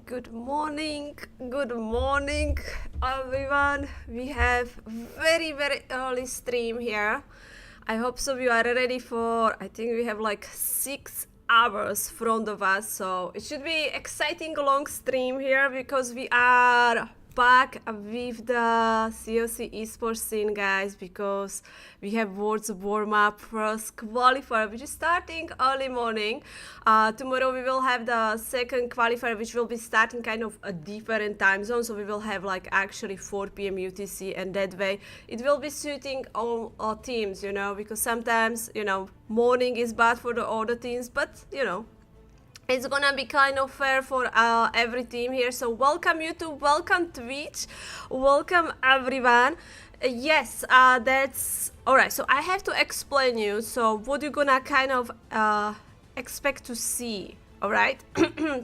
Good morning, everyone. We have very early stream here. I hope so you are ready for, I think we have like 6 hours front of us, so it should be exciting long stream here because we are back with the COC esports scene, guys, because we have World's warm-up first qualifier, which is starting early morning. Tomorrow we will have the second qualifier, which will be starting kind of a different time zone, so we will have like actually 4 p.m. UTC, and that way it will be suiting all teams, you know, because sometimes, you know, morning is bad for the other teams, but you know, it's gonna be kind of fair for every team here. So welcome YouTube, welcome Twitch, welcome everyone. Yes, that's all right. So I have to explain you. So what you're gonna kind of expect to see. All right,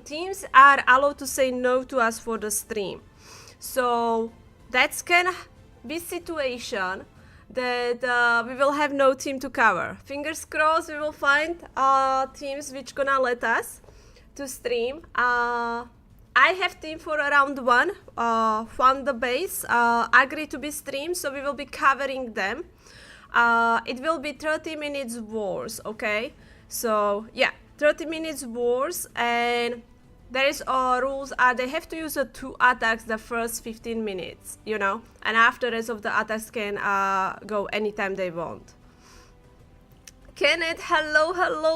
teams are allowed to say no to us for the stream. So that's gonna be situation that we will have no team to cover. Fingers crossed, we will find teams which gonna let us to stream. I have team for round 1, found the base, agree to be streamed, so we will be covering them. It will be 30 minutes wars, okay? So yeah, 30 minutes wars, and there is rules they have to use 2 attacks the first 15 minutes, you know, and after the rest of the attacks can go anytime they want. Kenneth, hello,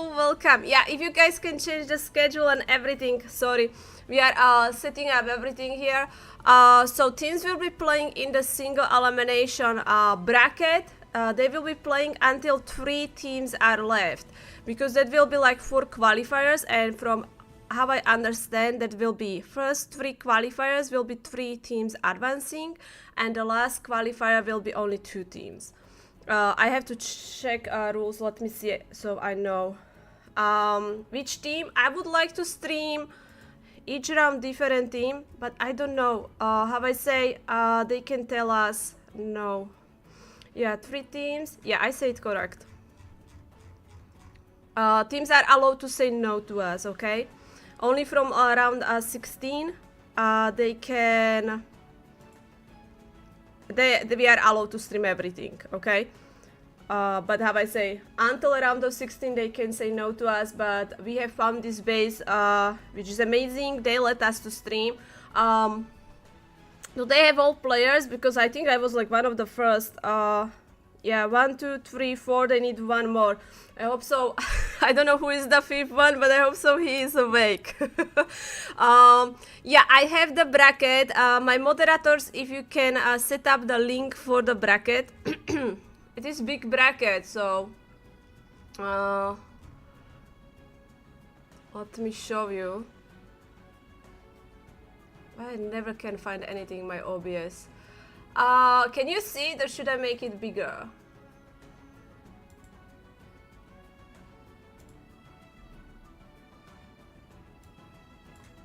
welcome. Yeah, if you guys can change the schedule and everything, sorry, we are setting up everything here. So teams will be playing in the single elimination bracket. They will be playing until 3 teams are left, because that will be like 4 qualifiers, and from how I understand, that will be first 3 qualifiers will be 3 teams advancing, and the last qualifier will be only 2 teams. I have to check rules, let me see, so I know which team. I would like to stream each round different team, but I don't know how I say, they can tell us no. Yeah, 3 teams, yeah, I say it correct. Teams are allowed to say no to us, okay? Only from around 16 they can, we are allowed to stream everything, okay? But how I say, until around 16 they can say no to us, but we have found this base which is amazing. They let us to stream. Do they have all players? Because I think I was like one of the first. Yeah, 1, 2, 3, 4, they need 1 more. I hope so. I don't know who is the 5th one, but I hope so he is awake. Yeah, I have the bracket. My moderators, if you can set up the link for the bracket. It is big bracket, so let me show you. I never can find anything in my OBS. Can you see it, or should I make it bigger?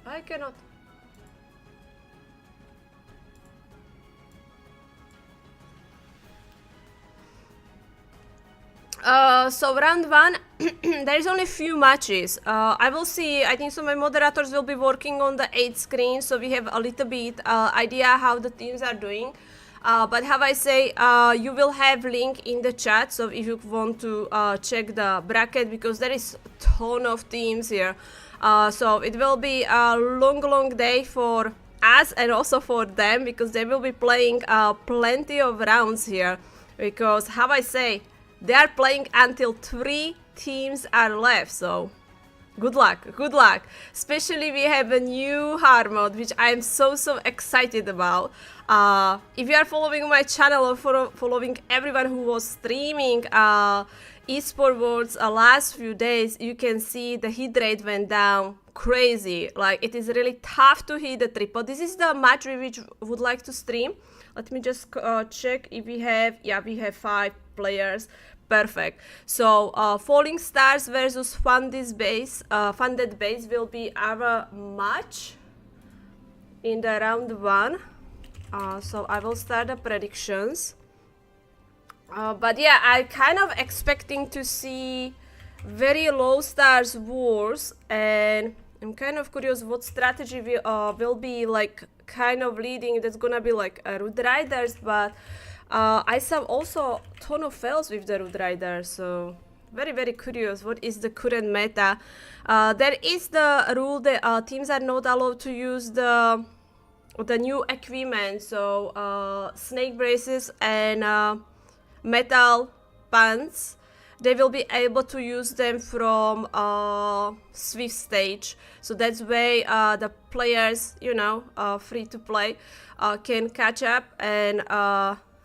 I cannot. So round 1, there is only few matches. I will see, I think so my moderators will be working on the 8 screen, so we have a little bit idea how the teams are doing. But how I say, you will have link in the chat, so if you want to check the bracket, because there is a ton of teams here. So it will be a long day for us and also for them, because they will be playing plenty of rounds here. Because how I say, they are playing until 3 teams are left, so good luck. Especially we have a new hard mode, which I am so excited about. If you are following my channel or following everyone who was streaming eSport Worlds last few days, you can see the hit rate went down crazy. Like, it is really tough to hit the triple. This is the match we would like to stream. Let me just check if we have, yeah, we have 5 players. Perfect. So Falling Stars versus Funded Base will be our match in the round 1. So I will start the predictions. But yeah, I kind of expecting to see very low stars wars and I'm kind of curious what strategy will be like kind of leading. That's gonna be like Root Riders, but I saw also a ton of fails with the Root Riders, so very, very curious what is the current meta. There is the rule that teams are not allowed to use the new equipment, so snake braces and metal pants. They will be able to use them from Swift stage, so that's way the players, you know, free to play, can catch up and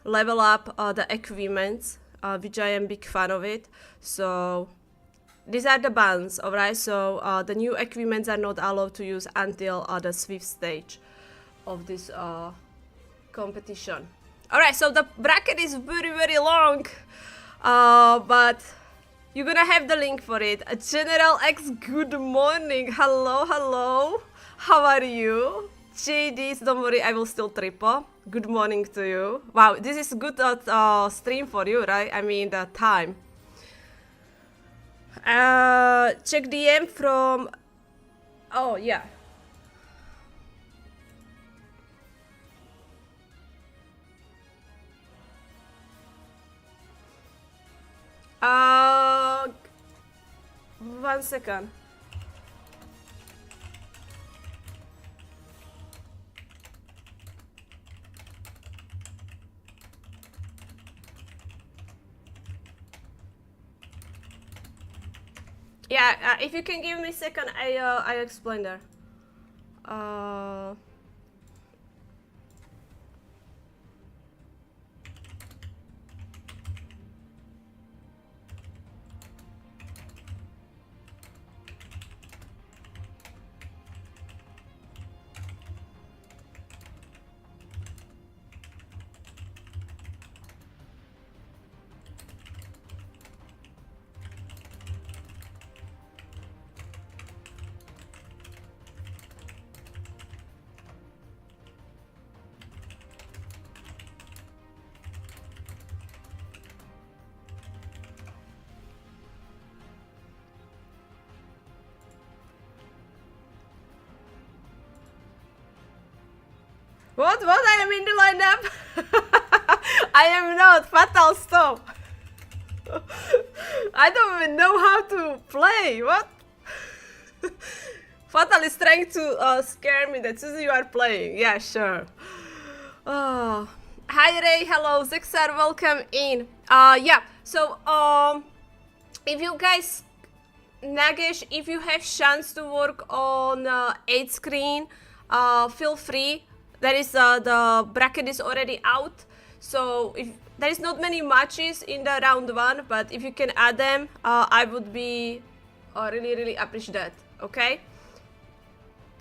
level up the equipment, which I am big fan of it. So these are the bans, alright? So the new equipments are not allowed to use until the Swift stage of this competition. Alright, so the bracket is very, very long, but you're gonna have the link for it. General X, good morning. Hello, hello. How are you? JDs, don't worry, I will still triple. Good morning to you. Wow, this is good stream for you, right? I mean, the time. Check DM from... Oh, yeah. One second. Yeah, if you can give me a second, I explain there. What? I am in the lineup? I am not. Fatal, stop. I don't even know how to play. What? Fatal is trying to scare me that Suzie, you are playing. Yeah, sure. Oh. Hi Ray, hello. Zexar, welcome in. Yeah, so if you guys, Nagesh, if you have chance to work on 8 screen, feel free. There is the bracket is already out, so if there is not many matches in the round 1, but if you can add them, I would be really appreciate that. Okay,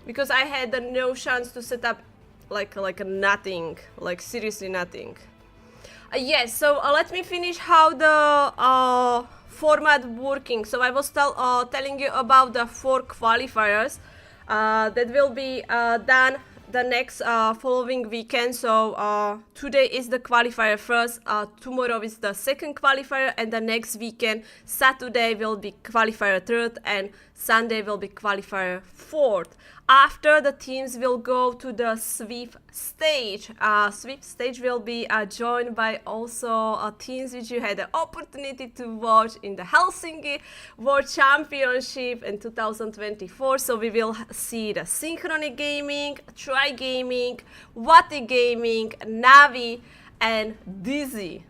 because I had no chance to set up like nothing, like seriously nothing. Yes, so let me finish how the format working. So I was telling you about the 4 qualifiers that will be done the next following weekend. So today is the qualifier first, tomorrow is the second qualifier, and the next weekend, Saturday will be qualifier third, and Sunday will be qualifier fourth. After, the teams will go to the sweep stage. Sweep stage will be joined by also teams which you had the opportunity to watch in the Helsinki World Championship in 2024. So we will see the Synchrony Gaming, Try Gaming, Wati Gaming, Navi, and Dizzy.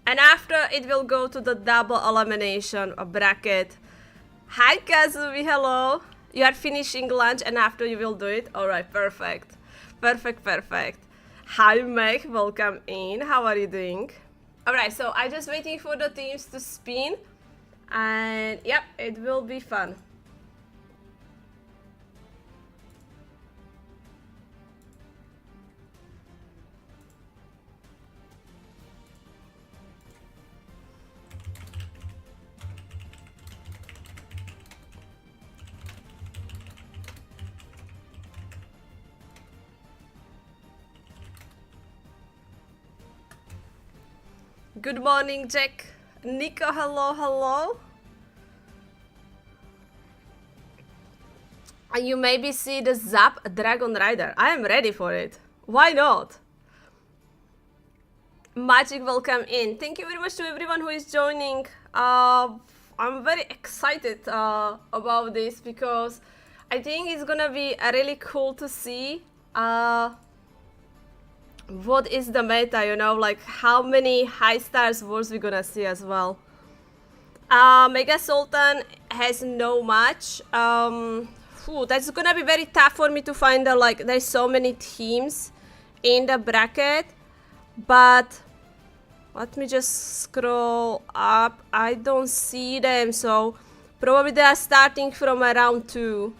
And after, it will go to the double elimination bracket. Hi Kazumi, hello. You are finishing lunch and after you will do it? Alright, perfect. Perfect. Hi Meg, welcome in. How are you doing? Alright, so I'm just waiting for the teams to spin. And yep, it will be fun. Good morning, Jack. Nico, hello, hello. And you maybe see the Zap Dragon Rider. I am ready for it. Why not? Magic, welcome in. Thank you very much to everyone who is joining. I'm very excited about this because I think it's gonna be really cool to see what is the meta, you know, like how many high stars wars we're gonna see as well. Mega Sultan has no match. That's gonna be very tough for me to find like there's so many teams in the bracket, but let me just scroll up. I don't see them, so probably they are starting from around 2.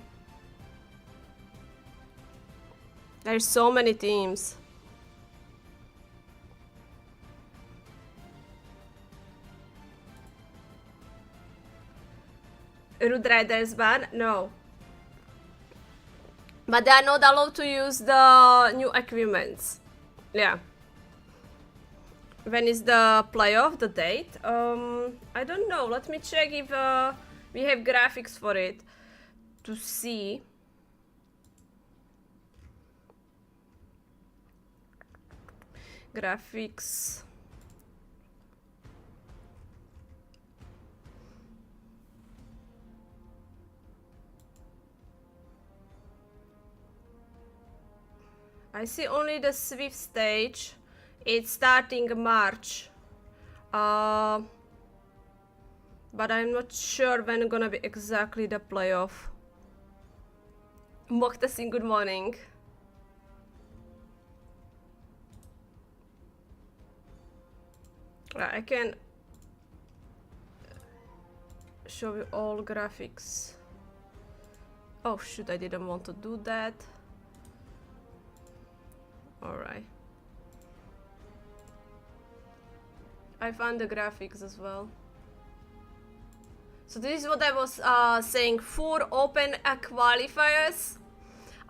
There's so many teams. Root Riders ban? No. But they are not allowed to use the new equipments. Yeah. When is the playoff, the date? I don't know. Let me check if we have graphics for it to see. Graphics. I see only the Swift stage. It's starting March. But I'm not sure when gonna be exactly the playoff. Moktasin, good morning. I can show you all graphics. Oh shoot, I didn't want to do that. Alright. I found the graphics as well. So this is what I was saying. 4 open qualifiers.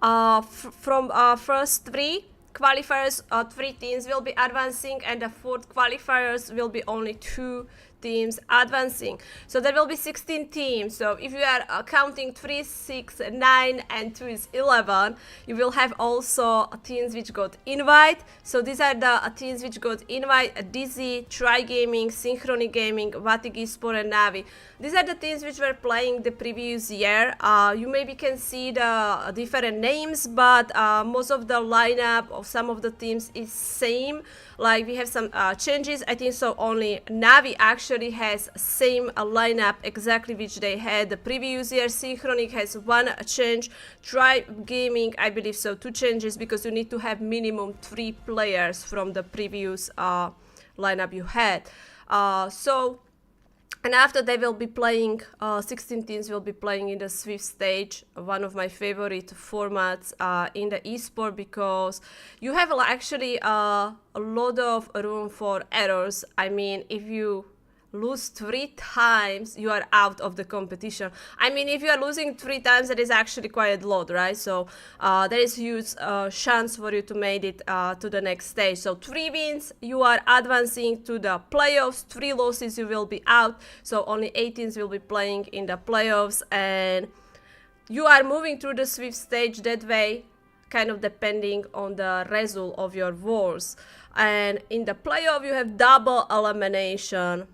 From first 3 qualifiers, 3 teams will be advancing, and the 4th qualifiers will be only 2 teams advancing. So there will be 16 teams. So if you are counting 3, 6, 9 and 2 is 11, you will have also teams which got invite. So these are the teams which got invite: Dizzy, Try Gaming, Synchrony Gaming, Vatic Esport and Navi. These are the teams which were playing the previous year. You maybe can see the different names, but most of the lineup of some of the teams is same. Like we have some changes. I think so only Navi actually has same lineup exactly which they had the previous year. Synchronic has 1 change. Try Gaming, I believe so 2 changes, because you need to have minimum 3 players from the previous lineup you had. And after they will be playing, 16 teams will be playing in the Swift stage, one of my favorite formats in the esport, because you have actually a lot of room for errors. I mean, if you lose 3 times, you are out of the competition. I mean, if you are losing 3 times, that is actually quite a lot, right? So there is huge chance for you to make it to the next stage. So 3 wins, you are advancing to the playoffs. 3 losses, you will be out. So only 18s will be playing in the playoffs, and you are moving through the Swift stage that way, kind of depending on the result of your wars. And in the playoff, you have double elimination.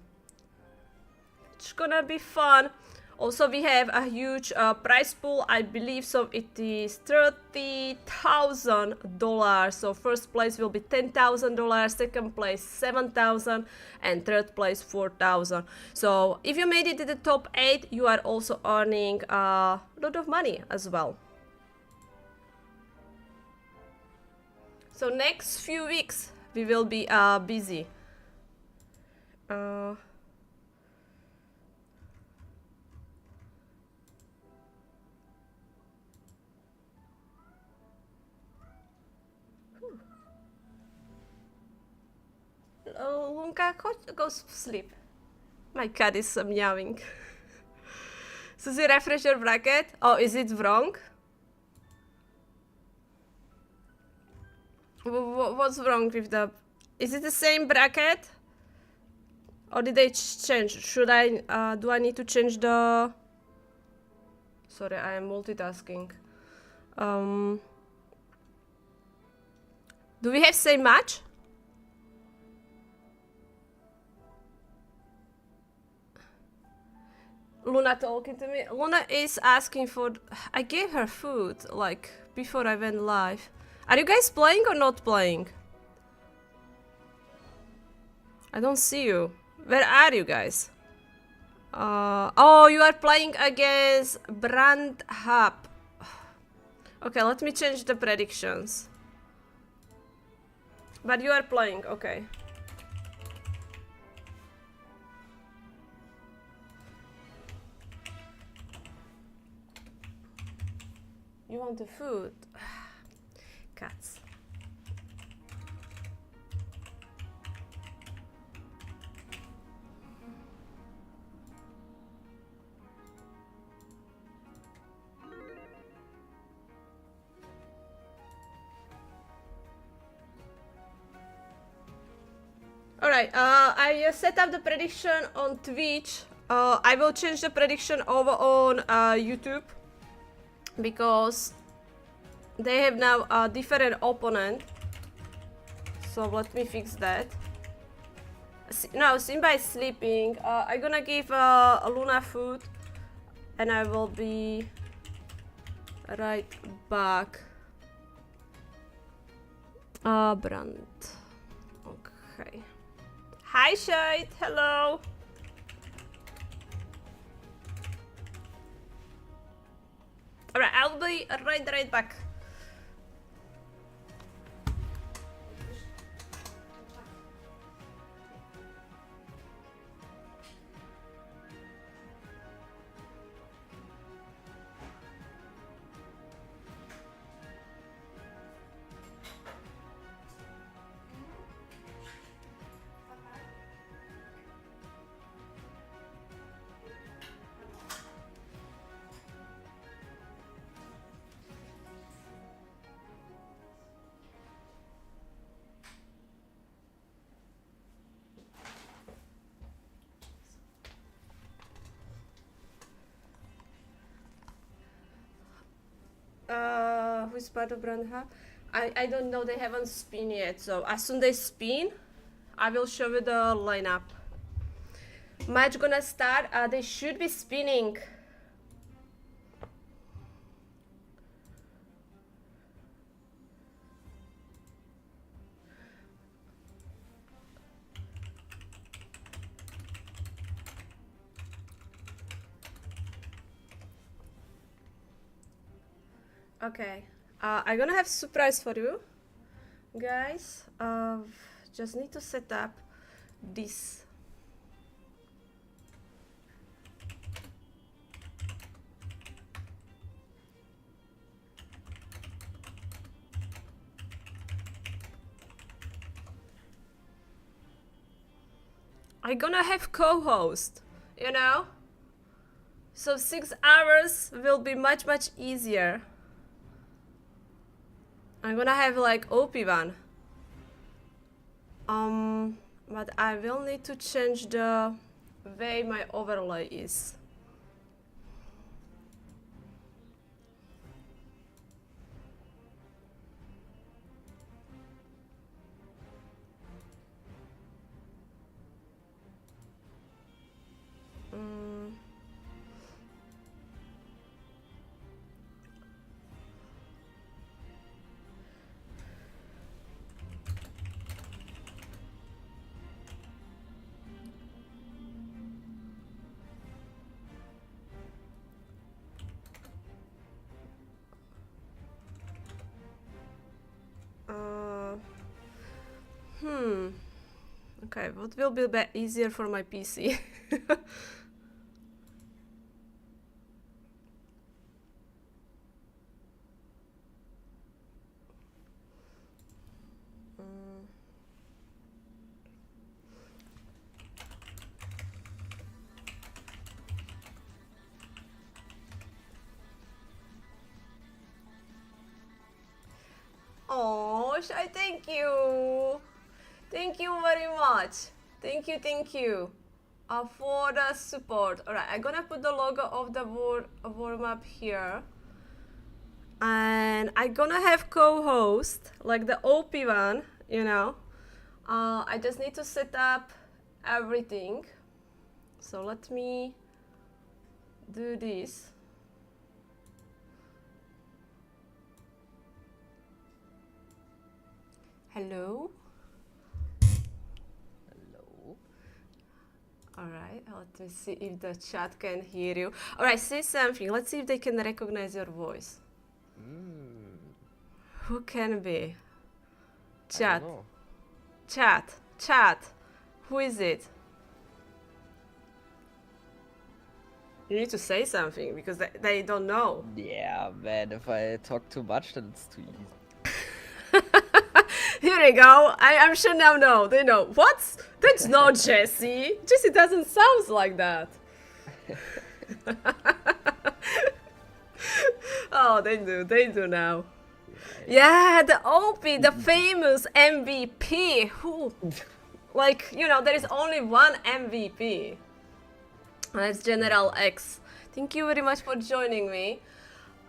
It's gonna be fun. Also, we have a huge prize pool. I believe so it is $30,000. So first place will be $10,000, second place $7,000, and third place $4,000. So if you made it to the top 8, you are also earning a lot of money as well. So next few weeks we will be busy. Lunka, go sleep. My cat is meowing. Suzie, refresh your bracket. Oh, is it wrong? What's wrong with the... Is it the same bracket? Or did they change? Should I, do I need to change the... Sorry, I am multitasking. Do we have same match? Luna talking to me. Luna is asking for... I gave her food, like, before I went live. Are you guys playing or not playing? I don't see you. Where are you guys? Oh, you are playing against Brand Hub. Okay, let me change the predictions. But you are playing, okay. You want the food? Cats. Alright, I set up the prediction on Twitch. I will change the prediction over on YouTube because they have now a different opponent. So let me fix that. No, Simba is sleeping. I'm gonna give Luna food and I will be right back. Brand. Okay. Hi, Shade. Hello. Alright, I'll be right back. Who's part of Brand Hub? I don't know, they haven't spin yet, so as soon as they spin, I will show you the lineup. Match gonna start, they should be spinning. Okay, I'm gonna have surprise for you guys. Just need to set up this. I'm gonna have co-host, you know? So 6 hours will be much easier. I'm gonna have like OP one. But I will need to change the way my overlay is. Okay, what will be easier for my PC? Oh, Shai, thank you. Thank you very much. Thank you, thank you. for the support. All right, I'm gonna put the logo of the warm-up here. And I'm gonna have co-host, like the OP one, you know. I just need to set up everything. So let me do this. Hello? Hello. All right, let me see if the chat can hear you. All right, say something. Let's see if they can recognize your voice. Who can be? I Chat. don't know. Chat. Who is it? You need to say something because they don't know. Yeah, man, if I talk too much, then it's too easy. Here we go. I'm sure now know. They know. What? That's not Jesse. Jesse doesn't sound like that. Oh, they do now. Yeah, the OP, the famous MVP. Who, like, you know, there is only one MVP. That's General X. Thank you very much for joining me.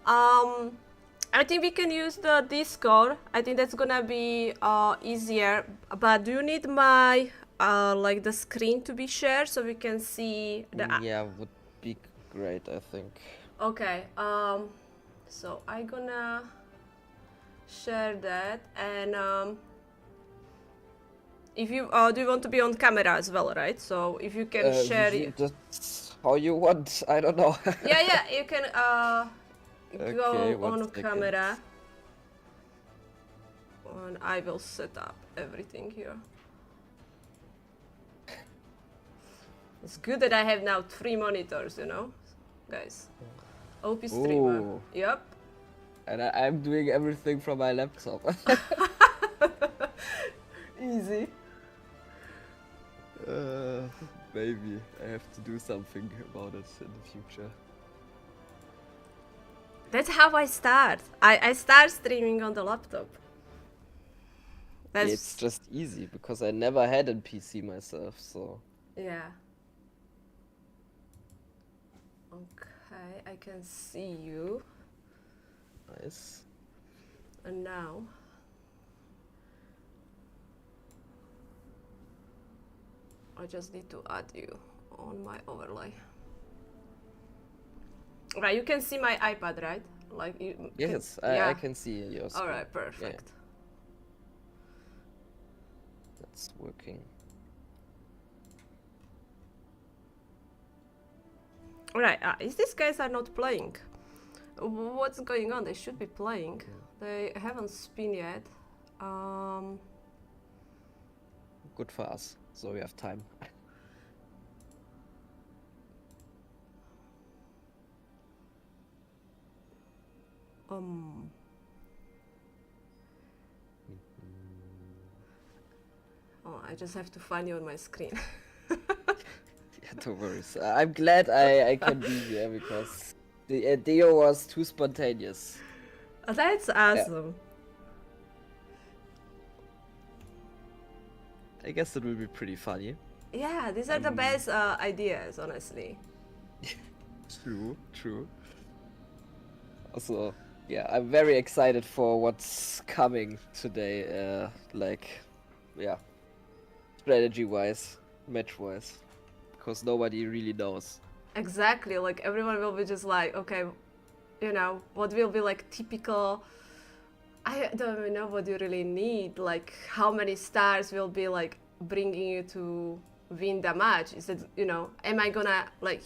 I think we can use the Discord. I think that's gonna be easier. But do you need my like the screen to be shared so we can see the? Yeah, would be great, I think. Okay. So I'm gonna share that, and if you do you want to be on camera as well, right? So if you can share it. Just how you want, I don't know. Yeah, you can Okay, go 1 on second. camera. And I will set up everything here. It's good that I have now 3 monitors, you know, guys. OP streamer. Ooh. Yep. And I'm doing everything from my laptop. Easy. Maybe I have to do something about it in the future. That's how I start. I start streaming on the laptop. That's It's just easy because I never had a PC myself, so. yeah. Okay, I can see you. Nice. And now I just need to add you on my overlay. Right, you can see my iPad, right? Like you Yes, yeah. I can see yours. All right, perfect. That's working. All right, is these guys are not playing? What's going on? They should be playing. They haven't spin yet. Good for us, so we have time. Oh, I just have to find you on my screen. Yeah, don't worry. So I'm glad I can be here because the idea was too spontaneous. Oh, that's awesome. I guess it will be pretty funny. Yeah, these are the best ideas, honestly. True. Also, yeah, I'm very excited for what's coming today. Strategy-wise, match-wise, because nobody really knows. Exactly, like everyone will be just like, okay, you know, what will be like typical. I don't even know what you really need. Like, how many stars will be like bringing you to win the match? Is that, you know, am I gonna like,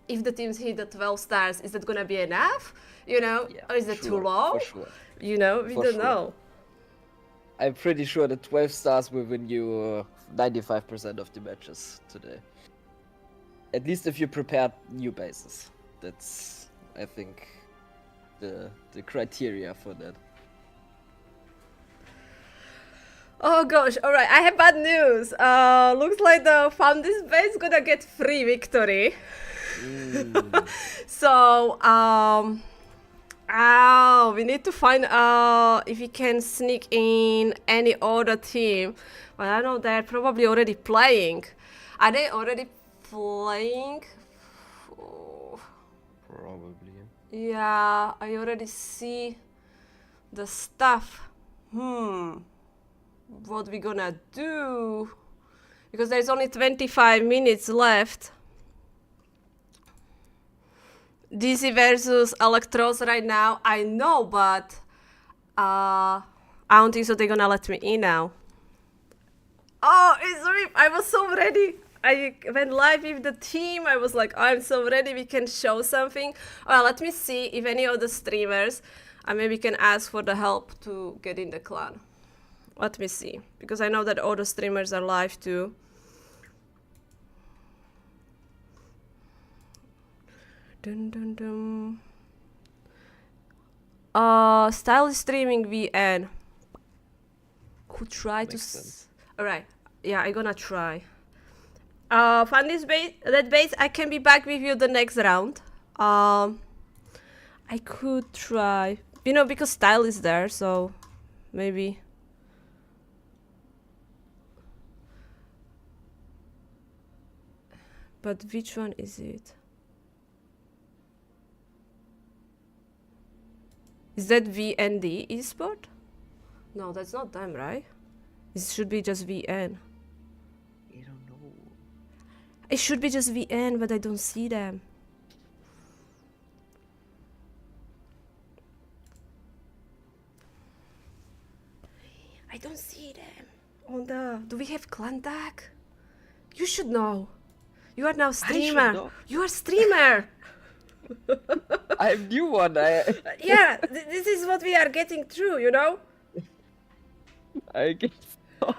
if the teams hit the 12 stars, is that gonna be enough? You know, Yeah, or is it too low? For sure. You know, we For don't sure. know. I'm pretty sure the 12 stars will win you 95% of the matches today. At least if you prepare new bases. That's, I think, the criteria for that. Oh gosh, alright, I have bad news. Looks like the Founders base is gonna get free victory. So, we need to find if we can sneak in any other team. But I know they're probably already playing. Are they already playing. Oh, Probably. yeah, I already see the stuff. What we gonna do? Because there's only 25 minutes left. DC versus Electros right now. I know, but I don't think so they're gonna let me in now. Oh, it's RIP. I was so ready. I went live with the team. I was like, I'm so ready. We can show something. Well, let me see if any of the streamers, I maybe can ask for the help to get in the clan. Let me see. Because I know that all the streamers are live too. Dun dun dun. Style streaming VN. Could try to. Alright. Yeah, I'm gonna try. Fun this base. That base. I can be back with you the next round. I could try. You know, because style is there, so maybe. But which one is it? Is that VND esport? No, that's not them, right? It should be just VN. I don't know. It should be just VN, but I don't see them. I don't see them. On the... Do we have clan tag? You should know. You are now streamer. You are streamer. I'm new one. Yeah, this is what we are getting through, you know? I guess so.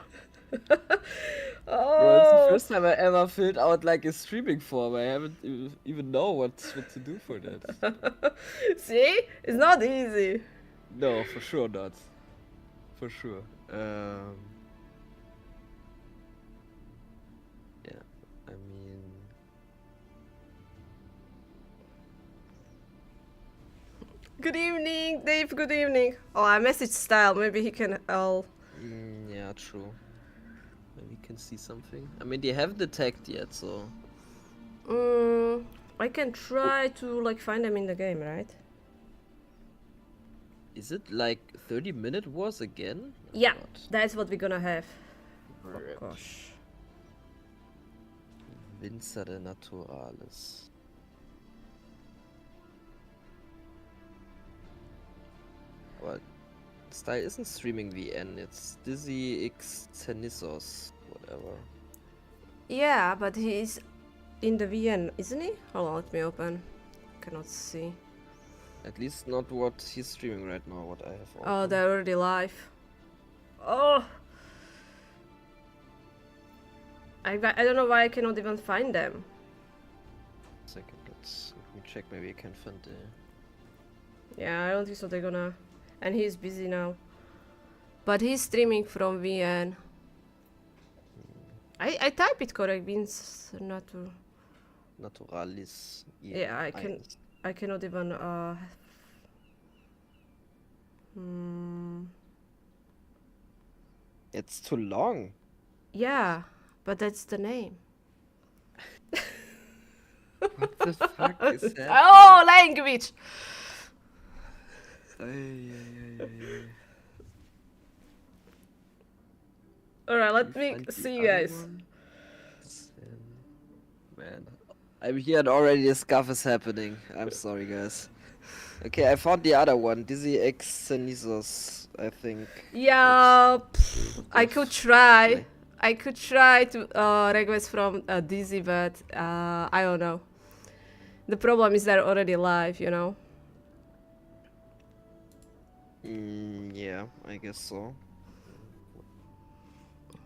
Oh. Bro, it's the first time I ever filled out like a streaming form. I haven't even know what to do for that. See? It's not easy. No, for sure not. For sure. Yeah, I mean... Good evening, Dave. Good evening. Oh, I messaged Style. Maybe he can. yeah, true. Maybe we can see something. I mean, they haven't attacked yet, so. I can try to like find them in the game, right? Is it like 30-minute wars again? Yeah, that's what we're gonna have. Oh gosh. Vinza de Naturalis. Well, Style isn't streaming VN, it's Dizzy X Tenissos, whatever. Yeah, but he's in the VN, isn't he? Hold on, let me open. Cannot see. At least not what he's streaming right now, what I have open. Oh, they're already live. Oh! I don't know why I cannot even find them. Second, let me check, maybe I can find the... Yeah, I don't think so they're gonna... And he's busy now. But he's streaming from VN. I type it correct, means Naturalis. Yeah, I cannot even It's too long. Yeah, but that's the name. What the fuck is that? Oh, language! Alright, let me see you guys. Man, I'm here and already the scuff is happening. I'm sorry, guys. Okay, I found the other one, Dizzy X Cenisos, I think. Yeah, I could try. I could try to request from Dizzy, but I don't know. The problem is they're already live, you know? Yeah, I guess so.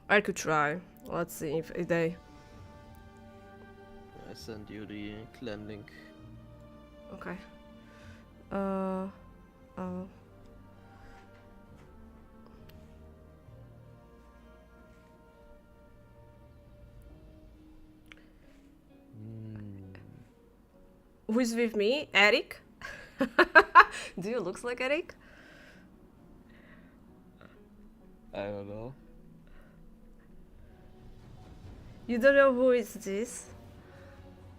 I could try. Let's see if they... I send you the clan link. Okay. Who's with me? Eric? Do you look like Eric? I don't know. You don't know who is this?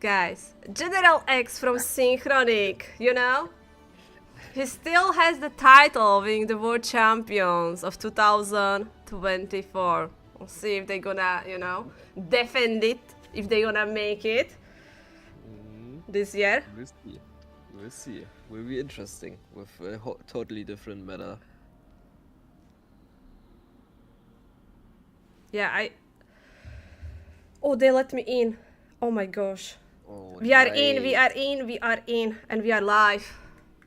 Guys, General X from Synchronic, you know? He still has the title of being the world champions of 2024. We'll see if they're gonna, you know, defend it, if they're gonna make it this year. We'll see. We'll see. Will be interesting with a totally different meta. Yeah, Oh, they let me in. Oh my gosh. Oh, We are in, we are in, we are in, and we are live.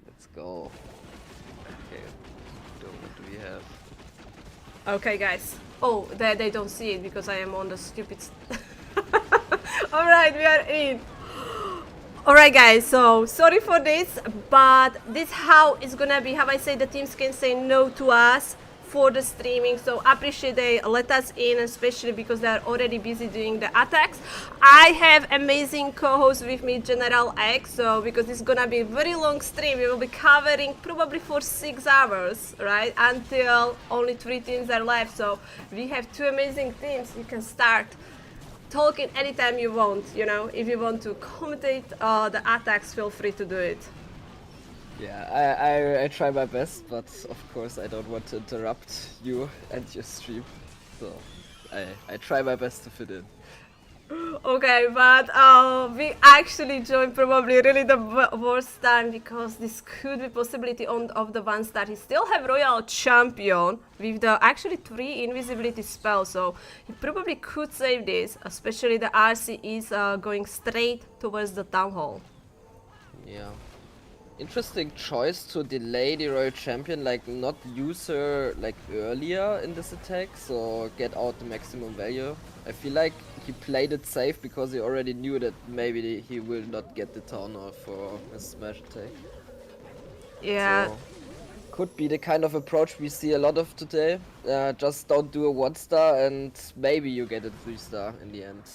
Let's go. Okay. What do we have? Okay, guys. Oh, they don't see it because I am on the stupid... Alright, we are in. Alright, guys, so sorry for this, but this how it's gonna be. How I say the teams can say no to us for the streaming, so appreciate they let us in, especially because they are already busy doing the attacks. I have amazing co-host with me, General X, so because it's gonna be a very long stream, we will be covering probably for 6 hours, right, until only 3 teams are left. So we have 2 amazing teams. You can start talking anytime you want, you know. If you want to commentate the attacks, feel free to do it. Yeah, I try my best, but of course I don't want to interrupt you and your stream. So I try my best to fit in. Okay, but we actually joined probably really the worst time, because this could be possibility of the 1-star. He still have Royal Champion with the actually 3 invisibility spells, so he probably could save this, especially the RC is going straight towards the Town Hall. Yeah. Interesting choice to delay the Royal Champion, like not use her like earlier in this attack, so get out the maximum value. I feel like he played it safe because he already knew that maybe he will not get the Town Hall for a smash attack. Yeah. So, could be the kind of approach we see a lot of today. Just don't do a 1-star and maybe you get a 3-star in the end.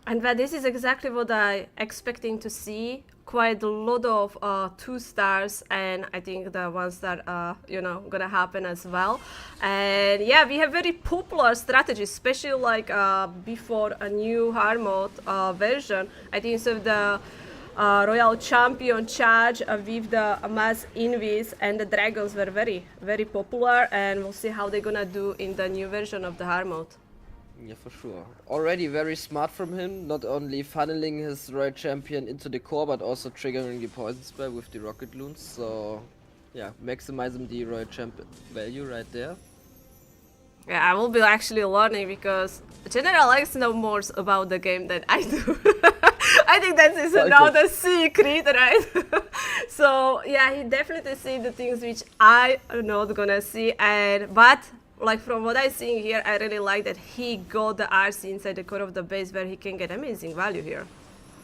And but this is exactly what I expecting to see. Quite a lot of 2-stars, and I think the 1-star, you know, gonna happen as well. And yeah, we have very popular strategies, especially like before a new hard mode version. I think so the Royal Champion charge with the mass invis and the dragons were very, very popular, and we'll see how they're gonna do in the new version of the hard mode. Yeah, for sure. Already very smart from him, not only funneling his Royal Champion into the core, but also triggering the poison spell with the rocket loons. So, yeah, maximizing the Royal Champion value right there. Yeah, I will be actually learning, because General X knows more about the game than I do. I think that is another secret, right? So, yeah, he definitely see the things which I am not gonna see, but like from what I see here, I really like that he got the RC inside the core of the base, where he can get amazing value here.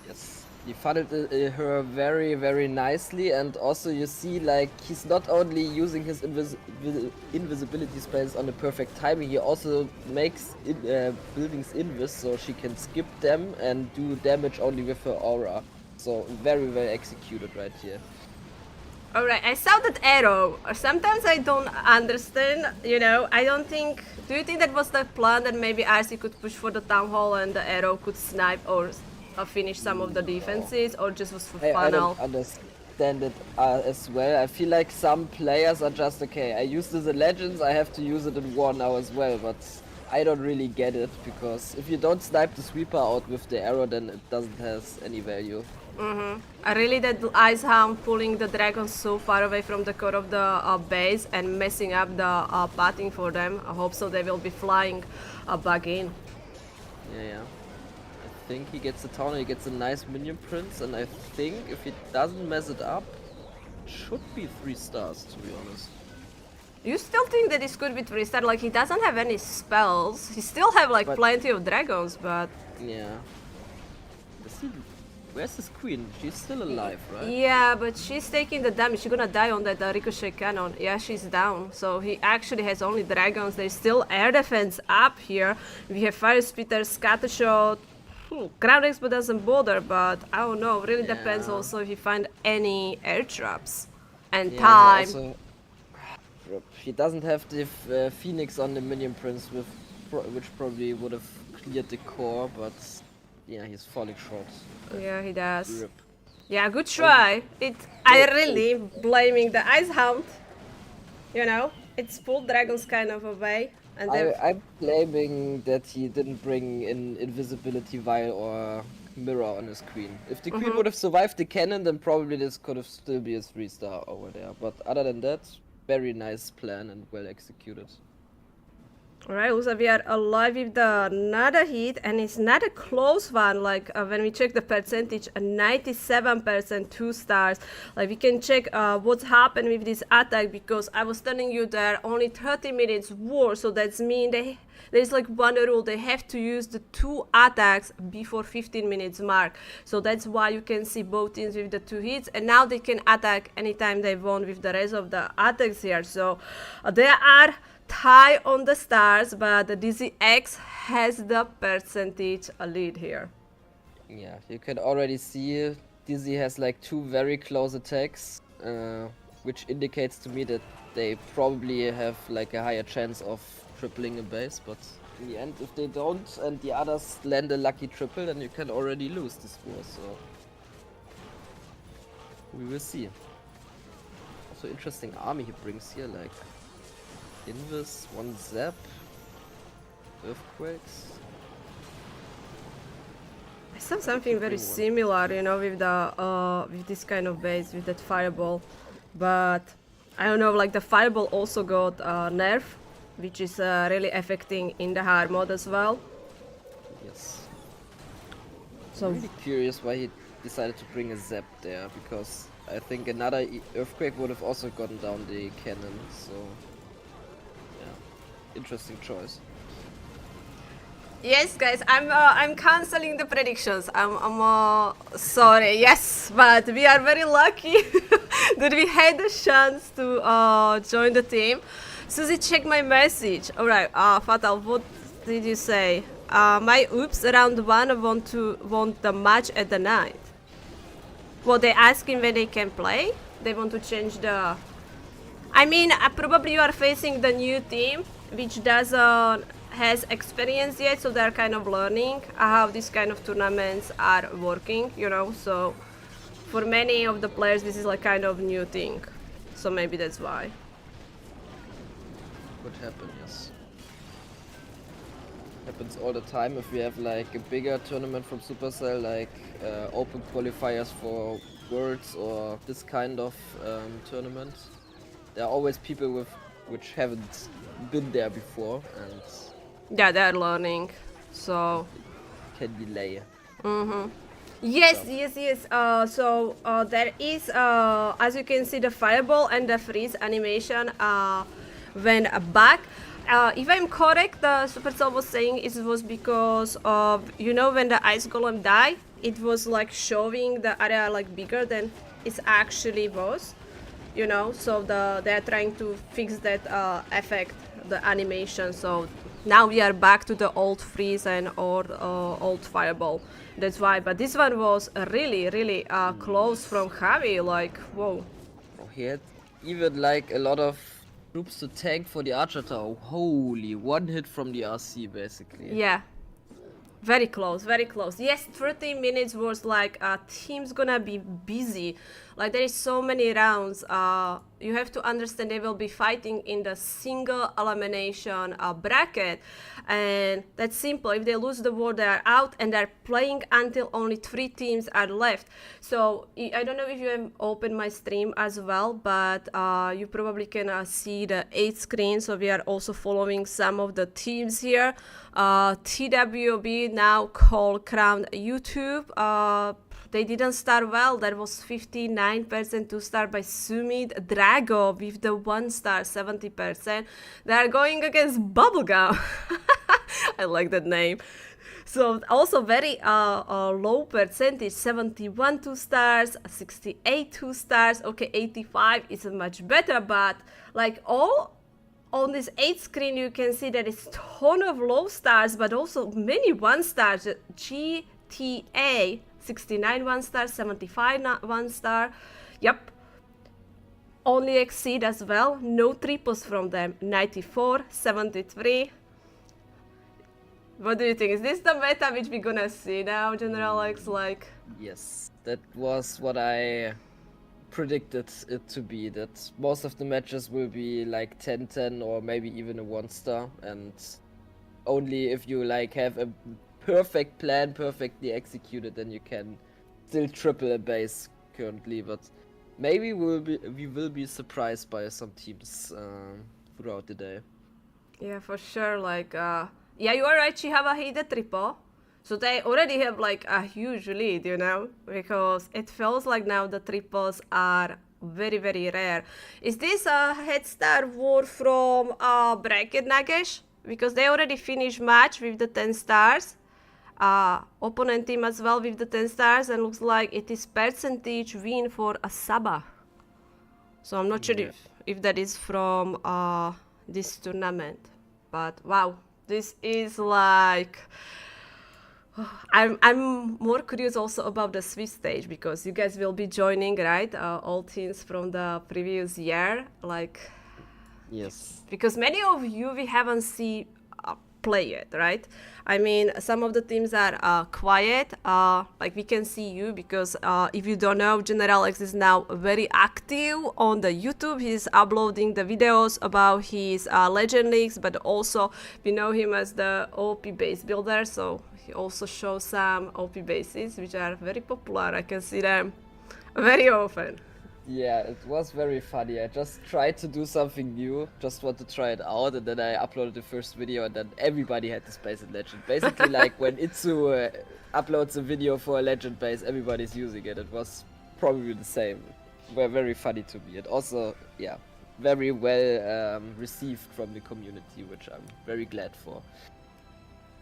Yes, he funneled her very, very nicely, and also you see like he's not only using his invisibility spells on the perfect timing, he also makes buildings invis so she can skip them and do damage only with her aura. So very, very executed right here. Alright, I saw that arrow. Sometimes I don't understand, you know, I don't think... Do you think that was the plan, that maybe RC could push for the Town Hall and the arrow could snipe or finish some of the defenses, or just was for fun? I don't understand it as well. I feel like some players are just, okay, I use this in Legends, I have to use it in War now as well, but I don't really get it, because if you don't snipe the sweeper out with the arrow, then it doesn't have any value. I really that Icehound pulling the dragons so far away from the core of the base and messing up the pathing for them. I hope so they will be flying back in. Yeah. I think he gets a town, he gets a nice minion prince, and I think if he doesn't mess it up, it should be 3 stars, to be honest. You still think that this could be 3-star? Like, he doesn't have any spells. He still have like plenty of dragons, but... Yeah. Where's his queen? She's still alive, right? Yeah, but she's taking the damage. She's gonna die on that ricochet cannon. Yeah, she's down. So he actually has only dragons. There's still air defense up here. We have fire spitter, scattershot. Ground expo doesn't bother, but I don't know. Really depends also if you find any air traps and time. Also, he doesn't have the Phoenix on the minion prince, which probably would have cleared the core, but yeah, he's falling short. Yeah, he does. Rip. Yeah, good try. I really blaming the Ice Hound. You know, it's full Dragons kind of a way. And then I'm blaming that he didn't bring in invisibility vial or mirror on his queen. If the queen would have survived the cannon, then probably this could have still be a 3-star over there. But other than that, very nice plan and well executed. Alright, Uza, we are alive with the another hit, and it's not a close one. Like when we check the percentage, a 97% 2 stars. Like we can check what's happened with this attack, because I was telling you there are only 30 minutes war, so that's mean there's like one rule: they have to use the 2 attacks before 15 minutes mark. So that's why you can see both teams with the 2 hits, and now they can attack anytime they want with the rest of the attacks here. So there are tie on the stars, but the DZX has the percentage lead here. Yeah, you can already see Dizzy has like 2 very close attacks, which indicates to me that they probably have like a higher chance of tripling a base, but in the end, if they don't and the others land a lucky triple, then you can already lose this war, so we will see. Also interesting army he brings here, like Invis, 1 Zap, Earthquakes. I saw something very similar, you know, with the with this kind of base, with that fireball, but I don't know, like the fireball also got nerf, which is really affecting in the hard mode as well. Yes. So I'm really curious why he decided to bring a Zap there, because I think another Earthquake would have also gotten down the cannon, so yeah, interesting choice. yes, guys, I'm canceling the predictions. I'm sorry. Yes, but we are very lucky that we had the chance to join the team. Suzie, check my message. All right, Fatal, what did you say? My oops round 1 want the match at the night. Well, they asking when they can play. They want to change the. I mean, probably you are facing the new team, which doesn't has experience yet, so they're kind of learning how these kind of tournaments are working, you know. So for many of the players, this is like kind of new thing. So maybe that's why. Could happen, yes. Happens all the time if we have like a bigger tournament from Supercell, like open qualifiers for Worlds or this kind of tournament. There are always people which haven't been there before and Yeah, they're learning, so can delay. yes, yes, yes. So there is, as you can see, the fireball and the freeze animation went back. If I'm correct, the Supercell was saying it was because of, you know, when the ice golem died, it was like showing the area like bigger than it actually was, you know. So they're trying to fix that effect, the animation. So now we are back to the old freeze and old fireball. That's why. But this one was really, really close from Javi. Like, whoa. Oh, he had even like a lot of troops to tank for the Archer Tower. Holy, 1 hit from the RC basically. Yeah. Very close, very close. Yes, 30 minutes was like team's gonna be busy. Like there is so many rounds. You have to understand they will be fighting in the single elimination bracket, and that's simple. If they lose the war, they are out, and they're playing until only 3 teams are left. So I don't know if you have opened my stream as well, but you probably can see the 8 screen. So we are also following some of the teams here. TWB now called Crown YouTube. They didn't start well. There was 59% 2-star by Sumit. Drago with the 1-star 70%. They are going against Bubblegum. I like that name. So also very low percentage, 71 2-stars, 68 2-stars. Okay, 85 is much better, but like all on this 8 screen, you can see there is ton of low stars, but also many 1-stars. GTA, 69 1-star, 75 1-star. Yep. Only Exceed as well. No triples from them. 94, 73. What do you think? Is this the meta which we're gonna see now, General X? Like, Yes, that was what I predicted it to be, that most of the matches will be like 10-10 or maybe even a 1-star, and only if you like have a perfect plan perfectly executed, then you can still triple a base currently. But maybe we will be surprised by some teams throughout the day. yeah, for sure. Like, yeah, you are right. Chihuahua hit the triple. So they already have like a huge lead, you know, because it feels like now the triples are very, very rare. Is this a head start war from Bracket Nagesh? Because they already finished match with the 10 stars. Opponent team as well with the 10 stars, and looks like it is percentage win for Asaba. So I'm not sure if that is from this tournament. But wow, this is like... I'm more curious also about the Swiss stage, because you guys will be joining, right? All teams from the previous year, like... Yes. Because many of you we haven't seen play yet, right? I mean, some of the teams are quiet. Like we can see you, because if you don't know, General X is now very active on the YouTube. He's uploading the videos about his Legend Leagues, but also we know him as the OP base builder. So he also shows some OP bases, which are very popular. I can see them very often. Yeah, it was very funny. I just tried to do something new, just want to try it out, and then I uploaded the first video, and then everybody had this base in Legend. Basically, like when Itsu uploads a video for a Legend base, everybody's using it. It was probably the same. Were very funny to me, and also, yeah, very well received from the community, which I'm very glad for.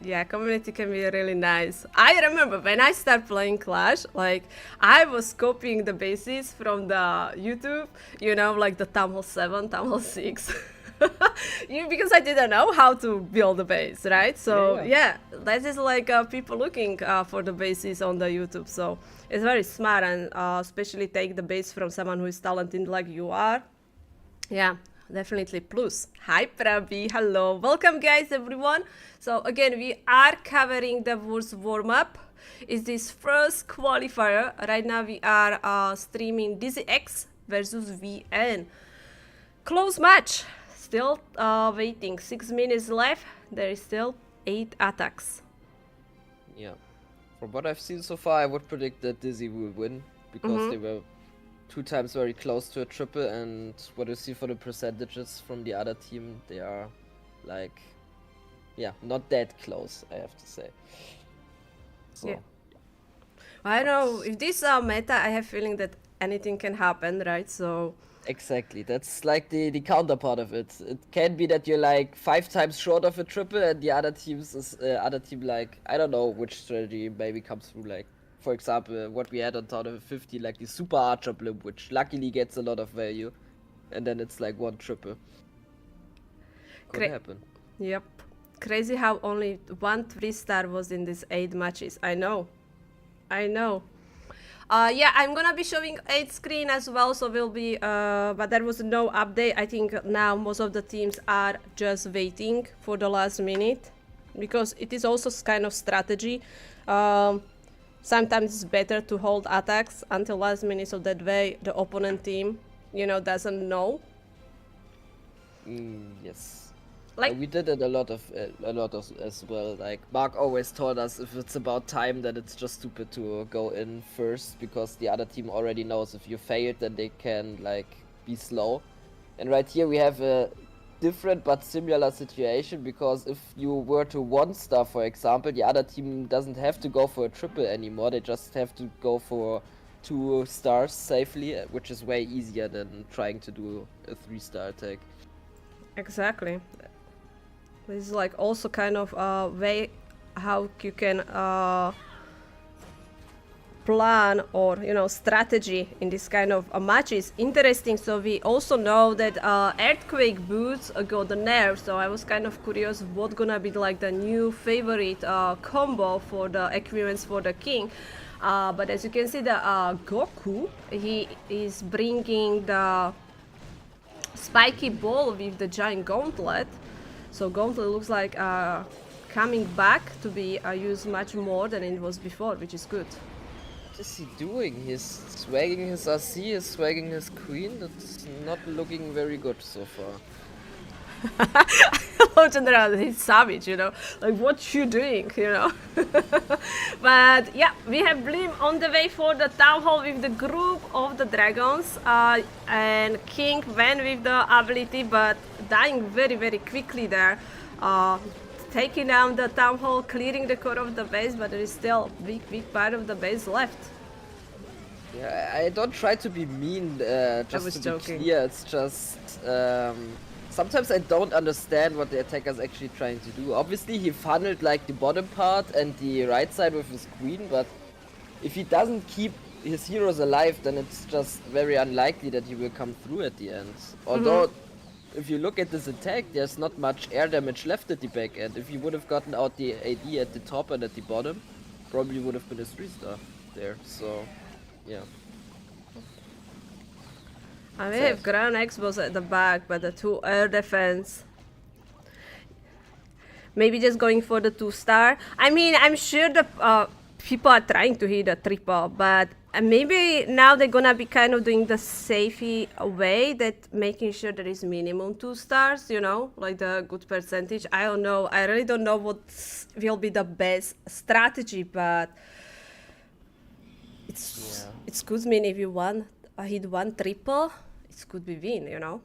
Yeah, community can be really nice. I remember when I started playing Clash, like I was copying the bases from the YouTube, you know, like the Town Hall 7, Town Hall 6. Because I didn't know how to build a base, right? So yeah, that is like people looking for the bases on the YouTube. So it's very smart, and especially take the base from someone who is talented like you are. Yeah. Definitely plus. Hi Prabi, hello. Welcome guys everyone. So again, we are covering the warm-up. It's this first qualifier. Right now we are streaming DZX versus VN. Close match. Still waiting. 6 minutes left. There is still 8 attacks. Yeah. From what I've seen so far, I would predict that Dizzy will win, because they were 2 times very close to a triple, and what you see for the percentages from the other team, they are like, yeah, not that close, I have to say. So. Yeah. I know, if this meta, I have feeling that anything can happen, right? So exactly, that's like the counterpart of it. It can be that you're like 5 times short of a triple, and the other teams is other team, like, I don't know which strategy maybe comes through, like, for example, what we had on Town of 50, like the Super Archer Blimp, which luckily gets a lot of value, and then it's like 1 triple. Could happen. Yep. Crazy how only 1 3-star was in these 8 matches. I know. Yeah, I'm gonna be showing 8 screen as well, so we'll be, but there was no update. I think now most of the teams are just waiting for the last minute, because it is also kind of strategy. Sometimes it's better to hold attacks until last minute, so that way the opponent team, you know, doesn't know. Yes. Like we did it a lot of as well. Like Mark always told us, if it's about time, then it's just stupid to go in first, because the other team already knows if you fail, then they can like be slow. And right here we have a different but similar situation, because if you were to 1-star, for example, the other team doesn't have to go for a triple anymore. They just have to go for 2 stars safely, which is way easier than trying to do a 3-star attack. exactly. This is like also kind of a way how you can plan, or you know, strategy in this kind of matches. Interesting. So we also know that earthquake boots got the nerf, so I was kind of curious what gonna be like the new favorite combo for the equipments for the king. But as you can see, the Goku, he is bringing the spiky ball with the giant gauntlet. So gauntlet looks like coming back to be used much more than it was before, which is good. What is he doing? He's swagging his RC, he's swagging his queen. That's not looking very good so far. General, he's savage, you know, like what you doing, you know. But yeah, we have Blim on the way for the town hall with the group of the dragons, and King went with the ability, but dying very very quickly there, taking down the town hall, clearing the core of the base, but there is still a big part of the base left. Yeah, I don't try to be mean, just was to joking. be clear, it's just, sometimes I don't understand what the attacker's actually trying to do. Obviously he funneled like the bottom part and the right side with his queen, but if he doesn't keep his heroes alive, then it's just very unlikely that he will come through at the end. Although, if you look at this attack, there's not much air damage left at the back end. If he would have gotten out the AD at the top and at the bottom, probably would have been a 3-star there, so... yeah. And we have ground Xbox at the back, but the 2 air defense. Maybe just going for the 2-star. I mean, I'm sure the people are trying to hit a triple, but maybe now they're gonna be kind of doing the safety way, that making sure there is minimum 2 stars, you know, like the good percentage. I don't know. I really don't know what will be the best strategy, but it's good. I mean, if you hit 1 triple, it could be win, you know.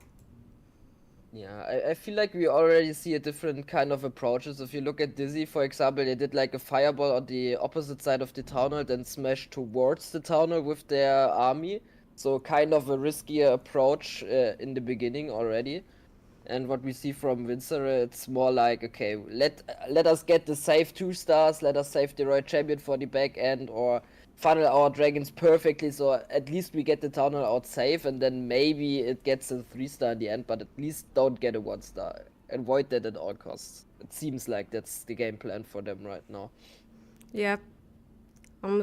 Yeah, I feel like we already see a different kind of approaches. If you look at Dizzy, for example, they did like a fireball on the opposite side of the town hall, then smashed towards the town hall with their army. So kind of a riskier approach in the beginning already. And what we see from Vincere, it's more like, okay, let us get the safe 2 stars, let us save the Royal Champion for the back end, or funnel our dragons perfectly, so at least we get the town hall out safe, and then maybe it gets a 3-star in the end, but at least don't get a 1-star. Avoid that at all costs. It seems like that's the game plan for them right now. Yep.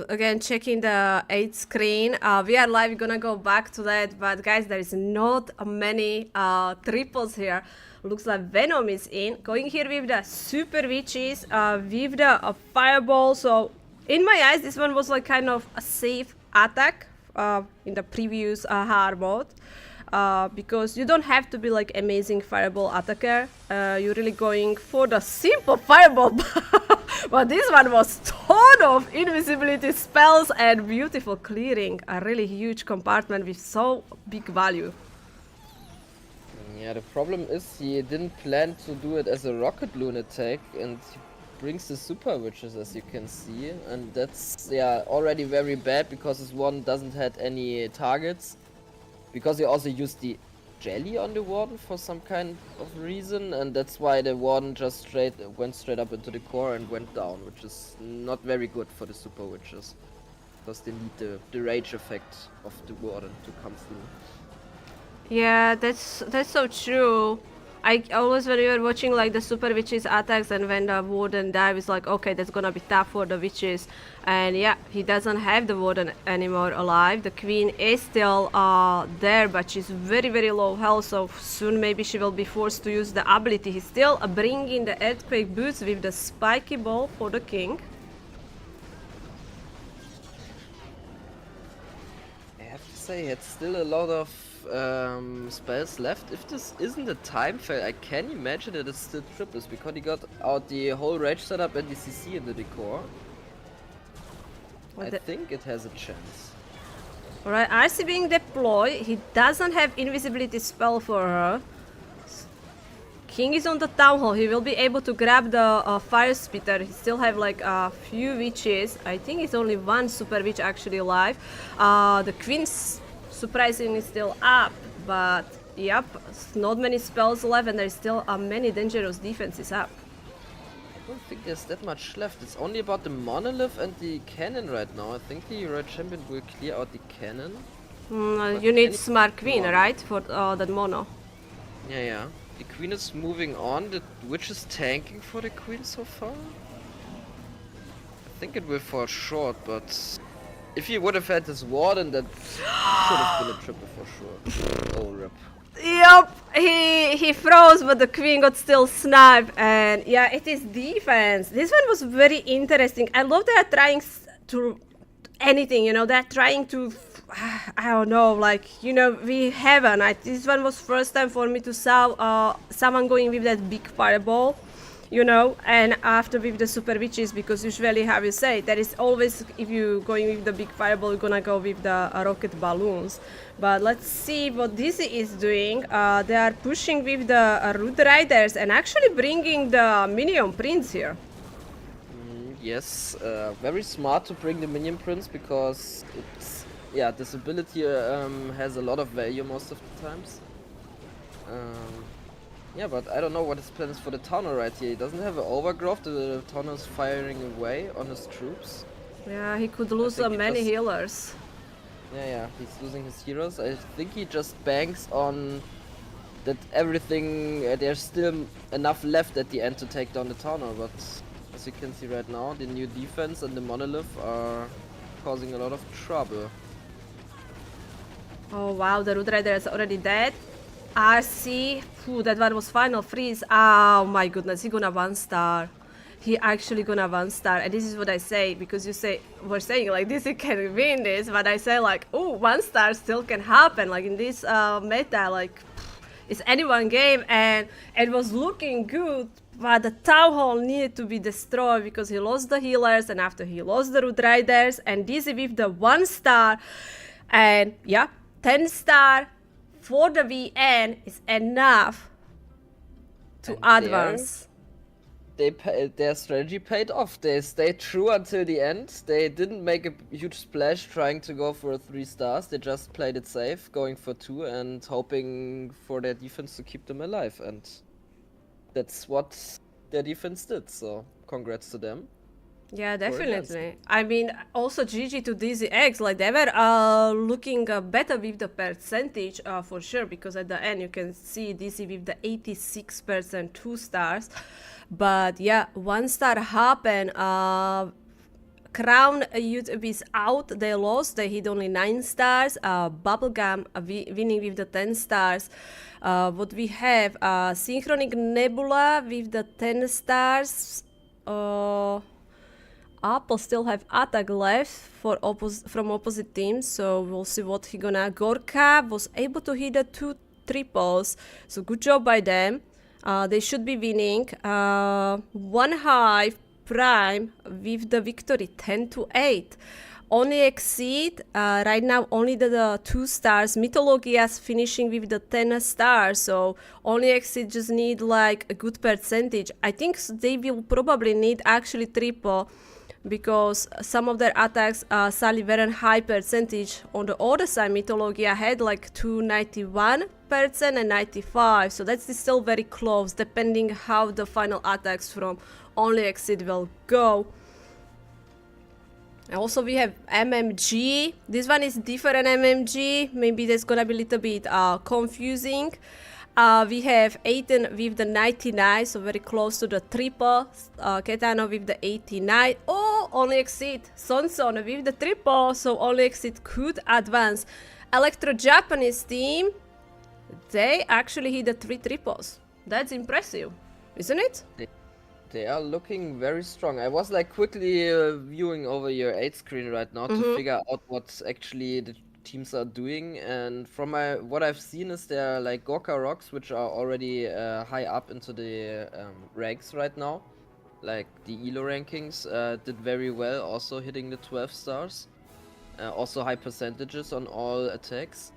Again, checking the 8 screen. We are live, we're gonna go back to that, but guys, there is not many triples here. Looks like Venom is in. Going here with the Super Witches, with the Fireball, so in my eyes, this one was like kind of a safe attack in the previous hard mode, because you don't have to be like amazing fireball attacker. You're really going for the simple fireball, but this one was ton of invisibility spells and beautiful clearing. A really huge compartment with so big value. Yeah, the problem is he didn't plan to do it as a rocket loon attack, and brings the super witches, as you can see, and that's already very bad because his warden doesn't have any targets, because he also used the jelly on the warden for some kind of reason, and that's why the warden just went straight up into the core and went down, which is not very good for the super witches, because they need the rage effect of the warden to come through. Yeah, that's so true. I always, when we were watching like the super witches attacks, and when the warden died, it's like, okay, that's gonna be tough for the witches. And yeah, he doesn't have the warden anymore alive. The queen is still there, but she's very very low health, so soon maybe she will be forced to use the ability. He's still bringing the earthquake boots with the spiky ball for the king. I have to say, it's still a lot of spells left. If this isn't a time fail, I can imagine that it's still triples, because he got out the whole rage setup and the CC in the decor. I think it has a chance. Alright, RC being deployed. He doesn't have invisibility spell for her. King is on the town hall. He will be able to grab the fire spitter. He still have like a few witches. I think it's only 1 super witch actually alive. The queen's surprisingly still up, but yep, not many spells left, and there's still many dangerous defenses up. I don't think there's that much left. It's only about the monolith and the cannon right now. I think the Red Champion will clear out the cannon. You need smart queen, right, for that mono. Yeah. The queen is moving on. The witch is tanking for the queen so far. I think it will fall short, but if he would have had his warden, that should have been a triple for sure. Oh, rip. Yup, he he froze, but the queen got still sniped. And yeah, it is defense. This one was very interesting. I love they are trying to anything, you know, they're trying to, I don't know, like, you know, we haven't. This one was first time for me to saw someone going with that big fireball, you know, and after with the super witches, because usually how you say, there is always, if you going with the big fireball, you're gonna go with the rocket balloons. But let's see what this is doing. They are pushing with the root riders and actually bringing the minion prince here. Yes, very smart to bring the minion prince because it's, yeah, this ability has a lot of value most of the times. Yeah, but I don't know what his plan is for the Tauno right here. He doesn't have an overgrowth, the Tauno is firing away on his troops. Yeah, he could lose many healers. Yeah, he's losing his heroes. I think he just banks on that everything, there's still enough left at the end to take down the Tauno, but as you can see right now, the new defense and the monolith are causing a lot of trouble. Oh wow, the root rider is already dead. RC, that one was final freeze. Oh my goodness, he gonna 1-star. He actually gonna 1-star, and this is what I say, because you say, we're saying like this, he can win this, but I say like, oh, 1-star still can happen, like in this meta, like, it's anyone game, and it was looking good, but the town hall needed to be destroyed because he lost the healers, and after he lost the root riders, and this with the 1-star, and yeah, 10-star for the VN is enough to advance. Their strategy paid off. They stayed true until the end. They didn't make a huge splash trying to go for 3 stars. They just played it safe, going for 2 and hoping for their defense to keep them alive. And that's what their defense did. So congrats to them. Yeah, definitely. I mean, also GG to DZX, like they were looking better with the percentage for sure, because at the end you can see DC with the 86% 2 stars. But yeah, 1-star happened. Crown YouTube is out, they lost, they hit only 9 stars. Bubblegum winning with the 10 stars. What we have, Synchronic Nebula with the 10 stars. Apple still have attack left for from opposite teams, so we'll see what he gonna. Gorka was able to hit the 2 triples, so good job by them. They should be winning. 1-Hive Prime with the victory 10-8. Only exceed right now only the 2 stars. Mythologia's finishing with the 10 stars, so only exceed just need like a good percentage. I think they will probably need actually triple, because some of their attacks suddenly very high percentage. On the other side, Mythologia had like 291% and 95%, so that's still very close, depending how the final attacks from Only Exit will go. And also we have MMG. This one is different MMG. Maybe that's gonna be a little bit confusing. We have Aiden with the 99, so very close to the triple. Ketano with the 89. Oh, Only Exit. Sonson with the triple, so Only Exit could advance. Electro Japanese team, they actually hit the 3 triples. That's impressive, isn't it? They are looking very strong. I was like quickly viewing over your 8 screen right now to figure out what actually the teams are doing, and from what I've seen is there are like Gorka Rocks, which are already high up into the ranks right now. Like the ELO rankings did very well, also hitting the 12 stars. Also high percentages on all attacks.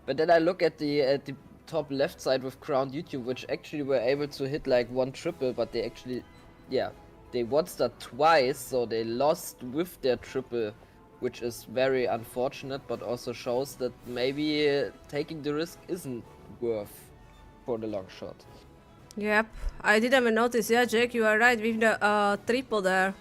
But then I look at the top left side with Crown YouTube, which actually were able to hit like 1 triple, but they actually, yeah, they 1-star twice, so they lost with their triple, which is very unfortunate, but also shows that maybe taking the risk isn't worth for the long shot. Yep, I didn't even notice. Yeah, Jack, you are right with the triple there.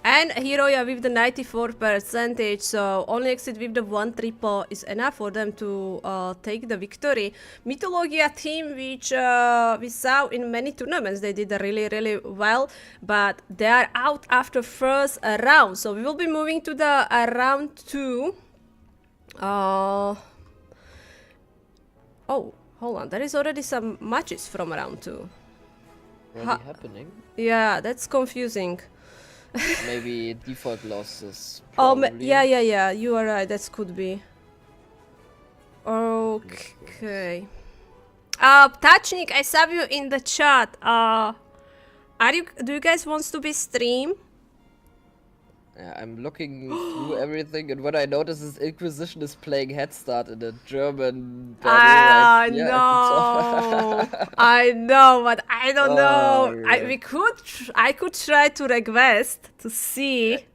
And Hiroya with the 94%, so Only Exit with the 1 triple is enough for them to take the victory. Mythologia team, which we saw in many tournaments, they did really well, but they are out after first round. So we will be moving to the round 2. Oh, Hold on, there is already some matches from round 2. Already happening. Yeah, that's confusing. Maybe default losses. Oh, Probably. yeah, you are right, that could be. Okay. Tachnik, I saw you in the chat. Do you guys want to be stream? Yeah, I'm looking through everything, and what I notice is Inquisition is playing Head Start in a German battle right here at the top. I know, but I don't know. Right. I could try to request to see.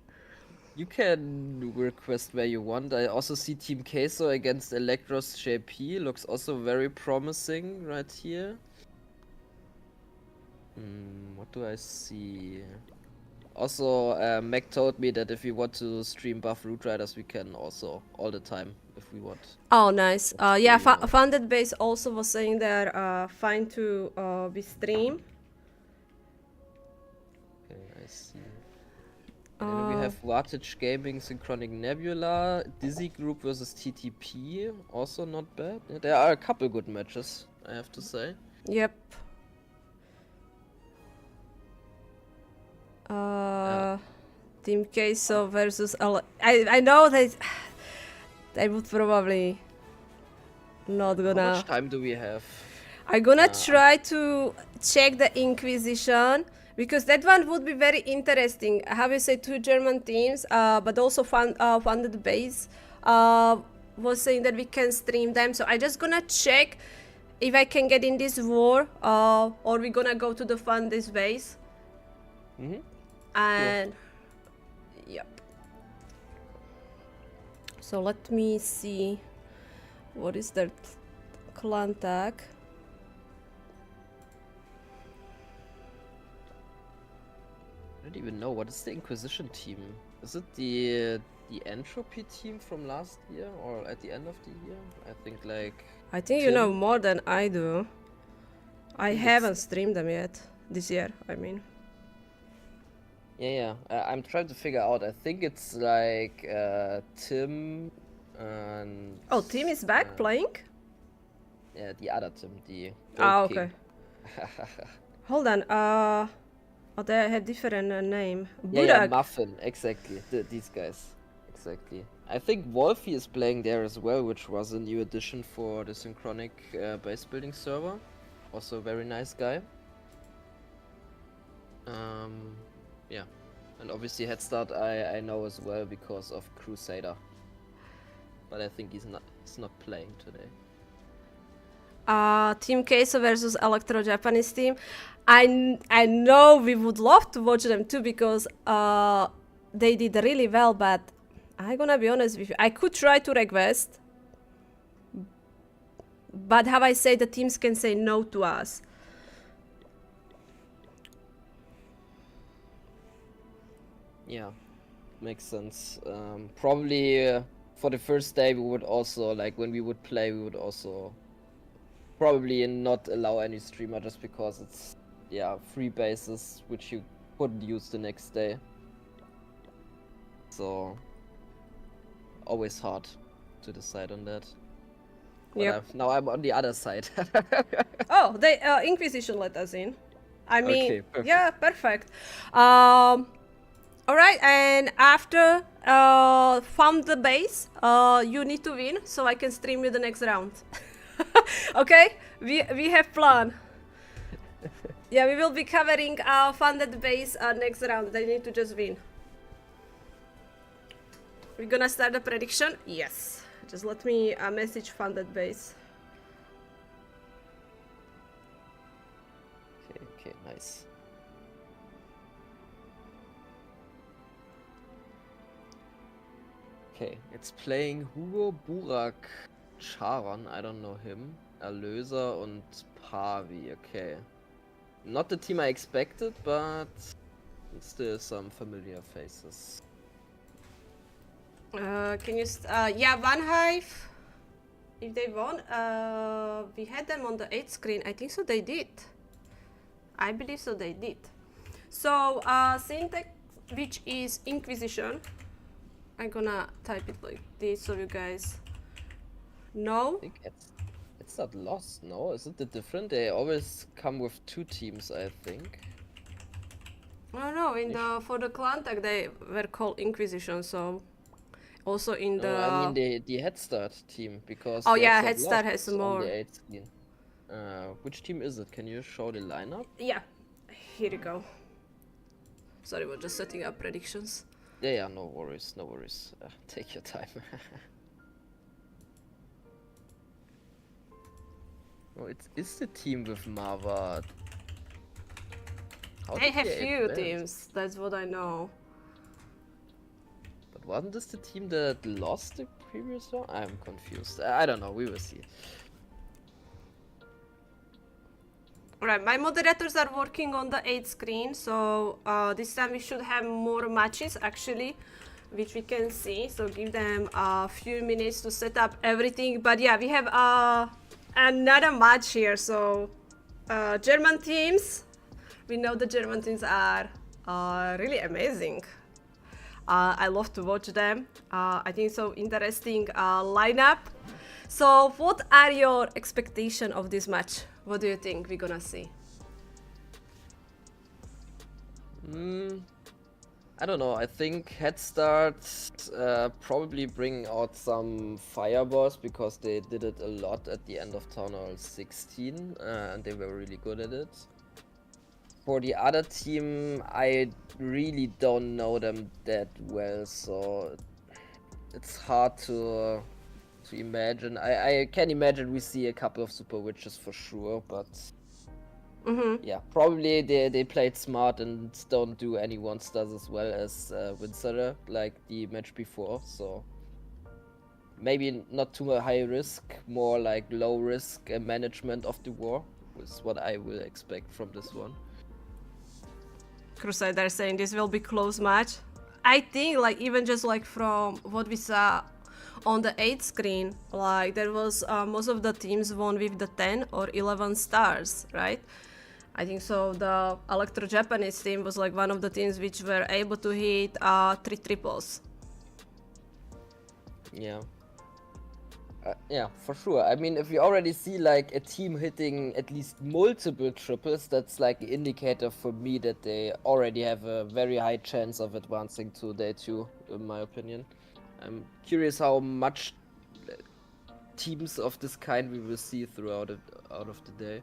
You can request where you want. I also see Team Queso against Electros JP. Looks also very promising right here. What do I see? Also, Mac told me that if we want to stream buff Root Riders, we can also all the time if we want. Oh, nice. Yeah, Stream, Funded Base also was saying they're fine to be stream. Okay, I see. And then we have Wattage Gaming, Synchronic Nebula, Dizzy Group versus TTP. Also not bad. Yeah, there are a couple good matches, I have to say. Yep. Team Queso versus I know they would probably not gonna. How much time do we have? I'm gonna try to check the Inquisition because that one would be very interesting. How you say 2 German teams, but also Funded Base was saying that we can stream them. So I'm just gonna check if I can get in this war, or we're gonna go to the Funded Base. And yep. So let me see what is their clan tag. I don't even know. What is the Inquisition team? Is it the Entropy team from last year or at the end of the year? I think like. I think you know more than I do. I haven't streamed them yet this year. I mean. Yeah. I'm trying to figure out. I think it's like Tim and. Oh, Tim is back playing? Yeah, the other Tim, the. Okay. Hold on. Oh, they have different name. Yeah, Muffin, exactly. These guys, exactly. I think Wolfie is playing there as well, which was a new addition for the Synchronic base building server. Also a very nice guy. Yeah, and obviously Head Start I know as well because of Crusader. But I think he's not playing today. Team Queso versus Electro Japanese team. I know we would love to watch them too because they did really well, but I'm gonna be honest with you. I could try to request, but how I say the teams can say no to us. Yeah, makes sense. Probably for the first day we would also, like when we would play, we would also probably not allow any streamer just because it's, yeah, free bases which you couldn't use the next day. So always hard to decide on that. Yeah. Now I'm on the other side. Oh, they Inquisition let us in. I mean, okay, perfect. Yeah, perfect. All right, and after farm the base, you need to win so I can stream you the next round. Okay, we have plan. Yeah, we will be covering funded base next round. They need to just win. We're gonna start the prediction. Yes, just let me message funded base. Okay, nice. Okay, it's playing Hugo, Burak, Charon, I don't know him, Erlöser und Pavi, okay. Not the team I expected, but still some familiar faces. Can you... yeah, One Hive, if they won, we had them on the 8th screen. I think so they did. I believe so they did. So, syntax, which is Inquisition. I'm gonna type it like this so you guys know. I think Headstart lost, no? Isn't it different? They always come with 2 teams, I think. I don't know, in the for the clan tag they were called Inquisition, so also in the No, I mean the Headstart team, because oh the yeah, Headstart Headstart lost has on more. the 8th screen. Which team is it? Can you show the lineup? Yeah, here you go. Sorry, we're just setting up predictions. Yeah, no worries, no worries. Take your time. Oh, it's the team with Marva. How They did have they few advance? teams, that's what I know. But wasn't this the team that lost the previous round? I'm confused. I don't know, we will see. Alright, my moderators are working on the 8th screen, so this time we should have more matches actually, which we can see. So give them a few minutes to set up everything. But yeah, we have another match here. So German teams, we know the German teams are really amazing. I love to watch them. I think so interesting lineup. So what are your expectations of this match? What do you think we're gonna see? I don't know. I think Headstart probably bring out some fireballs because they did it a lot at the end of Town Hall 16 and they were really good at it. For the other team, I really don't know them that well, so it's hard to imagine. I can imagine we see a couple of Super Witches for sure, but yeah, probably they played smart and don't do any 1-stars as well as Windsor like the match before, so maybe not too high risk, more like low risk management of the war is what I will expect from this one. Crusader saying this will be close match. I think like even just like from what we saw on the 8th screen, like there was most of the teams won with the 10 or 11 stars, right? I think so. The Electro Japanese team was like one of the teams which were able to hit 3 triples. Yeah. Yeah, for sure. I mean, if you already see like a team hitting at least multiple triples, that's like an indicator for me that they already have a very high chance of advancing to day 2, in my opinion. I'm curious how much teams of this kind we will see throughout out of the day.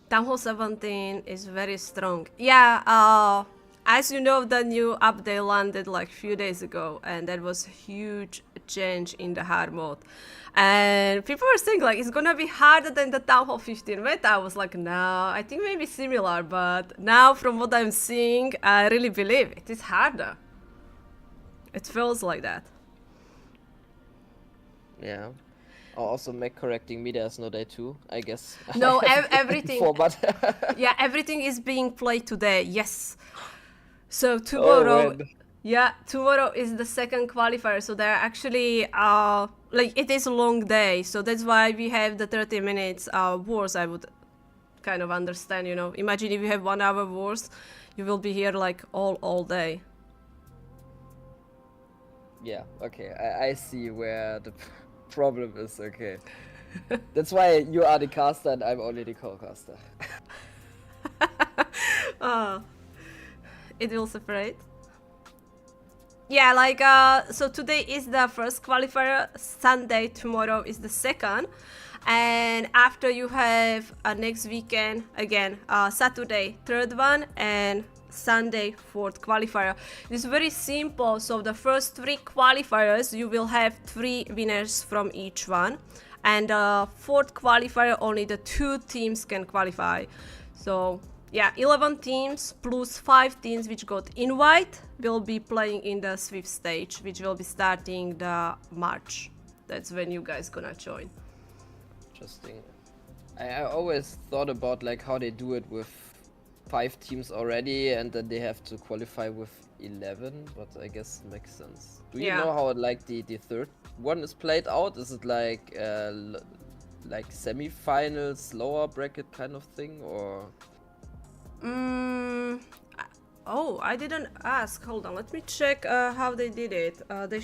Town Hall 17 is very strong. Yeah, as you know, the new update landed like few days ago, and that was a huge change in the hard mode. And people were saying like it's gonna be harder than the Town Hall 15 beta. I was like, no, I think maybe similar, but now from what I'm seeing, I really believe it is harder. It feels like that. Yeah. Also, Mac correcting me, there's no day 2, I guess. No, everything. Yeah, everything is being played today. Yes. So tomorrow, tomorrow is the second qualifier. So they're actually like it is a long day. So that's why we have the 30 minutes wars. I would kind of understand, you know. Imagine if you have 1 hour wars, you will be here like all day. Yeah, okay, I see where the problem is, okay. That's why you are the caster and I'm only the co-caster. It will separate. Yeah, like, so today is the first qualifier, Sunday, tomorrow is the second. And after you have next weekend, again, Saturday, third one, and Sunday, fourth qualifier. It's very simple. So the first 3 qualifiers, you will have 3 winners from each one. And fourth qualifier, only the 2 teams can qualify. So yeah, 11 teams plus 5 teams which got invite will be playing in the Swift stage, which will be starting the March. That's when you guys gonna join. Interesting. I always thought about like how they do it with 5 teams already and then they have to qualify with 11, but I guess it makes sense. Do you know how like the third one is played out? Is it like semifinals, lower bracket kind of thing, or? Oh, I didn't ask. Hold on, let me check how they did it. They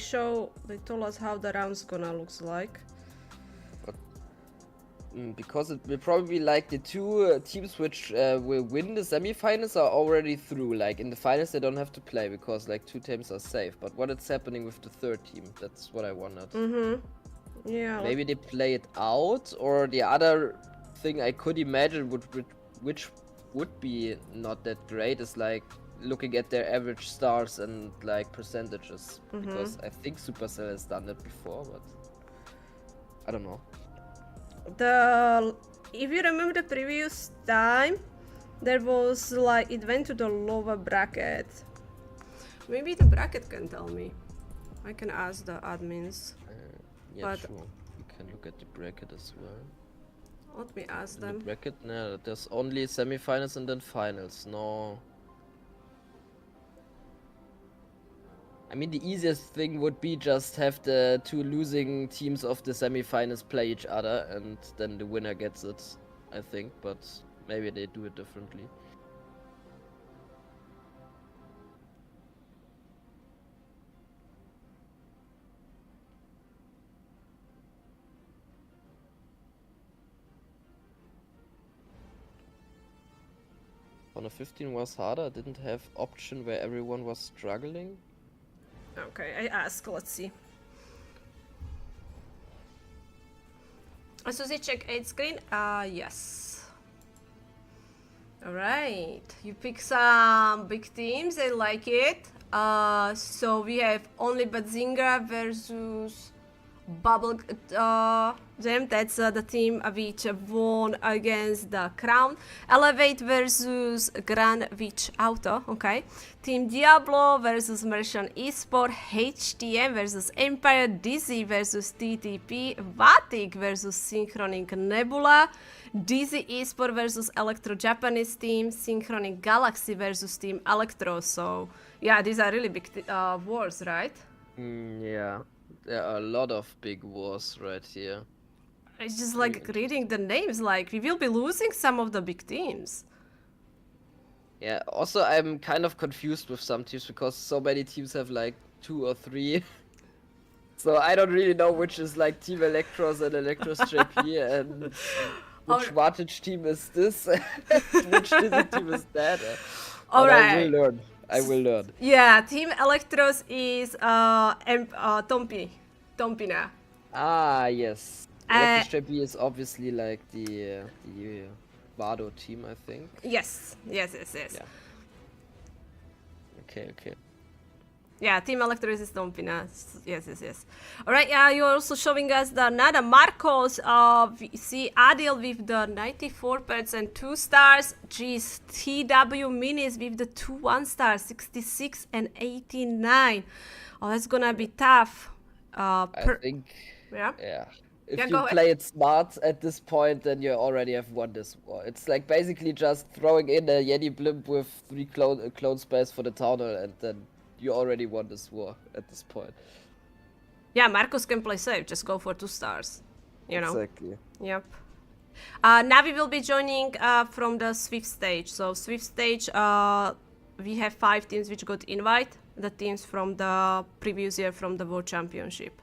told us how the rounds gonna looks like. But Because it will probably be like the two teams which will win the semifinals are already through. Like in the finals, they don't have to play because like two teams are safe. But what is happening with the third team? That's what I wondered. Yeah. Maybe they play it out, or the other thing I could imagine which would be not that great is like looking at their average stars and like percentages. Because I think Supercell has done that before, but I don't know. If you remember the previous time, there was like it went to the lower bracket. Maybe the bracket can tell me. I can ask the admins. Yeah, But- true. You can look at the bracket as well. Let me ask In the them. bracket, no, there's only semifinals and then finals. No. I mean, the easiest thing would be just have the two losing teams of the semifinals play each other, and then the winner gets it, I think. But maybe they do it differently. On a 15 was harder. Didn't have option where everyone was struggling. Okay, I ask. Let's see. Suzie, check 8 screen. Yes. Alright. You pick some big teams. I like it. So we have only Bazinga versus Bubble Jam. That's the team which won against the Crown. Elevate versus Gran Witch Auto. Okay. Team Diablo versus Merchant Esport. HTM versus Empire. Dizzy versus TTP. Vatic versus Synchronic Nebula. Dizzy Esport versus Electro Japanese team. Synchronic Galaxy versus Team Electro. So yeah, these are really big wars, right? Yeah. There are a lot of big wars right here. It's just like reading the names, like we will be losing some of the big teams. Yeah, also I'm kind of confused with some teams because so many teams have like 2 or 3. So I don't really know which is like Team Electros and Electros JP and which Vantage team is this, which Dizzy team is that. But I Alright. will learn. I will learn. Yeah, Team Electros is Tompina. Ah, yes. Uh, Electros JP is obviously like the Vado team, I think. Yes. Yeah. Okay. Yeah, Team Electros is Tompina. Yes. Alright, yeah, you're also showing us the Nada Marcos. We see Adil with the 94%, 2 stars. Geez, TW Minis with the 2 1 stars, 66 and 89. Oh, that's gonna be tough. I think, Yeah. If Yeah, you go ahead. play it smart at this point, then you already have won this war. It's like basically just throwing in a Yeti blimp with 3 clone space for the town hall, and then you already won this war at this point. Yeah, Marcos can play safe. Just go for 2 stars. You know. Exactly. Yep. Navi will be joining from the Swift stage. So Swift stage, we have 5 teams which got invite. The teams from the previous year from the World Championship.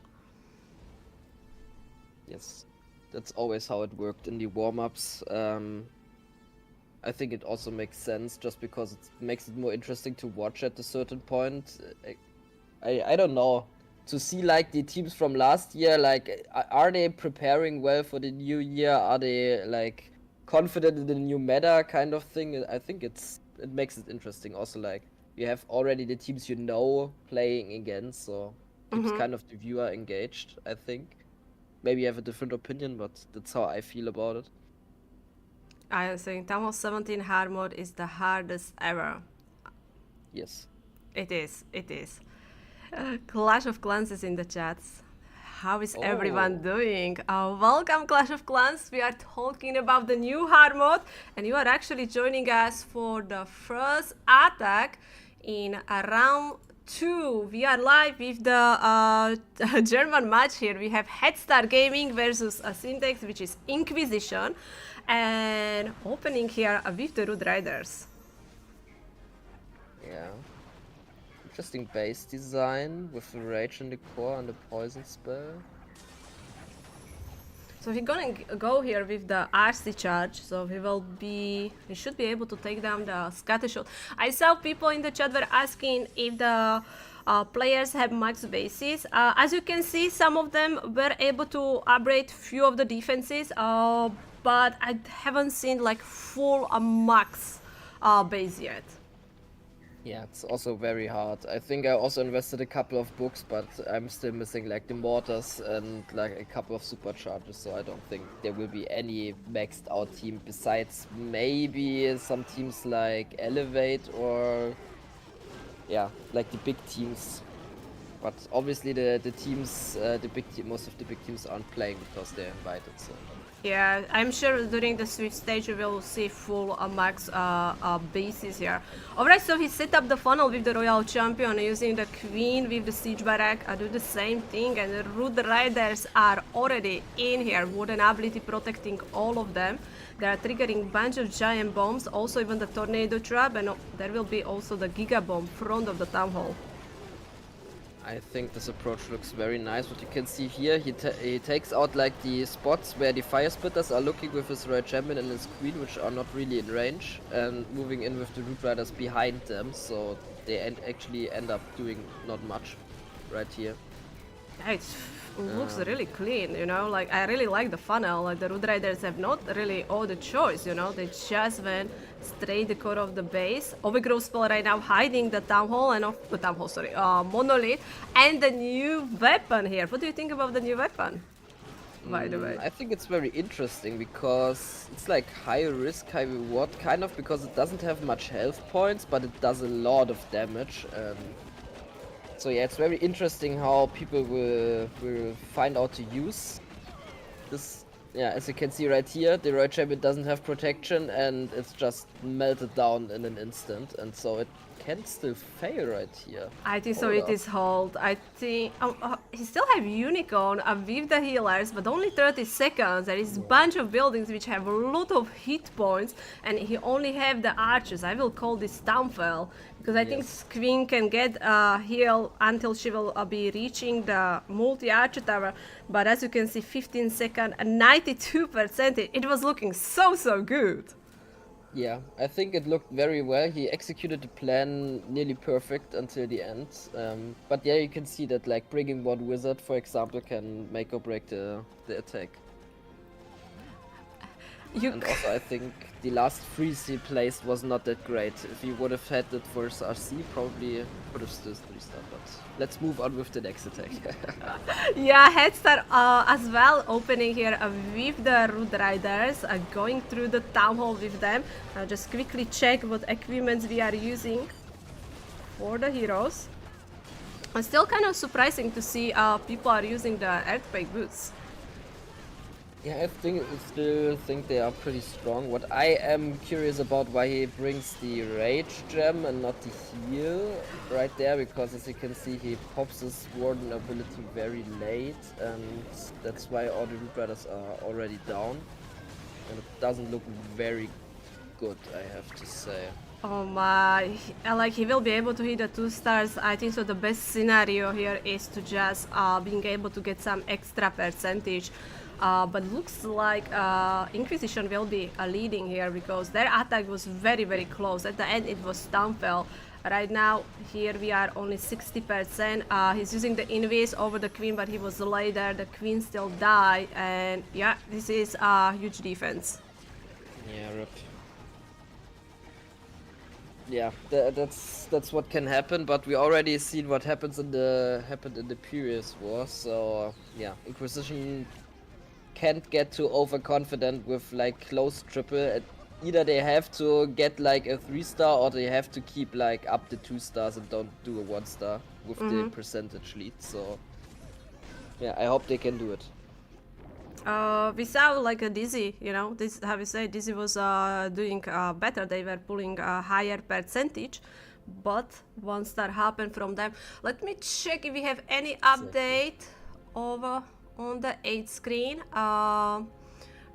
Yes, that's always how it worked in the warm-ups. I think it also makes sense just because it makes it more interesting to watch at a certain point. I don't know. To see like the teams from last year, like are they preparing well for the new year? Are they like confident in the new meta kind of thing? I think it makes it interesting. Also, like you have already the teams you know playing against, so keeps kind of the viewer engaged, I think. Maybe you have a different opinion, but that's how I feel about it. I am saying Town Hall 17 hard mode is the hardest ever. Yes. It is. Clash of Clans is in the chats. How is everyone doing? Welcome, Clash of Clans. We are talking about the new hard mode, and you are actually joining us for the first attack in round 2. We are live with the German match here. We have Headstar Gaming versus Syntax, which is Inquisition, and opening here with the Root Riders. Yeah. Interesting base design with the rage in the core and the poison spell. So he's gonna go here with the RC charge, so he should be able to take down the scatter shot. I saw people in the chat were asking if the players have max bases. As you can see, some of them were able to upgrade few of the defenses, but I haven't seen like full max base yet. Yeah, it's also very hard. I think I also invested a couple of books, but I'm still missing like the mortars and like a couple of superchargers, so I don't think there will be any maxed out team besides maybe some teams like Elevate or yeah, like the big teams. But obviously the teams, most of the big teams aren't playing because they're invited, so. Yeah, I'm sure during the Swift stage we will see full max bases here. Alright, so he set up the funnel with the Royal Champion using the Queen with the Siege Barrack. I do the same thing, and the Root Riders are already in here. Wooden ability protecting all of them. They are triggering bunch of giant bombs, also even the Tornado Trap, and there will be also the Giga Bomb front of the Town Hall. I think this approach looks very nice. What you can see here, he takes out like the spots where the fire spitters are looking with his Royal Champion and his Queen, which are not really in range, and moving in with the Root Riders behind them, so they actually end up doing not much right here. It looks really clean, you know, like I really like the funnel. Like the Root Riders have not really all the choice, you know, they just went straight the core of the base. Overgrowth spell right now hiding the Town Hall and Monolith and the new weapon here. What do you think about the new weapon, by the way? I think it's very interesting because it's like high risk, high reward kind of, because it doesn't have much health points, but it does a lot of damage. So yeah, it's very interesting how people will find out to use this. Yeah, as you can see right here, the Royal Champion doesn't have protection and it's just melted down in an instant, and so it can still fail right here. I think so. It is hold. I think he still have Unicorn with the healers, but only 30 seconds. There is a bunch of buildings which have a lot of hit points, and he only have the archers. I will call this Stamfell because I think Queen can get heal until she will be reaching the multi-archer tower. But as you can see, 15 seconds and 92%. It was looking so good. Yeah, I think it looked very well. He executed the plan nearly perfect until the end. But yeah, you can see that like bringing one wizard, for example, can make or break the attack. And also I think the last freeze he placed was not that great. If he would have had it for his RC, probably would have still 3-star, but let's move on with the next attack. Yeah, head start as well, opening here with the Root Riders, going through the Town Hall with them. Just quickly check what equipments we are using for the heroes. It's still kind of surprising to see people are using the Earthquake boots. Yeah, I still think they are pretty strong. What I am curious about, why he brings the Rage Gem and not the heal right there, because as you can see he pops his Warden ability very late, and that's why all the Root Riders are already down. And it doesn't look very good, I have to say. Oh my, like he will be able to hit the 2 stars. I think so the best scenario here is to just being able to get some extra percentage. But looks like Inquisition will be leading here because their attack was very close. At the end it was Stamfell. Right now here we are only 60%. He's using the Invis over the Queen, but he was later. The Queen still died, and yeah, this is a huge defense. Yeah, rip. Yeah, that's what can happen, but we already seen what happened in the previous war. So yeah, Inquisition can't get too overconfident with like close triple. Either they have to get like a 3-star or they have to keep like up the 2 stars and don't do a 1-star with the percentage lead. So yeah, I hope they can do it. We saw like a Dizzy, you know, this, how we say, Dizzy was doing better. They were pulling a higher percentage, but 1-star happened from them. Let me check if we have any update over on the 8th screen.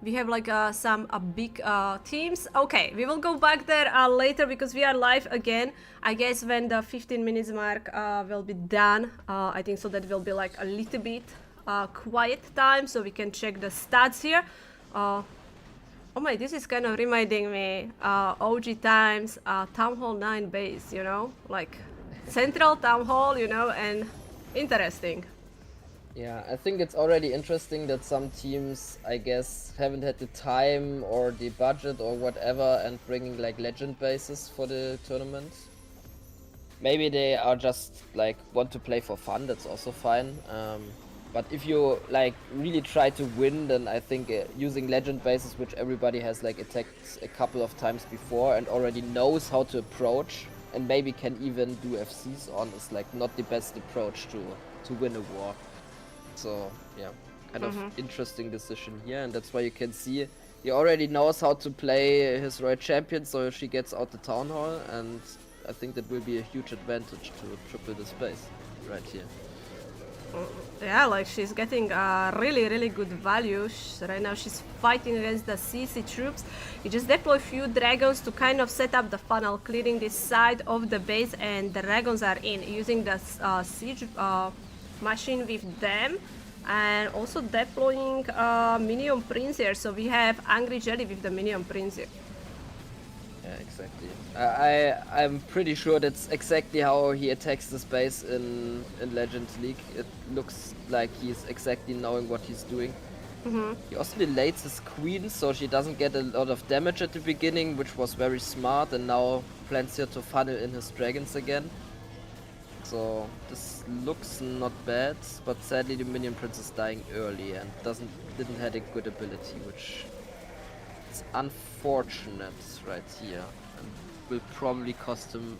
We have like some big teams. Okay, we will go back there later because we are live again. I guess when the 15 minutes mark will be done, I think so that will be like a little bit quiet time so we can check the stats here. Oh my, this is kind of reminding me OG times Town Hall 9 base, you know, like Central Town Hall, you know, and interesting. Yeah, I think it's already interesting that some teams, I guess, haven't had the time or the budget or whatever and bringing like legend bases for the tournament. Maybe they are just like want to play for fun, that's also fine. But if you like really try to win, then I think using legend bases, which everybody has like attacked a couple of times before and already knows how to approach and maybe can even do FCs on, is like not the best approach to win a war. So yeah, kind of interesting decision here, and that's why you can see he already knows how to play his Royal Champion, so she gets out the Town Hall, and I think that will be a huge advantage to triple the space right here. Yeah, like she's getting really, really good value. Right now she's fighting against the CC troops. You just deploy a few dragons to kind of set up the funnel, clearing this side of the base, and the dragons are in, using the siege machine with them, and also deploying Minion Prince here. So we have Angry Jelly with the Minion Prince here. Yeah, exactly. I'm pretty sure that's exactly how he attacks the space in Legends League. It looks like he's exactly knowing what he's doing. He also delays his queen, so she doesn't get a lot of damage at the beginning, which was very smart, and now plans here to funnel in his dragons again. So this looks not bad, but sadly the Minion Prince is dying early and didn't have a good ability, which is unfortunate right here, and will probably cost him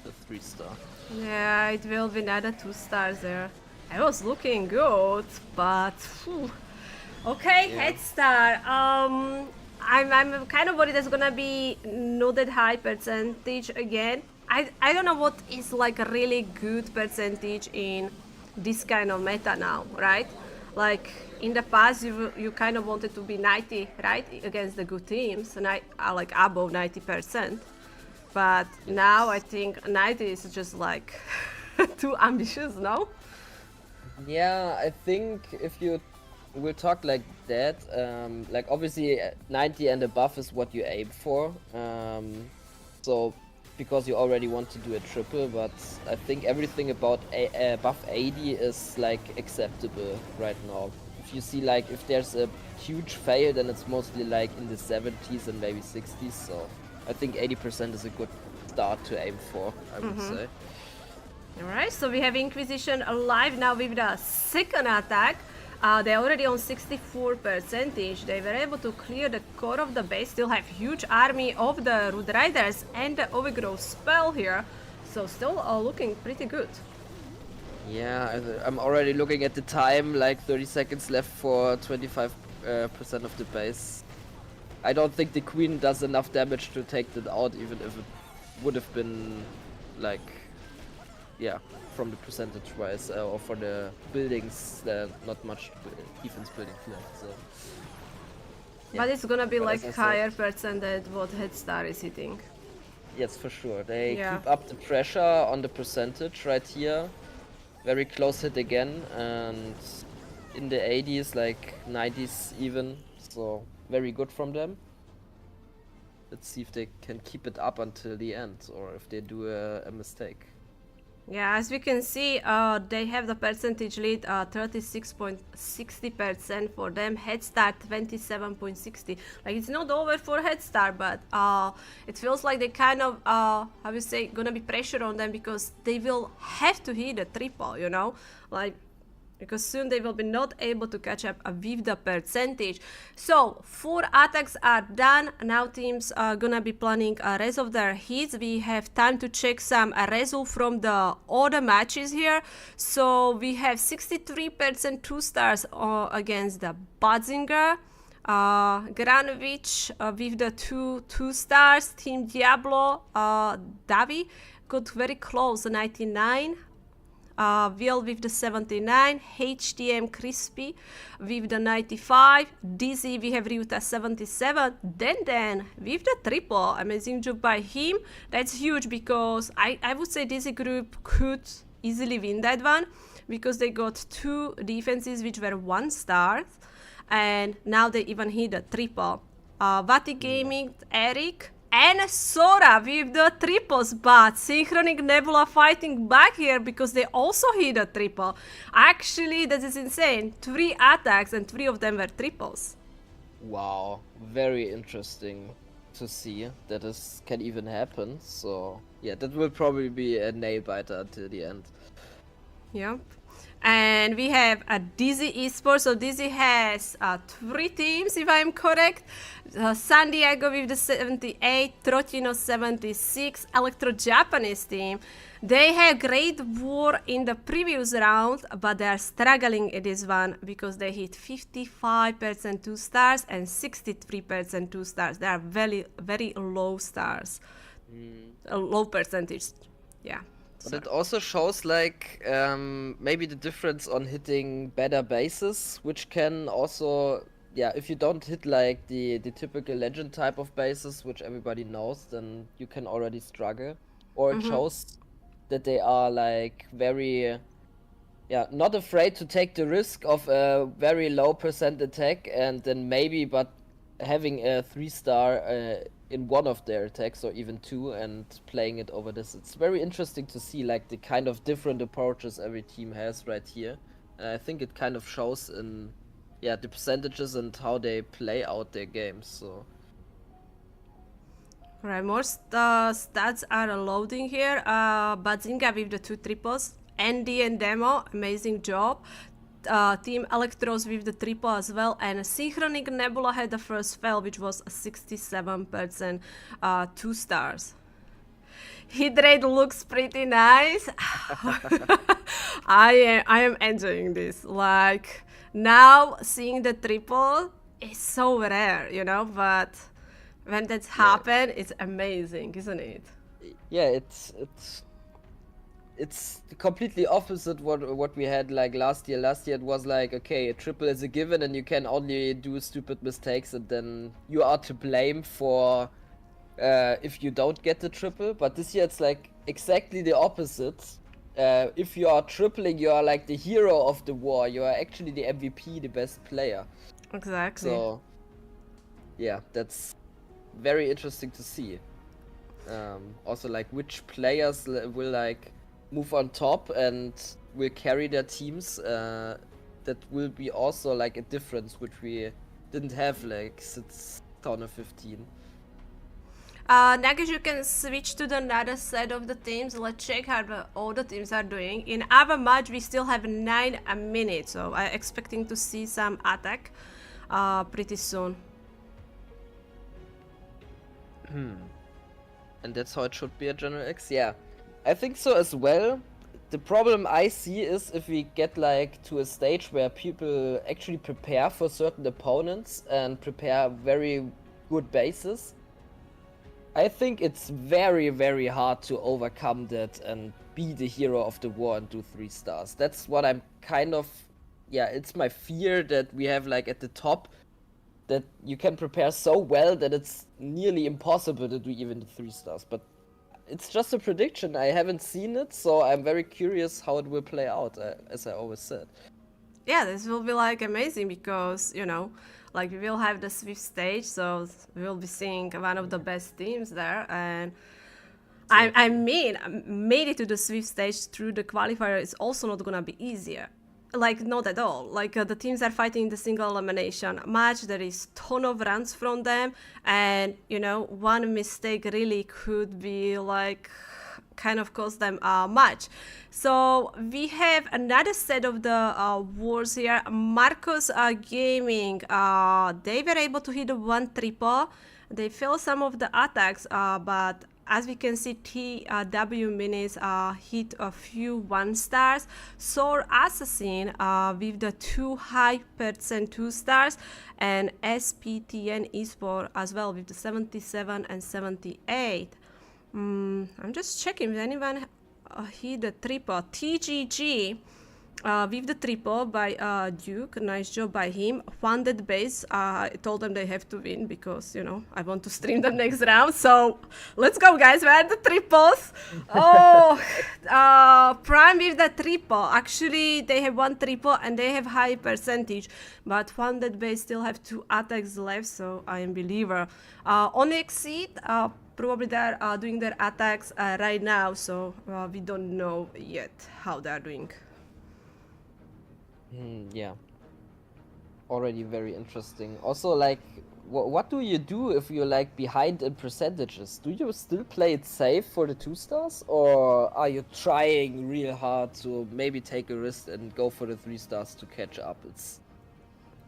the 3-star. Yeah, it will be another 2 stars there. I was looking good, but whew. Okay, Yeah. head start. I'm kind of worried there's gonna be not that high percentage again. I don't know what is like a really good percentage in this kind of meta now, right? Like in the past, you kind of wanted to be 90, right, against the good teams, and like above 90%. But now I think 90 is just like too ambitious, no? Yeah, I think if you will talk like that, like obviously 90 and above is what you aim for. So because you already want to do a triple, but I think everything about above 80 is like acceptable right now. If you see like if there's a huge fail, then it's mostly like in the 70s and maybe 60s. So I think 80% is a good start to aim for, I would say. Alright, so we have Inquisition alive now with the second attack. They're already on 64%. They were able to clear the core of the base, still have huge army of the Root Riders and the Overgrowth spell here. So still looking pretty good. Yeah, I'm already looking at the time, like 30 seconds left for 25% of the base. I don't think the queen does enough damage to take that out, even if it would have been like, yeah, from the percentage wise, or for the buildings, not much defense building left. So, yeah. But it's gonna be But like as I higher percent than what Head Start is hitting. Yes, for sure. They Yeah. keep up the pressure on the percentage right here. Very close hit again, and in the 80s, like 90s even. So very good from them. Let's see if they can keep it up until the end, or if they do a mistake. Yeah, as we can see, they have the percentage lead 36.60% for them. Head Start 27.60. Like it's not over for Head Start, but it feels like they kind of, how you say, gonna be pressure on them because they will have to hit a triple, you know, like. Because soon they will be not able to catch up with the percentage. So 4 attacks are done. Now teams are gonna be planning a rest of their hits. We have time to check some result from the other matches here. So we have 63% 2 stars against the Badzinger. Granovich with the 2 stars. Team Diablo, Davi got very close, 99. Will with the 79, HTM Crispy with the 95, Dizzy we have Ryuta 77, then with the triple, amazing job by him. That's huge because I would say Dizzy group could easily win that one. because they got 2 defenses which were 1 stars, and now they even hit a triple. Vati Gaming, Eric, and Sora with the triples, but Synchronic Nebula fighting back here because they also hit a triple. Actually, that is insane. 3 attacks and 3 of them were triples. Wow, very interesting to see that this can even happen. So yeah, that will probably be a nail biter until the end. Yep. And we have a Dizzy Esports. So Dizzy has 3 teams, if I'm correct. San Diego with the 78, Trotino 76, Electro Japanese team. They had great war in the previous round, but they are struggling in this one because they hit 55% 2 stars and 63% 2 stars. They are very, very low stars. A low percentage. Yeah. But it also shows like maybe the difference on hitting better bases, which can also, yeah, if you don't hit like the typical legend type of bases, which everybody knows, then you can already struggle. Or it shows that they are like very, yeah, not afraid to take the risk of a very low percent attack and then maybe, but having a 3-star in one of their attacks or even 2 and playing it over this. It's very interesting to see like the kind of different approaches every team has right here. And I think it kind of shows in, yeah, the percentages and how they play out their games. So Right, more stats are loading here. Bazinga with the 2 triples. Andy and Demo, amazing job. Team Electros with the triple as well. And Synchronic Nebula had the first fail, which was 67% 2 stars. Hit rate looks pretty nice. I am enjoying this. Like, now seeing the triple is so rare, you know, but when that's happened, it's amazing, isn't it? yeah, it's completely opposite what we had like last year. Last year it was like, okay, a triple is a given and you can only do stupid mistakes and then you are to blame for if you don't get the triple. But this year it's like exactly the opposite. If you are tripling, you are like the hero of the war. You are actually the MVP, the best player. Exactly. So yeah, that's very interesting to see. Also like which players will like move on top and will carry their teams. That will be also like a difference which we didn't have like since 2015. Next, you can switch to the other side of the teams. Let's check how all the teams are doing. In our match, we still have 9 minutes, so I'm expecting to see some attack pretty soon. And that's how it should be at General X? Yeah, I think so as well. The problem I see is if we get like to a stage where people actually prepare for certain opponents and prepare very good bases, I think it's very, very hard to overcome that and be the hero of the war and do 3 stars. That's what I'm kind of, yeah, it's my fear that we have like at the top that you can prepare so well that it's nearly impossible to do even the 3 stars. But it's just a prediction. I haven't seen it, so I'm very curious how it will play out, as I always said. Yeah, this will be like amazing because, you know, like we will have the Swift stage, so we will be seeing one of the best teams there. And I mean, made it to the Swift stage through the qualifier is also not gonna be easier. Like, not at all. Like, the teams are fighting the single elimination match. There is ton of runs from them. And, you know, one mistake really could be, like, kind of cost them a match. So, we have another set of the wars here. Marcos Gaming, they were able to hit the 1 triple. They failed some of the attacks, but as we can see, TW Minis hit a few 1 stars. Soul Assassin with the 2 high percent 2 stars, and SPTN Esport as well with the 77 and 78. I'm just checking if anyone hit the triple. TGG with the triple by Duke. Nice job by him. Funded base. I told them they have to win because, you know, I want to stream the next round. So let's go, guys. Where are the triples? Oh, Prime with the triple. Actually, they have one triple and they have high percentage. But Funded base still have 2 attacks left. So I am believer. On Exceed, probably they're doing their attacks right now. So we don't know yet how they're doing. Yeah. Already very interesting. Also, like, what do you do if you're like behind in percentages? Do you still play it safe for the 2 stars, or are you trying real hard to maybe take a risk and go for the 3 stars to catch up?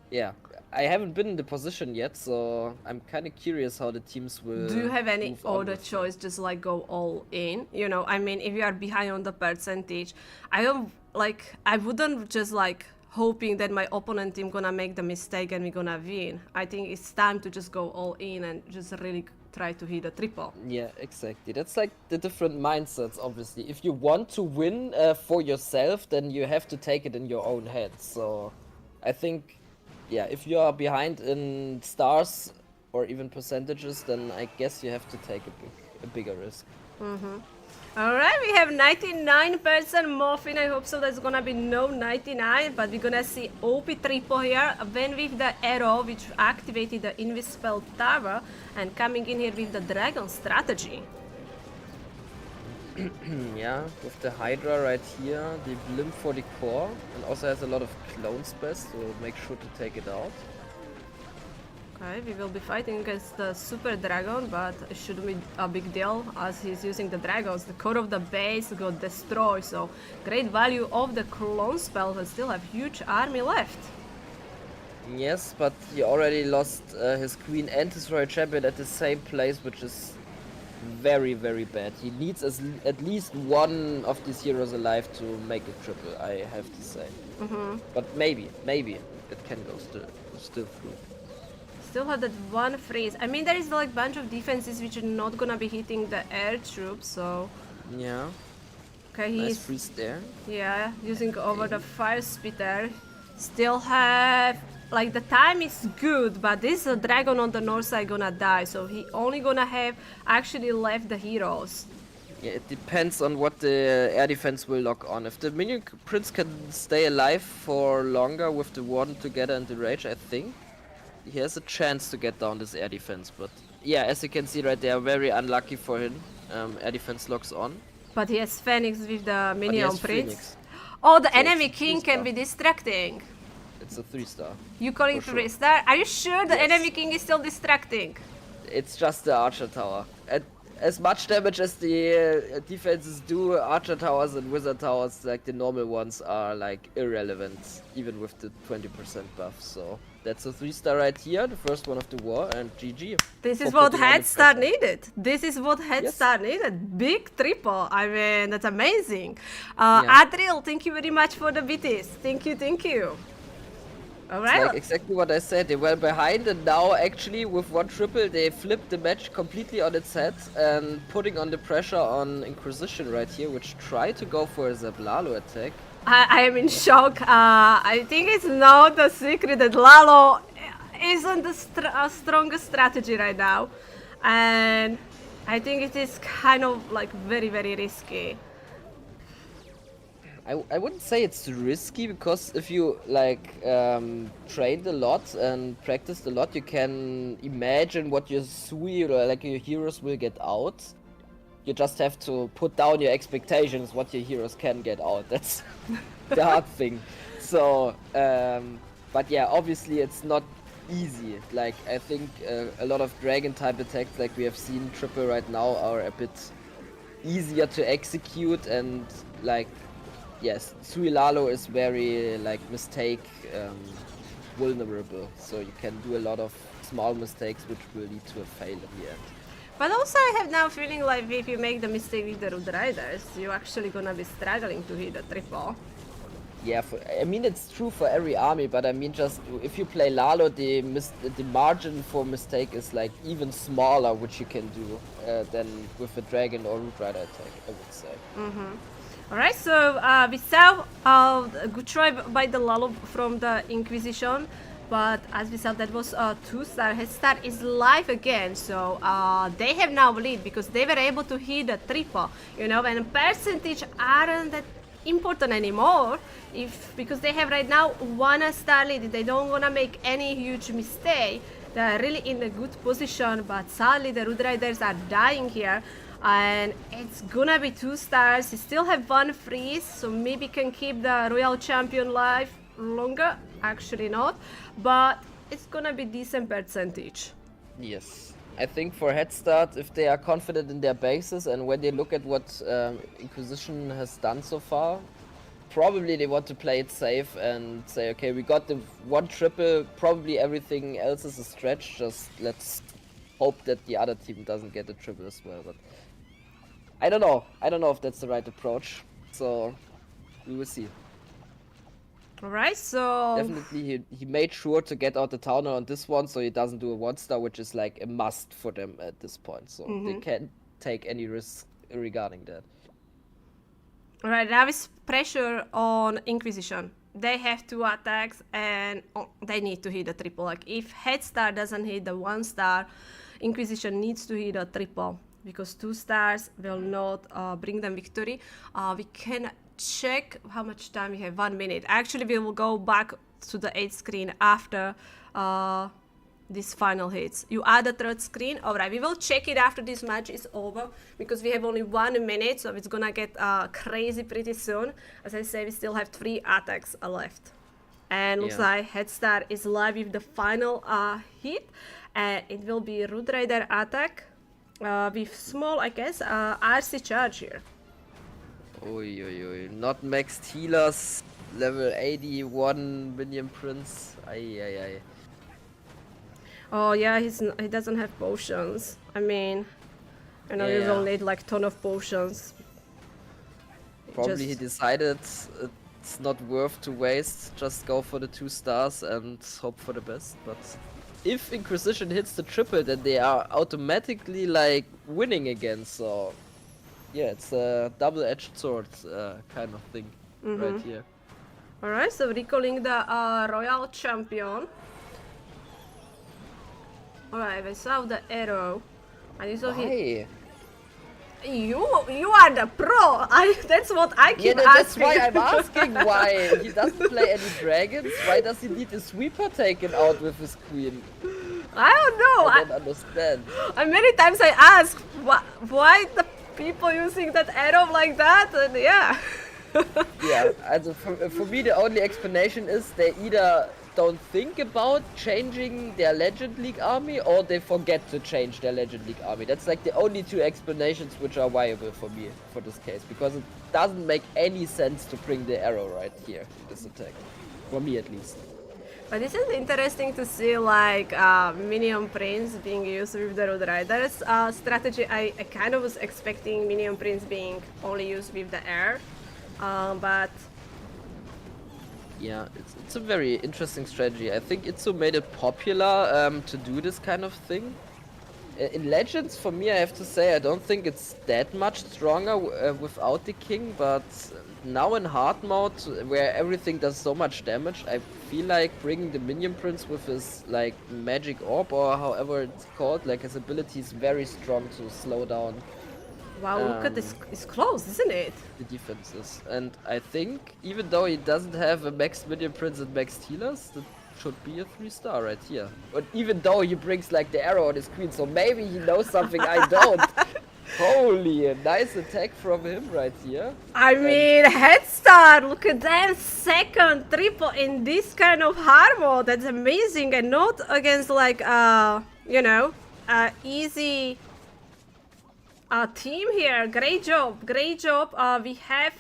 Yeah, I haven't been in the position yet, so I'm kind of curious how the teams will. Do you have any move on other with it. choice? Just like go all in, you know? I mean, if you are behind on the percentage, I wouldn't just like hoping that my opponent team gonna make the mistake and we're gonna win. I think it's time to just go all in and just really try to hit a triple. Yeah, exactly. That's like the different mindsets, obviously. If you want to win for yourself, then you have to take it in your own head. So I think, yeah, if you are behind in stars or even percentages, then I guess you have to take a bigger risk. Alright, we have 99% morphine. I hope so there's gonna be no 99, but we're gonna see OP triple here. When with the arrow, which activated the Invisible Tower, and coming in here with the Dragon strategy. Yeah, with the Hydra right here, the Blimp for the core, and also has a lot of clone spells, so make sure to take it out. Okay, we will be fighting against the Super Dragon, but it shouldn't be a big deal as he's using the dragons. The core of the base got destroyed, so great value of the clone spell, but still have huge army left. Yes, but he already lost his queen and his royal champion at the same place, which is very, very bad. He needs at least one of these heroes alive to make a triple, I have to say. But maybe it can go still through. Still have that one freeze. I mean, there is like bunch of defenses which are not gonna be hitting the air troops, so... Yeah, Okay, nice he's... freeze there. Yeah, using over the fire spitter. Still have... Like, the time is good, but this dragon on the north side gonna die, so he only gonna have actually left the heroes. Yeah, it depends on what the air defense will lock on. If the minion prince can stay alive for longer with the warden together and the rage, I think he has a chance to get down this air defense. But yeah, as you can see right there, very unlucky for him. Air defense locks on. But he has Phoenix with the minion has prince. Phoenix. Oh, the So it's enemy a king 3-star. can be distracting. It's a 3-star. You call it For sure. 3-star? Are you sure the Yes. enemy king is still distracting? It's just the archer tower. As much damage as the defenses do, archer towers and wizard towers, like the normal ones, are like irrelevant, even with the 20% buff. So that's a 3-star right here, the first one of the war, and GG. This is for what putting on the Head Start pressure. needed. This is what Head Yes. Start needed. Big triple. I mean, that's amazing. Yeah. Adriel, thank you very much for the BTs. Thank you, thank you. All It's right. like exactly what I said. They were behind, and now actually with one triple, they flipped the match completely on its head and putting on the pressure on Inquisition right here, which tried to go for a Zablalo attack. I am in shock. I think it's not a secret that Lalo isn't the strongest strategy right now. And I think it is kind of like very, very risky. I wouldn't say it's risky, because if you like trained a lot and practiced a lot, you can imagine what your Sui or like your heroes will get out. You just have to put down your expectations what your heroes can get out. That's the hard thing. So, but yeah, obviously it's not easy. Like, I think a lot of dragon type attacks like we have seen triple right now are a bit easier to execute, and like, yes, Sui Lalo is very like mistake vulnerable, so you can do a lot of small mistakes which will lead to a fail in the end. But also I have now feeling like if you make the mistake with the Root Riders, you're actually gonna be struggling to hit a triple. Yeah, I mean it's true for every army, but I mean just if you play Lalo, the margin for mistake is like even smaller, which you can do than with a dragon or Root Rider attack, I would say. Alright, so we saw a good try by the Lalo from the Inquisition, but as we saw, that was a 2-star. Head start is live again, so they have now lead because they were able to hit a triple, you know, and percentage aren't that important anymore because they have right now 1-star lead. They don't want to make any huge mistake. They are really in a good position, but sadly the Root Riders are dying here. And it's gonna be 2 stars. He still have 1 freeze, so maybe can keep the Royal Champion live longer. Actually not, but it's gonna be decent percentage. Yes. I think for head start, if they are confident in their bases and when they look at what Inquisition has done so far, probably they want to play it safe and say, okay, we got the 1 triple, probably everything else is a stretch, just let's hope that the other team doesn't get a triple as well. But I don't know if that's the right approach, so we will see. Alright, so Definitely he made sure to get out the Towner on this one so he doesn't do a 1-star, which is like a must for them at this point, so they can't take any risk regarding that. alright, now is pressure on Inquisition. They have 2 attacks and they need to hit a triple. Like if Head Star doesn't hit the 1-star, Inquisition needs to hit a triple because 2 stars will not bring them victory. We can check how much time we have. 1 minute. Actually, we will go back to the 8th screen after this final hits. You add a 3rd screen. Alright, we will check it after this match is over because we have only 1 minute, so it's gonna get crazy pretty soon. As I say, we still have 3 attacks left. And looks like Head Start is live with the final hit. And it will be Root Rider attack with small, I guess, RC charge here. Oi, oi, oi. Not maxed healers, level 81 Minion Prince. Ay, ay, ay. Oh yeah, he doesn't have potions. I mean, you know, you will need like ton of potions. Probably he decided it's not worth to waste, just go for the 2 stars and hope for the best. But if Inquisition hits the triple, then they are automatically like winning again, so yeah, it's a double-edged sword kind of thing right here. Alright, so recalling the Royal Champion. Alright, I saw the arrow. And you saw You are the pro! That's what I keep that's asking. why I'm asking why he doesn't play any dragons. Why does he need a sweeper taken out with his queen? I don't know. I don't understand. And many times I ask why the people using that arrow like that, and yeah. Yeah, also for me the only explanation is they either don't think about changing their Legend League army or they forget to change their Legend League army. That's like the only 2 explanations which are viable for me for this case, because it doesn't make any sense to bring the arrow right here in this attack. For me at least. But this is interesting to see, like Minion Prince being used with the Road Riders strategy. I kind of was expecting Minion Prince being only used with the air, but yeah, it's a very interesting strategy. I think Itsu made it popular to do this kind of thing. In Legends, for me, I have to say, I don't think it's that much stronger without the king, but now in hard mode, where everything does so much damage, I feel like bringing the Minion Prince with his, like, magic orb, or however it's called, like, his ability is very strong to slow down. Wow, look at this, it's close, isn't it? The defenses. And I think, even though he doesn't have a maxed Minion Prince and maxed healers, that should be a 3-star right here. But even though he brings like the arrow on his queen, so maybe he knows something I don't. Holy, a nice attack from him right here. I mean, head start, look at that, 2nd triple in this kind of hard mode. That's amazing, and not against like, you know, easy team here. Great job, great job. We have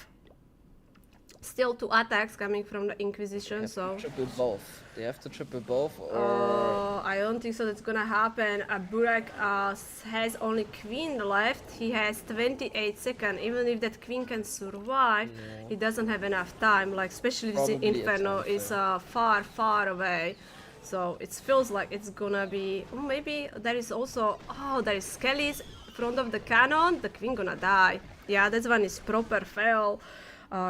still 2 attacks coming from the Inquisition, so triple both. They have to triple both, or I don't think so that's gonna happen. Burak has only queen left. He has 28 seconds. Even if that queen can survive, he doesn't have enough time. Like, especially this Inferno is far away. So it feels like it's gonna be, maybe there is also, there is Skelly's front of the cannon. The queen gonna die. Yeah, that one is proper fail.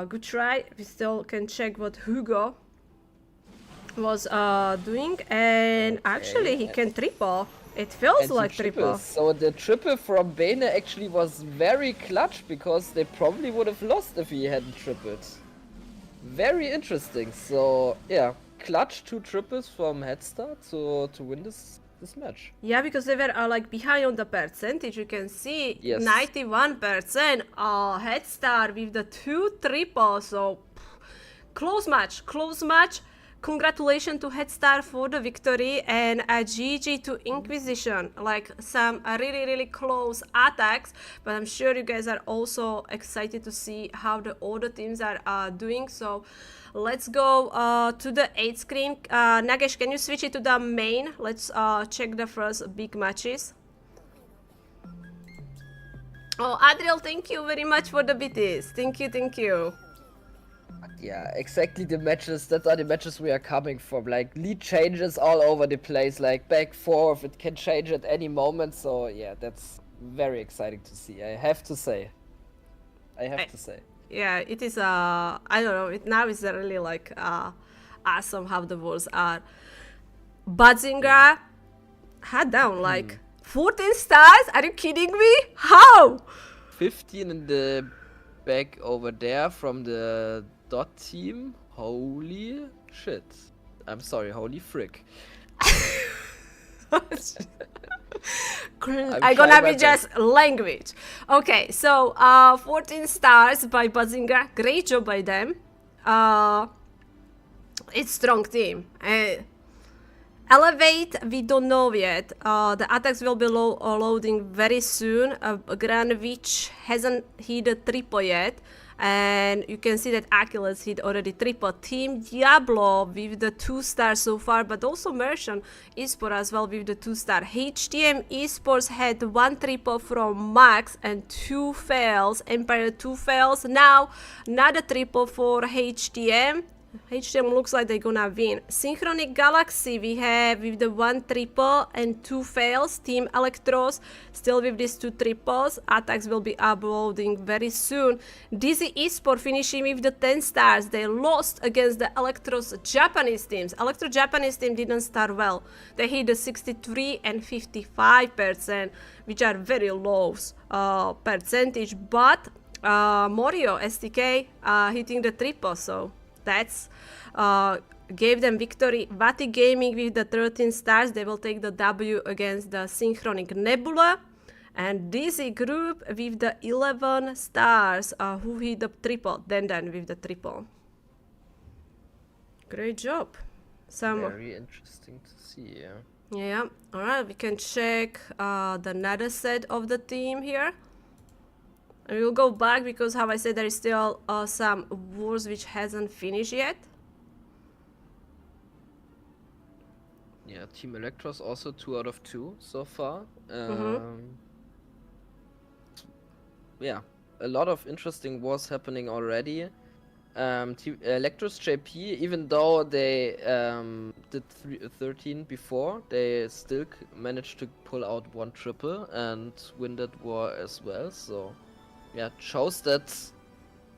Good try. We still can check what Hugo was doing, and actually he can triple. It feels And he like triple. triples. So the triple from Bane actually was very clutch because they probably would have lost if he hadn't tripled. Very interesting. So yeah, clutch 2 triples from Headstart to win this match. Yeah, because they were like behind on the percentage. You can see Yes. 91% head start with the 2 triples. So close match. Congratulations to Head Start for the victory, and a GG to Inquisition. Like some really close attacks, but I'm sure you guys are also excited to see how the other teams are doing. So let's go to the 8th screen. Nagesh, can you switch it to the main? Let's check the first big matches. Oh, Adriel, thank you very much for the BTs. Thank you. Yeah, exactly the matches. That are the matches we are coming from. Like lead changes all over the place, like back forth. It can change at any moment. So yeah, that's very exciting to see. I have to say. Yeah, it is. I don't know. Now it's really like awesome how the walls are. Bazinga had down like 14 stars. Are you kidding me? How? 15 in the back over there from the dot team. Holy shit. I'm sorry, holy frick. I'm gonna be just language. Okay, so 14 stars by Bazinga. Great job by them. It's strong team. Elevate, we don't know yet. The attacks will be loading very soon. Granovich hasn't hit a triple yet. And you can see that Achilles hit already triple. Team Diablo with the 2 stars so far, but also Merchant Esport as well with the 2 star. HTM Esports had 1 triple from Max and 2 fails. Empire 2 fails. Now another triple for HTM. HTM looks like they're gonna win. Synchronic Galaxy we have with the 1 triple and 2 fails. Team Electros still with these 2 triples. Attacks will be uploading very soon. Dizzy Esport finishing with the 10 stars. They lost against the Electros Japanese teams. Electro Japanese team didn't start well. They hit the 63 and 55%, which are very low percentage. But Morio STK hitting the triple, so that's gave them victory. Vati Gaming with the 13 stars, they will take the W against the Synchronic Nebula. And Dizzy Group with the 11 stars, who hit the triple, then with the triple. Great job. Very interesting to see, yeah. Yeah, alright, we can check the another set of the team here. And we'll go back because, how I said, there is still some wars which hasn't finished yet. Yeah, Team Electros also 2 out of 2 so far. Yeah, a lot of interesting wars happening already. Team Electros JP, even though they did 13 before, they still managed to pull out 1 triple and win that war as well. So yeah, shows that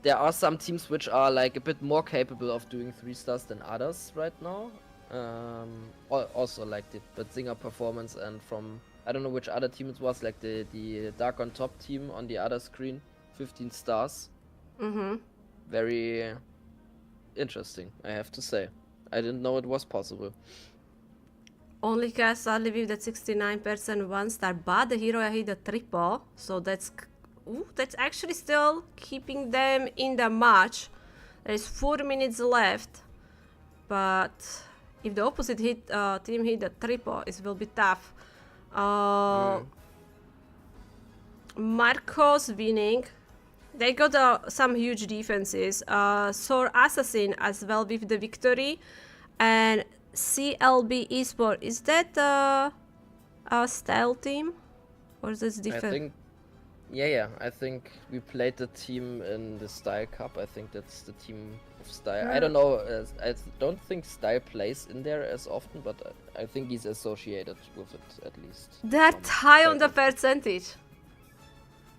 there are some teams which are like a bit more capable of doing 3 stars than others right now. Also like the Bazinga performance, and from I don't know which other team it was, like the Dark on Top team on the other screen, 15 stars. Very interesting, I have to say. I didn't know it was possible. Only cast sadly with that 69% 1 star, but the hero hit a triple, so that's actually still keeping them in the match. There is 4 minutes left, but if the opposite team hit a triple, it will be tough. Marcos winning. They got some huge defenses. Sor Assassin as well with the victory, and CLB Esport. Is that a style team, or is this different? I think, yeah. I think we played the team in the Style Cup. I think that's the team of Style. I don't know. I don't think Style plays in there as often, but I think he's associated with it at least. They're high on the percentage.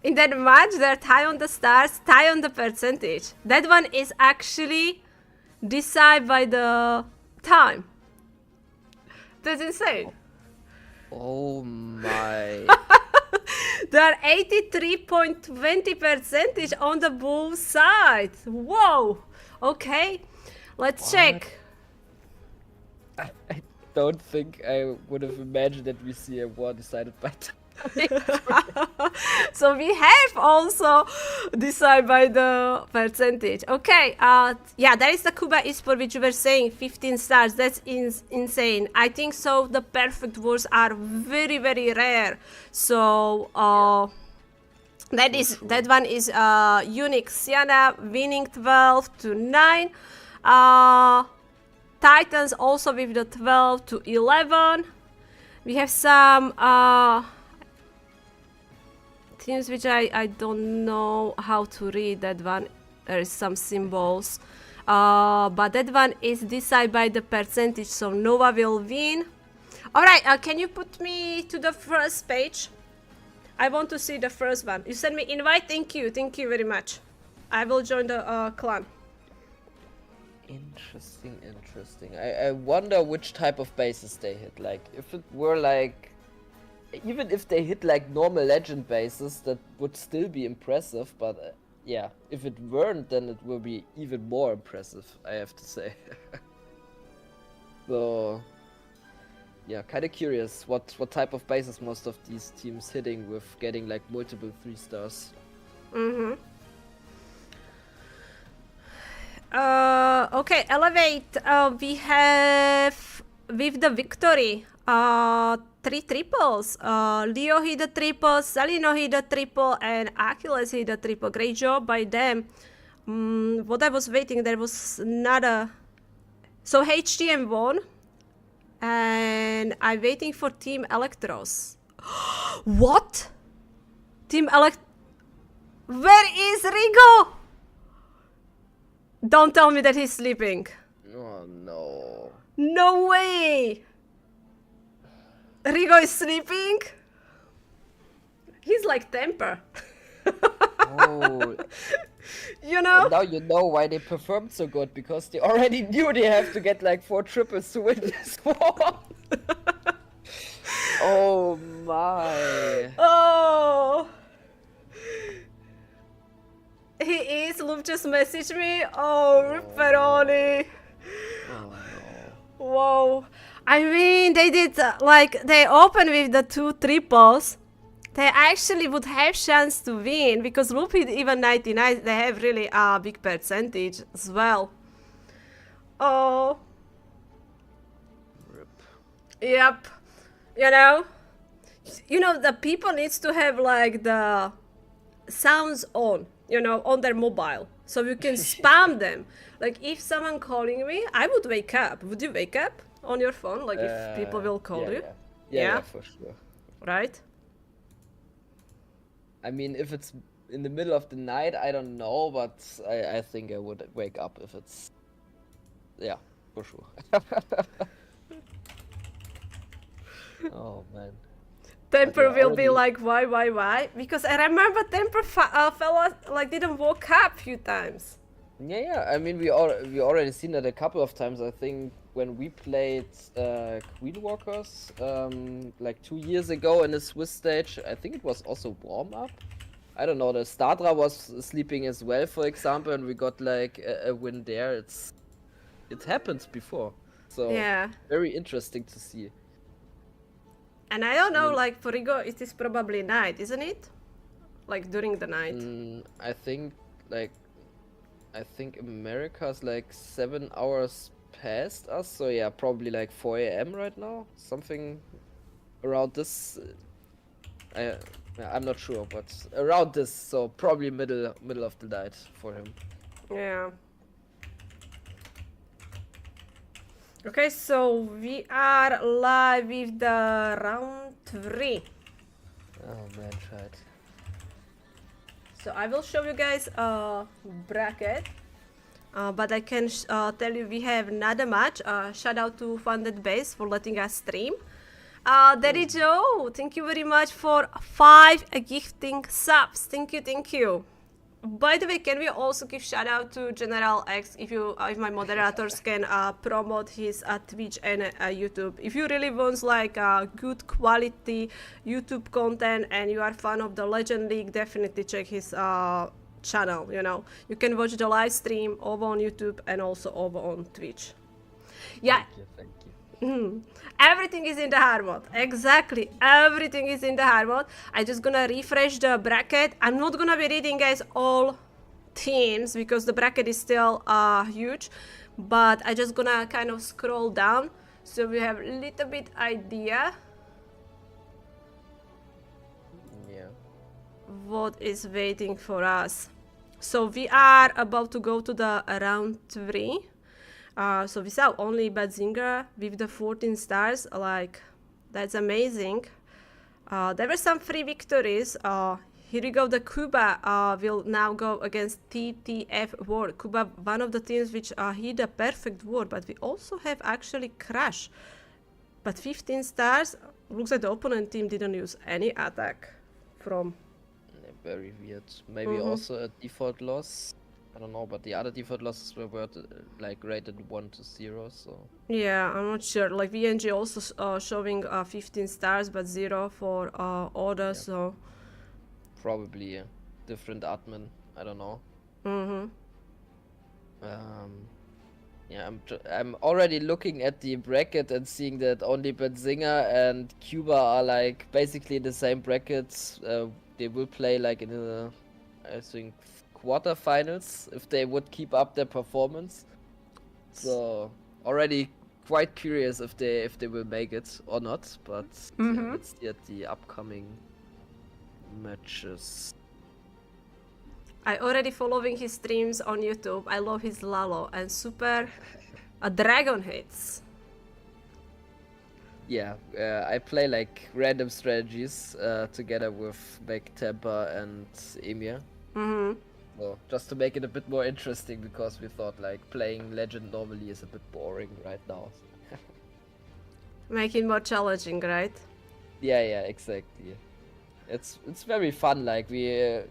in that match, they're tie on the stars, tie on the percentage. That one is actually decided by the time. That's insane. Oh my. They're 83.20% on the bull side. Whoa. Okay, let's check. I don't think I would have imagined that we see a war decided by time. So we have also decided by the percentage. Okay, yeah, that is the Cuba esport which you were saying, 15 stars. That's insane. I think so. The perfect wars are very, very rare. So that one is unique. Sienna winning 12-9. Titans also with the 12-11. We have some teams which I don't know how to read that one. There is some symbols. But that one is decided by the percentage, so Nova will win. Alright, can you put me to the first page? I want to see the first one. You send me invite, thank you very much. I will join the clan. Interesting. I wonder which type of bases they hit. Like, if it were like, even if they hit like normal legend bases, that would still be impressive. But yeah, if it weren't, then it will be even more impressive, I have to say. So yeah, kind of curious what type of bases most of these teams hitting with getting like multiple 3 stars. Okay, elevate. We have with the victory 3 triples. Leo hit the triple, Salino hit the triple, and Achilles hit the triple. Great job by them. What I was waiting, there was another. So HTM won, and I'm waiting for Team Electros. What? Team Where is Rigo? Don't tell me that he's sleeping. Oh no. No way! Rigo is sleeping? He's like Temper. Oh. You know? And now you know why they performed so good, because they already knew they have to get like 4 triples to win this war. Oh my. Oh! He is. Luke just messaged me. Oh, Ripperoni. Oh no. Whoa. I mean, they did, like, they opened with the 2 triples. They actually would have chance to win, because Loop hit even 99. They have really a big percentage as well. Oh. Rip. Yep. You know, the people needs to have, like, the sounds on, on their mobile, so you can spam them. Like, if someone calling me, I would wake up. Would you wake up on your phone, like, if people will call you? Yeah, for sure. Right? I mean, if it's in the middle of the night, I don't know, but I think I would wake up if it's... Yeah, for sure. Oh, man. Temper will be like, why? Because I remember Temper fella, like, didn't woke up few times. Yeah. I mean, we already seen that a couple of times. I think when we played Queen Walkers, like 2 years ago in the Swiss stage, I think it was also WARMUP. I don't know. The Stadra was sleeping as well, for example, and we got like a win there. It happened before, so Yeah. very interesting to see. And I don't know, like, for Rigo, it is probably night, isn't it? Like, during the night. I think America's like 7 hours past us, so yeah, probably like 4 AM right now, something around this. I'm not sure, but around this, so probably middle of the night for him. Yeah. Okay, so we are live with the round 3. Oh man, tried. So I will show you guys a bracket, but I can tell you we have another match. Shout out to Funded Base for letting us stream. Daddy Joe, thank you very much for 5 gifting subs. Thank you, thank you. By the way, can we also give shout out to General X if my moderators can promote his Twitch and YouTube. If you really want like good quality YouTube content and you are fan of the Legend League, definitely check his channel. You know, you can watch the live stream over on YouTube and also over on Twitch. Yeah. Thank you. Everything is in the hard mode. Exactly. Everything is in the hard mode. I'm just gonna refresh the bracket. I'm not gonna be reading guys all teams because the bracket is still huge, but I'm just gonna kind of scroll down so we have a little bit idea what is waiting for us. So we are about to go to the round 3. So we saw only Badzinger with the 14 stars, like, that's amazing. There were some free victories. Here we go, the Cuba will now go against TTF War. Cuba, one of the teams which hit a perfect war, but we also have actually Crash. But 15 stars, looks like the opponent team didn't use any attack from... Very weird. Maybe also a default loss. I don't know, but the other default losses were like rated 1 to 0, so... Yeah, I'm not sure. Like VNG also showing 15 stars, but 0 for order, so... Probably a different admin, I don't know. Yeah, I'm already looking at the bracket and seeing that only Benzinger and Cuba are like basically the same brackets. They will play like in the, I think, quarterfinals if they would keep up their performance. So already quite curious if they will make it or not, but yeah, let's see at the upcoming matches. I already following his streams on YouTube. I love his Lalo and super dragon hits. Yeah, I play like random strategies together with Meg Temper and Emir. So just to make it a bit more interesting, because we thought like playing Legend normally is a bit boring right now. Make it more challenging, right? Yeah, exactly. It's very fun. Like we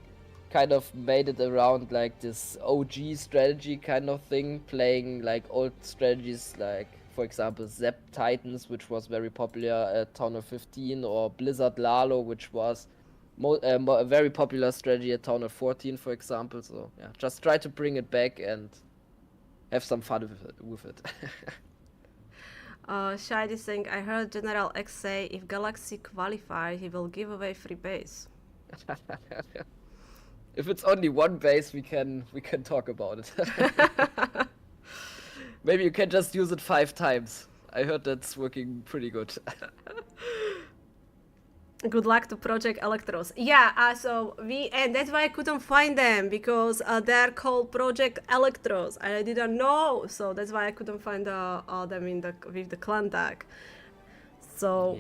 kind of made it around like this OG strategy kind of thing, playing like old strategies, like for example Zep Titans, which was very popular at Town of 15, or Blizzard Lalo, which was a very popular strategy at Town of 14, for example. So yeah, just try to bring it back and have some fun with it. Shide is saying, I heard General X say if Galaxy qualify, he will give away free base. If it's only one base, we can talk about it. Maybe you can just use it 5 times. I heard that's working pretty good. Good luck to Project Electros. Yeah, and that's why I couldn't find them, because they're called Project Electros and I didn't know, so that's why I couldn't find them with the clan tag. So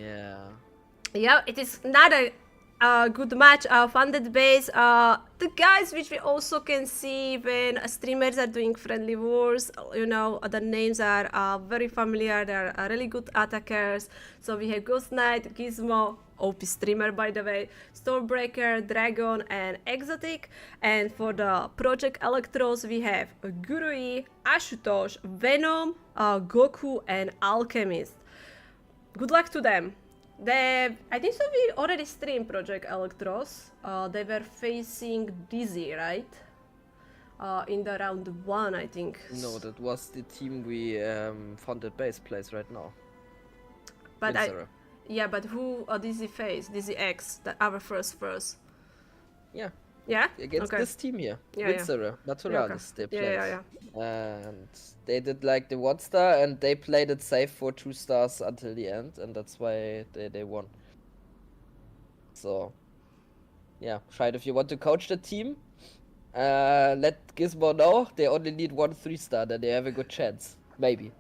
yeah, it is not a good match. Funded base. The guys which we also can see when streamers are doing friendly wars, you know, the names are very familiar. They are really good attackers. So we have Ghost Knight, Gizmo, OP streamer by the way, Stormbreaker, Dragon and Exotic. And for the Project Electros we have Gurui, Ashutosh, Venom, Goku and Alchemist. Good luck to them. I think so we already streamed Project Electros. They were facing Dizzy, right? In the round 1, I think. No, that was the team we funded base plays right now. But yeah, but who Dizzy faced? Dizzy X, our first. Yeah. Yeah? Against this team here. Yeah, Witzerer, Naturalis, they played. Yeah. And they did like the 1 star and they played it safe for 2 stars until the end, and that's why they won. So yeah, Scheid, if you want to coach the team, let Gizmo know. They only need 1 3-star, then they have a good chance. Maybe.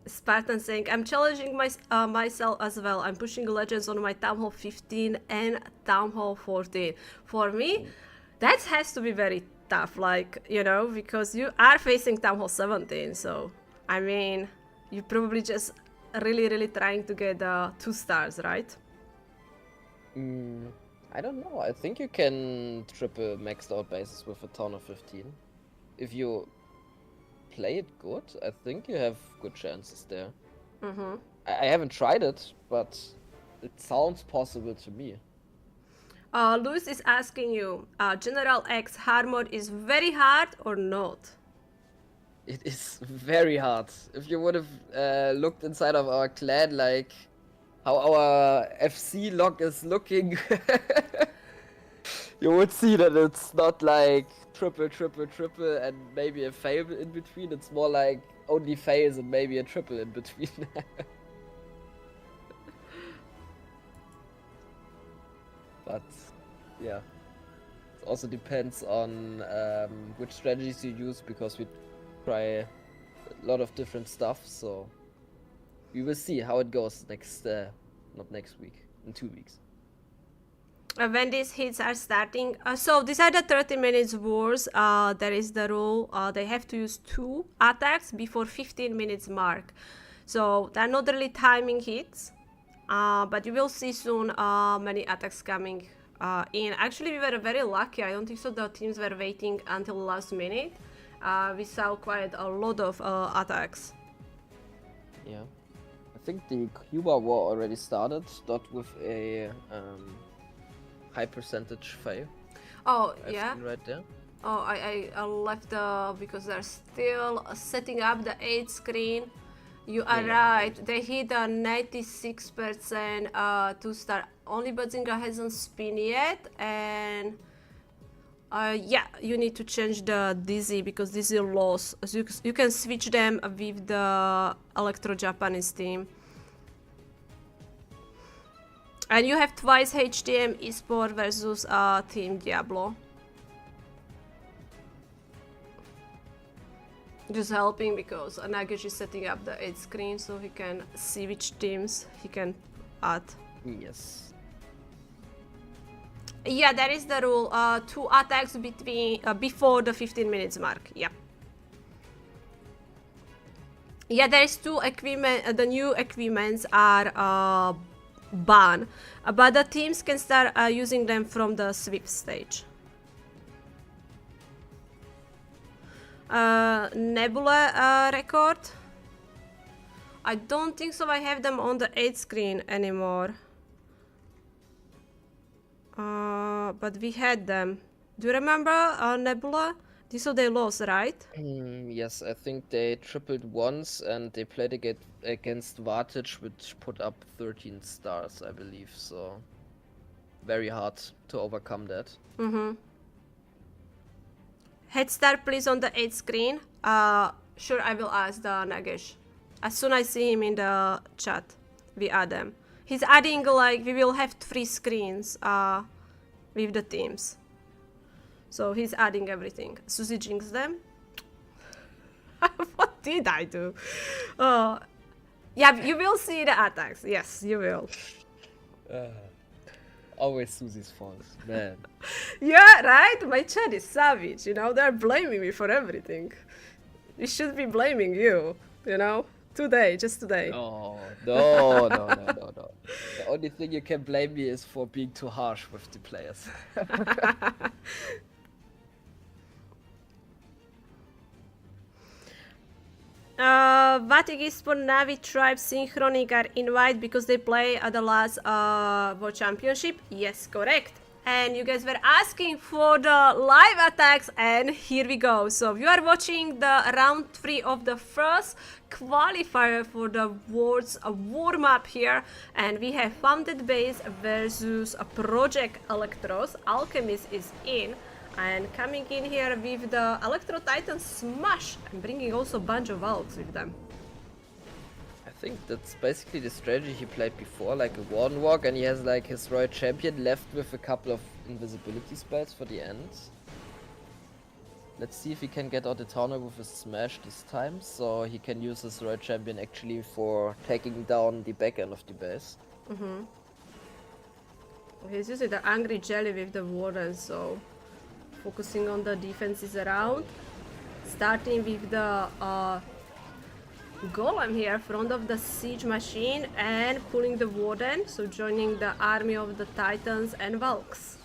Spartan saying, I'm challenging myself as well. I'm pushing Legends on my Town Hall 15 and Town Hall 14. For me, that has to be very tough, like, you know, because you are facing Town Hall 17. So, I mean, you probably just really trying to get 2 stars, right? I don't know. I think you can triple maxed out bases with a ton of 15. If you play it good, I think you have good chances there. I haven't tried it, but it sounds possible to me. Luis is asking you, General X hard mode is very hard or not? It is very hard. If you would have looked inside of our clan, like how our FC log is looking, you would see that it's not like triple, and maybe a fail in between. It's more like only fails and maybe a triple in between. But yeah, it also depends on which strategies you use, because we try a lot of different stuff. So we will see how it goes not next week, in 2 weeks. When these hits are starting, so these are the 30 minutes wars. There is the rule, they have to use 2 attacks before 15 minutes mark. So they're not really timing hits, but you will see soon many attacks coming in. Actually, we were very lucky. I don't think so the teams were waiting until the last minute. We saw quite a lot of attacks. Yeah, I think the Cuba war already started, not with a high percentage fail. Oh, I've yeah. seen right there. Oh, I left because they're still setting up the 8 screen. You are right. They hit a 96% 2-star. Only Bazinga hasn't spin yet, and yeah, you need to change the Dizzy because Dizzy lost. So you can switch them with the Electro Japanese team. And you have twice HTM Esport versus Team Diablo. Just helping because Nagesh is setting up the 8 screen so he can see which teams he can add. Yes. Yeah, that is the rule. 2 attacks between before the 15 minutes mark. Yeah. Yeah, there is 2 equipment. The new equipments are banned, but the teams can start using them from the sweep stage. Nebula record. I don't think so. I have them on the 8 screen anymore. But we had them. Do you remember Nebula? So they lost, right? Yes, I think they tripled once and they played against Vartage, which put up 13 stars, I believe. So very hard to overcome that. Head start please on the 8 screen. Sure, I will ask the Nagesh. As soon as I see him in the chat, we add them. He's adding, like, we will have 3 screens with the teams. So he's adding everything. Suzie jinxed them. What did I do? Yeah, you will see the attacks. Yes, you will. Always Susie's fault, man. Yeah, right? My chat is savage, you know? They're blaming me for everything. We should be blaming you, you know? Today, just today. No. The only thing you can blame me is for being too harsh with the players. Vatigis for Navi Tribe Synchronic are invited because they play at the last World Championship. Yes, correct. And you guys were asking for the live attacks, and here we go. So you are watching the round 3 of the first qualifier for the World's warm-up here, and we have Founded Base versus Project Electros. Alchemist is in. And coming in here with the Electro Titan Smash and bringing also a bunch of ults with them. I think that's basically the strategy he played before, like a Warden Walk, and he has like his Royal Champion left with a couple of invisibility spells for the end. Let's see if he can get out the Tauner with his Smash this time, so he can use his Royal Champion actually for taking down the back end of the base. He's using the Angry Jelly with the Warden, so focusing on the defenses around, starting with the golem here, front of the siege machine, and pulling the warden, so joining the army of the titans and Valks.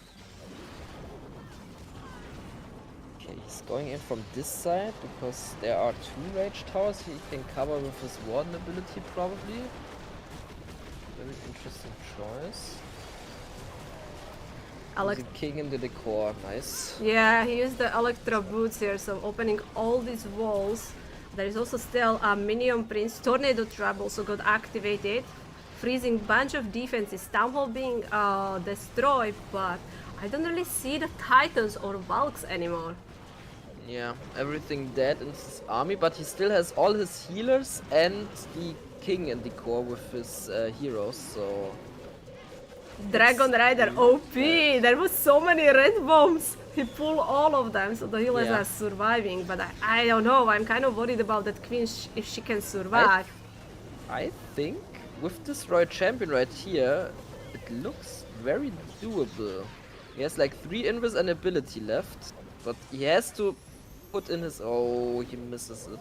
Okay, he's going in from this side because there are 2 rage towers he can cover with his warden ability probably. Very interesting choice. Using king into the core, nice. Yeah, he used the electro boots here, so opening all these walls. There is also still a minion prince. Tornado trap also got activated, freezing bunch of defenses. Town hall being destroyed, but I don't really see the titans or Valks anymore. Yeah, everything dead in his army, but he still has all his healers and the king in the core with his heroes, so... Dragon Rider OP! There was so many red bombs! He pulled all of them, so the healers are surviving, but I don't know, I'm kind of worried about that queen if she can survive. I think with this Royal Champion right here, it looks very doable. He has like 3 invis and ability left, but he has to put in his... Oh, he misses it.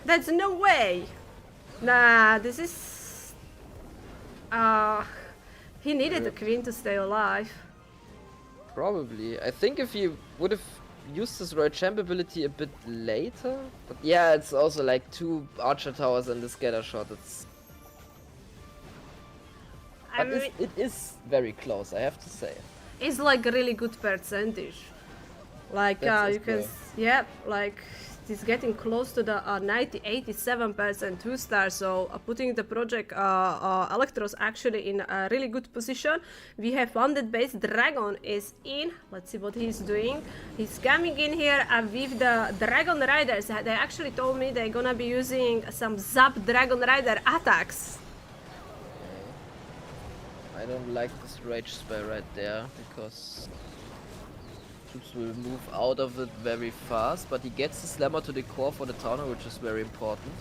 That's no way! Nah, this is... he needed the queen to stay alive. Probably. I think if he would have used his Royal Champ ability a bit later. But yeah, it's also like 2 archer towers and the scatter shot. It's... But it is very close, I have to say. It's like a really good percentage. Like you can, yeah, like it's getting close to the 87% 2-star. So putting the project Electros actually in a really good position. We have funded base. Dragon is in. Let's see what he's doing. He's coming in here with the Dragon Riders. They actually told me they're gonna be using some Zap Dragon Rider attacks. I don't like this rage spell right there because troops will move out of it very fast, but he gets the slammer to the core for the town hall, which is very important.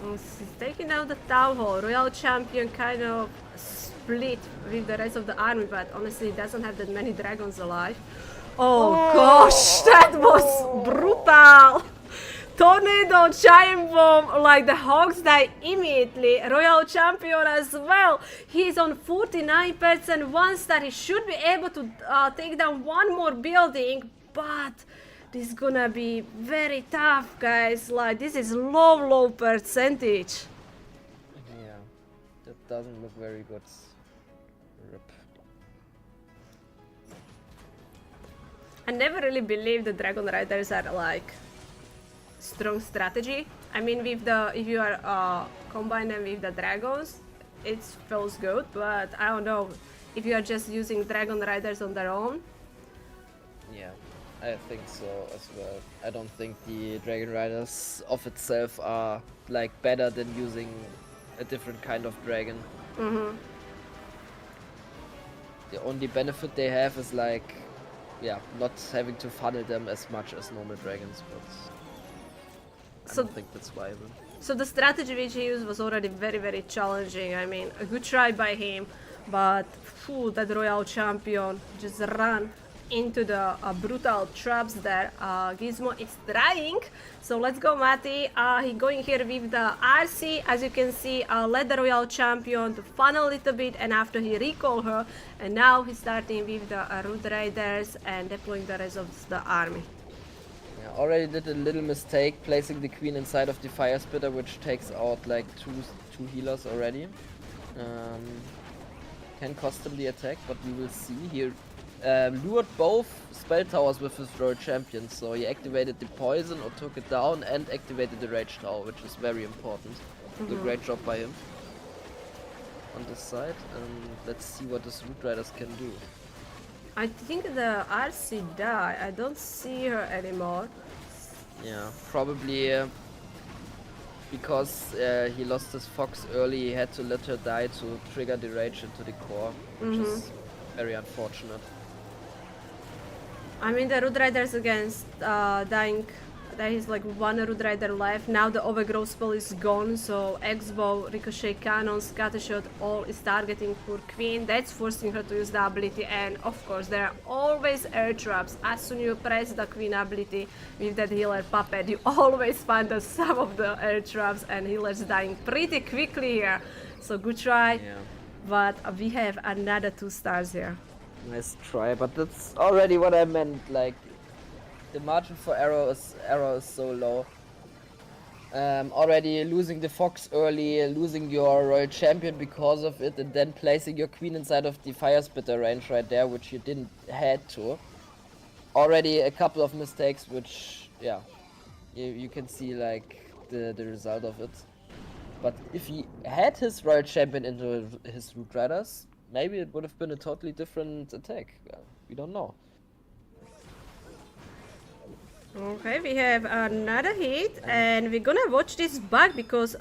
He's taking out the town hall. Royal Champion kind of split with the rest of the army, but honestly he doesn't have that many dragons alive. Oh gosh, that was brutal! Tornado, giant bomb, like the hogs die immediately. Royal Champion as well. He's on 49% 1-star. He should be able to take down 1 more building, but this is gonna be very tough, guys. Like this is low percentage. Yeah, that doesn't look very good. Rip. I never really believed the Dragon Riders are like strong strategy. I mean, with the if you are combine them with the dragons, it feels good. But I don't know if you are just using Dragon Riders on their own. Yeah, I think so as well. I don't think the Dragon Riders of itself are like better than using a different kind of dragon. The only benefit they have is like, yeah, not having to funnel them as much as normal dragons, but I don't think that's viable. So the strategy which he used was already very challenging. I mean, a good try by him, but that Royal Champion just ran into the brutal traps there. Gizmo is trying, so let's go Mati. He going here with the RC, as you can see, led the Royal Champion to funnel a little bit, and after he recalled her, and now he's starting with the Root Raiders and deploying the rest of the army. Already did a little mistake placing the queen inside of the fire spitter, which takes out like two healers already. Can cost him the attack, but we will see. He lured both spell towers with his Royal Champion, so he activated the poison or took it down and activated the rage tower, which is very important. A great job by him on this side, and let's see what his Root Riders can do. I think the RC died. I don't see her anymore. Yeah, probably because he lost his fox early, he had to let her die to trigger the rage into the core, which is very unfortunate. I mean, the Root Riders against dying There is like one Root Rider left. Now the overgrowth spell is gone, so X-Bow, Ricochet Cannon, Scattershot, all is targeting for Queen. That's forcing her to use the ability, and of course there are always air traps. As soon as you press the Queen ability with that healer puppet, you always find that some of the air traps and healers dying pretty quickly here. So good try, but we have another 2 stars here. Nice try, but that's already what I meant, like the margin for error is so low. Already losing the Fox early, losing your Royal Champion because of it, and then placing your Queen inside of the Fire Spitter range right there, which you didn't had to. Already a couple of mistakes, which, yeah, you can see like the result of it. But if he had his Royal Champion into his Root Riders, maybe it would have been a totally different attack. We don't know. Okay, we have another hit, and we're gonna watch this back because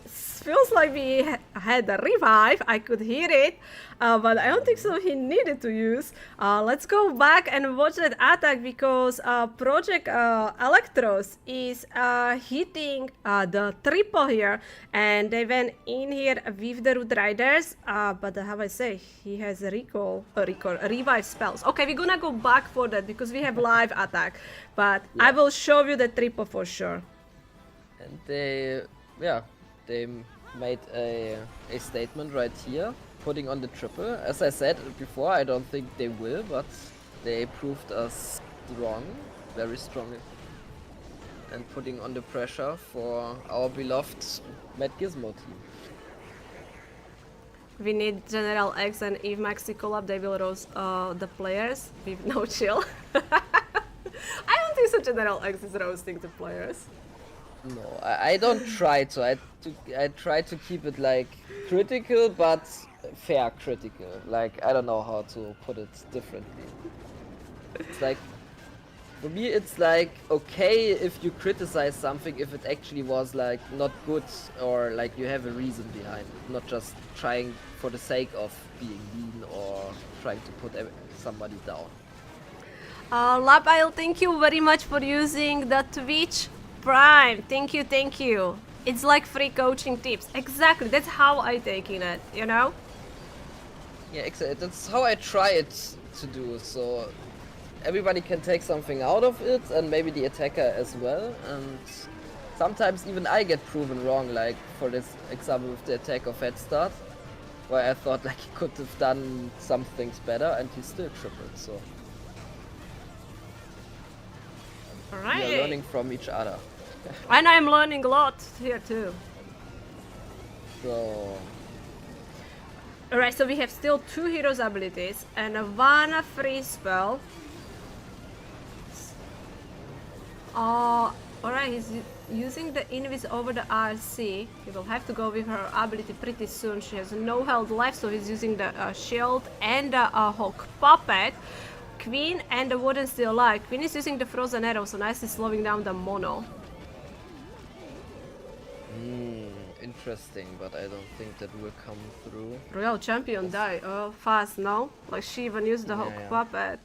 it feels like we had a revive. I could hear it, but I don't think so he needed to use. Let's go back and watch that attack because Project Electros is hitting the triple here, and they went in here with the Root Riders, but how I say, he has a revive spells. Okay, we're gonna go back for that because we have live attack, but I will show you the triple for sure. And they made a statement right here, putting on the triple. As I said before, I don't think they will, but they proved us wrong, very strongly, and putting on the pressure for our beloved Mad Gizmo team. We need General X, and if Maxi collab, they will roast the players with no chill. I don't think so General X is roasting the players. No, I don't try to. I try to keep it like critical, but fair critical. Like, I don't know how to put it differently. It's like, for me, it's like okay if you criticize something if it actually was like not good or like you have a reason behind it, not just trying for the sake of being mean or trying to put somebody down. Lapile, thank you very much for using the Twitch Prime. Thank you, thank you. It's like free coaching tips. Exactly, that's how I take in it, you know? Yeah, exactly. That's how I try it to do. So everybody can take something out of it, and maybe the attacker as well. And sometimes even I get proven wrong, like for this example with the attack of Head Start, where I thought like he could have done some things better, and he still tripled. So Alright. we are learning from each other. And I'm learning a lot here too. So Alright, so we have still 2 heroes abilities and 1 free spell. Alright, he's using the Invis over the RC. He will have to go with her ability pretty soon. She has no health left, so he's using the shield and the Hawk Puppet. Queen and the Warden still alive. Queen is using the Frozen Arrow, so nicely slowing down the mono. interesting, but I don't think that will come through. Royal Champion die fast, no? Like she even used the Hawk Yeah. Puppet.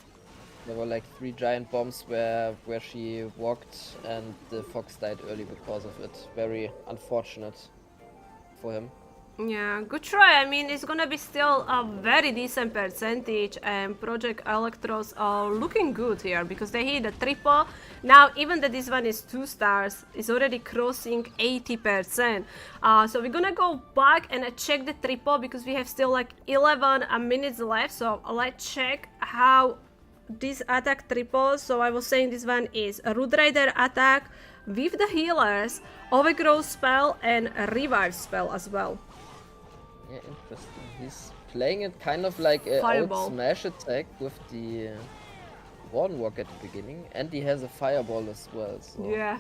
There were like 3 giant bombs where she walked, and the fox died early because of it. Very unfortunate for him. Yeah, good try. I mean, it's gonna be still a very decent percentage, and Project Electros are looking good here because they hit a triple. Now, even that this one is 2 stars, it's already crossing 80%. So we're gonna go back and check the triple because we have still like 11 minutes left. So let's check how this attack triples. So I was saying this one is a Root Rider attack with the healers, overgrowth spell, and a revive spell as well. Yeah, interesting. He's playing it kind of like a Fireball. old smash attack with the Warden Walk at the beginning, and he has a fireball as well. So. Yeah.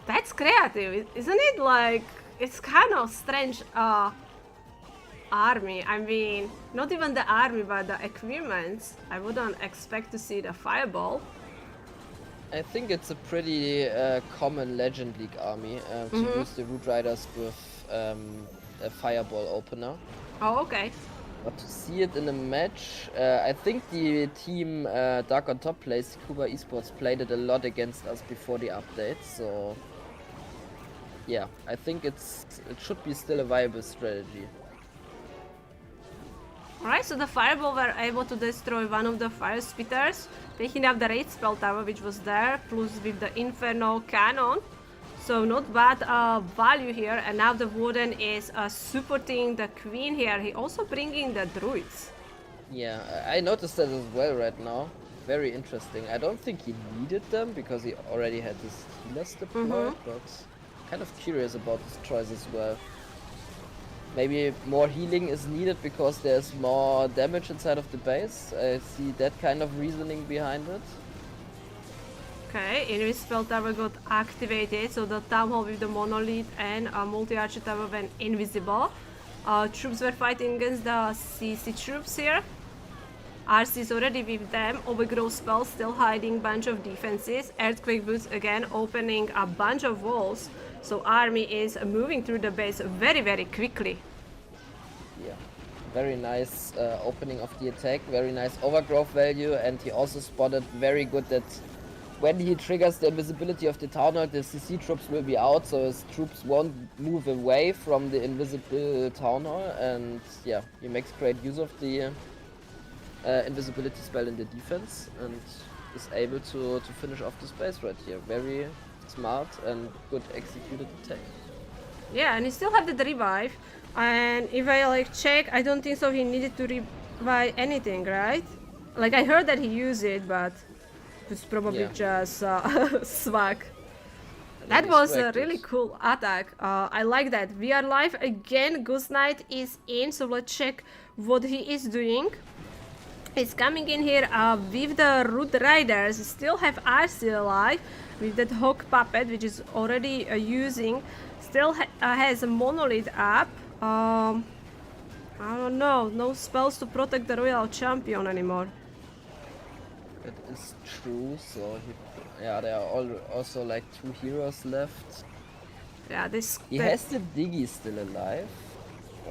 That's creative, isn't it? Like, it's kind of strange army. I mean, not even the army, but the equipment. I wouldn't expect to see the fireball. I think it's a pretty common Legend League army to use the Root Riders with a fireball opener. Oh, okay. But to see it in a match, I think the team Dark on Top plays, Kuba Esports, played it a lot against us before the update, so yeah, I think it should be still a viable strategy. Alright, so the Fireball were able to destroy one of the Fire Spitters, taking up the Raid Spell Tower which was there, plus with the Inferno Cannon. So not bad value here, and now the Warden is supporting the Queen here. He also bringing the Druids. Yeah, I noticed that as well right now. Very interesting. I don't think he needed them because he already had his healers deployed, but kind of curious about this choice as well. Maybe more healing is needed because there's more damage inside of the base. I see that kind of reasoning behind it. Okay, Invis Spell Tower got activated, so the Town Hall with the Monolith and Multi-Archer Tower went invisible. Troops were fighting against the CC troops here. RC is already with them. Overgrowth Spell still hiding bunch of defenses. Earthquake Boots again opening a bunch of walls. So army is moving through the base very, very quickly. Yeah, very nice opening of the attack, very nice overgrowth value, and he also spotted very good that when he triggers the invisibility of the Town Hall, the CC troops will be out, so his troops won't move away from the invisible Town Hall, and yeah, he makes great use of the invisibility spell in the defense, and is able to finish off the space right here. Very smart and good executed attack. Yeah, and he still have the revive, and if I like check, I don't think so he needed to revive anything, right? Like I heard that he used it, but it's probably just swag. That was a really cool attack. I like that. We are live again. Ghost Knight is in, so let's check what he is doing. He's coming in here with the Root Riders. Still have RC alive with that Hawk Puppet, which is already using. Still has a Monolith up. I don't know. No spells to protect the Royal Champion anymore. That is true, so yeah, there are also like 2 heroes left. Yeah, he has the Diggy still alive.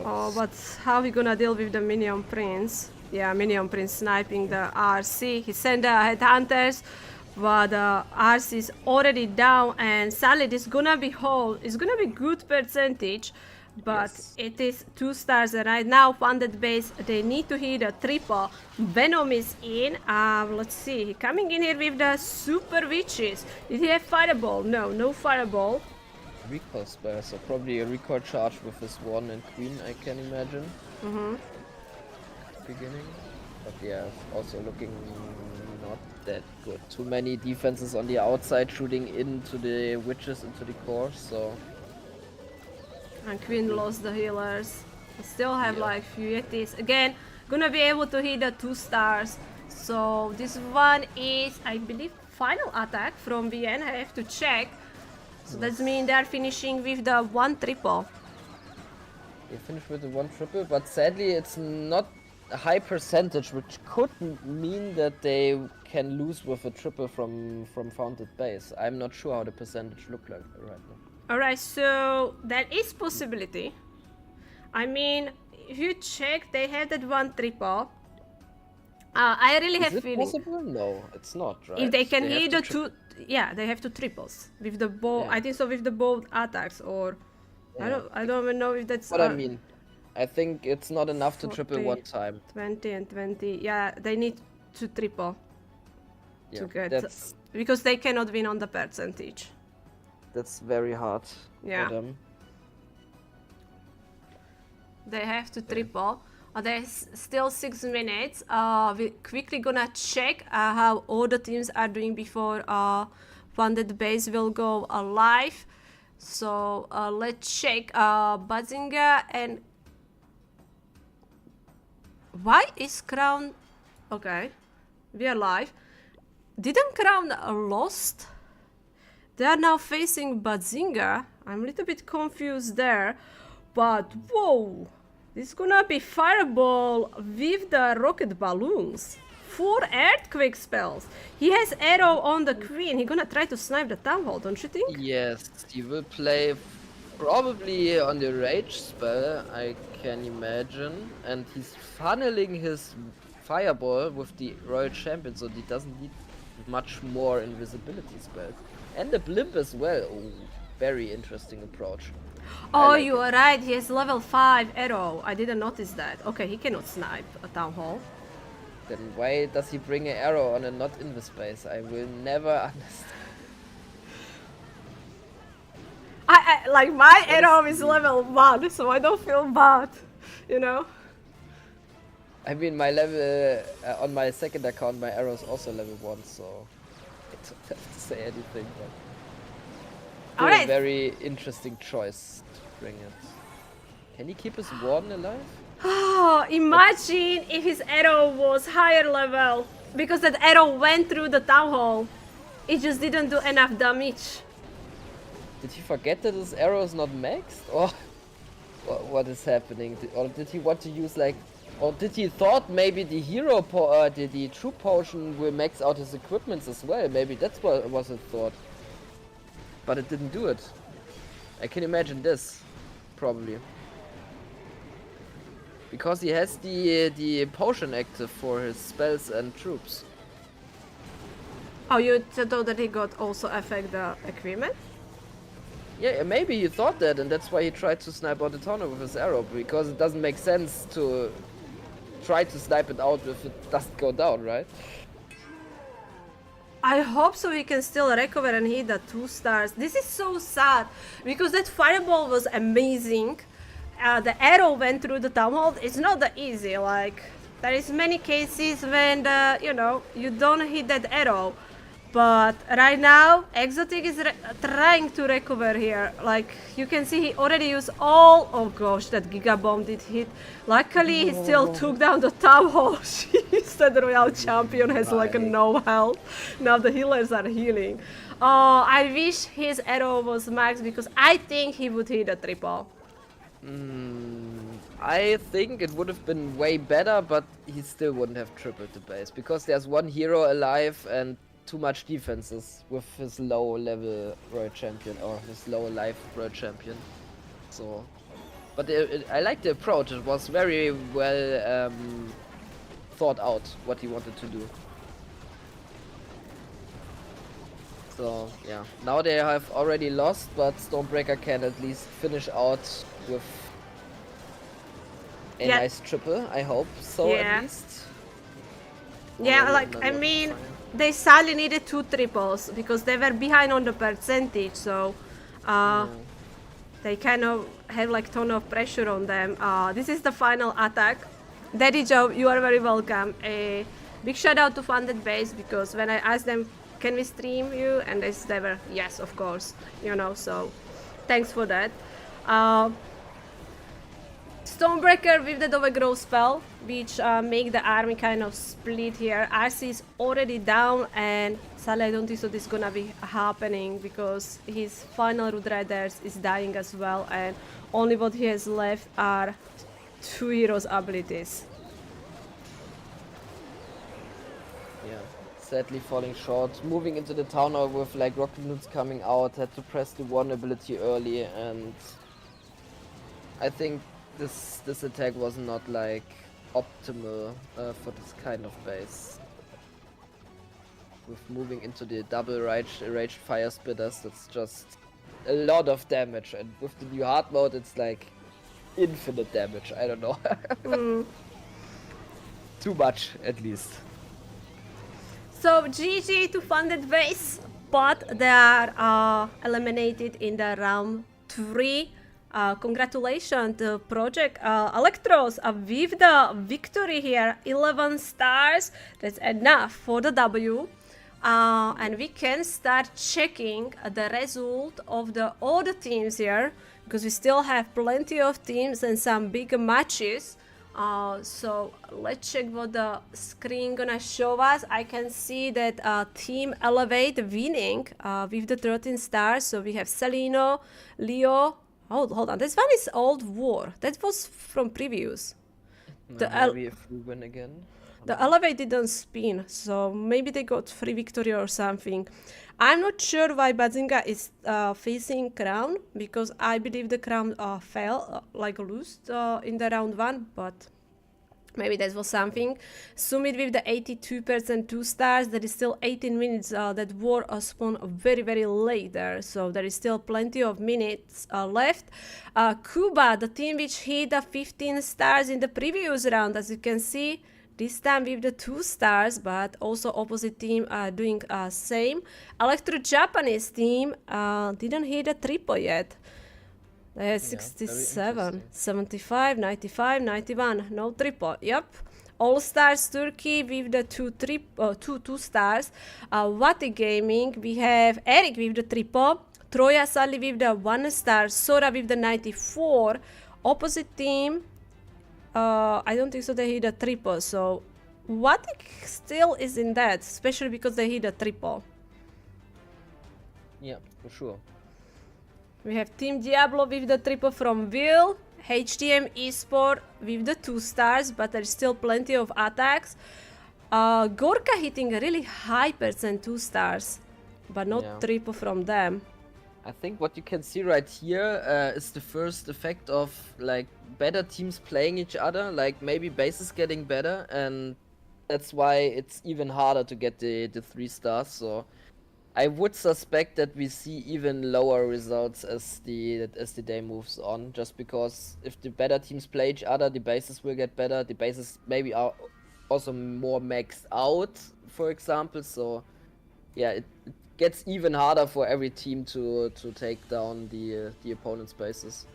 But how he gonna deal with the Minion Prince? Yeah, Minion Prince sniping the RC. He sent the Headhunters, but RC is already down, and sadly this gonna be hold. It's gonna be good percentage, but it is 2 stars right now. Funded base, they need to hit a triple. Venom is in. Let's see. He coming in here with the Super Witches. Did he have Fireball? No, no Fireball. Recall spell, so probably a recall charge with his Warden and Queen, I can imagine. Beginning, but yeah, also looking not that good. Too many defenses on the outside shooting into the witches, into the core, so. And Queen lost the healers. We still have like few Yetis. Again, gonna be able to hit the 2 stars. So this one is, I believe, final attack from VN. I have to check. So that means they're finishing with the 1 triple. They finish with the 1 triple, but sadly it's not a high percentage, which could mean that they can lose with a triple from founded base. I'm not sure how the percentage look like right now. Alright, so that is possibility. I mean, if you check, they have that 1 triple. I really have feeling. Is it possible? No, it's not, right? If they can hit the 2, yeah, they have 2 triples with the bow. I think so with the bow attacks, or I don't even know if that's what I mean. I think it's not enough 40, to triple 1 time. 20 and 20. Yeah, they need to triple to get, that's, because they cannot win on the percentage. That's very hard for them. They have to triple. There's still 6 minutes. We're quickly gonna check how all the teams are doing before funded base will go live. So let's check Bazinga and why is Crown? Okay, we are live. Didn't Crown lost? They are now facing Bazinga. I'm a little bit confused there, but whoa, this is gonna be Fireball with the rocket balloons. 4 earthquake spells. He has arrow on the Queen. He's gonna try to snipe the Town Hall, don't you think? Yes, he will play probably on the rage spell. I can imagine. And he's funneling his fireball with the Royal Champion, so he doesn't need much more invisibility spells. And the blimp as well. Oh, very interesting approach. Oh, like you it. are right. He has level 5 arrow. I didn't notice that. Okay, he cannot snipe a town hall. Then why does he bring an arrow on a not invis space? I will never understand. I like my What is arrow is the- level 1, so I don't feel bad, you know? I mean, my level on my second account, my arrow is also level 1, so I don't have to say anything. But still a Alright. very interesting choice to bring it. Can he keep his warden alive? Oh, imagine if his arrow was higher level, because that arrow went through the town hall. It just didn't do enough damage. Did he forget that his arrow is not maxed, or what is happening? Or did he want to use like, or did he thought maybe the hero the true potion will max out his equipments as well? Maybe that's what was his thought, but it didn't do it. I can imagine this, probably, because he has the potion active for his spells and troops. Oh, you thought that he got also affect the equipment? Yeah, maybe he thought that, and that's why he tried to snipe out the tunnel with his arrow, because it doesn't make sense to try to snipe it out if it doesn't go down, right? I hope so he can still recover and hit the 2 stars. This is so sad, because that fireball was amazing. The arrow went through the town hall. It's not that easy, like, there is many cases when, you know, you don't hit that arrow. But right now, Exotic is trying to recover here. Like, you can see he already used all... Oh gosh, that Giga Bomb did hit. Luckily, he still took down the town hall. Jeez, that Royal Champion has like no health. Now the healers are healing. Oh, I wish his arrow was max, because I think he would hit a triple. I think it would have been way better, but he still wouldn't have tripled the base, because there's one hero alive and too much defenses with his low level Royal Champion, or his low life Royal Champion. So, but I like the approach. It was very well thought out what he wanted to do. So yeah, now they have already lost, but Stormbreaker can at least finish out with a Yeah. nice triple. I hope so, Yeah. at least. Yeah, Or like, I another mean, fire. they sadly needed 2 triples, because they were behind on the percentage, so... They kind of have like ton of pressure on them. This is the final attack. Daddy Joe, you are very welcome. A big shout out to Funded Base, because when I asked them, can we stream you? And they were, yes, of course, you know, so thanks for that. Stonebreaker with the overgrow spell, which make the army kind of split here. RC is already down, and sadly I don't think so this is gonna be happening, because his final Root Riders is dying as well, and only what he has left are 2 heroes' abilities. Yeah, sadly falling short. Moving into the town hall with like rocket nodes coming out, had to press the one ability early, and I think this attack was not like optimal for this kind of base. With moving into the double raged fire spitters, that's just a lot of damage, and with the new hard mode it's like infinite damage. I don't know. Too much, at least. So GG to Funded Base, but they are eliminated in the round 3. Congratulations to Project Electros with the victory here, 11 stars. That's enough for the W. And we can start checking the result of the other teams here, because we still have plenty of teams and some big matches. So let's check what the screen gonna show us. I can see that Team Elevate winning with the 13 stars. So we have Celino, Leo. Hold on, this one is Old War. That was from previous. Maybe if we win again. The elevate didn't spin, so maybe they got free victory or something. I'm not sure why Bazinga is facing Crown, because I believe the Crown fell, like lost in the round 1, but maybe that was something. Summit with the 82% 2 stars. There is still 18 minutes that war spawned very, very late there. So there is still plenty of minutes left. Cuba, the team which hit the 15 stars in the previous round, as you can see, this time with the 2 stars, but also opposite team doing same. Electro Japanese team didn't hit a triple yet. They had 67, 75, 95, 91. No triple. Yep. All Stars Turkey with the two stars. Wati Gaming, we have Eric with the triple. Troya Sally with the 1 star. Sora with the 94. Opposite team, I don't think so they hit a triple. So Wati still is in that, especially because they hit a triple. Yeah, for sure. We have Team Diablo with the triple from Will, HTM Esport with the 2 stars, but there's still plenty of attacks. Gorka hitting a really high percent 2 stars, but not triple from them. I think what you can see right here is the first effect of like better teams playing each other, like maybe bases getting better, and that's why it's even harder to get the 3 stars. So I would suspect that we see even lower results as the day moves on, just because if the better teams play each other, the bases will get better. The bases maybe are also more maxed out, for example. So yeah, it gets even harder for every team to take down the opponent's bases.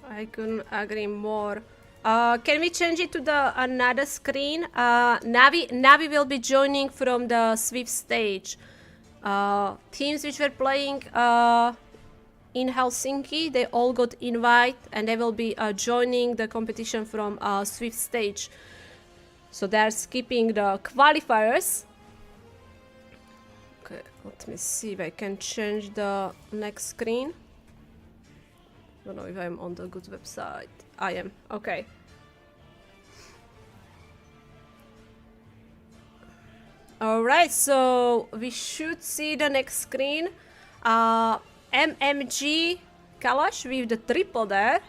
I couldn't agree more. Can we change it to the another screen? Navi will be joining from the Swift stage. Teams which were playing in Helsinki, they all got invite and they will be joining the competition from Swift stage. So they are skipping the qualifiers. Okay, let me see if I can change the next screen. I don't know if I'm on the good website. I am. Okay. Alright, so we should see the next screen. MMG Kalash with the triple there.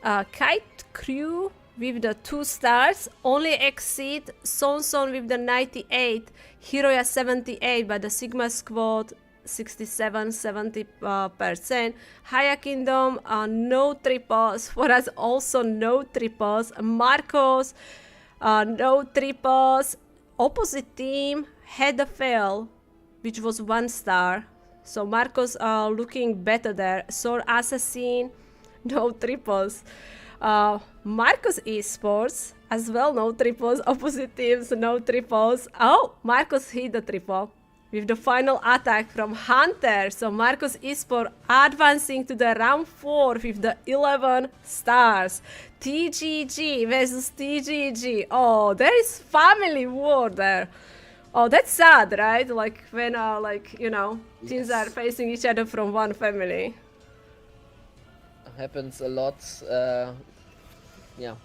Kite Crew with the 2 stars. Only exceed Sonson with the 98. Hiroya 78, but the Sigma Squad 67-70%. Haya Kingdom, no triples. For us, also no triples. Marcos, no triples. Opposite team had a fail, which was 1 star. So Marcos looking better there. Sword Assassin, no triples. Marcos Esports, as well, no triples. Opposite teams, no triples. Oh, Marcos hit the triple with the final attack from Hunter. So Marcos Esport advancing to the round 4 with the 11 stars. TGG versus TGG. Oh, there is family war there. Oh, that's sad, right? Like when, teams are facing each other from one family. Happens a lot. Yeah.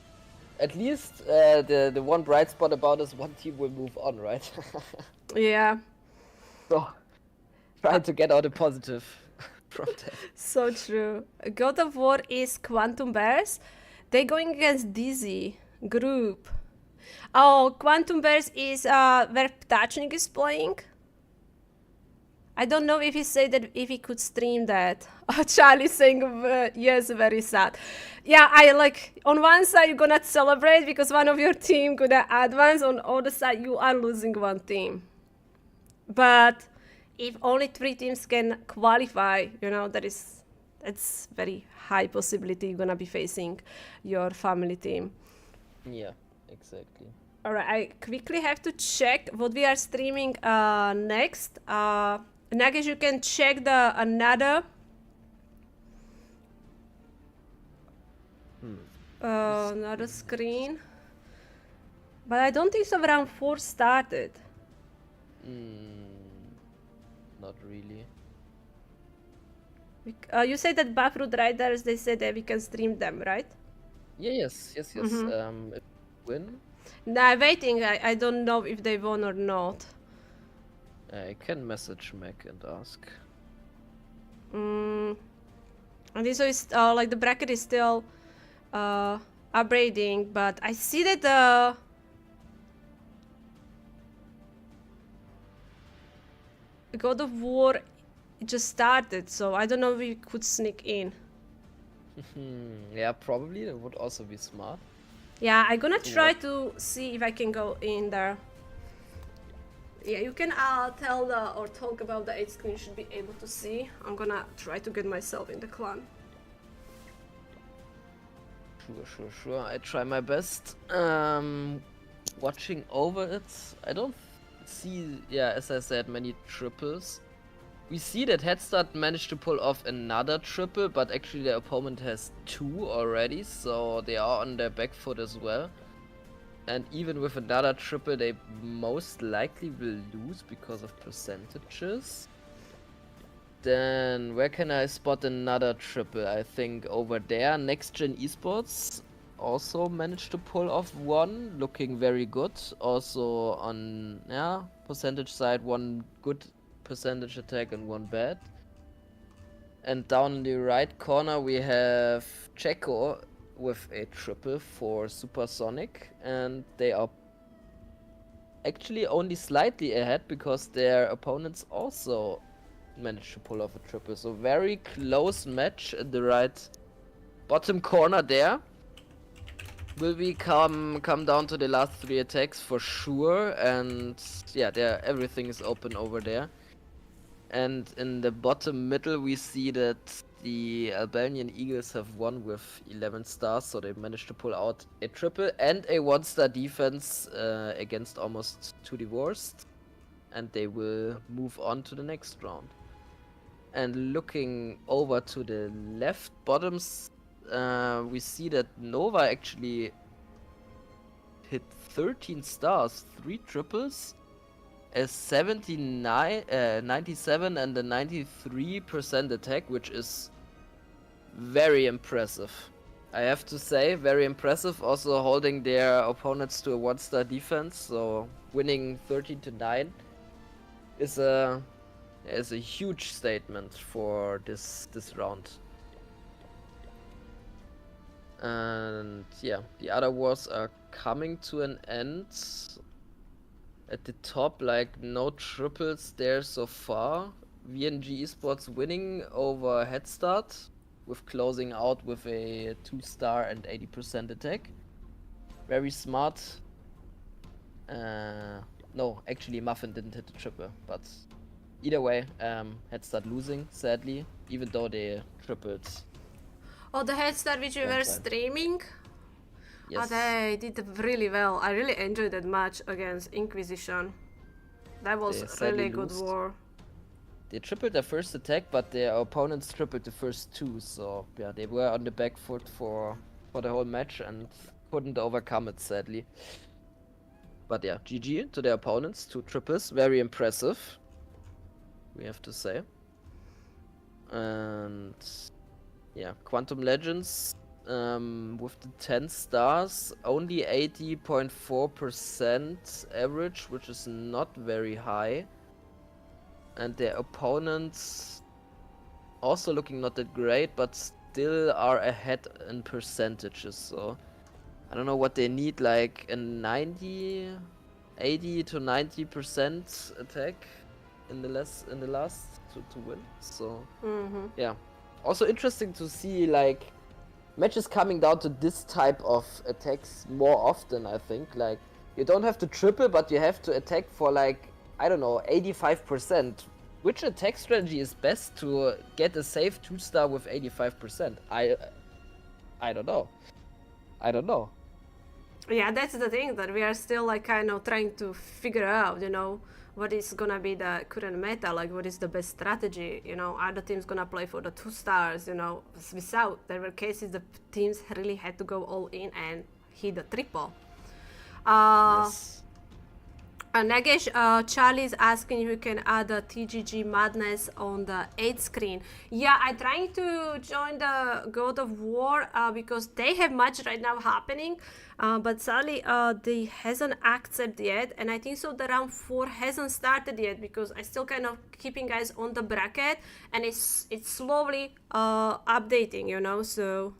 At least the one bright spot about is one team will move on, right? Yeah. So, trying to get out a positive from that. So true. God of War is Quantum Bears. They're going against Dizzy group. Oh, Quantum Bears is where Ptachnik is playing. I don't know if he said that if he could stream that. Charlie saying yes, very sad. Yeah, I like on one side you're gonna celebrate because one of your team gonna advance. On the other side you are losing one team. But if only 3 teams can qualify, that's very high possibility you're gonna be facing your family team. Yeah, exactly. Alright, I quickly have to check what we are streaming next. Nagesh, you can check the another screen. But I don't think so round 4 started. Not really. You said that Buffroot Riders, they said that we can stream them, right? Yes. If you win, Nah, waiting. I don't know if they won or not. I can message Mac and ask. And this is like the bracket is still upgrading, but I see that the God of War just started, so I don't know if we could sneak in. Yeah, probably that would also be smart. Yeah, I'm gonna To try what? to see if I can go in there. Yeah, you can tell or talk about the 8 screen, you should be able to see. I'm gonna try to get myself in the clan. Sure. I try my best. Watching over it, I don't see, yeah, as I said, many triples. We see that Headstart managed to pull off another triple, but actually their opponent has 2 already, so they are on their back foot as well. And even with another triple, they most likely will lose because of percentages. Then where can I spot another triple? I think over there, Next Gen Esports also managed to pull off one, looking very good. Also on percentage side, one good percentage attack and one bad. And down in the right corner we have Checo with a triple for Supersonic, and they are actually only slightly ahead because their opponents also managed to pull off a triple. So very close match in the right bottom corner there. Will we come down to the last 3 attacks for sure, and yeah, there everything is open over there. And in the bottom middle we see that the Albanian Eagles have won with 11 stars, so they managed to pull out a triple and a 1-star defense against almost 2 divorced, and they will move on to the next round. And looking over to the left bottoms, we see that Nova actually hit 13 stars, 3 triples, a 97 and a 93% attack, which is very impressive. I have to say, very impressive. Also holding their opponents to a 1-star defense, so winning 13-9 is a huge statement for this round. And yeah, the other wars are coming to an end. At the top, like, no triples there so far. VNG Esports winning over Headstart with closing out with a 2-star and 80% attack. Very smart. No, actually Muffin didn't hit the triple, but either way, Headstart losing, sadly, even though they tripled. Oh, the headstart which we One were time. streaming? Yes. Oh, they did really well. I really enjoyed that match against Inquisition. That was They a sadly really good lost. war. They tripled their first attack, but their opponents tripled the first 2, so yeah, they were on the back foot for the whole match and couldn't overcome it, sadly. But yeah, GG to their opponents, 2 triples, very impressive, we have to say. And yeah, Quantum Legends with the 10 stars, only 80.4% average, which is not very high. And their opponents also looking not that great, but still are ahead in percentages. So I don't know what they need, like a 80 to 90% attack in the last to win. So yeah, also interesting to see like matches coming down to this type of attacks more often. I think like you don't have to triple, but you have to attack for like, I don't know, 85%. Which attack strategy is best to get a safe 2-star with 85%? I don't know. Yeah, that's the thing that we are still like kind of trying to figure out, what is gonna be the current meta, like what is the best strategy, are the teams gonna play for the 2 stars, without, there were cases the teams really had to go all in and hit the triple. Yes. Nagesh, Charlie is asking if you can add the TGG Madness on the 8th screen. Yeah, I'm trying to join the God of War because they have much right now happening. But sadly, they hasn't accepted yet. And I think so the round 4 hasn't started yet because I still kind of keeping guys on the bracket. And it's slowly updating, you know, so...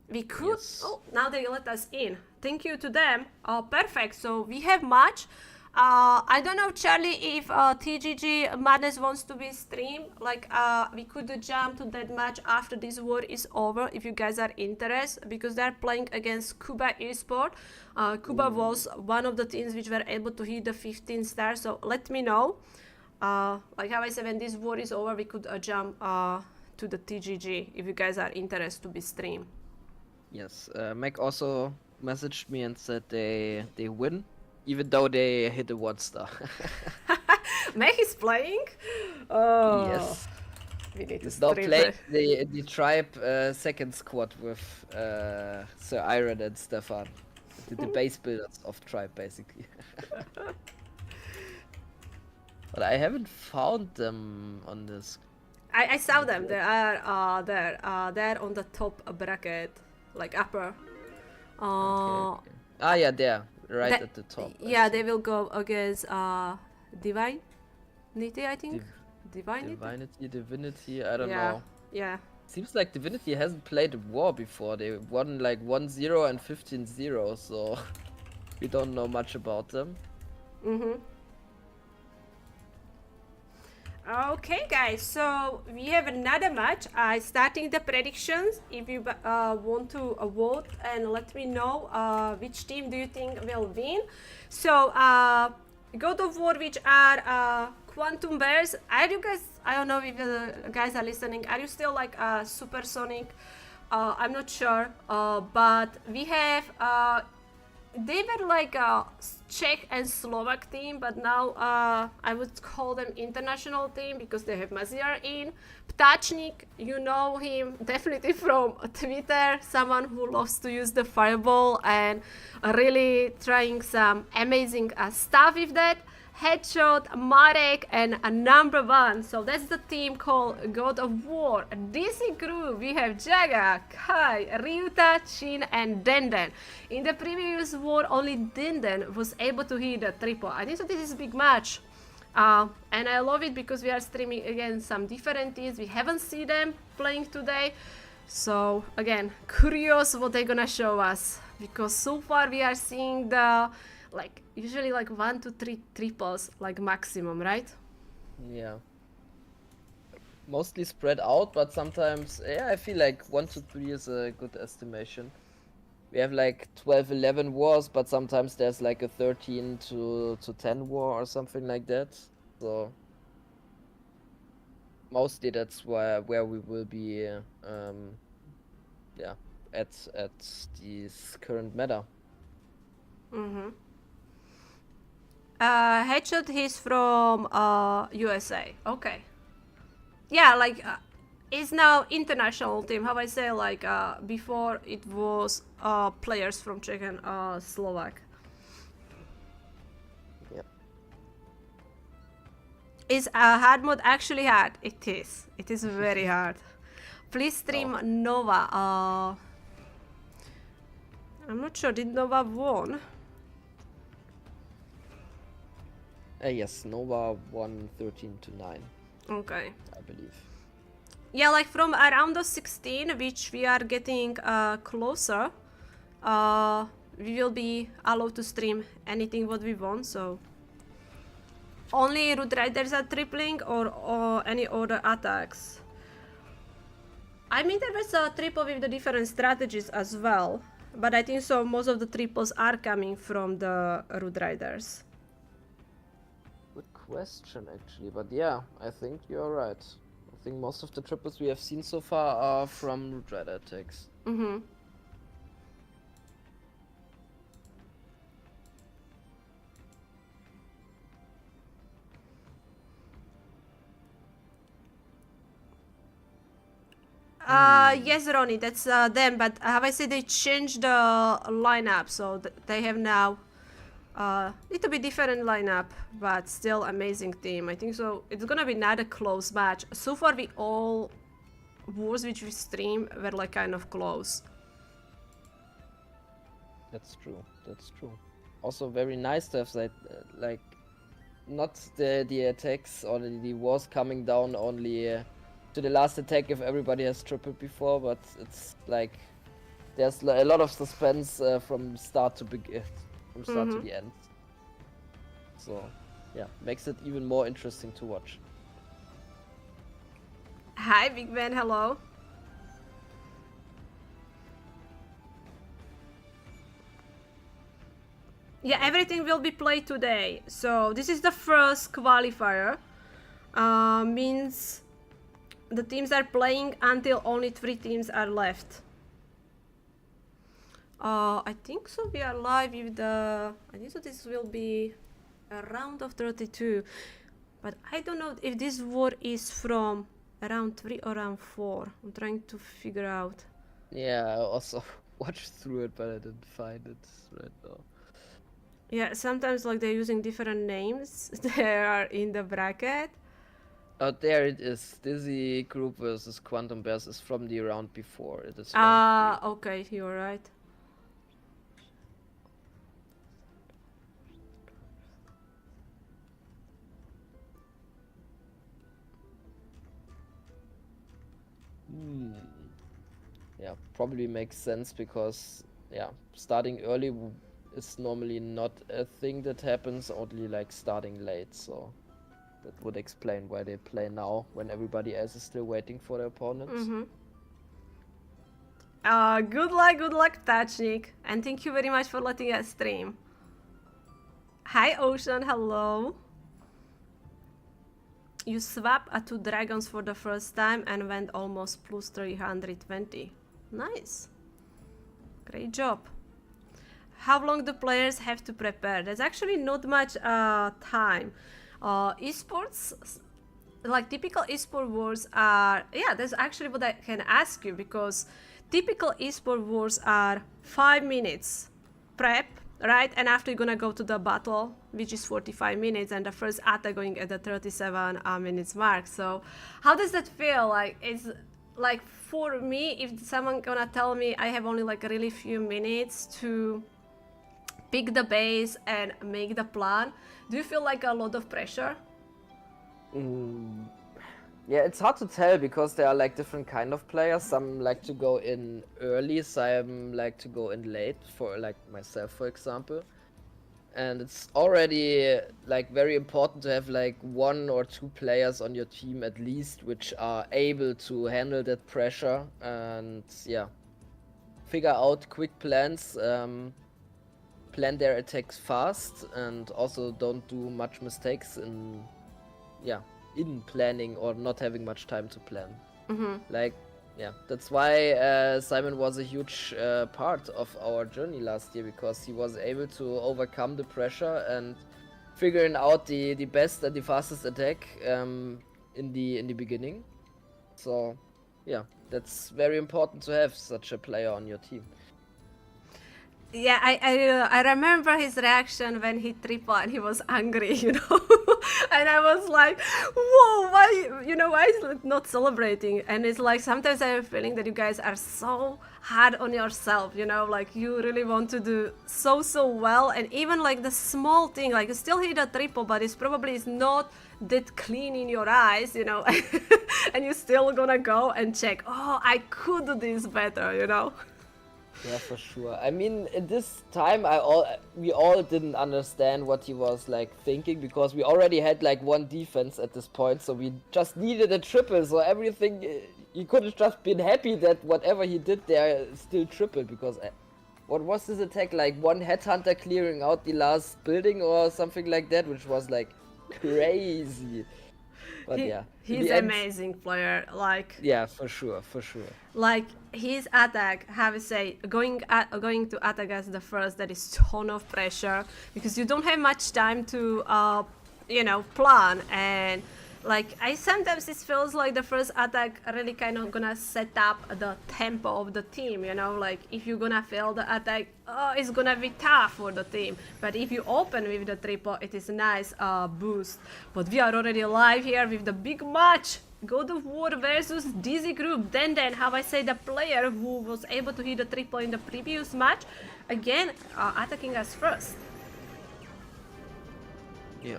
We could... Yes. Oh, now they let us in. Thank you to them. Perfect. So we have match. I don't know, Charlie, if TGG Madness wants to be streamed. Like, we could jump to that match after this war is over, if you guys are interested, because they're playing against Cuba Esport. Cuba was one of the teams which were able to hit the 15 stars. So let me know. Like how I said, when this war is over, we could jump to the TGG if you guys are interested to be streamed. Yes, Mac also messaged me and said they win, even though they hit a 1-star. Meg is playing? Oh, Yes. we need to He's now stream playing it. the tribe second squad with Sir Iron and Stefan. The base builders of tribe, basically. But I haven't found them on this. I saw them. They are there. They're on the top bracket, like upper. Okay. Ah, yeah, there, right That- at the top. I Yeah, see. they will go against Divine Niti, I think. Divine Niti? Divinity, I don't Yeah, know. yeah. Seems like Divinity hasn't played a war before. They won like 1-0 and 15-0, so we don't know much about them. Okay, guys, so we have another match. Starting the predictions. If you want to vote and let me know which team do you think will win. So, God of War, which are Quantum Bears. Are you guys? I don't know if the guys are listening. Are you still like Supersonic? I'm not sure. But we have. They were like a Czech and Slovak team, but now I would call them international team because they have Maziar in. Ptačnik, you know him definitely from Twitter, someone who loves to use the fireball and really trying some amazing stuff with that. Headshot, Marek, and a number 1. So that's the team called God of War. DC crew, we have Jaga, Kai, Ryuta, Chin, and Denden. In the previous war, only Denden was able to hit a triple. I think so this is a big match. And I love it because we are streaming again some different teams. We haven't seen them playing today. So again, curious what they're gonna show us. Because so far we are seeing the like usually like 1 to 3 triples like maximum, right? Yeah. Mostly spread out, but sometimes, yeah, I feel like 1 to 3 is a good estimation. We have like 12-11 wars, but sometimes there's like a 13 to 10 war or something like that. So mostly that's where we will be, yeah, at this current meta. Headshot, he's from USA. Okay. Yeah, like it's now international team. How I say, like before it was players from Czech and Slovak. Yep. Is hard mode actually hard? It is. It is very hard. Please stream Nova. I'm not sure. Did Nova won? Yes, Nova won 13 to 9, Okay. I believe. Yeah, like from around the 16, which we are getting closer, we will be allowed to stream anything what we want. So only Root Riders are tripling or any other attacks. I mean there was a triple with the different strategies as well, but I think so most of the triples are coming from the Root Riders. Good question, actually, but yeah, I think you're right. I think most of the triples we have seen so far are from Root Rider attacks. Yes, Ronnie, that's them. But have I said they changed the lineup, so they have now Little bit different lineup, but still amazing team. I think so. It's gonna be not a close match. So far, all wars which we stream were like kind of close. That's true. That's true. Also, very nice to have that, like, not the attacks or the wars coming down only to the last attack if everybody has tripled before, but it's like there's a lot of suspense from start to to the end. So, yeah, makes it even more interesting to watch. Hi, Big Ben. Hello. Yeah, everything will be played today. So this is the first qualifier. Means the teams are playing until only 3 teams are left. I think so. We are live with the. I think so. This will be a round of 32, but I don't know if this war is from round 3 or round 4. I'm trying to figure out. Yeah, I also watched through it, but I didn't find it right now. Yeah, sometimes like they're using different names. They are in the bracket. Oh, there it is. Dizzy Group versus Quantum Bears is from the round before. It is. Okay, you're right. Yeah, probably makes sense because, yeah, starting early is normally not a thing that happens, only like starting late, so that would explain why they play now when everybody else is still waiting for their opponents. Good luck, Tachnik, and thank you very much for letting us stream. Hi, Ocean, hello. You swap 2 dragons for the first time and went almost plus 320. Nice. Great job. How long do players have to prepare? There's actually not much time. Esports, like typical esport wars are, yeah, that's actually what I can ask you, because typical esport wars are 5 minutes prep, right? And after you're gonna go to the battle, which is 45 minutes, and the first attack going at the 37 minutes mark. So how does that feel? Like, it's like, for me, if someone gonna tell me I have only like really few minutes to pick the base and make the plan, do you feel like a lot of pressure? Yeah, it's hard to tell because there are like different kind of players. Some like to go in early, some like to go in late, for like myself, for example. And it's already like very important to have like 1 or 2 players on your team at least, which are able to handle that pressure and, yeah, figure out quick plans, plan their attacks fast, and also don't do much mistakes in planning or not having much time to plan. Like, yeah, that's why Simon was a huge part of our journey last year, because he was able to overcome the pressure and figuring out the best and the fastest attack in the beginning. So, yeah, that's very important to have such a player on your team. Yeah, I remember his reaction when he tripled and he was angry, you know. And I was like, whoa, why is it not celebrating? And it's like, sometimes I have a feeling that you guys are so hard on yourself, you know, like you really want to do so well. And even like the small thing, like you still hit a triple, but it's probably is not that clean in your eyes, you know. And you're still gonna go and check, oh, I could do this better, you know. Yeah, for sure. I mean, at this time, we all didn't understand what he was like thinking, because we already had like 1 defense at this point, so we just needed a triple. So everything, he could have just been happy that whatever he did there still tripled, because what was this attack, like 1 headhunter clearing out the last building or something like that, which was like crazy. But yeah, he's an amazing player. Like, yeah, for sure. Like his attack, how to say, going to attack as the first, that is ton of pressure, because you don't have much time to plan. And Like, sometimes it feels like the first attack really kind of gonna set up the tempo of the team, you know, like if you're gonna fail the attack, it's gonna be tough for the team. But if you open with the triple, it is a nice boost. But we are already live here with the big match. God of War versus Dizzy Group. Then how I say the player who was able to hit the triple in the previous match, again attacking us first. Yeah.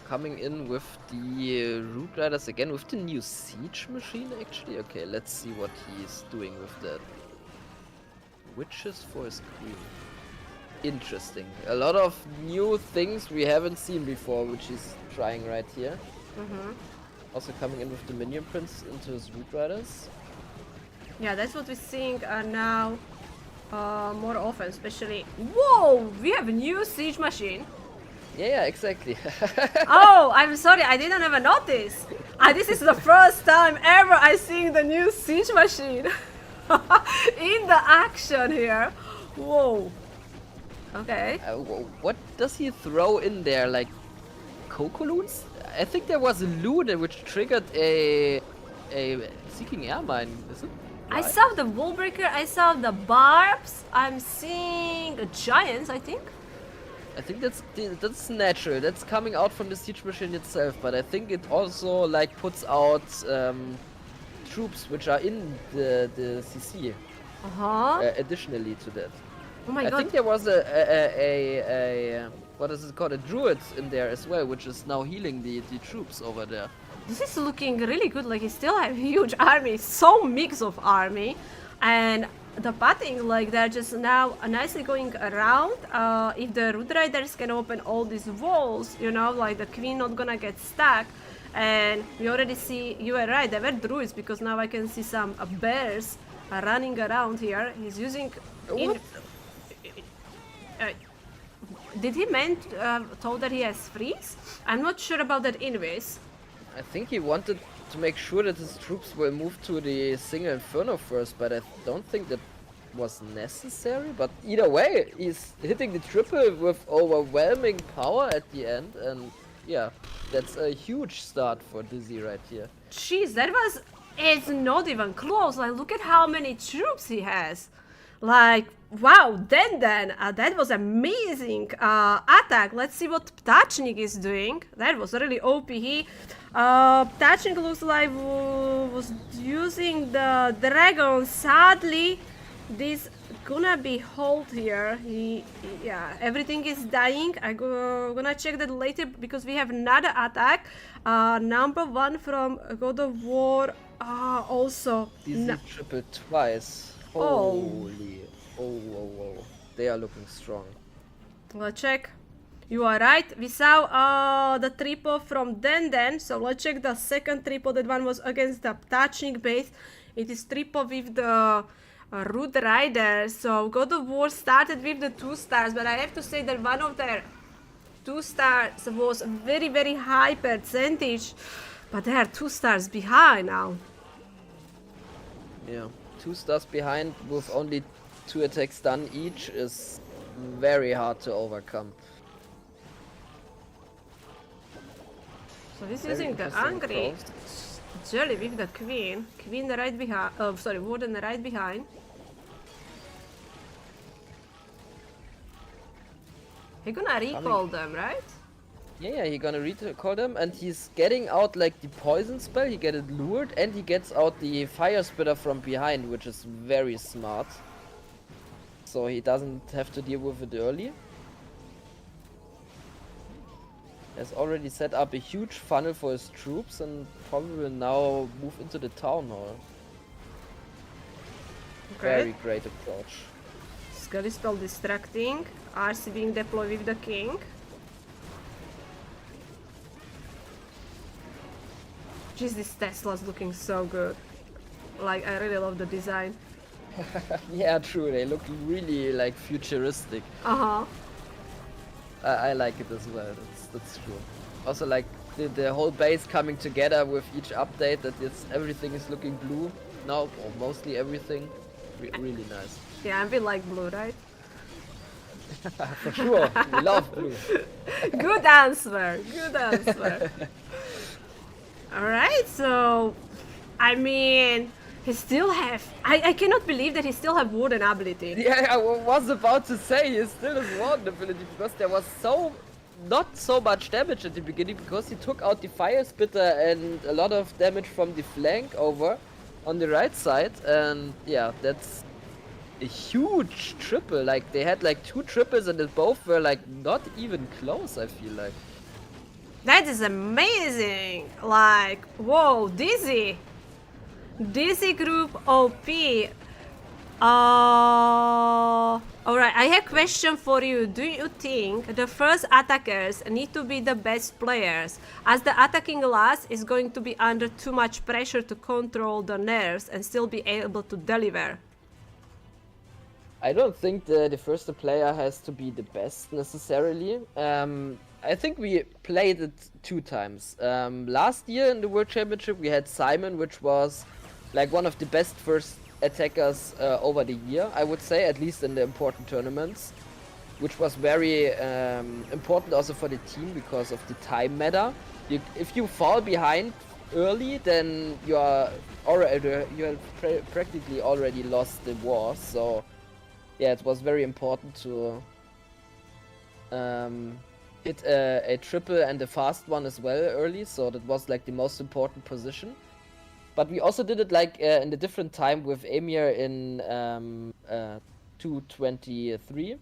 Coming in with the Root Riders again, with the new Siege machine actually. Okay, let's see what he's doing with that. Witches for his queen. Interesting. A lot of new things we haven't seen before, which he's trying right here. Also coming in with the Minion Prince into his Root Riders. Yeah, that's what we're seeing now more often, especially... Whoa! We have a new Siege machine. Yeah, exactly. Oh, I'm sorry, I didn't even notice. This is the first time ever I seeing the new Siege machine in the action here. Whoa. Okay. What does he throw in there? Like Cocoloons? I think there was a loot which triggered a Seeking Air Mine, is it? I saw the wall breaker, I saw the barbs, I'm seeing giants, I think. I think that's natural. That's coming out from the siege machine itself, but I think it also like puts out troops which are in the CC. Additionally to that. Oh my god. I think there was a what is it called? A druid in there as well, which is now healing the troops over there. This is looking really good. Like, he still have a huge army, so mix of army, and the pathing, like they're just now nicely going around. If the Root Riders can open all these walls, you know, like the queen not gonna get stuck. And we already see, you are right, they were druids, because now I can see some bears running around here. He's using... did he told that he has freeze? I'm not sure about that anyways. I think he wanted to make sure that his troops will move to the single inferno first, but I don't think that was necessary. But either way, he's hitting the triple with overwhelming power at the end, and yeah, that's a huge start for Dizzy right here. Jeez, it's not even close. Like, look at how many troops he has. Like, wow, that was amazing attack. Let's see what Ptachnik is doing. That was really OP. Ptachnik looks like was using the dragon. Sadly, this gonna be hold here. Yeah, everything is dying. I'm gonna check that later because we have another attack. Number 1 from God of War. Also. Dizzy triple twice. Holy. Oh. They are looking strong. Let's check. You are right. We saw the triple from Den. So let's check the second triple. That one was against the Ptachnik base. It is triple with the Root Rider. So God of War started with the 2 stars. But I have to say that one of their 2 stars was very, very high percentage. But they are 2 stars behind now. Yeah. 2 stars behind with only 2 attacks done each is very hard to overcome. So he's using the angry jelly with the queen. Queen right behind. Oh, sorry, warden right behind. He's gonna recall them, right? Yeah, he's gonna recall them, and he's getting out like the poison spell. He gets it lured, and he gets out the fire spitter from behind, which is very smart. So he doesn't have to deal with it early. Has already set up a huge funnel for his troops and probably will now move into the town hall. Okay. Very great approach. Skelly spell distracting. RC being deployed with the king. Jeez, this Tesla's looking so good. Like, I really love the design. Yeah, true. They look really like futuristic. I like it as well. That's true. Also, like the whole base coming together with each update. That everything is looking blue now, or mostly everything. Really nice. Yeah, we like blue, right? For sure. We love blue. Good answer. Good answer. Alright, so I mean he still have I cannot believe that he still have wooden ability. Yeah, I was about to say he still has warden ability because there was not so much damage at the beginning because he took out the fire spitter and a lot of damage from the flank over on the right side, and yeah, that's a huge triple. Like they had like 2 triples and they both were like not even close, I feel like. That is amazing! Like, whoa, Dizzy! Dizzy group OP. Alright, I have a question for you. Do you think the first attackers need to be the best players, as the attacking class is going to be under too much pressure to control the nerves and still be able to deliver? I don't think the first player has to be the best necessarily. I think we played it 2 times. Last year in the World Championship we had Simon, which was like one of the best first attackers over the year, I would say, at least in the important tournaments, which was very important also for the team because of the time matter. If you fall behind early, then you have practically already lost the war. So yeah, it was very important to hit a triple and a fast one as well early, so that was like the most important position. But we also did it like in a different time with Emir in 223.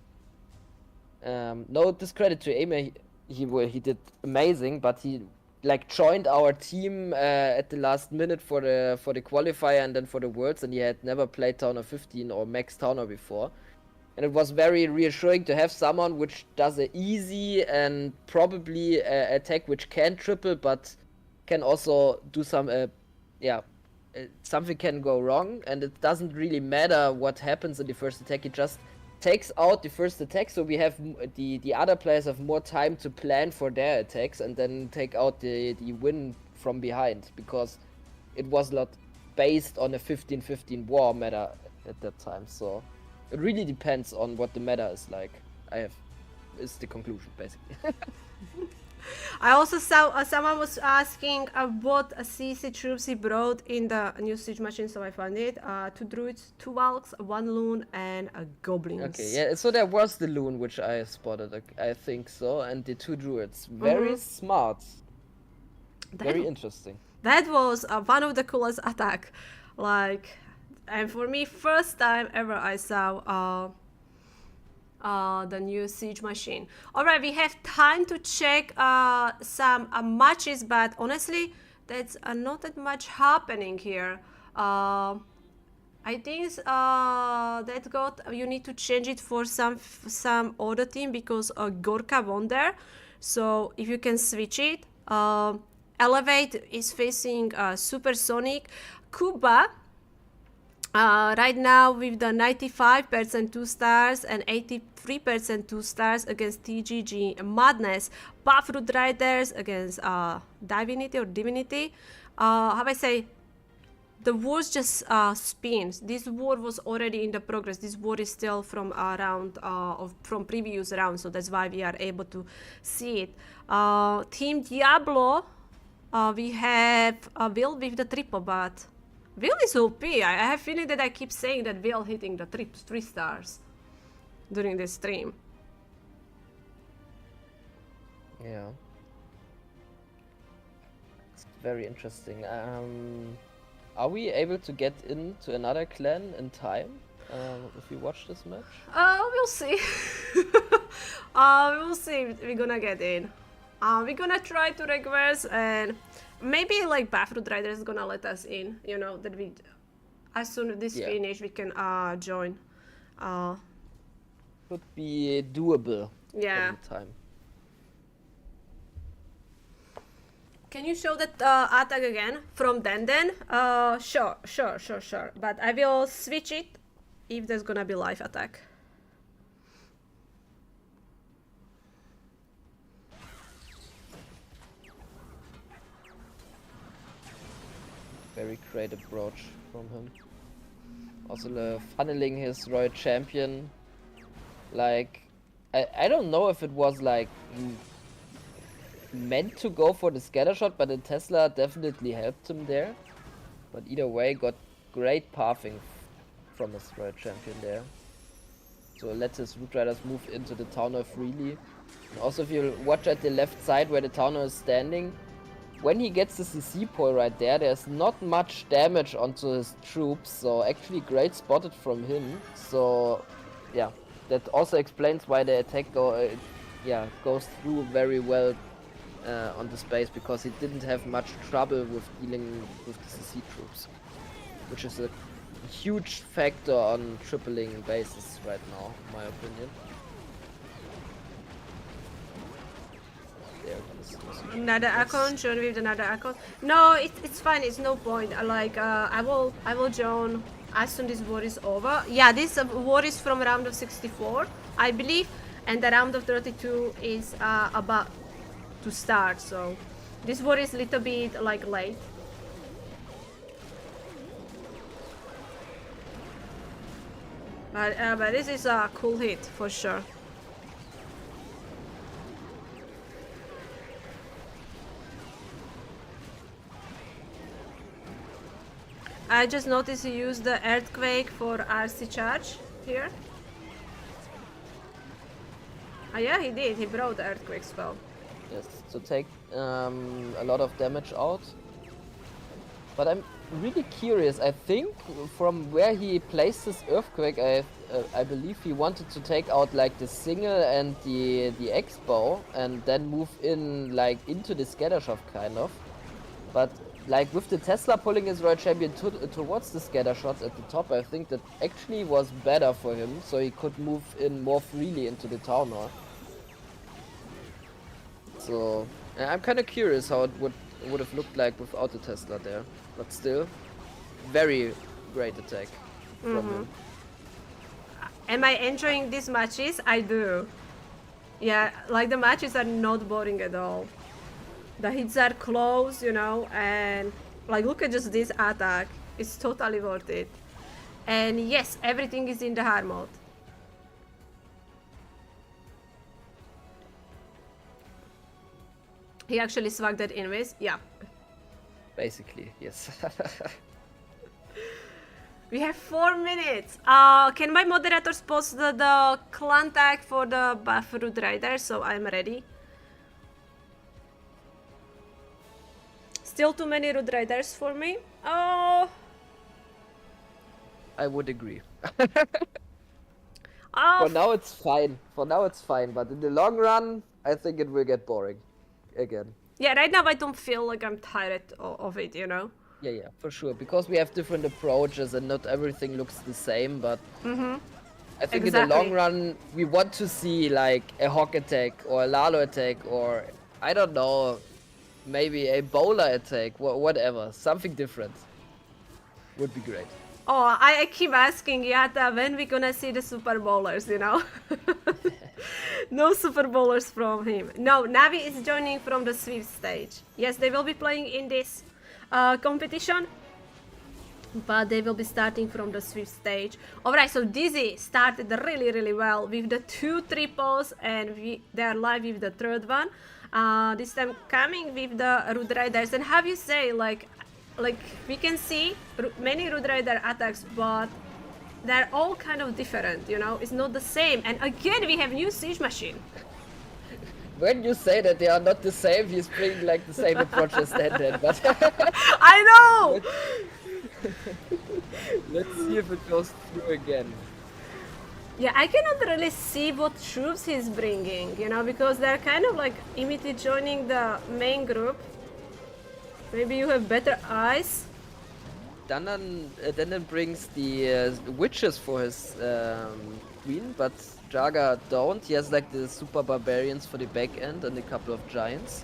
No discredit to Emir, he did amazing, but he like joined our team at the last minute for the qualifier and then for the Worlds, and he had never played Town of 15 or Max Towner before. And it was very reassuring to have someone which does an easy and probably attack which can triple, but can also do some, something can go wrong, and it doesn't really matter what happens in the first attack. It just takes out the first attack, so we have the other players have more time to plan for their attacks and then take out the win from behind, because it was not based on a 15-15 war meta at that time. So it really depends on what the meta is like. Is the conclusion basically. I also saw someone was asking what CC troops he brought in the new siege machine, so I found it. 2 druids, 2 valks, 1 loon, and a goblins. Okay, yeah, so there was the loon which I spotted, I think so, and the 2 druids. Very smart. Very interesting. That was one of the coolest attack. Like, and for me, first time ever I saw the new siege machine. Alright, we have time to check some matches, but honestly, that's not that much happening here. I think that you need to change it for some other team, because Gorka won there. So if you can switch it, Elevate is facing Supersonic. Kuba right now with the 95% 2 stars and 83% 2 stars against TGG Madness. Buffroot Riders against Divinity. How I say, the wars just spins. This war was already in the progress. This war is still from from previous round, so that's why we are able to see it. Team Diablo, we have Will with the triple, but Will is OP. I have a feeling that I keep saying that Will hitting the 3 stars during this stream. Yeah. It's very interesting. Are we able to get into another clan in time if we watch this match? We'll see. We'll see if we're gonna get in. We're gonna try to request, and maybe like Buffroot Rider is gonna let us in. You know, that we, as soon as this finish, we can join. Could be doable. Yeah. Every time. Can you show that attack again from Denden? Sure. But I will switch it if there's gonna be live attack. Very creative approach from him. Also funneling his Royal Champion. Like, I don't know if it was like meant to go for the scatter shot, but the Tesla definitely helped him there. But either way, got great pathing from his Royal Champion there. So let his Root Riders move into the Towner freely. And also if you watch at the left side where the Towner is standing, when he gets the CC pole right there, there's not much damage onto his troops, so actually great spotted from him. So yeah, that also explains why the attack goes through very well on the space, because he didn't have much trouble with dealing with the CC troops, which is a huge factor on tripling bases right now, in my opinion. Another account, join with another account. No, it's fine. It's no point. I will join as soon as war is over. Yeah, this war is from round of 64, I believe, and the round of 32 is about to start. So this war is a little bit like late. But this is a cool hit for sure. I just noticed he used the Earthquake for RC charge here. Oh yeah, he did. He brought the Earthquake spell. Yes, to take a lot of damage out. But I'm really curious. I think from where he placed his Earthquake, I believe he wanted to take out like the single and the X-bow and then move in like into the scatter shot kind of. But like with the Tesla pulling his Royal Champion towards the scatter shots at the top, I think that actually was better for him, so he could move in more freely into the Towner. So I'm kind of curious how it would have looked like without the Tesla there, but still, very great attack from him. Am I enjoying these matches? I do. Yeah, like the matches are not boring at all. The hits are close, you know, and like look at just this attack. It's totally worth it. And yes, everything is in the hard mode. He actually swagged that invis, yeah. Basically, yes. We have 4 minutes. Can my moderators post the clan tag for the buff Root Rider so I'm ready? Still too many Root Riders for me? Oh. I would agree. Oh. For now it's fine. But in the long run, I think it will get boring again. Yeah, right now I don't feel like I'm tired of it, you know? Yeah, for sure. Because we have different approaches and not everything looks the same, but I think in the long run, we want to see like a Hawk attack or a Lalo attack or, I don't know, maybe a bowler attack, whatever, something different would be great. Oh, I keep asking Yata when we gonna see the Super Bowlers, you know? No Super Bowlers from him. No, Navi is joining from the sweep stage. Yes, they will be playing in this competition, but they will be starting from the sweep stage. Alright, so Dizzy started really well with the 2 triples and they are live with the third one. This time coming with the Root Riders, and how you say, like we can see many Root Rider attacks, but they're all kind of different, you know, it's not the same. And again, we have new Siege Machine. When you say that they are not the same, he's bringing like the same approach as Stand, but I know! Let's see if it goes through again. Yeah, I cannot really see what troops he's bringing, you know, because they're kind of like immediately joining the main group. Maybe you have better eyes. Dandan brings the witches for his queen, but Jaga don't. He has like the super barbarians for the back end and a couple of giants.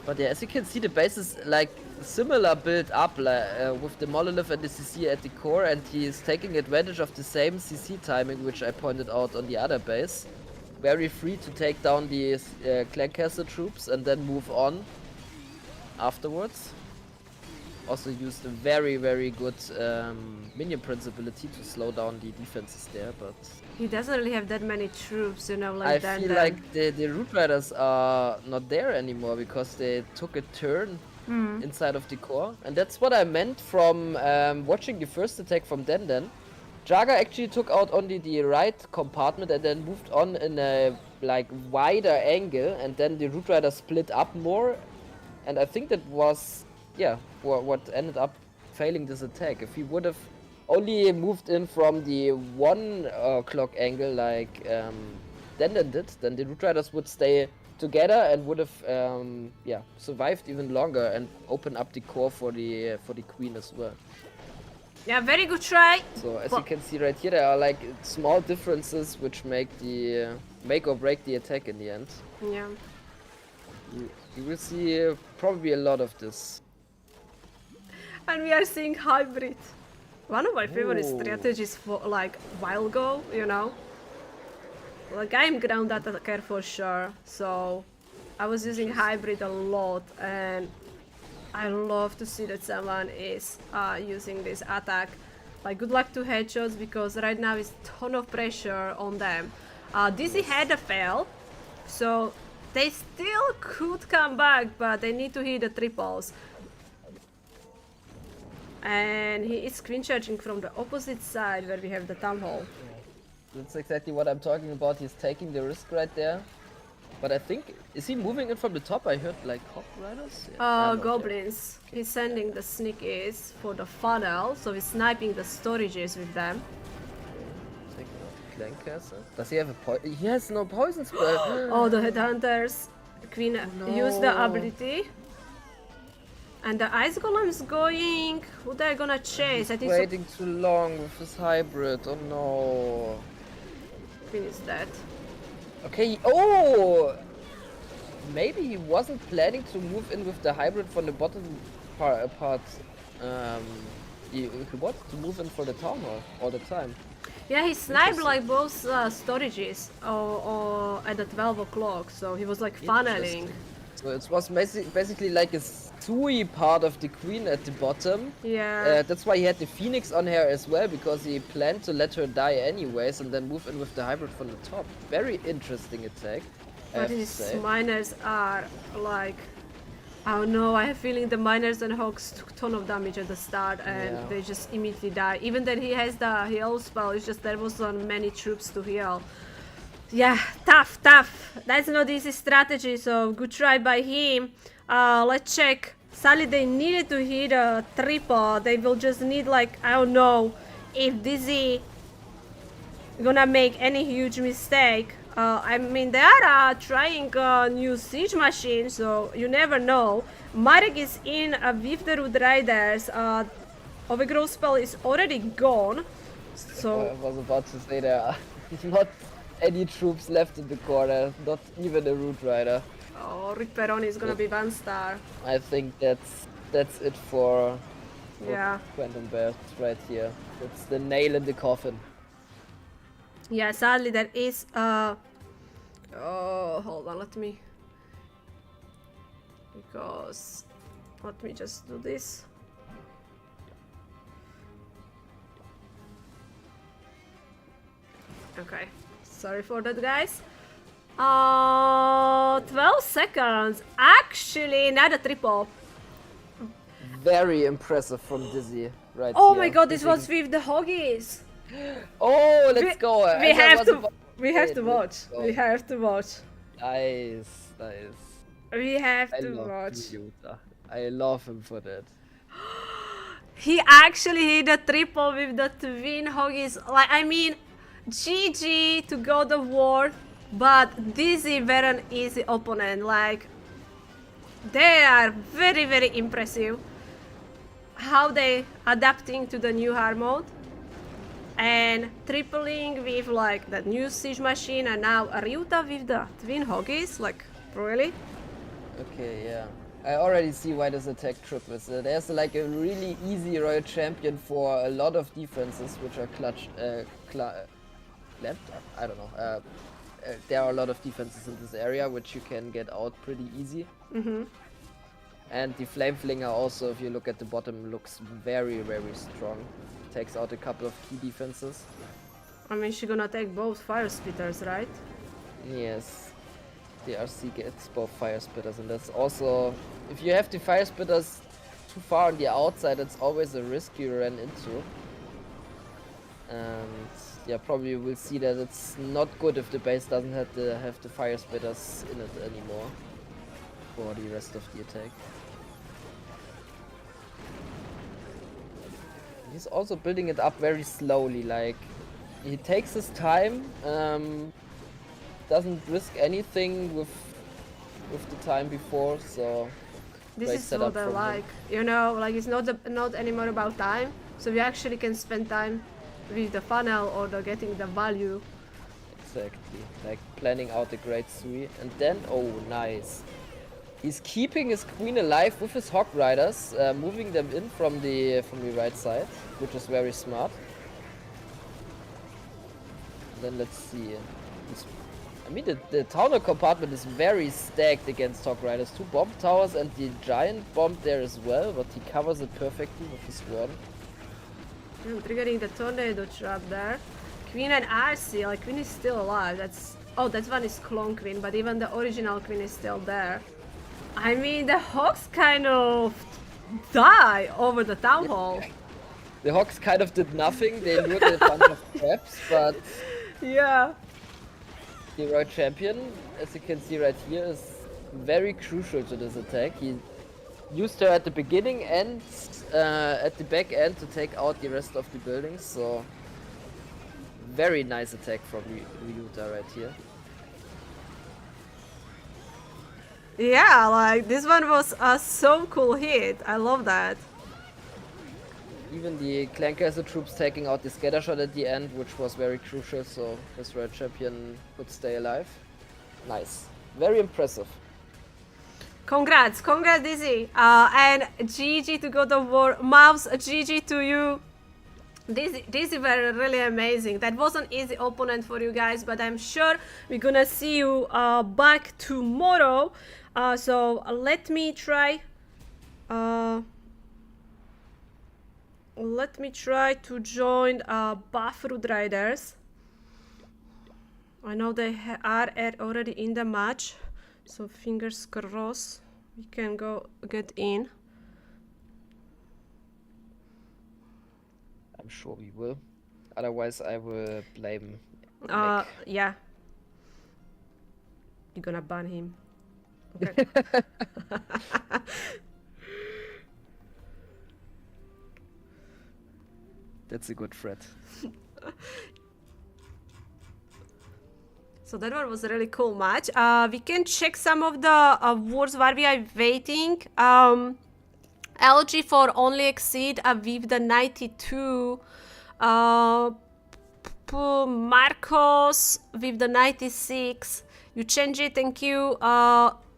But yeah, as you can see, the base is like similar build up with the monolith and the CC at the core, and he is taking advantage of the same CC timing, which I pointed out on the other base. Very free to take down the clan castle troops and then move on afterwards. also used a very, very good minion principality to slow down the defenses there, but He doesn't really have that many troops, you know, like I that. feel like the Root Riders are not there anymore because they took a turn inside of the core, and that's what I meant from watching the first attack from Den. Jaga actually took out only the right compartment and then moved on in a like wider angle, and then the Root Rider split up more, and I think that was what ended up failing this attack. If he would have only moved in from the 1 o'clock angle like Den did, then the Root Riders would stay together and would have survived even longer and open up the core for the queen as well. Yeah, very good try. So as you can see right here, there are like small differences which make or break the attack in the end. Yeah. You will see probably a lot of this. And we are seeing hybrid. One of my favorite Ooh. strategies for like while ago, you know. Like I'm ground attacker for sure, so I was using hybrid a lot, and I love to see that someone is using this attack. Like good luck to headshots because right now is ton of pressure on them. Dizzy had a fail, so they still could come back, but they need to hit the triples. And he is screen charging from the opposite side where we have the town hall. That's exactly what I'm talking about. He's taking the risk right there. But I think, is he moving in from the top? I heard like Hawk Riders? Yeah. Goblins. He's sending the sneakies for the funnel, so he's sniping the storages with them. Taking out the clan castle. Does he have a poison? He has no poison spell. Oh, the headhunters. Queen use the ability. And the ice golem's going. Who they're gonna chase? I think Waiting too long with his hybrid. Oh no. Queen is dead. Okay. Oh. Maybe he wasn't planning to move in with the hybrid from the bottom part. He wanted to move in for the town hall all the time. Yeah, he sniped like both storages or at the 12 o'clock, so he was like funneling. So it was basically like a Suzie part of the queen at the bottom. Yeah. That's why he had the phoenix on her as well, because he planned to let her die anyways and then move in with the hybrid from the top. Very interesting attack. But his miners are like, oh no, I have a feeling the miners and hawks took a ton of damage at the start and they just immediately die. Even then he has the heal spell, it's just there wasn't many troops to heal. Yeah, tough. That's not easy strategy, so good try by him. Let's check. Sadly, they needed to hit a triple. They will just need like, I don't know, if Dizzy gonna make any huge mistake. I mean, they are trying a new siege machine, so you never know. Marek is in with the Root Riders. Overgrowth spell is already gone. So I was about to say there are not any troops left in the corner, not even a Root Rider. oh, Ripperoni is gonna be 1-star. I think that's it for Quantum Bears right here. That's the nail in the coffin. Yeah, sadly there is oh, hold on, let me just do this. Okay, sorry for that, guys. 12 seconds. Actually, not a triple. Very impressive from Dizzy right Oh here. my god, this was with the Hoggies. Oh, let's go. We have to watch. We have to watch. Nice. We have I to love watch. Yuta. I love him for that. He actually hit a triple with the twin Hoggies. Like, I mean, GG to God of War, but Dizzy were an easy opponent. Like, they are very, very impressive. How they adapting to the new hard mode. And tripling with like that new siege machine, and now Ryuta with the twin Hoggies, like really? Okay, yeah. I already see why this attack triples. There's like a really easy royal champion for a lot of defenses which are left? I don't know. There are a lot of defenses in this area which you can get out pretty easy. And the Flame Flinger also, if you look at the bottom, looks very, very strong. Takes out a couple of key defenses. I mean, she's gonna take both fire spitters, right? Yes. The RC gets both fire spitters, and that's also, if you have the fire spitters too far on the outside, it's always a risk you run into. And yeah, probably we'll see that it's not good if the base doesn't have the fire spitters in it anymore for the rest of the attack. He's also building it up very slowly, like he takes his time, doesn't risk anything with the time before, so This great is setup what I from him. like. You know, like it's not anymore about time, so we actually can spend time with the funnel or getting the value. Exactly, like planning out a great Suzie, and then oh nice. He's keeping his queen alive with his Hog Riders, moving them in from the right side, which is very smart. Then let's see. I mean, the tower compartment is very stacked against Hog Riders. 2 bomb towers and the giant bomb there as well, but he covers it perfectly with his sword. I'm triggering the tornado trap there. Queen and RC, like Queen is still alive. That one is clone Queen, but even the original Queen is still there. I mean, the Hawks kind of die over the town hall. The Hogs kind of did nothing. They lured a bunch of traps, but Yeah. the Royal Champion, as you can see right here, is very crucial to this attack. He used her at the beginning and at the back end to take out the rest of the buildings, so very nice attack from Ryuta right here. Yeah, like this one was a so cool hit. I love that. Even the Clan Castle troops taking out the scatter shot at the end, which was very crucial, so his Royal Champion could stay alive. Nice. Very impressive. Congrats, Dizzy. And GG to God of War. Mouse, GG to you. These were really amazing. That was an easy opponent for you guys, but I'm sure we're gonna see you back tomorrow. So let me try. Let me try to join Buffroot Riders. I know they are already in the match, so fingers crossed we can go get in. I'm sure we will. Otherwise, I will blame Yeah. You're gonna ban him. Okay. That's a good threat. So that one was a really cool match. We can check some of the awards while we are waiting. LG for only exceed with the 92. Marcos with the 96. You change it, thank you.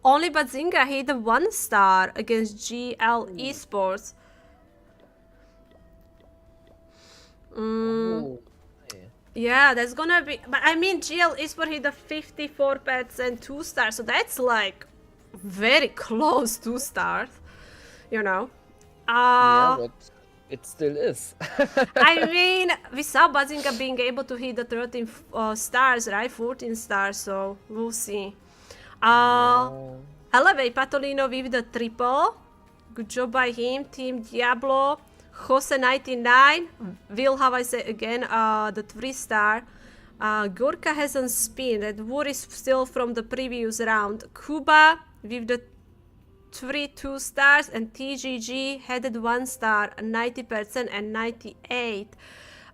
Only Bazinga hit the 1 star against GL Esports. Oh, Yeah, that's gonna be. But I mean, GL Esports hit the 54 pets and 2 stars, so that's like very close 2 stars, you know. yeah, but it still is. I mean, we saw Bazinga being able to hit the 13 stars, right? 14 stars, so we'll see. Elevate Patolino with the triple. Good job by him. Team Diablo. Jose 99. Will have I say again the 3 star. Gorka hasn't spin. That war is still from the previous round. Kuba with the 3 2 stars, and TGG headed 1 star, 90% and 98.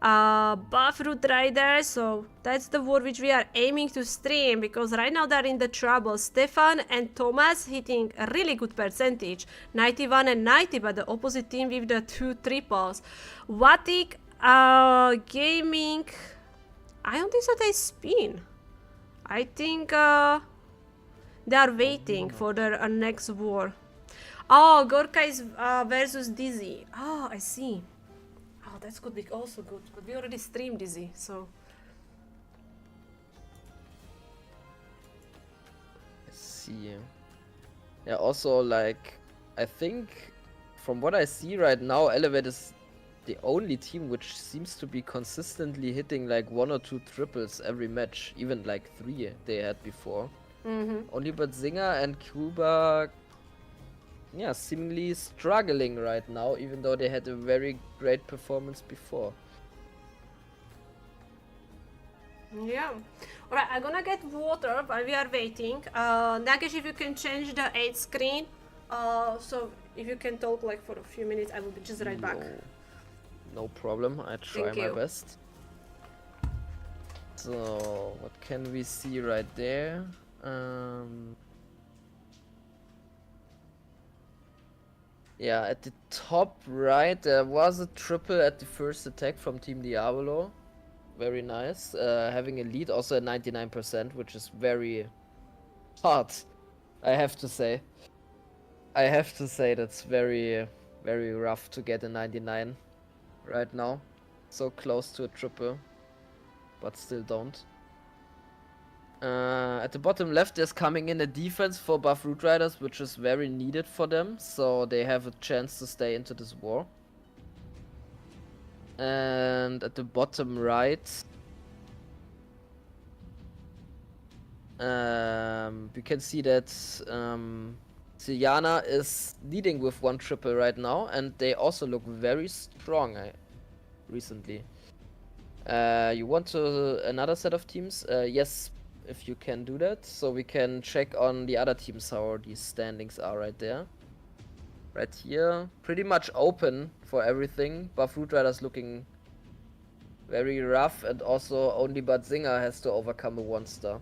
Buffroot Rider, so that's the war which we are aiming to stream, because right now they're in the trouble. Stefan and Thomas hitting a really good percentage, 91 and 90, but the opposite team with the 2 triples. Watik Gaming, I don't think so they spin. I think they are waiting for their next war. Oh, Gorka is versus Dizzy. Oh, I see. Oh, that could be also good. But we already streamed Dizzy, so. I see. Yeah, also, like, I think from what I see right now, Elevate is the only team which seems to be consistently hitting like 1 or 2 triples every match, even like 3 they had before. Only but Zinger and Cuba, yeah, seemingly struggling right now, even though they had a very great performance before. Yeah. Alright, I'm gonna get water while we are waiting. Nagesh, if you can change the 8 screen. So if you can talk like for a few minutes, I will be just right back. No problem, I try Thank my you. best. So, what can we see right there? Yeah, at the top right, there was a triple at the first attack from Team Diablo. Very nice. Having a lead, also at 99%, which is very hard, I have to say. I have to say that's very, very rough to get a 99 right now. So close to a triple, but still don't. At the bottom left, there's coming in a defense for buff Root Riders, which is very needed for them, so they have a chance to stay into this war. And at the bottom right, we can see that Siliana is leading with 1 triple right now, and they also look very strong recently. You want to another set of teams? Yes, if you can do that, so we can check on the other teams how these standings are right there. Right here, pretty much open for everything. Buff Root Riders looking very rough, and also only Bad Zinger has to overcome a 1-star.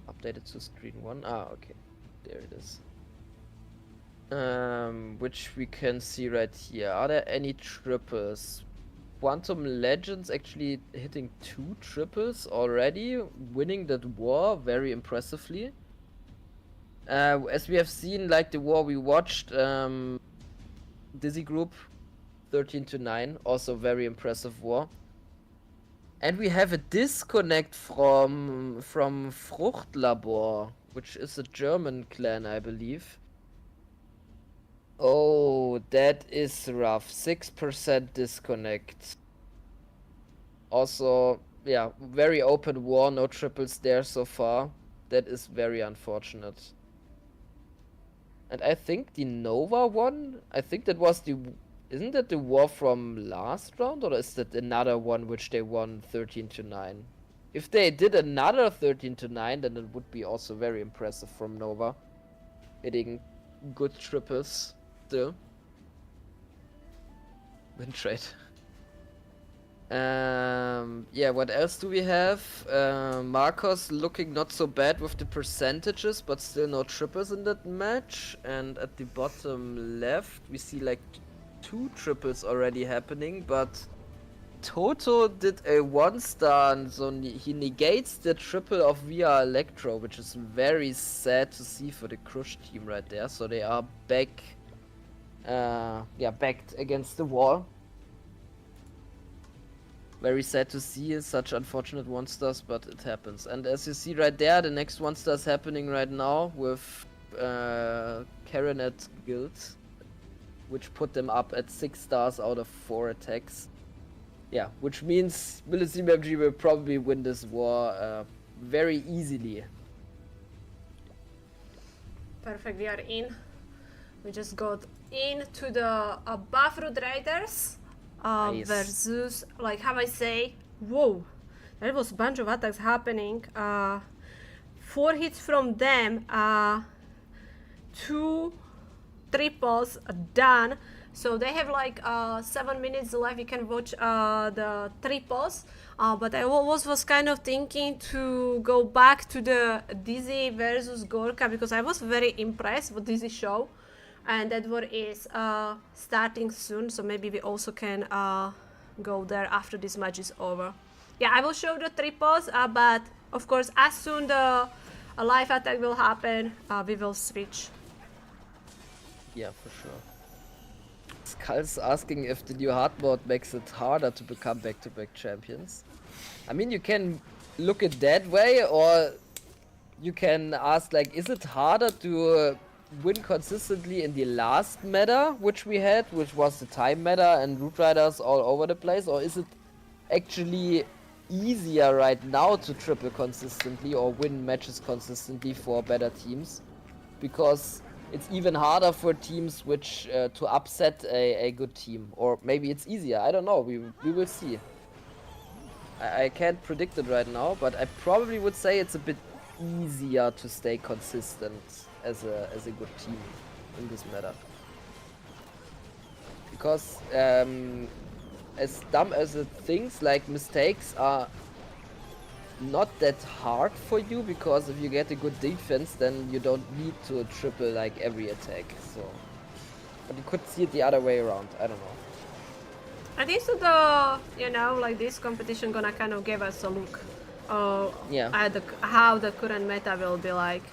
Updated to screen 1. Ah, okay. There it is. Which we can see right here. Are there any triples? Quantum Legends actually hitting 2 triples already, winning that war very impressively. As we have seen, like the war we watched, Dizzy Group 13-9, also very impressive war. And we have a disconnect from Fruchtlabor, which is a German clan, I believe. Oh, that is rough. 6% disconnect. Also, yeah, very open war, no triples there so far. That is very unfortunate. And I think the Nova one, I think that was the... Isn't that the war from last round, or is that another one which they won 13-9? If they did another 13-9, then it would be also very impressive from Nova. Hitting good triples still. Win trade. Yeah, what else do we have? Marcos looking not so bad with the percentages, but still no triples in that match. And at the bottom left, we see like 2 triples already happening, but Toto did a 1-star, and so he negates the triple of Via Electro, which is very sad to see for the Crush team right there. So they are back, backed against the wall. Very sad to see such unfortunate 1-stars, but it happens. And as you see right there, the next 1-star is happening right now with Karenet Guild, which put them up at 6 stars out of 4 attacks. Yeah, which means Military MG will probably win this war very easily. Perfect, we are in. We just got into the buff Root Raiders Nice. versus, like how I say, whoa, there was a bunch of attacks happening. 4 hits from them, 2 triples done. So they have like 7 minutes left. You can watch the triples. But I was kind of thinking to go back to the Dizzy versus Gorka, because I was very impressed with Dizzy show, and that war is starting soon. So maybe we also can go there after this match is over. Yeah, I will show the triples, but of course as soon the live attack will happen, we will switch. Yeah, for sure. Skull's asking if the new hard mode makes it harder to become back-to-back champions. I mean, you can look at that way, or you can ask, like, is it harder to win consistently in the last meta which we had, which was the time meta and Root Riders all over the place, or is it actually easier right now to triple consistently or win matches consistently for better teams? Because it's even harder for teams which to upset a good team, or maybe it's easier. I don't know. We will see. I can't predict it right now, but I probably would say it's a bit easier to stay consistent as a good team in this meta. Because as dumb as it thinks, like mistakes are not that hard for you, because if you get a good defense, then you don't need to triple like every attack. So, but you could see it the other way around. I don't know. I think so like this competition gonna kind of give us a look at how the current meta will be like.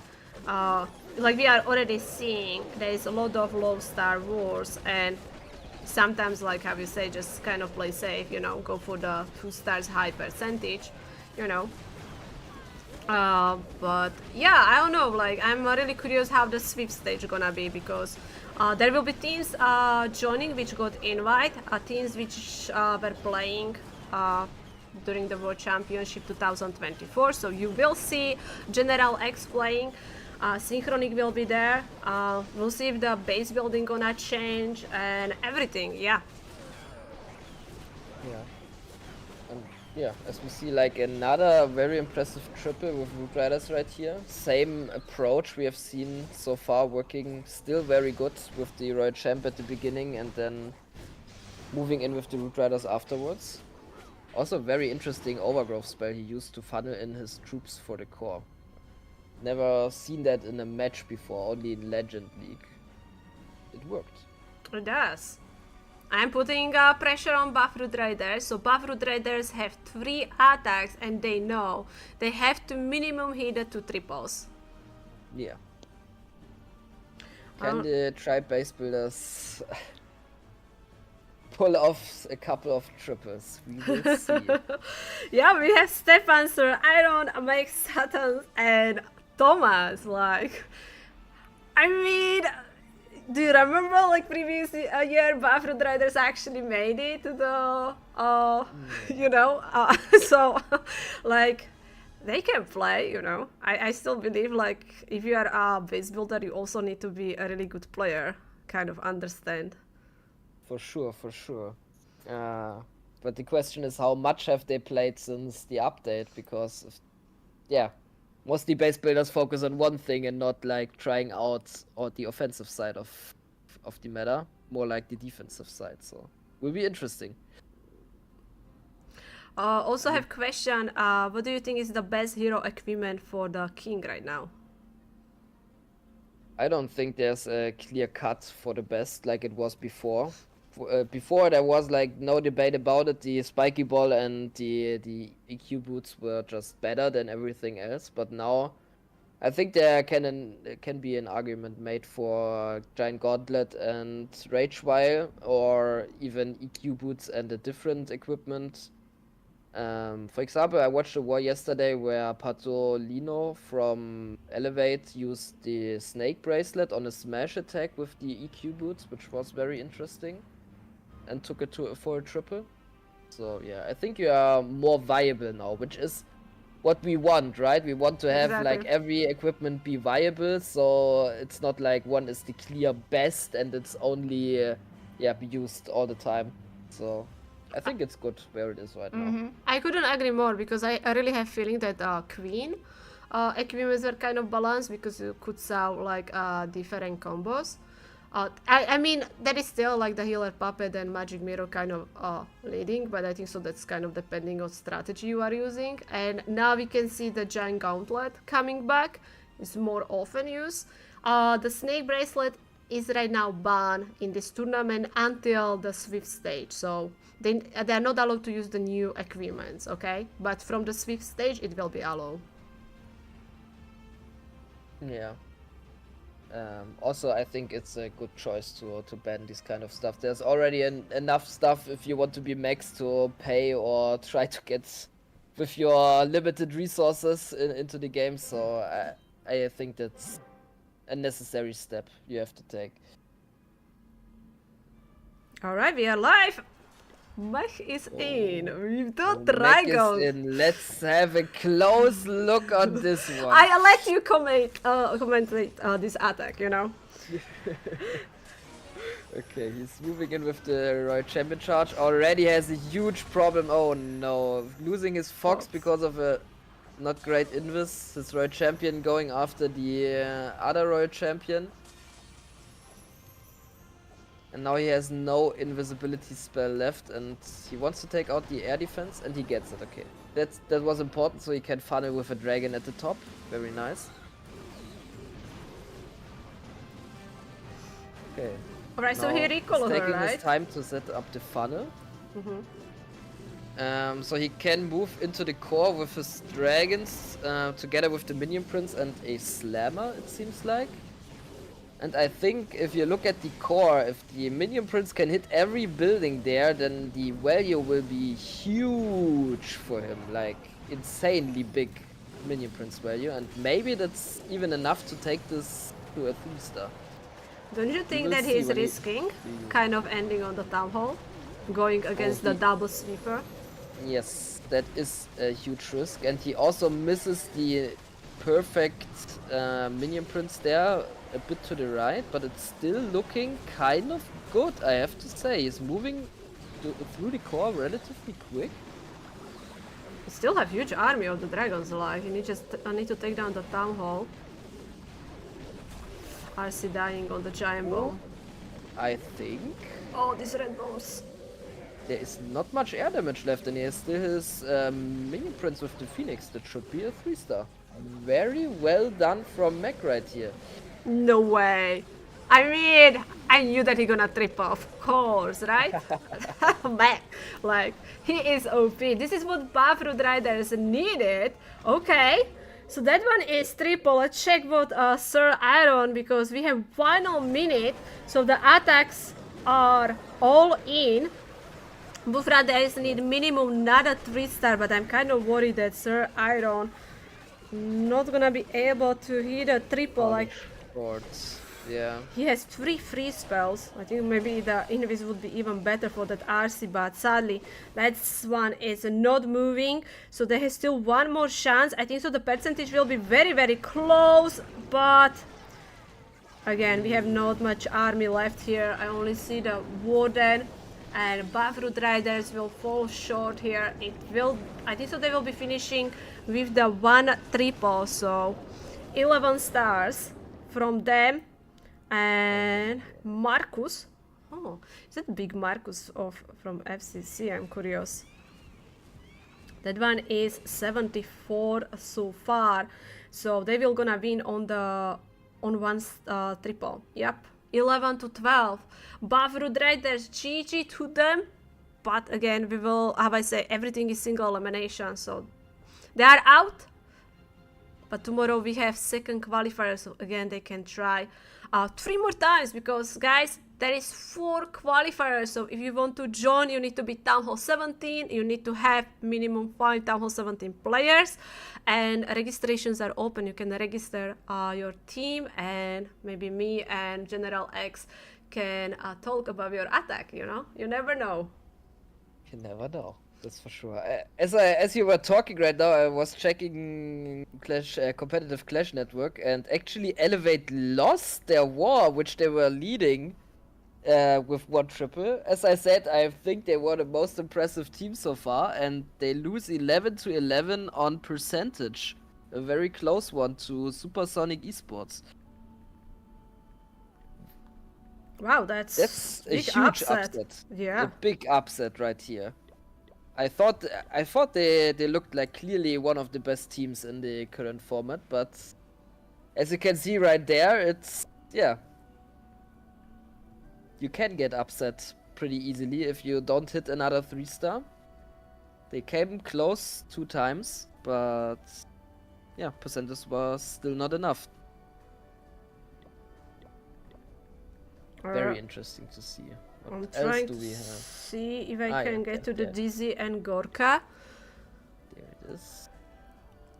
Like we are already seeing there's a lot of low star wars, and sometimes, like how you say, just kind of play safe, go for the 2 stars high percentage, but yeah, I don't know, like I'm really curious how the sweep stage gonna be, because there will be teams joining which got invite, teams which were playing during the World Championship 2024, so you will see General X playing. Synchronic will be there. We'll see if the base building gonna change and everything. Yeah. Yeah, as we see, like another very impressive triple with Root Riders right here. Same approach we have seen so far, working still very good with the Royal Champ at the beginning and then moving in with the Root Riders afterwards. Also very interesting overgrowth spell he used to funnel in his troops for the core. Never seen that in a match before, only in Legend League. It worked. It does. I'm putting pressure on buff Root Riders. So buff Root Riders have 3 attacks and they know they have to minimum hit the 2 triples. Yeah. Can the tribe base builders pull off a couple of triples? We will see. Yeah, we have Stefan, Sir Iron, Mike Sutton, and Thomas. Like, I mean, do you remember like previous year buff Root Riders actually made it to the so like they can play, I still believe, like, if you are a base builder, you also need to be a really good player, kind of understand. For sure. But the question is, how much have they played since the update? Because mostly base builders focus on one thing and not like trying out the offensive side of the meta, more like the defensive side. So will be interesting. Also have question, what do you think is the best hero equipment for the king right now? I don't think there's a clear cut for the best like it was before. Before there was like no debate about it. The spiky ball and the EQ boots were just better than everything else. But now, I think there can be an argument made for Giant Gauntlet and Rage Vial, or even EQ boots and a different equipment. For example, I watched a war yesterday where Patolino from Elevate used the Snake Bracelet on a smash attack with the EQ boots, which was very interesting, and took it for a triple. So yeah, I think you are more viable now, which is what we want, right? We want to have like every equipment be viable, so it's not like one is the clear best and it's only be used all the time. So I think it's good where it is right now. I couldn't agree more, because I really have feeling that Queen equipments are kind of balanced, because you could sell like different combos. I mean, that is still like the healer puppet and magic mirror kind of leading, but I think so that's kind of depending on strategy you are using. And now we can see the giant gauntlet coming back. It's more often used. The snake bracelet is right now banned in this tournament until the Swift stage, so they are not allowed to use the new equipments, okay? But from the Swift stage it will be allowed. Yeah. Also, I think it's a good choice to ban this kind of stuff. There's already enough stuff if you want to be max to pay or try to get with your limited resources into the game. So I think that's a necessary step you have to take. Alright, we are live. Mech is in. We've done Mech is dragons. in. Let's have a close look on this one. I let you commentate this attack, you know. Okay, he's moving in with the Royal Champion charge. Already has a huge problem. Oh no, losing his Fox because of a not great invis. His Royal Champion going after the other Royal Champion. And now he has no invisibility spell left, and he wants to take out the air defense, and he gets it. Okay, that was important, so he can funnel with a dragon at the top. Very nice. Okay. Alright, so he recalled her, taking right? his time to set up the funnel. So he can move into the core with his dragons, together with the minion prince and a slammer, it seems like. And I think if you look at the core, if the minion prince can hit every building there, then the value will be huge for him, like insanely big minion prince value, and maybe that's even enough to take this to a 3-star. Don't you think that he's risking kind of ending on the town hall, going against the double sweeper? Yes, that is a huge risk, and he also misses the perfect minion prince there a bit to the right, but it's still looking kind of good, I have to say. He's moving through the core relatively quick. We still have huge army of the dragons alive. You need to take down the town hall. RC dying on the giant bomb. I think Oh, these red bombs. there is not much air damage left, and he has still his minion prince with the phoenix. That should be a 3-star. Very well done from Mech right here. No way. I mean, I knew that he's gonna trip off, of course, right? Mech, like, he is OP. This is what buff Root Riders needed. Okay, so that one is triple. Let's check what Sir Iron, because we have final minute, so the attacks are all in. Buff Riders need minimum not a 3-star, but I'm kind of worried that Sir Iron not gonna be able to hit a triple. Like, yeah. he has 3 free spells. I think maybe the invis would be even better for that RC, but sadly that one is not moving, so there is still one more chance. I think so the percentage will be very, very close, but again, we have not much army left here. I only see the Warden, and buff Root Riders will fall short here. I think so they will be finishing with the 1 triple, so 11 stars from them. And Marcus, oh, is that big Marcus from FCC? I'm curious. That one is 74 so far, so they will gonna win on one triple. Yep, 11 to 12. Buff Root Riders, GG to them. But again, we will, how I say, everything is single elimination, so they are out. But tomorrow we have second qualifier, so again they can try 3 more times, because guys, there is 4 qualifiers. So if you want to join, you need to be Town Hall 17. You need to have minimum 5 Town Hall 17 players, and registrations are open. You can register your team, and maybe me and General X can talk about your attack. You know, you never know. You never know. That's for sure. As you were talking right now, I was checking competitive Clash Network, and actually Elevate lost their war, which they were leading with 1 triple. As I said, I think they were the most impressive team so far, and they lose 11 to 11 on percentage. A very close one to Supersonic Esports. Wow, that's a huge upset. Yeah, a big upset right here. I thought they looked like clearly one of the best teams in the current format, but as you can see right there, it's, yeah, you can get upset pretty easily if you don't hit another 3-star. They came close 2 times, but yeah, percentage was still not enough. Very interesting to see. I'm What trying else do we to have? see if I can get to the Dizzy and Gorka. There it is.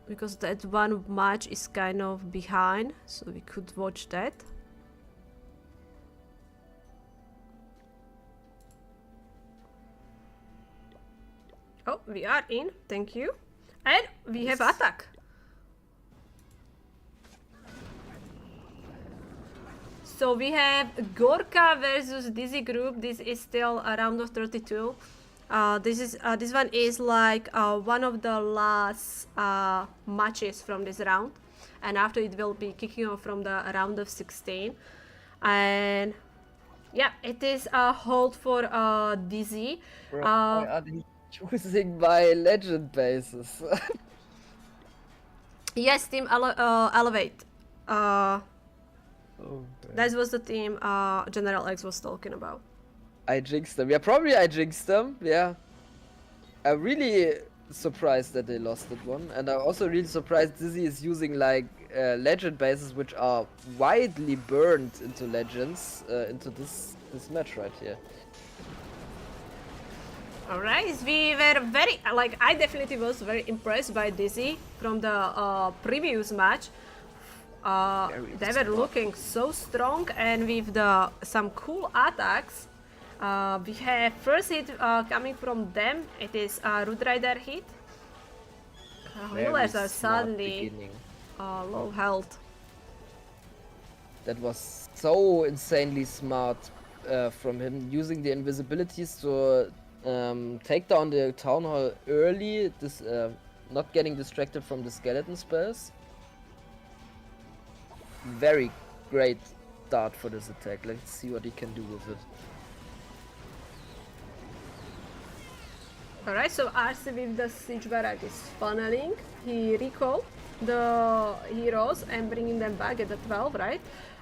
Because that one match is kind of behind, so we could watch that. Oh, we are in, thank you. And we have attack. So we have Gorka versus Dizzy group. This is still a round of 32. This one is like one of the last matches from this round, and after it will be kicking off from the round of 16. And yeah, it is a hold for Dizzy. Bro, why are they choosing my legend bases? Yes, team Elevate. Oh, That was the team General X was talking about. I jinxed them. Yeah, probably I jinxed them. Yeah. I'm really surprised that they lost that one. And I'm also really surprised Dizzy is using like legend bases which are widely burned into legends into this match right here. Alright, we were very, like, I definitely was very impressed by Dizzy from the previous match. They were looking so strong, and with some cool attacks. We have first hit coming from them. It is Root Rider hit. Healers are suddenly low health. That was so insanely smart from him, using the invisibilities to take down the town hall early. Not getting distracted from the skeleton spells. Very great start for this attack. Let's see what he can do with it. Alright, so RC with the Siege Barrack is funneling. He recalled the heroes and bringing them back at the 12, right?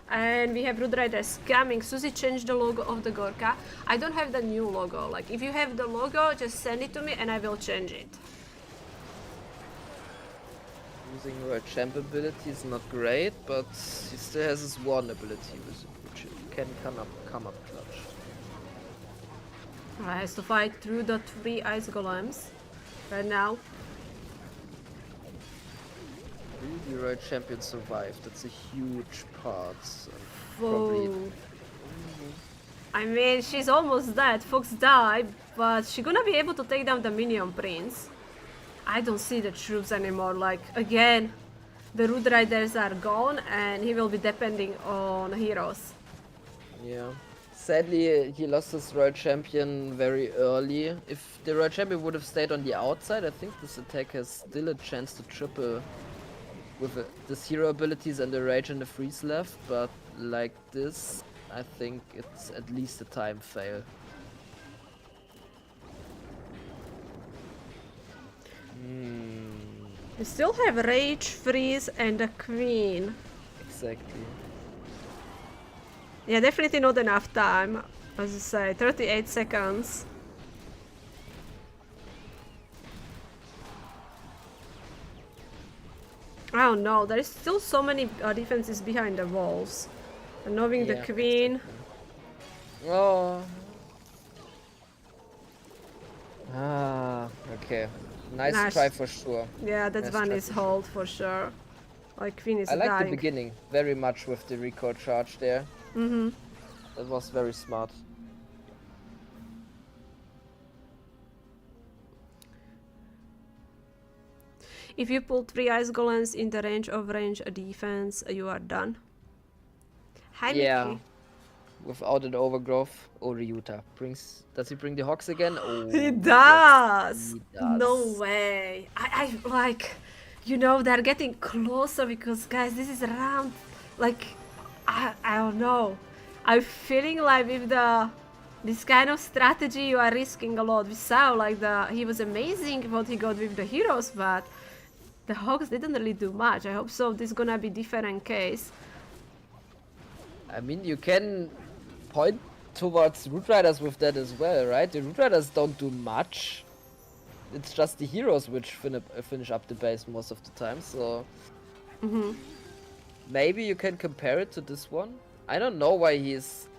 And we have Root Riders coming. Suzie changed the logo of the Gorka. I don't have the new logo. Like, if you have the logo, just send it to me and I will change it. Using her champ ability is not great, but he still has his one ability which can come up clutch. Alright, has to fight through the 3 ice golems right now. The right champion survived. That's a huge part. Whoa. I mean, she's almost dead. Fox died, but she's gonna be able to take down the minion prince. I don't see the troops anymore. Like, again, the Root Riders are gone and he will be depending on heroes. Yeah. Sadly, he lost his Royal Champion very early. If the Royal Champion would have stayed on the outside, I think this attack has still a chance to triple with this hero abilities and the Rage and the Freeze left, but like this, I think it's at least a time fail. We still have Rage, Freeze and a Queen. Exactly. Yeah, definitely not enough time. As I say, 38 seconds. Oh no, there is still so many defenses behind the walls. And knowing the Queen. Exactly. Oh. Okay. Nice try for sure. Yeah, that nice one is hold for sure. Like, Queen is dying. I like the beginning very much with the recall charge there. Mm-hmm. That was very smart. If you pull 3 ice golems in the range of range defense, you are done. Hi, yeah. Mickey. Without an overgrowth, Ryuta does he bring the Hawks again? Oh, He does. He does. No way. I like, you know, they're getting closer because, guys, this is around, like, I don't know. I'm feeling like with this kind of strategy, you are risking a lot. We saw, like, he was amazing what he got with the heroes, but the Hawks didn't really do much. I hope so. This is gonna be different case. I mean, you can point towards Root Riders with that as well, right? The Root Riders don't do much. It's just the heroes which finish up the base most of the time, so... Maybe you can compare it to this one. I don't know why he's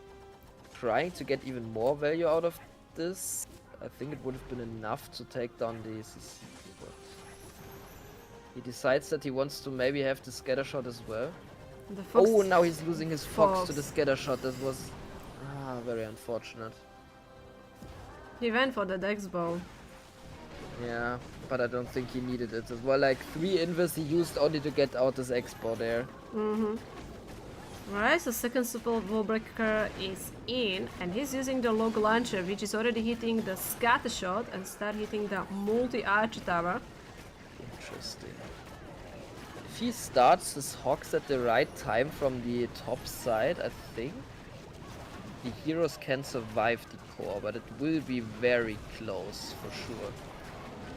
trying to get even more value out of this. I think it would have been enough to take down the CC, but... He decides that he wants to maybe have the scatter shot as well. The fox. Oh, now he's losing his fox to the Fox. scatter shot. That was very unfortunate. He went for the dex bow. Yeah, but I don't think he needed it as well. Like 3 invis he used only to get out this expo there. Alright, so second super wall breaker is in, and he's using the log launcher, which is already hitting the scatter shot and start hitting the multi-arch tower. Interesting. If he starts his hogs at the right time from the top side, I think the heroes can survive the core, but it will be very close for sure.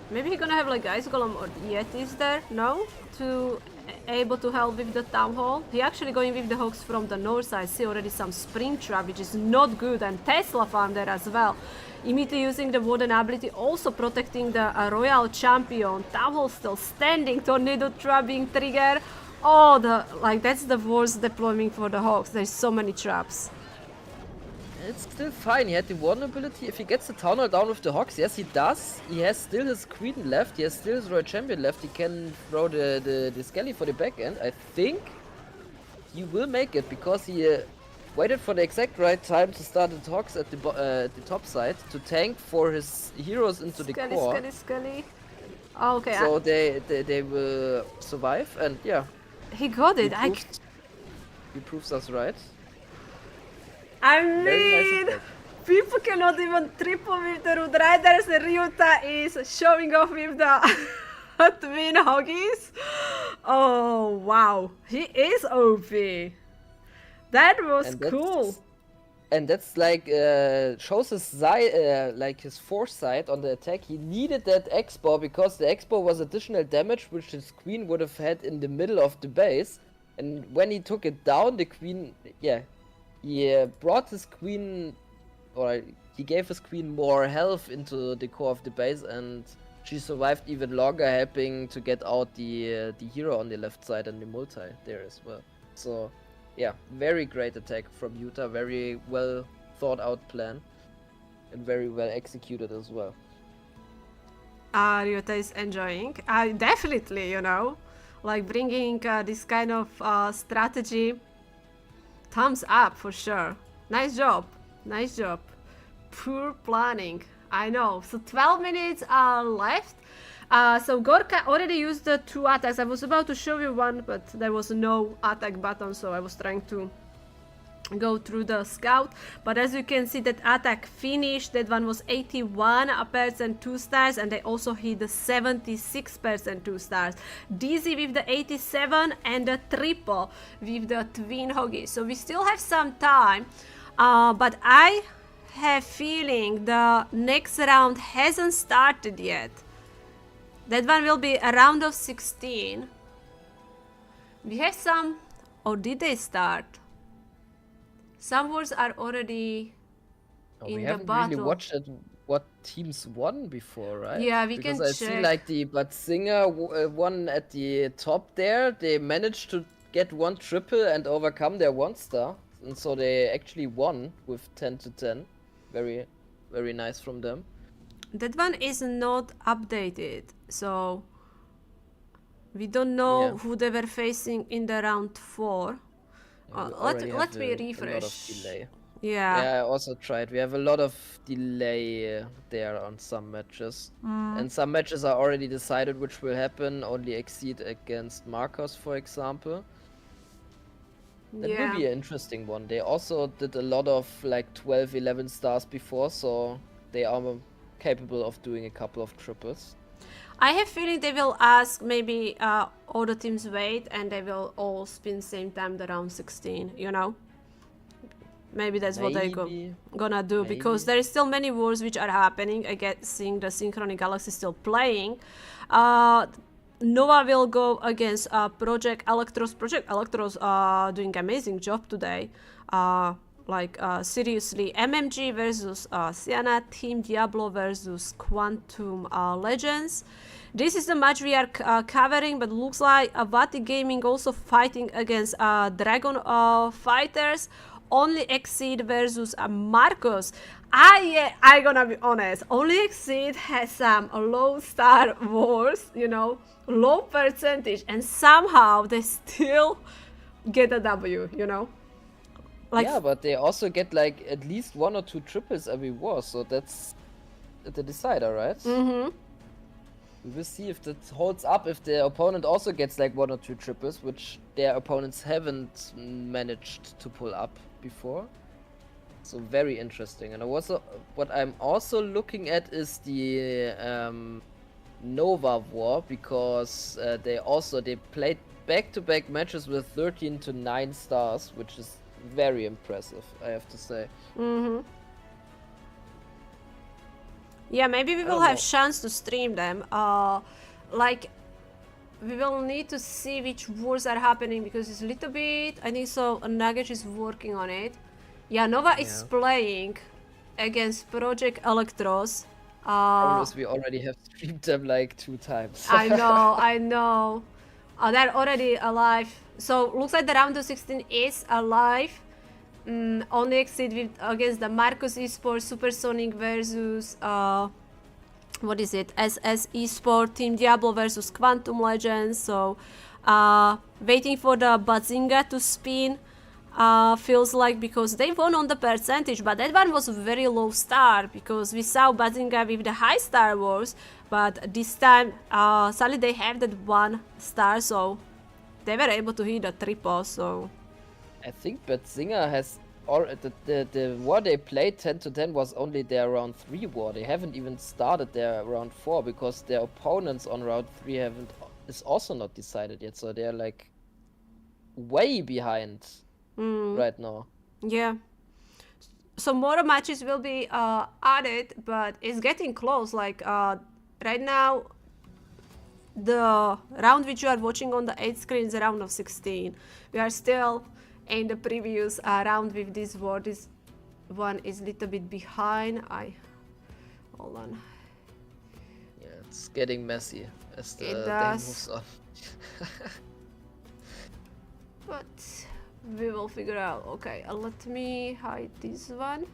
Maybe he's gonna have like Ice Golem or Yetis there, no? To able to help with the Town Hall. He actually going with the Hogs from the north side. See already some Spring Trap, which is not good, and Tesla farm there as well. Immediately using the Warden ability, also protecting the Royal Champion. Town Hall still standing, Tornado Trap being triggered. Oh, that's the worst deployment for the Hogs. There's so many traps. It's still fine. He had the one ability. If he gets the Town Hall down with the Hogs, yes, he does. He has still his Queen left. He has still his Royal Champion left. He can throw the Skelly for the back end. I think he will make it because he waited for the exact right time to start the Hogs at the top side to tank for his heroes into the core. Skelly. Oh, okay. So they will survive, and yeah. He got it. He proves us right. I Very mean, nice attack. people cannot even triple with the Root Riders, and Ryuta is showing off with the twin hoggies. Oh, wow. He is OP. That was cool. And that's like, shows his like his foresight on the attack. He needed that Expo because the Expo was additional damage which his Queen would have had in the middle of the base. And when he took it down, the Queen, he brought his Queen, or he gave his Queen more health into the core of the base, and she survived even longer, helping to get out the hero on the left side and the multi there as well. So, yeah, very great attack from Yuta, very well thought out plan, and very well executed as well. Ryuta is enjoying. Definitely, you know, like bringing this kind of strategy. Thumbs up for sure. Nice job. Nice job. Poor planning. I know. So 12 minutes are left. So Gorka already used the 2 attacks. I was about to show you one, but there was no attack button, so I was trying to go through the scout. But as you can see, that attack finished. That one was 81% 2 stars, and they also hit the 76% 2 stars. DZ with the 87 and the triple with the twin hoggy. So we still have some time, but I have feeling the next round hasn't started yet. That one will be a round of 16. We have some, or did they start? Some wars are already in the battle. We haven't really watched what teams won before, right? Yeah, we because can I check. see like the Singer won at the top there. They managed to get 1 triple and overcome their 1 star, and so they actually won with 10-10. Very, very nice from them. That one is not updated, so we don't know who they were facing in the round 4. Let me refresh. A lot of delay. Yeah. Yeah, I also tried. We have a lot of delay there on some matches. And some matches are already decided which will happen. Only Exceed against Marcos, for example. That will be an interesting one. They also did a lot of like 12, 11 stars before, so they are capable of doing a couple of triples. I have feeling they will ask maybe all the teams wait, and they will all spin same time the round 16, you know? Maybe that's what they're gonna do, because there is still many wars which are happening. I get seeing the Synchronic Galaxy still playing. Nova will go against Project Electros. Project Electros doing amazing job today. Seriously, MMG versus Sienna, Team Diablo versus Quantum Legends. This is the match we are covering, but looks like Vati Gaming also fighting against Dragon Fighters. Only Exceed versus Marcos. I gonna be honest. Only Exceed has some low Star Wars, you know, low percentage, and somehow they still get a W, you know. Like Yeah, but they also get like at least 1 or 2 triples every war, so that's the decider, right? mm-hmm. We will see if that holds up, if the opponent also gets like 1 or 2 triples, which their opponents haven't managed to pull up before. So very interesting. And what I'm also looking at is the Nova War, because they played back-to-back matches with 13 to 9 stars, which is very impressive, I have to say. Mm-hmm. Yeah, maybe we will have chance to stream them. Like we will need to see which wars are happening because it's a little bit. I think so. Nugget is working on it. Yeah, Nova is playing against Project Electros. Problem we already have streamed them like 2 times. I know. They're already alive. So looks like the round of 16 is alive. Only Exceed with against the Marcus Esports, Supersonic versus what is it? SS Esport, Team Diablo versus Quantum Legends. So waiting for the Bazinga to spin. Feels like, because they won on the percentage, but that one was a very low star because we saw Bazinga with the high Star Wars, but this time sadly they have that 1 star, so they were able to hit a triple. So I think Bazinga has the war they played 10 to 10 was only their round 3 war. They haven't even started their round 4 because their opponents on round 3 is also not decided yet, so they're like way behind right now. Yeah. So more matches will be added, but it's getting close. Like right now, the round which you are watching on the 8th screen is a round of 16. We are still in the previous round with this war. This one is a little bit behind. Hold on. Yeah, it's getting messy as the day moves on. But we will figure out. Okay, let me hide this one.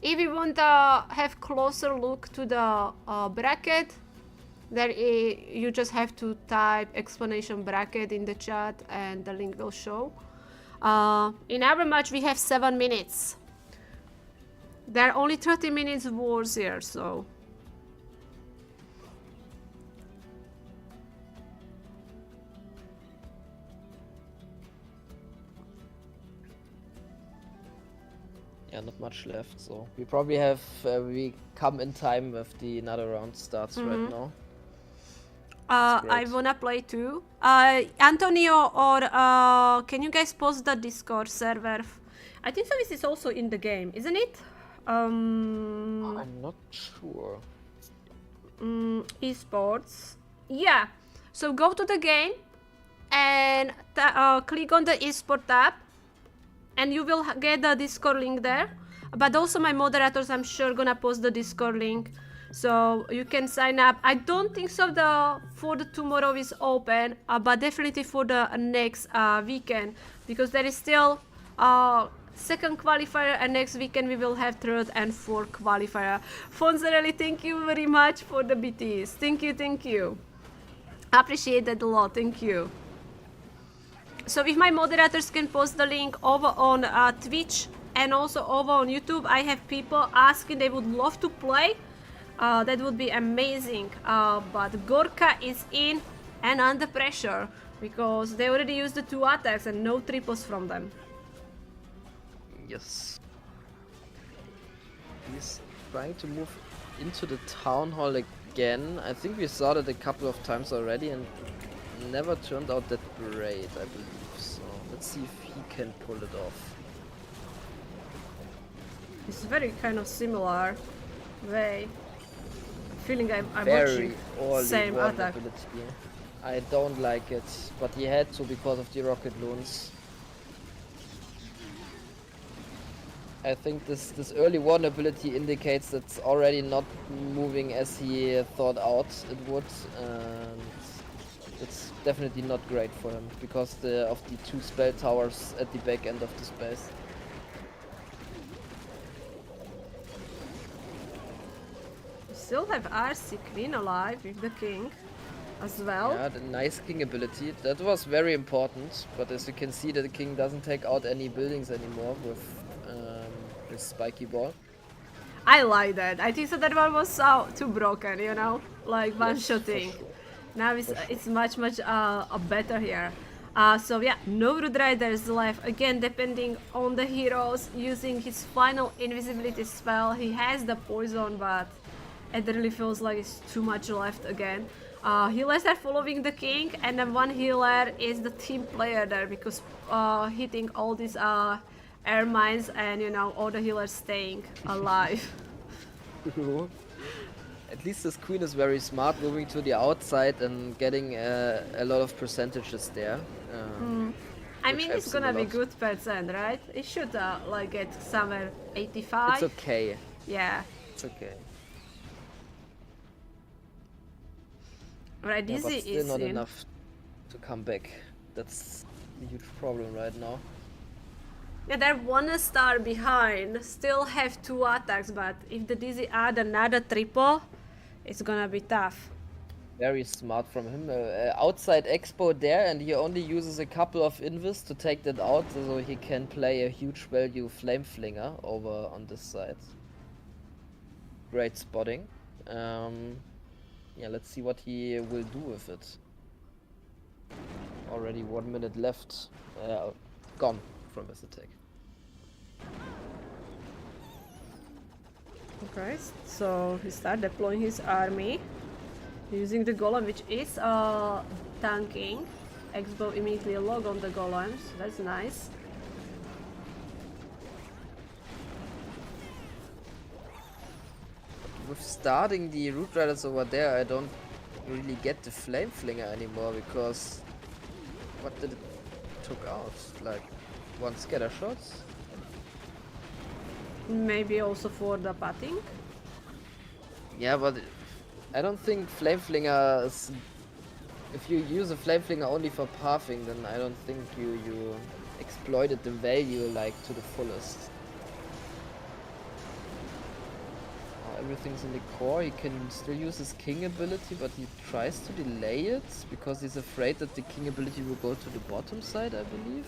If you want to have closer look to the bracket, there you just have to type explanation bracket in the chat and the link will show. In our match we have 7 minutes. There are only 30 minutes wars here, so yeah, not much left, so we probably have we come in time if the another round starts right now. I wanna play too. Antonio, or can you guys post the Discord server? I think so. This is also in the game, isn't it? I'm not sure. Esports. Yeah. So go to the game and click on the esport tab, and you will get the Discord link there. But also my moderators, I'm sure, gonna post the Discord link, so you can sign up. I don't think so for the tomorrow is open, but definitely for the next weekend, because there is still second qualifier, and next weekend we will have third and fourth qualifier. Fonzarelli, thank you very much for the BTs. Thank you. Appreciate that a lot. Thank you. So if my moderators can post the link over on Twitch and also over on YouTube, I have people asking they would love to play. That would be amazing. But Gorka is in and under pressure because they already used the 2 attacks and no triples from them. Yes. He's trying to move into the town hall again. I think we saw that a couple of times already and never turned out that great, I believe. So let's see if he can pull it off. It's very kind of similar way. Feeling I'm very watching same attack. I don't like it, but he had to because of the rocket loons. I think this early one ability indicates that's already not moving as he thought out it would, and it's definitely not great for him because of the 2 spell towers at the back end of the space. We still have RC Queen alive with the king as well. Yeah, the nice king ability. That was very important, but as you can see, the king doesn't take out any buildings anymore with spiky ball. I like that. I think so that one was too broken, you know, like one-shotting. Sure. Now it's much better here. So yeah, no Root Riders left. Again, depending on the heroes, using his final invisibility spell. He has the poison, but it really feels like it's too much left again. Healers are following the king, and then one healer is the team player there because hitting all these air mines and you know all the healers staying alive. At least this queen is very smart, moving to the outside and getting a lot of percentages there. I mean, it's gonna be good percent, right? It should like get somewhere 85. It's okay. Yeah. It's okay. Right, Yeah, Dizzy but still is not in. enough to come back. That's a huge problem right now. Yeah, they're 1 star behind. Still have 2 attacks, but if the Dizzy add another triple, it's gonna be tough. Very smart from him. Outside expo there, and he only uses a couple of invis to take that out, so he can play a huge value flame flinger over on this side. Great spotting. Yeah, let's see what he will do with it. Already 1 minute left. Gone from his attack. Okay, so he started deploying his army using the golem, which is tanking. Expo immediately log on the golems. That's nice. With starting the Root Riders over there, I don't really get the Flame Flinger anymore because what did it took out? Like 1 scatter shots? Maybe also for the patting. Yeah, but I don't think Flame Flinger is... If you use a Flame Flinger only for pathing, then I don't think you exploited the value like to the fullest. Everything's in the core. He can still use his king ability, but he tries to delay it because he's afraid that the king ability will go to the bottom side, I believe.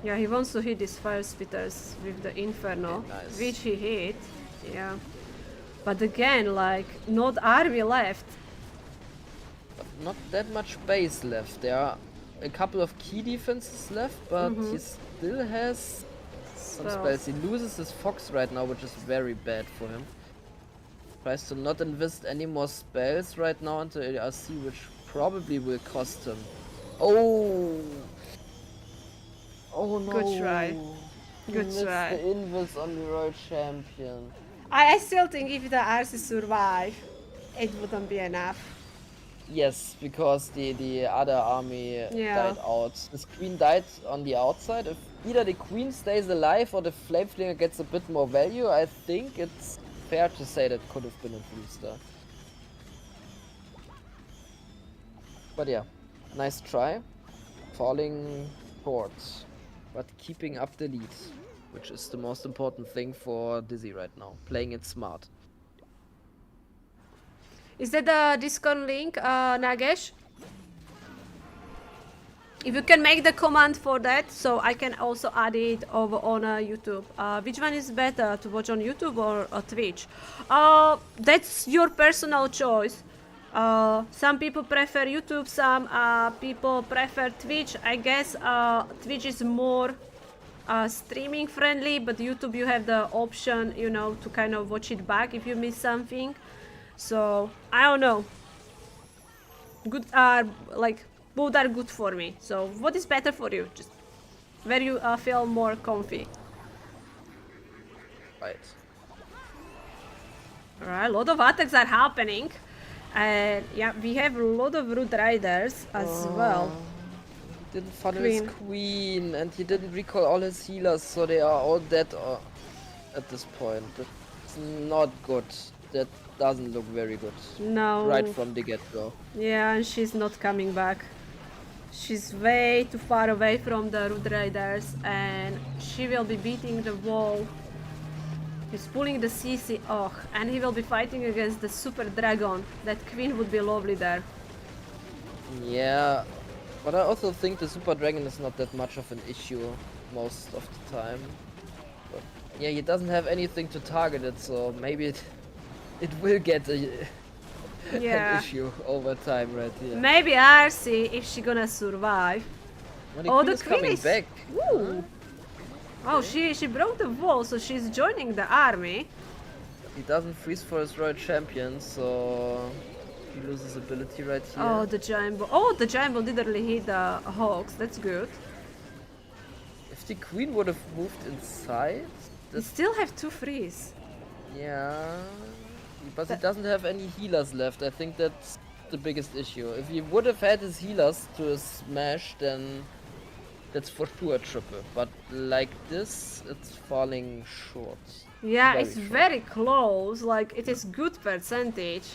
Yeah, he wants to hit his fire spitters with the Inferno, Okay, nice. which he hit. Yeah. But again, like, not army left. But not that much base left. There are a couple of key defenses left, but he still has some spells. He loses his fox right now, which is very bad for him. Tries to not invest any more spells right now into ARC, which probably will cost him. Oh! Oh no! Good try. Good He try. missed the invis on the Royal Champion. I still think if the RC survive, it wouldn't be enough. Yes, because the other army died out. This queen died on the outside. If either the queen stays alive or the flame flinger gets a bit more value, I think it's fair to say that could have been a 3-star. But yeah, nice try. Falling short, but keeping up the lead, which is the most important thing for Dizzy right now. Playing it smart. Is that the Discord link, Nagesh? If you can make the command for that, so I can also add it over on YouTube. Which one is better, to watch on YouTube or Twitch? That's your personal choice. Some people prefer YouTube, some people prefer Twitch. I guess Twitch is more streaming friendly, but YouTube you have the option, you know, to kind of watch it back if you miss something. So I don't know. Good like both are good for me. So what is better for you? Just where you feel more comfy. Right. Alright, a lot of attacks are happening. And yeah, we have a lot of Root Riders as well. He didn't funnel his queen and he didn't recall all his healers, so they are all dead at this point. That's not good. That doesn't look very good. No. Right from the get-go. Yeah, and she's not coming back. She's way too far away from the Root Riders and she will be beating the wall He's pulling the CC, oh, and he will be fighting against the Super Dragon. That queen would be lovely there. Yeah, but I also think the Super Dragon is not that much of an issue most of the time. But yeah, he doesn't have anything to target it, so maybe it will get an issue over time right here. Maybe RC if she gonna survive. Well, the queen is coming back. Ooh. Oh, she broke the wall, so she's joining the army. He doesn't freeze for his royal champion, so he loses ability right here. Oh, the giant ball. Oh, the giant ball literally hit the hawks. That's good. If the queen would have moved inside, You still have 2 freeze. yeah, but he doesn't have any healers left. I think that's the biggest issue. If he would have had his healers to his smash, then that's for sure a triple. But like this, it's falling short. Yeah, Very it's short. very close. Like, it is good percentage.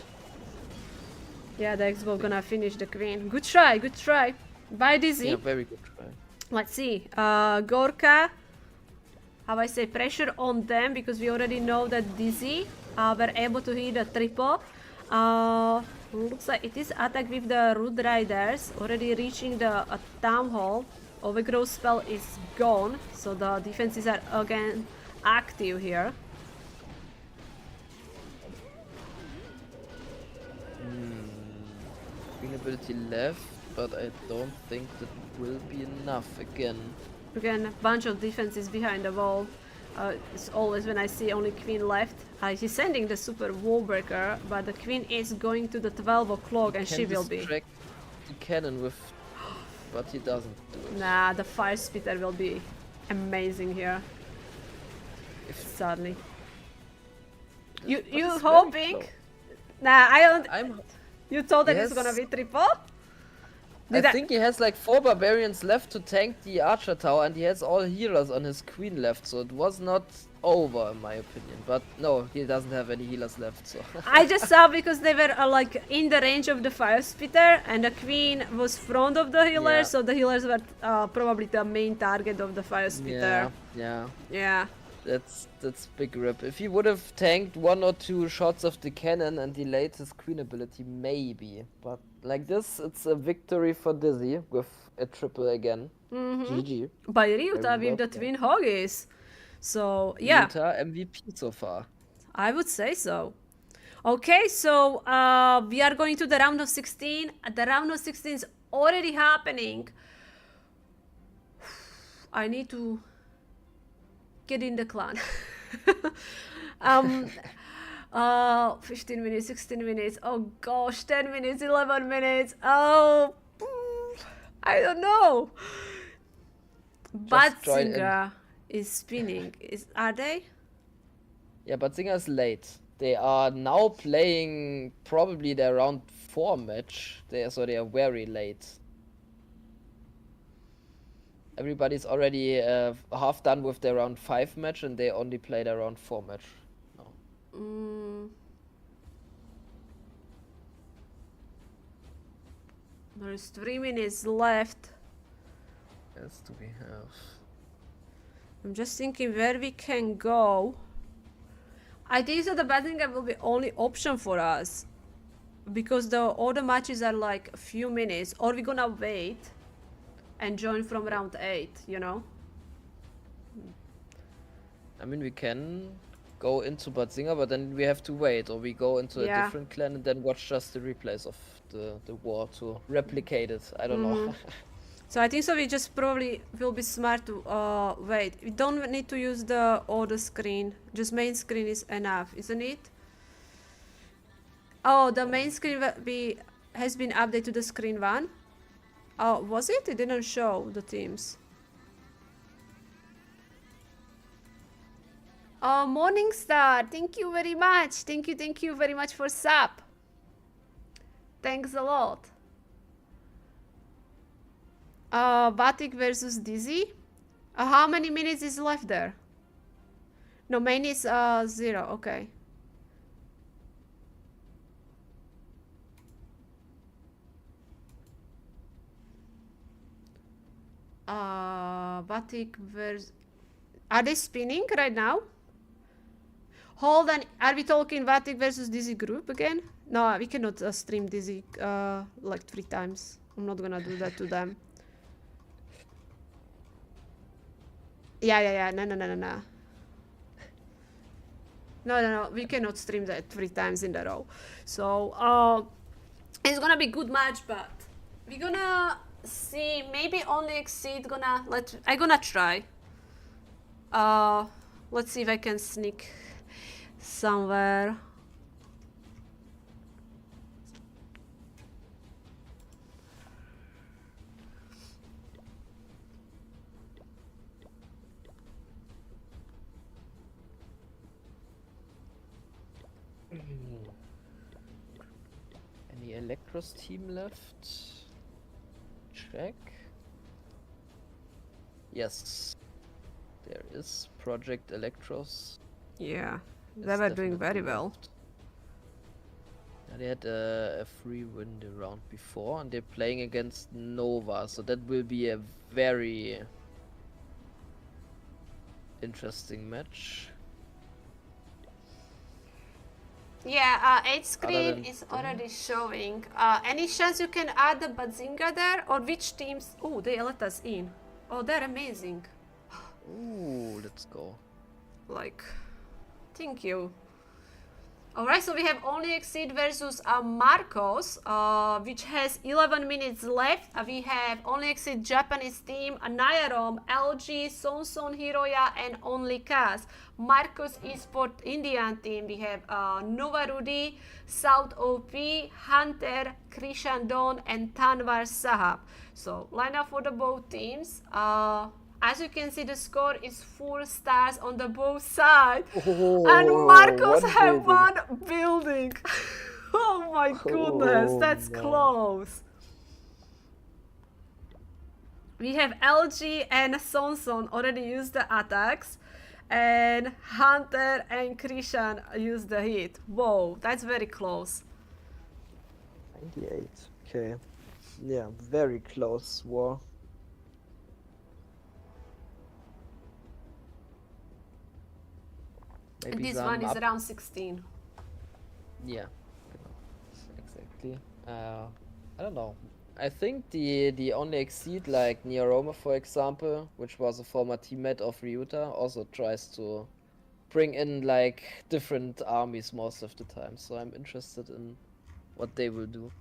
Yeah, the X-Ball gonna finish the queen. Good try, good try. Bye, Dizzy. Yeah, very good try. Let's see. Gorka. How I say, pressure on them because we already know that Dizzy were able to hit a triple. Looks like it is attack with the Root Riders. Already reaching the Town Hall. Overgrowth spell is gone, so the defenses are again active here. Queen ability left, but I don't think that will be enough again. Again, a bunch of defenses behind the wall. It's always when I see only queen left. He's sending the super wall breaker, but the queen is going to the 12 o'clock and she will be. Distract the cannon with, but he doesn't do it. Nah, the fire spitter will be amazing here. Sadly. You it's hoping? very Nah, I don't. I'm. You thought that it's Yes. gonna be triple? I think he has like 4 barbarians left to tank the archer tower, and he has all healers on his queen left, so it was not over in my opinion. But no, he doesn't have any healers left, so. I just saw because they were like in the range of the fire spitter, and the queen was front of the healers, Yeah. so the healers were probably the main target of the fire spitter. Yeah. Yeah. That's big rip. If he would have tanked 1 or 2 shots of the cannon and delayed his queen ability, maybe. But like this, it's a victory for Dizzy with a triple again. GG. By Ryuta Very with the well twin hoggies. So yeah, Utah MVP so far. I would say so. Okay, so we are going to the round of 16. The round of 16 is already happening. I need to get in the clan. 15 minutes, 16 minutes, oh gosh, 10 minutes, 11 minutes, oh, I don't know. Just join in. Batzinger is spinning, are they? Yeah, but Singer's late. They are now playing probably their round 4 match. So they are very late. Everybody's already half done with their round 5 match, and they only play their round 4 match. No. There is 3 minutes left. Yes, do we have? I'm just thinking where we can go. I think so the Batzinger will be only option for us. Because all the matches are like a few minutes, or we're gonna wait and join from round 8, you know? I mean, we can go into Batzinger, but then we have to wait, or we go into a different clan and then watch just the replays of the war to replicate it. I don't know. So I think so we just probably will be smart to wait. We don't need to use the order screen, just main screen is enough, isn't it? Oh, the main screen has been updated to the screen 1. Oh, was it? It didn't show the teams. Oh, Morningstar, thank you very much. Thank you very much for sub. Thanks a lot. Batik versus Dizzy. How many minutes is left there? No, main is 0, okay. Batik versus... Are they spinning right now? Hold on, are we talking Vatic versus Dizzy group again? No, we cannot stream Dizzy like 3 times. I'm not gonna do that to them. Yeah. No. No. We cannot stream that 3 times in a row. So, it's gonna be good match, but we're gonna see. Maybe only Exceed I'm gonna try. Let's see if I can sneak somewhere. Any Electros team left? Check. Yes. There is Project Electros. Yeah, is they were doing definitely very well. left. Yeah, they had a free win the round before, and they're playing against Nova, so that will be a very interesting match. Yeah, 8 screen than is that- already showing. Any chance you can add the Bazinga there? Or which teams? Oh, they let us in. Oh, they're amazing. Ooh, let's go. Like, thank you. Alright, so we have only Exceed versus Marcos, which has 11 minutes left. We have only Exceed Japanese team, Nayarom, LG, Sonson Hiroya, and only Kaz. Marcos Esport Indian team, we have Nova Rudy, South OP, Hunter, Krishan Don, and Tanwar Sahab. So, line up for the both teams. As you can see, the score is 4 stars on the both sides. And Marcos have one building. Oh my goodness, that's close. We have LG and Sonson already used the attacks. And Hunter and Krishan used the hit. Whoa, that's very close. 98. Okay. Yeah, very close war. And this one is around 16. Yeah, exactly. I don't know. I think the only Exceed, like Niaroma, for example, which was a former teammate of Ryuta, also tries to bring in like different armies most of the time. So I'm interested in what they will do.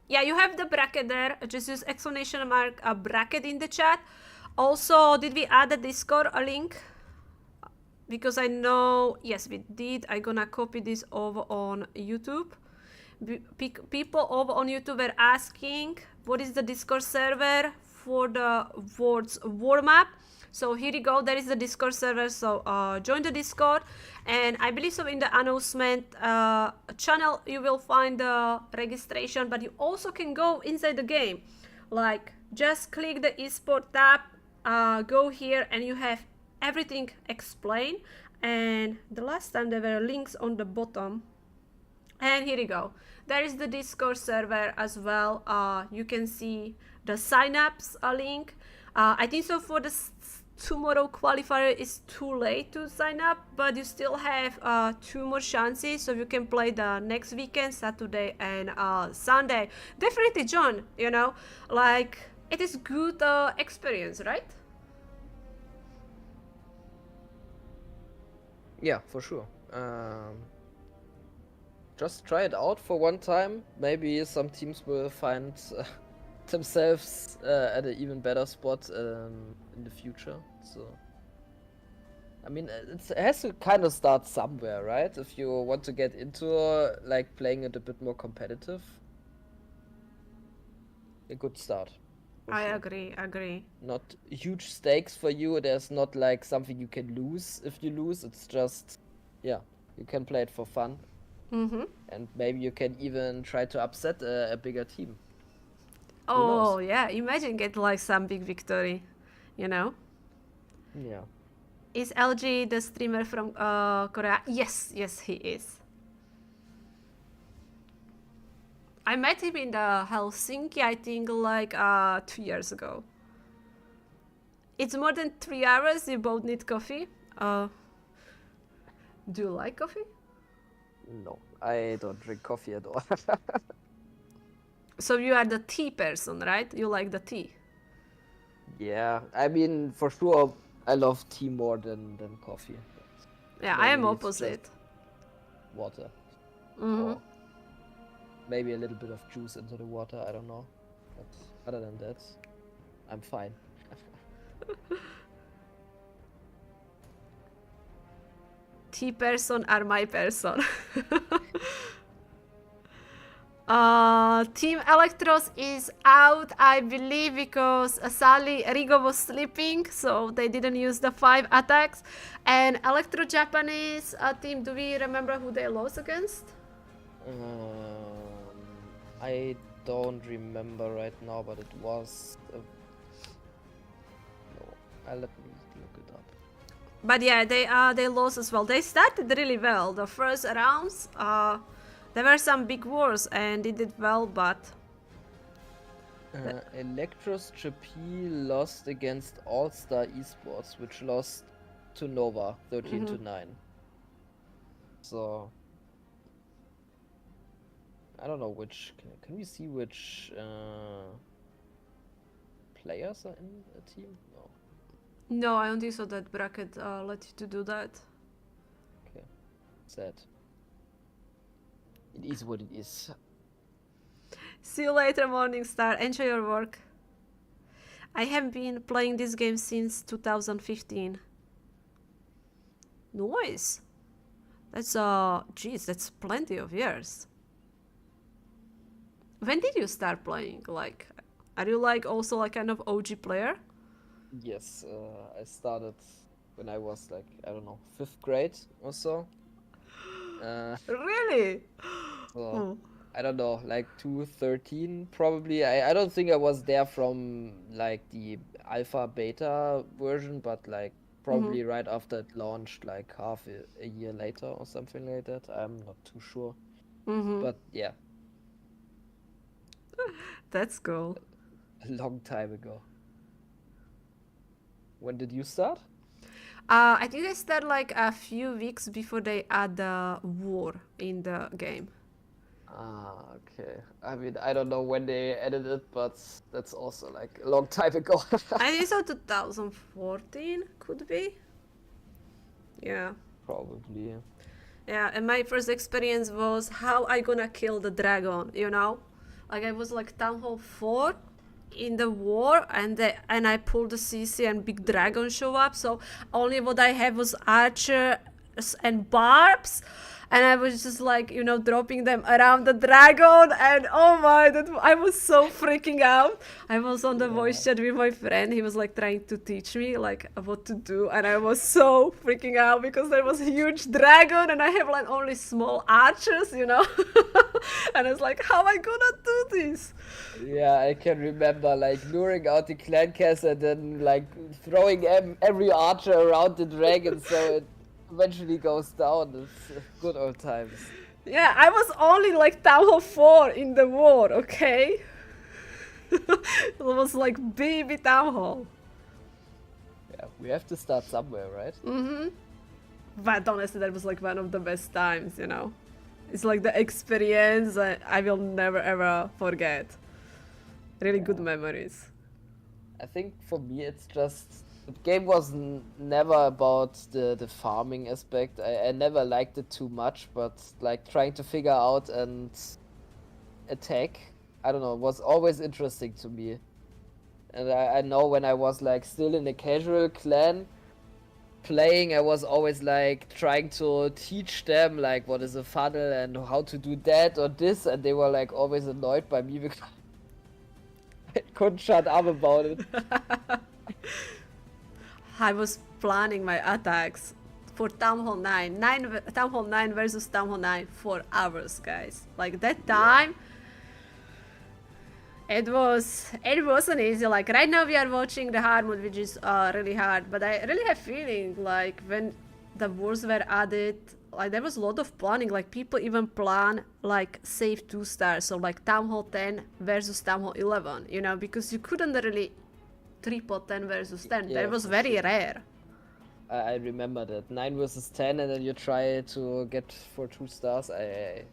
Yeah, you have the bracket there. Just use exclamation mark a bracket in the chat. Also, did we add a Discord a link? Because I know, yes, we did. I'm gonna copy this over on YouTube. People over on YouTube were asking what is the Discord server for the words WARMUP. So here you go, there is the Discord server. So join the Discord, and I believe so in the announcement channel you will find the registration, but you also can go inside the game. Like, just click the esport tab, go here, and you have everything explained. And the last time there were links on the bottom. And here you go. There is the Discord server as well. You can see the sign-ups link. I think so for the tomorrow qualifier is too late to sign up, but you still have 2 more chances, so you can play the next weekend, Saturday and Sunday. Definitely join, you know, like it is good experience, right? Yeah, for sure. Just try it out for one time. Maybe some teams will find themselves at an even better spot in the future. So, I mean, it has to kind of start somewhere, right? If you want to get into like playing it a bit more competitive, a good start. I agree. Not huge stakes for you. There's not like something you can lose if you lose. It's just, yeah, you can play it for fun. And maybe you can even try to upset a bigger team. Oh, yeah. Imagine get like some big victory, you know? Yeah. Is LG the streamer from Korea? Yes, he is. I met him in the Helsinki, I think, like 2 years ago. It's more than 3 hours. You both need coffee. Do you like coffee? No, I don't drink coffee at all. So you are the tea person, right? You like the tea. Yeah, I mean, for sure, I love tea more than coffee. Yeah, I am Normally it's opposite. just water. Mm-hmm. Or maybe a little bit of juice into the water, I don't know. But other than that, I'm fine. Tea person are my person. Team Electros is out, I believe, because Sally Rigo was sleeping, so they didn't use the 5 attacks. And Electro Japanese team, do we remember who they lost against? I don't remember right now, but it was. No, let me look it up. But yeah, they lost as well. They started really well. The first rounds, there were some big wars and they did well, but Electros GP lost against All Star Esports, which lost to Nova 13-9. So I don't know which. Can we see which players are in a team? No. no, I don't think so. That bracket let you to do that. Okay. Sad. It is what it is. See you later, Morningstar. Enjoy your work. I have been playing this game since 2015. Nice. That's geez, that's plenty of years. When did you start playing? Like, are you like also like kind of OG player? Yes, I started when I was like, I don't know, 5th grade or so. Really? So Oh. I don't know, like 2013 probably. I don't think I was there from like the alpha beta version, but like probably right after it launched, like half a year later or something like that. I'm not too sure. But yeah, That's cool. a long time ago. When did you start? I think I started like a few weeks before they add the war in the game. Ah, okay. I mean, I don't know when they added it, but that's also like a long time ago. I think so 2014 could be. Yeah. Probably. Yeah, and my first experience was how I gonna kill the dragon, you know? Like I was like Town Hall 4 in the war and I pulled the CC and big dragon show up, so only what I had was archers and barbs. And I was just like, you know, dropping them around the dragon, and oh my, I was so freaking out. I was on the voice chat with my friend. He was like trying to teach me like what to do, and I was so freaking out because there was a huge dragon, and I have like only small archers, you know. And I was like, how am I gonna do this? Yeah, I can remember like luring out the clan cast and then like throwing every archer around the dragon so it eventually goes down. It's good old times. Yeah, I was only like Town Hall 4 in the war, okay? It was like baby Town Hall. Yeah, we have to start somewhere, right? But honestly, that was like one of the best times, you know? It's like the experience I will never ever forget. Really good memories. I think for me it's just the game was never about the farming aspect. I never liked it too much, but like trying to figure out and attack, I don't know, was always interesting to me. And I know when I was like still in a casual clan playing, I was always like trying to teach them like what is a funnel and how to do that or this, and they were like always annoyed by me because I couldn't shut up about it. I was planning my attacks for Town Hall 9. Town Hall 9 versus Town Hall 9 for hours, guys. Like that time, it wasn't easy. Like right now we are watching the hard mode, which is really hard. But I really have feeling like when the wars were added, like there was a lot of planning. Like people even plan like save 2 stars, so like Town Hall 10 versus Town Hall 11. You know, because you couldn't really triple 10 versus 10. Yeah, That was for very sure. rare. I remember that 9 versus 10, and then you try to get for 2 stars. I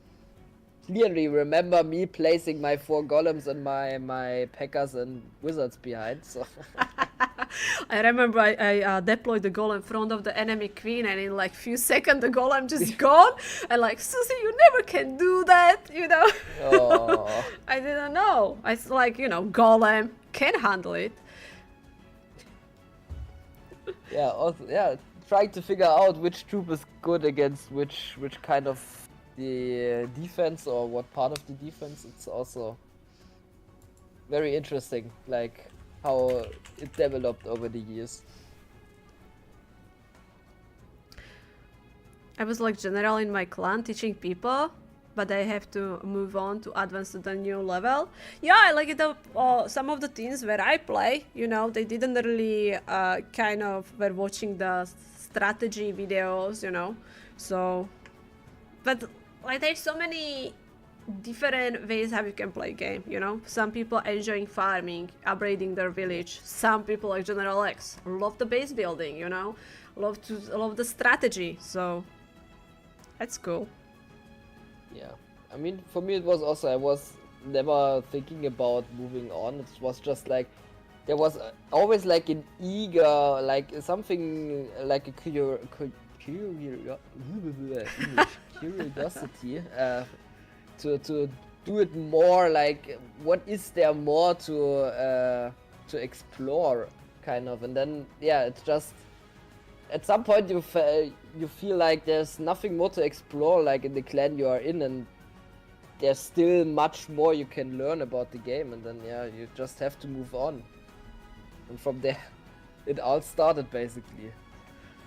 clearly remember me placing my 4 golems and my Packers and Wizards behind. So I remember I deployed the golem in front of the enemy queen, and in like few seconds the golem just gone. And like, Susie, you never can do that, you know. oh. I didn't know. I was like, you know, golem can handle it. Yeah, also, yeah, trying to figure out which troop is good against which kind of the defense or what part of the defense. It's also very interesting, like how it developed over the years. I was like general in my clan teaching people, but I have to move on to advance to the new level. Yeah, I like it. Some of the teams where I play, you know, they didn't really kind of were watching the strategy videos, you know. So, but like there's so many different ways how you can play game, you know. Some people enjoying farming, upgrading their village. Some people like General X love the base building, you know, love the strategy. So that's cool. Yeah, I mean, for me it was also, I was never thinking about moving on. It was just like there was always like an eager, like something like a curiosity to do it more. Like, what is there more to explore, kind of. And then yeah, it's just at some point you feel like there's nothing more to explore, like in the clan you are in, and there's still much more you can learn about the game, and then yeah, you just have to move on. And from there, it all started basically.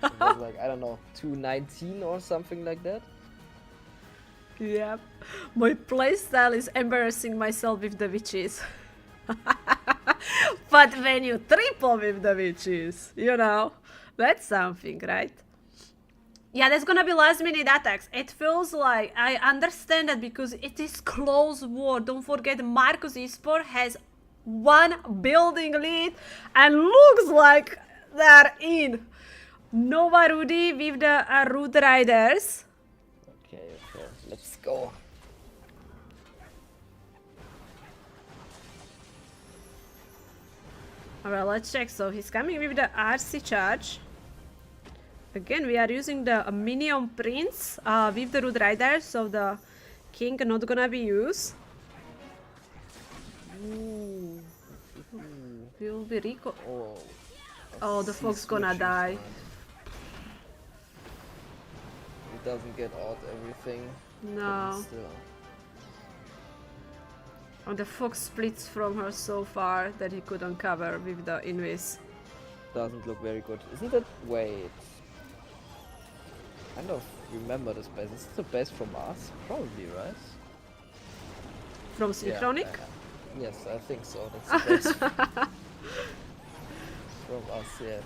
It was like, I don't know, 219 or something like that. Yep. My playstyle is embarrassing myself with the witches. But when you triple with the witches, you know, that's something, right? Yeah, there's gonna be last minute attacks. It feels like, I understand that because it is close war. Don't forget, Marcus Esport has 1 building lead and looks like they're in. Nova Rudy with the Root Riders. Okay, let's go. Alright, let's check. So he's coming with the RC charge. Again, we are using the Minion Prince with the Root Rider, so the King not gonna be used. Ooh. Will be Rico. Oh, The Fox gonna die. He doesn't get out everything. No. And the Fox splits from her so far that he couldn't cover with the Invis. Doesn't look very good. Isn't it? Wait. I don't remember this base. Is it a base from us? Probably, right? From Synchronic? Yeah. Yes, I think so. That's the base from us, yeah.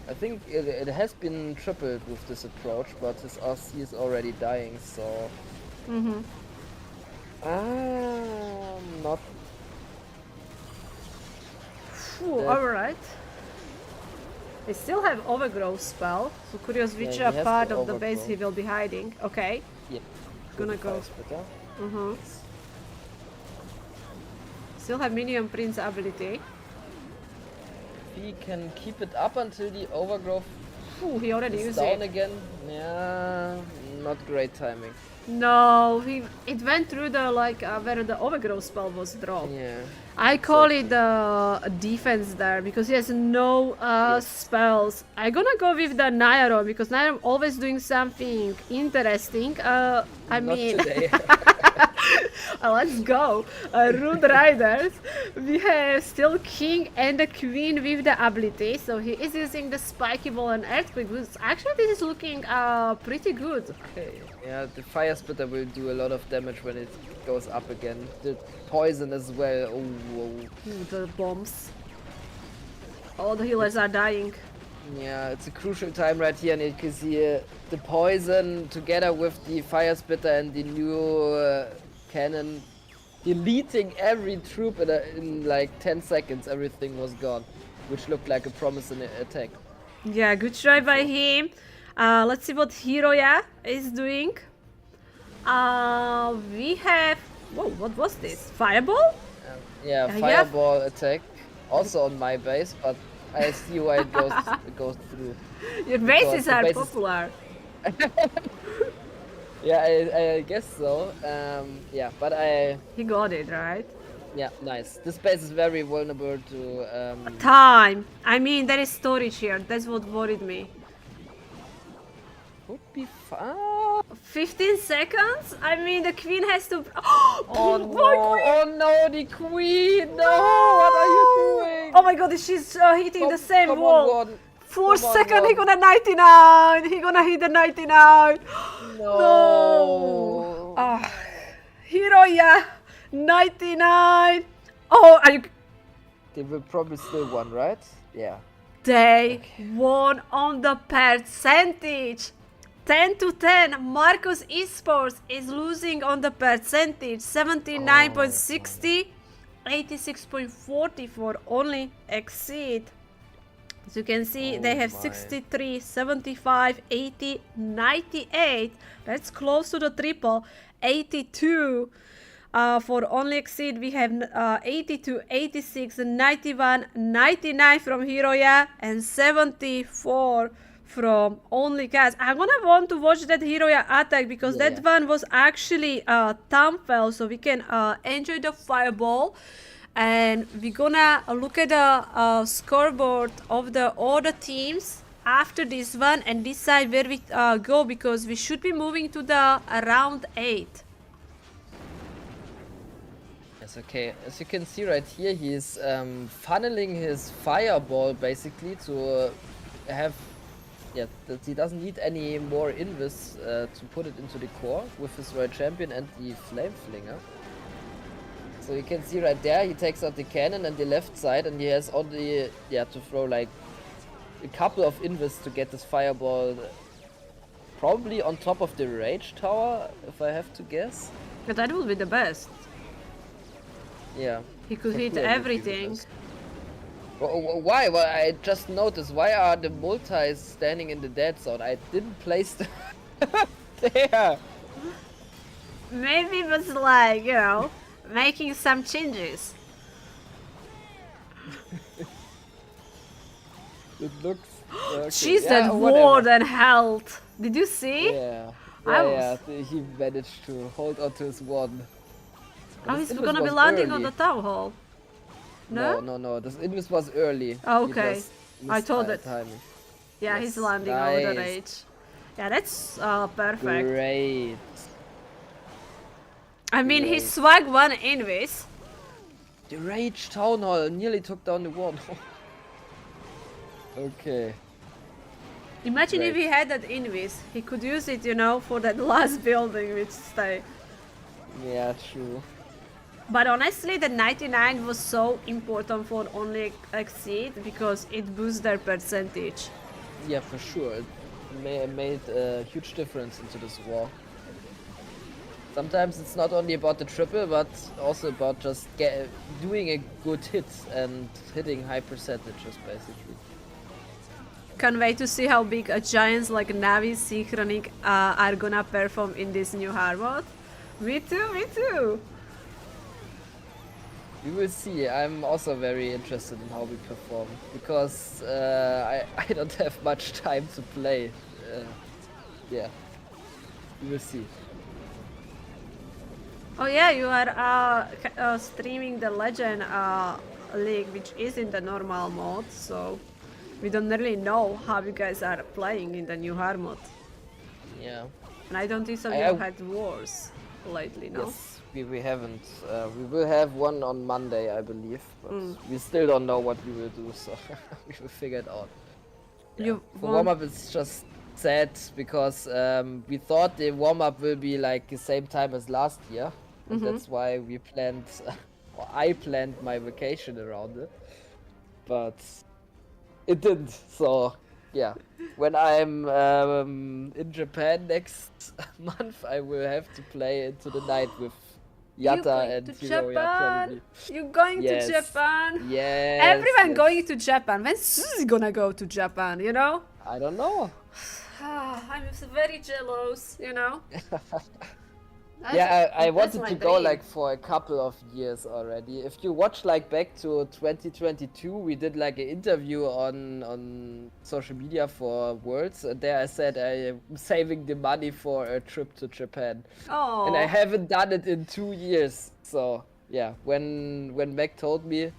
I think it has been tripled with this approach, but his RC is already dying, so... not... Alright. They still have Overgrowth spell, so curious which Yeah, he has part the of the base he Overgrowth. will be hiding. Okay. Yeah. Gonna go. Better. Still have Minion Prince ability. He can keep it up until the Overgrowth He already is used down it. again. Yeah, not great timing. No, it went through the where the Overgrowth spell was dropped. Yeah. I call it defense there because he has no spells. I'm gonna go with the Nairo because Nairo always doing something interesting. I Not mean, today. let's go. Root Riders. We have still King and the Queen with the ability. So he is using the Spiky Ball and Earthquake. Actually, this is looking pretty good. Okay. Yeah, the Fire Spitter will do a lot of damage when it goes up again. The poison as well. Oh, whoa. The bombs. All the healers are dying. Yeah, it's a crucial time right here, and you can see the poison together with the Fire Spitter and the new cannon deleting every troop in like 10 seconds. Everything was gone, which looked like a promising attack. Yeah, good try by him. Let's see what Hiroya is doing. We have... Whoa, what was this? Fireball? Yeah, Yeah. fireball attack. Also on my base, but I see why it goes through. Your Because bases the are base is- popular. Yeah, I guess so. Yeah, but He got it, right? yeah, nice. This base is very vulnerable to Time. I mean, there is storage here. That's what worried me. Would be fun. 15 seconds? I mean, the queen has to... Oh no! My queen! Oh no! The queen! No! What are you doing? Oh my god, she's hitting the same come wall. on, one. 4 Come on, seconds, he one. gonna 99. He gonna hit the 99. No. Ah, Hiroya, 99. Oh, are you... They will probably still won, right? Yeah. They won on the percentage. 10 to 10. Marcus Esports is losing on the percentage. 79.60, 86.40 for only Exceed. As you can see, they have 63, 75, 80, 98. That's close to the triple. 82. For only Exceed, we have 82, 86, 91, 99 from Hiroya, and 74 from only Cats. I'm gonna want to watch that Hiroya attack because that one was actually Thumbfell, so we can enjoy the fireball. And we're gonna look at the scoreboard of the other teams after this one and decide where we go, because we should be moving to the round 8. Yes, okay. As you can see right here, he's funneling his fireball basically to have, yeah, that he doesn't need any more invis to put it into the core with his Royal Champion and the Flame Flinger. So you can see right there, he takes out the cannon and the left side, and he has only, yeah, to throw like a couple of invis to get this fireball probably on top of the Rage Tower, if I have to guess. But that would be the best. Yeah. He could for hit sure it would be the everything. best. Why? Well, I just noticed, why are the multis standing in the dead zone? I didn't place them there. Maybe it was like, you know, making some changes. It looks... Okay. She's yeah, that whatever. more than health. Did you see? Yeah. I Yeah, he managed to hold on to his one. Oh, This he's invis gonna be was landing on early. the town hall. No? No. This invis was early. Oh, He okay. just I missed thought it. timing. Yeah, Yes, he's landing over the nice. rage. Yeah, that's perfect. Great. I mean, he Great. swag one invis. The Rage Town Hall nearly took down the one. Okay. Imagine if Great. he had that invis. He could use it, you know, for that last building which stay. Yeah, true. But honestly, the 99 was so important for only Exceed because it boosts their percentage. Yeah, for sure. It made a huge difference into this war. Sometimes it's not only about the triple, but also about just doing a good hit and hitting high percentages, basically. Can't wait to see how big giants like Navi, Synchronic are gonna perform in this new hard. Me too, me too. We will see. I'm also very interested in how we perform because I don't have much time to play. Yeah, we will see. Oh yeah, you are streaming the Legend League, which is in the normal mode, so we don't really know how you guys are playing in the new hard mode. Yeah. And I don't think so. I- You've had wars lately, no? Yes, we haven't. We will have one on Monday, I believe, but we still don't know what we will do, so we will figure it out. You For want- warm-up, it's just sad because we thought the warm-up will be like the same time as last year, and that's why we planned, or I planned my vacation around it, but it didn't. So yeah, when I'm in Japan next month, I will have to play into the night with You Yata going and to Hiroya Japan? probably. You going Yes. to Japan? Yes. Everyone yes. going to Japan. When's Suzie gonna go to Japan, you know? I don't know. I'm very jealous, you know? Yeah, I That's wanted my to go dream. like for a couple of years already. If you watch like back to 2022, we did like an interview on social media for Worlds, and there I said I am saving the money for a trip to Japan, and I Oh, haven't done it in 2 years. So yeah, when Mac told me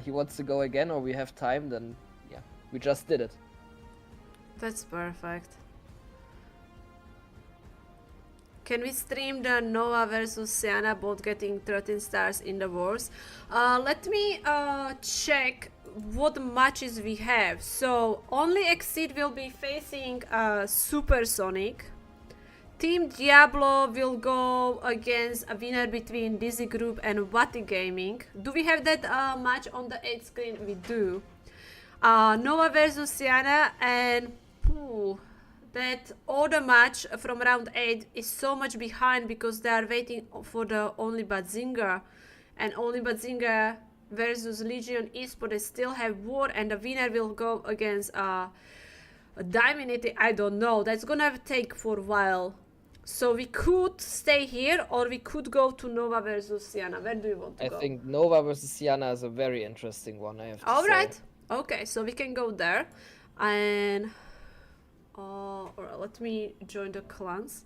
he wants to go again or we have time, then yeah, we just did it. that's perfect. Can we stream the Nova versus Sienna both getting 13 stars in the wars? Let me check what matches we have. So only Exceed will be facing Supersonic. Team Diablo will go against a winner between Dizzy Group and Wati Gaming. Do we have that match on the 8th screen? We do. Nova versus Sienna and that other match from round 8 is so much behind because they are waiting for the Only Bazinga, and Only Bazinga versus Legion Esport. They still have war, and the winner will go against Diamondity. I don't know, that's gonna take for a while. So we could stay here or we could go to Nova versus Sienna. Where do you want to go? I think Nova versus Sienna is a very interesting one, I have to All say. right. Okay, so we can go there, and alright, let me join the clans.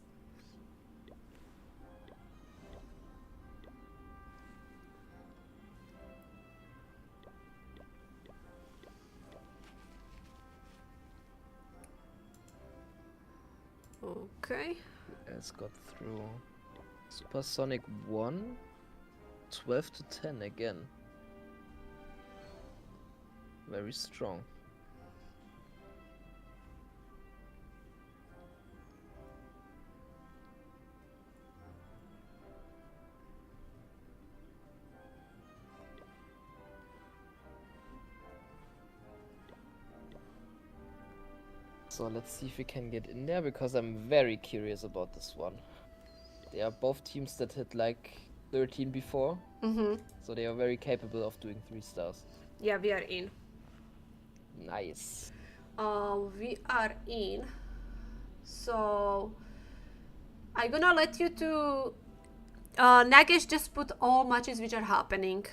Okay. It's got through. Supersonic 1, 12 to 10 again. Very strong. So let's see if we can get in there, because I'm very curious about this one. They are both teams that hit like 13 before, so they are very capable of doing 3 stars. Yeah, we are in. Nice. We are in. So I'm gonna let you to Nagesh just put all matches which are happening.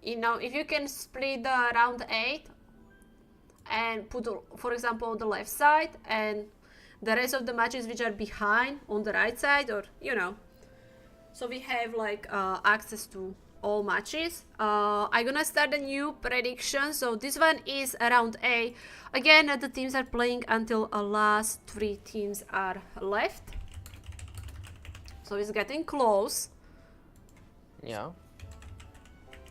You know, if you can split the round 8 and put, for example, on the left side, and the rest of the matches which are behind on the right side, or you know, so we have like access to all matches. I'm gonna start a new prediction. So this one is round A. Again, the teams are playing until the last 3 teams are left. So it's getting close. Yeah.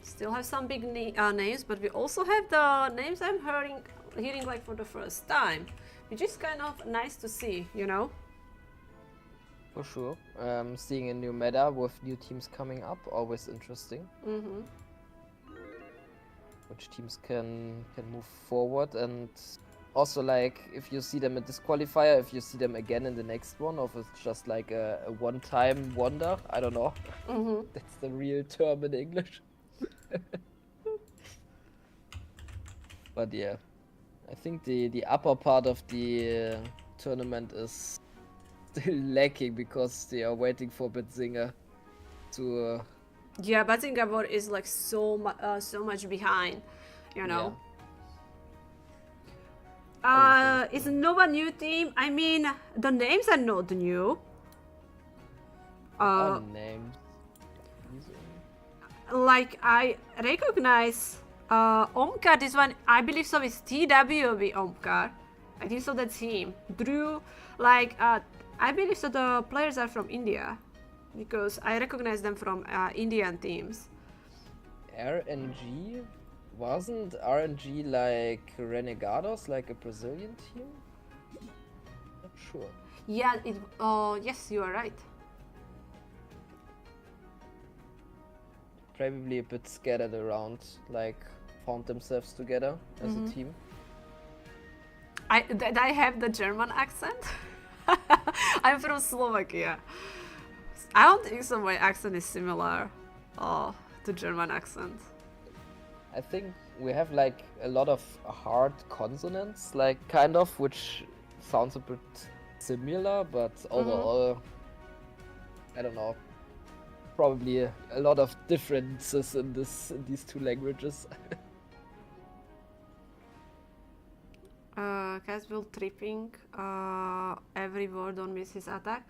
Still have some big names, but we also have the names I'm hearing like for the first time, which is kind of nice to see, you know. For sure. Seeing a new meta with new teams coming up, always interesting. Which teams can move forward, and also like if you see them in this qualifier, if you see them again in the next one, or if it's just like a one-time wonder, I don't know. That's the real term in English. But yeah, I think the upper part of the tournament is still lacking because they are waiting for Betzinger to. Yeah, Batingabor is like so much behind, you know. It's Nova new team. I mean, the names are not new. Names. Like I recognize Omkar. This one, I believe so, is TWB Omkar. I think so. That's him. Drew, like I believe so. The players are from India, because I recognize them from Indian teams. RNG? Wasn't RNG like Renegados, like a Brazilian team? Not sure. Yeah. Yes, you are right. Probably a bit scattered around, like found themselves together as a team. Did I have the German accent? I'm from Slovakia. I don't think so. My accent is similar to German accent. I think we have like a lot of hard consonants, like kind of, which sounds a bit similar, but overall, I don't know. Probably a lot of differences in these two languages. Casual tripping. Every word on miss his attack.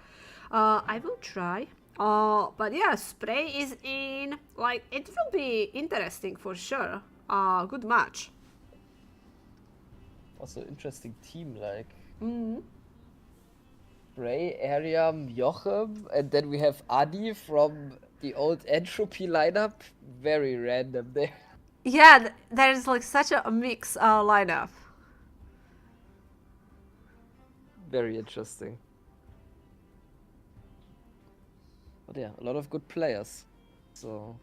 I will try. But yeah, spray is in. Like, it will be interesting for sure. Good match. Also interesting team, like Bray, Ariam, Jochem, and then we have Adi from the old Entropy lineup. Very random there. Yeah, there's like such a mix lineup. Very interesting. But yeah, a lot of good players. So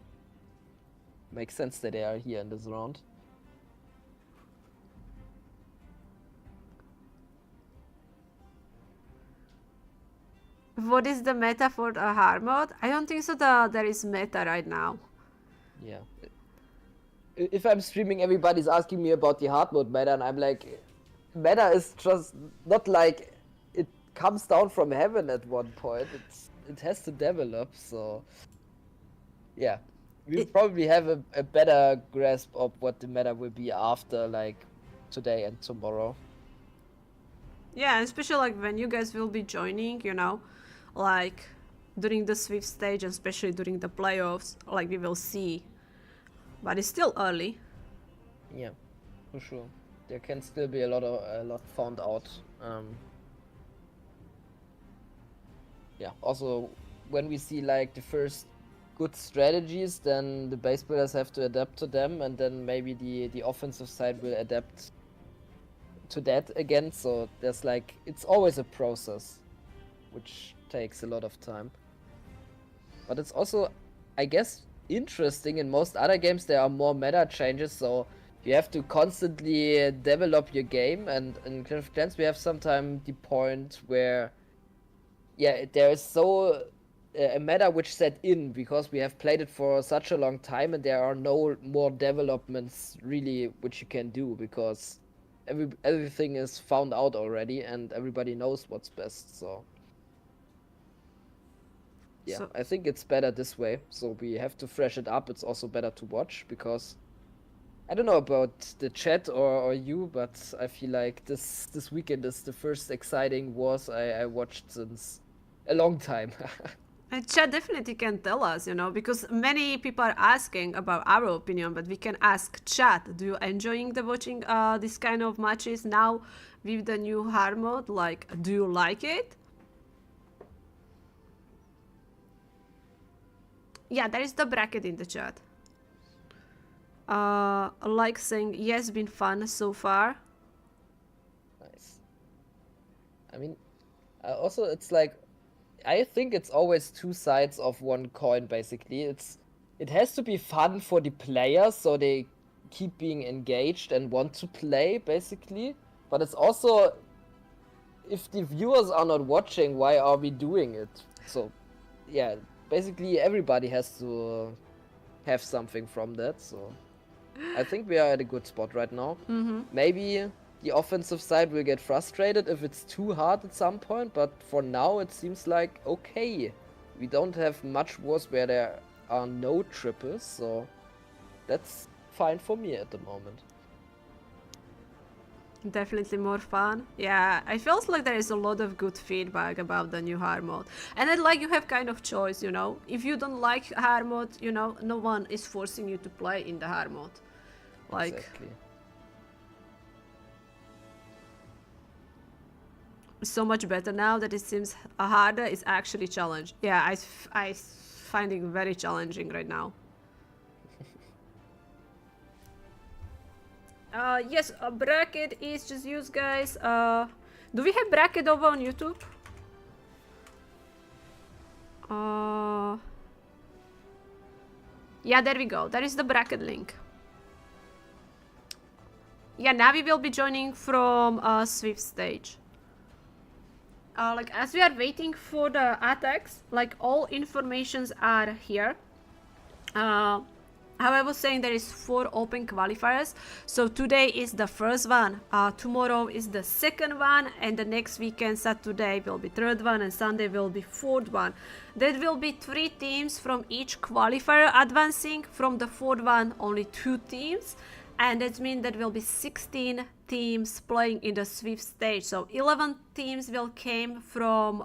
makes sense that they are here in this round. What is the meta for the hard mode? I don't think so that there is meta right now. Yeah. If I'm streaming, everybody's asking me about the hard mode meta, and I'm like, meta is just not like it comes down from heaven at one point. It has to develop, so yeah. We probably have a better grasp of what the meta will be after like today and tomorrow. Yeah, especially like when you guys will be joining, you know, like during the Swift stage, and especially during the playoffs, like we will see. But it's still early. Yeah, for sure. There can still be a lot found out. Yeah. Also, when we see like the first good strategies, then the base builders have to adapt to them, and then maybe the offensive side will adapt to that again. So there's like, it's always a process, which takes a lot of time. But it's also, I guess, interesting. In most other games there are more meta changes, so you have to constantly develop your game, and in Clash of Clans we have sometimes the point where there is so a meta which set in because we have played it for such a long time, and there are no more developments really which you can do because everything is found out already and everybody knows what's best. So yeah, I think it's better this way. So we have to fresh it up. It's also better to watch because I don't know about the chat or you, but I feel like this weekend is the first exciting wars I watched since a long time. Chat definitely can tell us, you know, because many people are asking about our opinion, but we can ask chat. Do you enjoying the watching this kind of matches now with the new hard mode? Like, do you like it? Yeah, there is the bracket in the chat. Like saying, yes, been fun so far. Nice. I mean, also it's like, I think it's always two sides of one coin, basically. It has to be fun for the players, so they keep being engaged and want to play, basically. But it's also, if the viewers are not watching, why are we doing it? So, yeah, basically everybody has to have something from that, so I think we are at a good spot right now. Maybe the offensive side will get frustrated if it's too hard at some point, but for now it seems like okay. We don't have much wars where there are no triples, so that's fine for me at the moment. Definitely more fun. Yeah, I feels like there is a lot of good feedback about the new hard mode. And then like you have kind of choice, you know. If you don't like hard mode, you know, no one is forcing you to play in the hard mode. Like, exactly. So much better now that it seems harder is actually challenge. Yeah, I find it very challenging right now. Yes, a bracket is just used, guys. Do we have bracket over on YouTube? Yeah, there we go. There is the bracket link. Yeah, now we will be joining from Swift stage. like as we are waiting for the attacks, like all informations are here. How I was saying, there is 4 open qualifiers. So today is the first one, tomorrow is the second one, and the next weekend, Saturday, will be third one, and Sunday will be fourth one. There will be 3 teams from each qualifier advancing. From the fourth one, only 2 teams. And that means there will be 16 teams playing in the Swift stage. So 11 teams will came from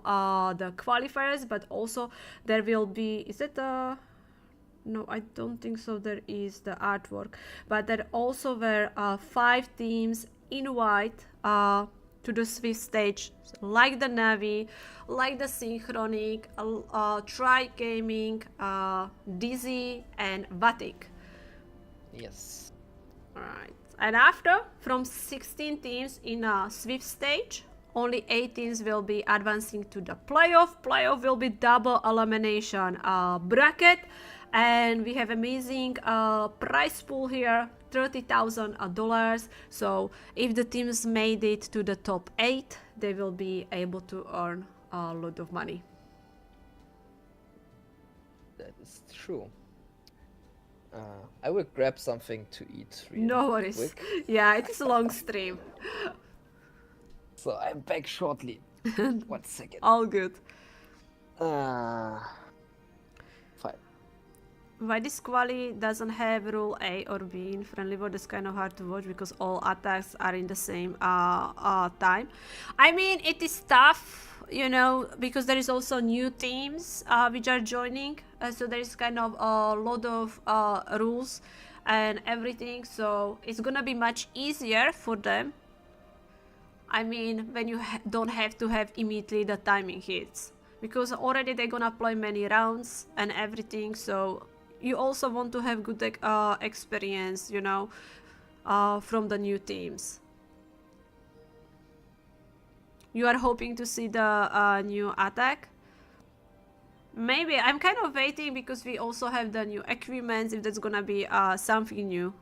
the qualifiers, but also there will be, is it no, I don't think so. There is the artwork, but there also were 5 teams in white to the Swift stage, like the Navi, like the Synchronic, Tri Gaming, Dizzy, and Vatic. Yes. Alright. And after, from 16 teams in a Swift stage, only 8 teams will be advancing to the playoff. Playoff will be double elimination bracket. And we have amazing prize pool here, $30,000. So if the teams made it to the top 8, they will be able to earn a lot of money. That is true. I will grab something to eat. Really No worries. quick. Yeah, it is a long stream. So I'm back shortly. 1 second. All good. Fine. Why this quali doesn't have rule A or B in friendly world is kind of hard to watch because all attacks are in the same time. I mean, it is tough, you know, because there is also new teams which are joining. So there is kind of a lot of rules and everything. So it's gonna be much easier for them. I mean, when you don't have to have immediately the timing hits. Because already they're gonna play many rounds and everything. So you also want to have good experience, you know, from the new teams. You are hoping to see the new attack? Maybe. I'm kind of waiting because we also have the new equipment, if that's gonna be something new.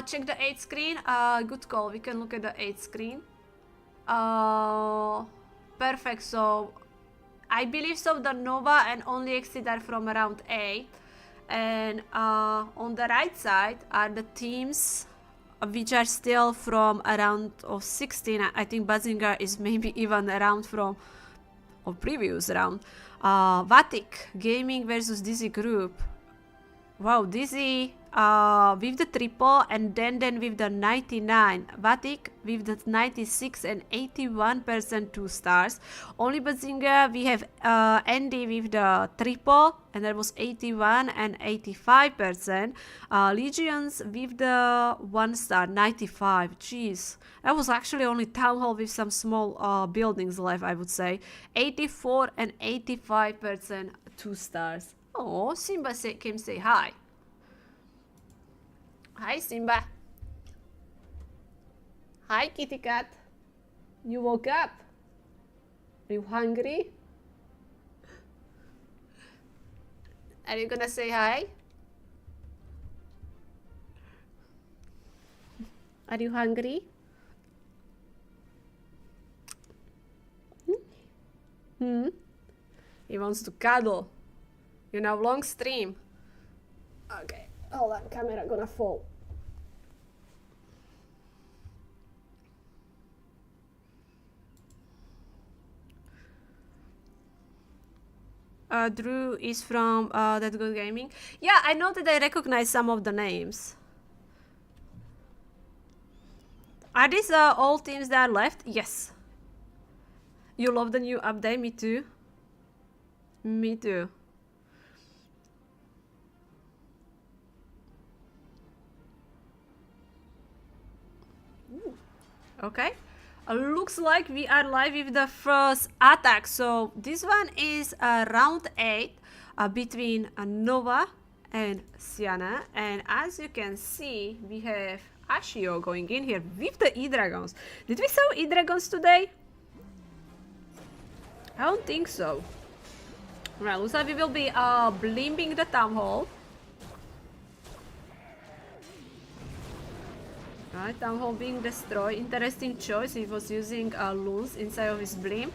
Check the 8 screen. Good call. We can look at the 8 screen. Perfect. So I believe so the Nova and only Exit are from around 8. And on the right side are the teams which are still from around of 16. I think Bazinga is maybe even around from or previous round. Vatic Gaming versus Dizzy Group. Wow, Dizzy with the triple and then with the 99. Vatic with the 96 and 81% 2 stars. Only Bazinga we have Andy with the triple and there was 81 and 85%. Legions with the 1 star 95. Jeez, that was actually only Town Hall with some small buildings left, I would say. 84 and 85% 2 stars. Oh, Simba came say hi. Hi, Simba. Hi, kitty cat. You woke up? Are you hungry? Are you gonna say hi? Are you hungry? He wants to cuddle. You know, long stream. Okay, hold on, camera gonna fall. Drew is from That Good Gaming. Yeah, I know that I recognize some of the names. Are these all teams that are left? Yes. You love the new update? Me too. Me too. Ooh. Okay. Looks like we are live with the first attack. So this one is round 8 between Nova and Sienna. And as you can see, we have Ashio going in here with the E-Dragons. Did we saw E-Dragons today? I don't think so. Right, looks like we will be blimping the Town Hall. Right, Town Hall being destroyed. Interesting choice. He was using loons inside of his blim.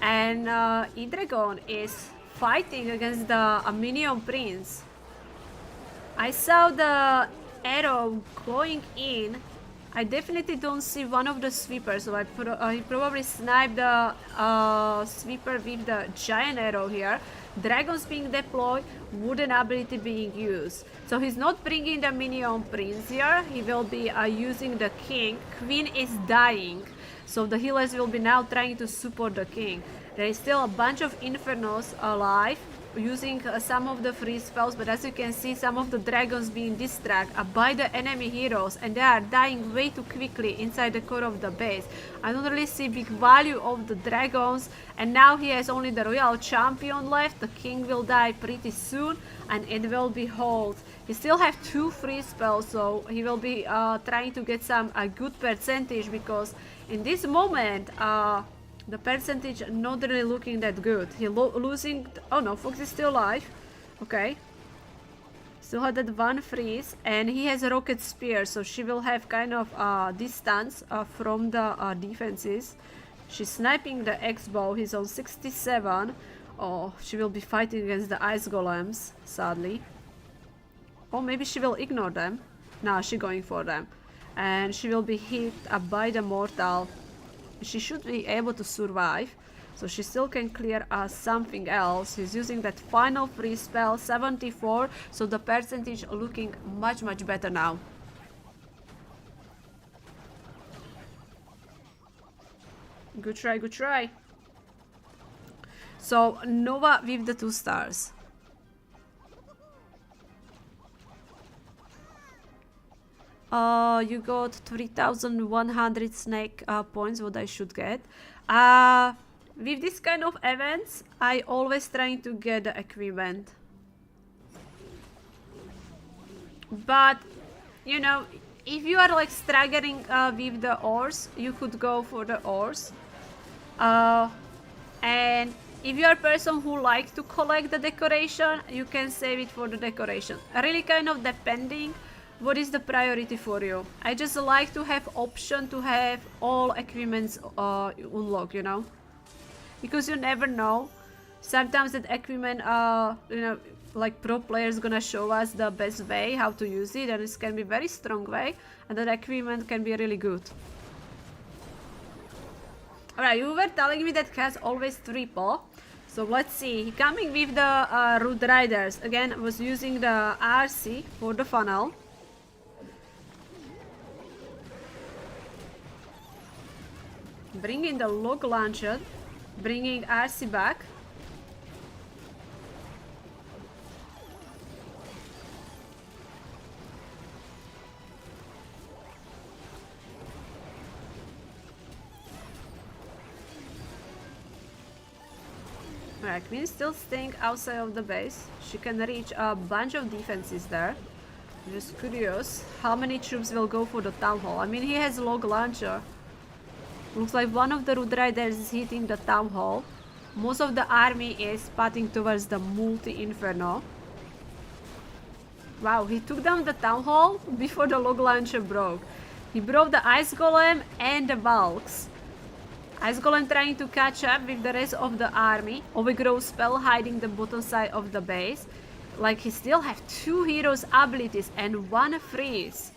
And E-Dragon is fighting against the Minion Prince. I saw the arrow going in. I definitely don't see one of the sweepers, so he probably sniped the sweeper with the giant arrow here. Dragons being deployed, wooden ability being used. So he's not bringing the minion prince here, he will be using the king. Queen is dying, so the healers will be now trying to support the king. There is still a bunch of infernos alive, using some of the free spells, but as you can see, some of the dragons being distracted by the enemy heroes, and they are dying way too quickly inside the core of the base. I don't really see big value of the dragons, and now he has only the royal champion left. The king will die pretty soon, and it will be hold. He still have 2 free spells, so he will be trying to get some good percentage, because in this moment the percentage not really looking that good. He losing. Oh no, Fox is still alive. Okay. Still had that 1 freeze, and he has a rocket spear, so she will have kind of distance from the defenses. She's sniping the X-bow. He's on 67. Oh, she will be fighting against the ice golems, sadly. Or maybe she will ignore them. No, she's going for them. And she will be hit by the mortal. She should be able to survive, so she still can clear something else. She's using that final free spell, 74, so the percentage looking much better now. Good try, good try. So Nova with the 2 stars. You got 3,100 snake points, what I should get. With this kind of events, I always trying to get the equipment. But, you know, if you are like struggling with the ores, you could go for the ores. And if you are a person who likes to collect the decoration, you can save it for the decoration. Really kind of depending what is the priority for you. I just like to have option to have all equipments unlocked, you know, because you never know. Sometimes that equipment, you know, like pro players gonna show us the best way how to use it, and it can be very strong way, and that equipment can be really good. Alright, you were telling me that has always triple. So let's see, he coming with the Root Riders. Again, was using the RC for the funnel. Bringing the log launcher, bringing RC back. Alright, Queen is still staying outside of the base. She can reach a bunch of defenses there. I'm just curious how many troops will go for the town hall. I mean, he has log launcher. Looks like one of the Root Riders is hitting the town hall. Most of the army is spotting towards the multi-inferno. Wow, he took down the town hall before the log launcher broke. He broke the ice golem and the bulks. Ice golem trying to catch up with the rest of the army. Overgrow spell hiding the bottom side of the base. Like, he still have 2 heroes abilities and 1 freeze.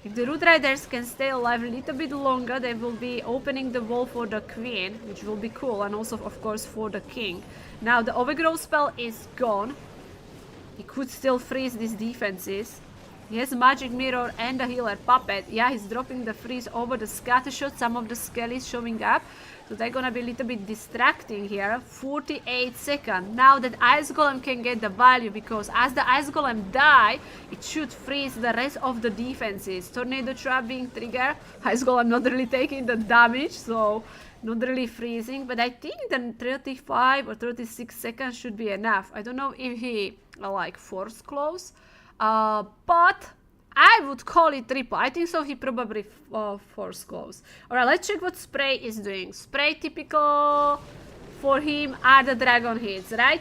If the Root Riders can stay alive a little bit longer, they will be opening the wall for the Queen, which will be cool, and also, of course, for the King. Now, the Overgrow spell is gone. He could still freeze these defenses. He has Magic Mirror and the Healer Puppet. Yeah, he's dropping the freeze over the scattershot. Some of the skellies showing up. So they're gonna be a little bit distracting here. 48 seconds. Now that Ice Golem can get the value, because as the Ice Golem die, it should freeze the rest of the defenses. Tornado Trap being triggered. Ice Golem not really taking the damage, so not really freezing. But I think the 35 or 36 seconds should be enough. I don't know if he like force close. But I would call it triple. I think so. He probably force close. Alright, let's check what Spray is doing. Spray, typical for him are the dragon hits, right?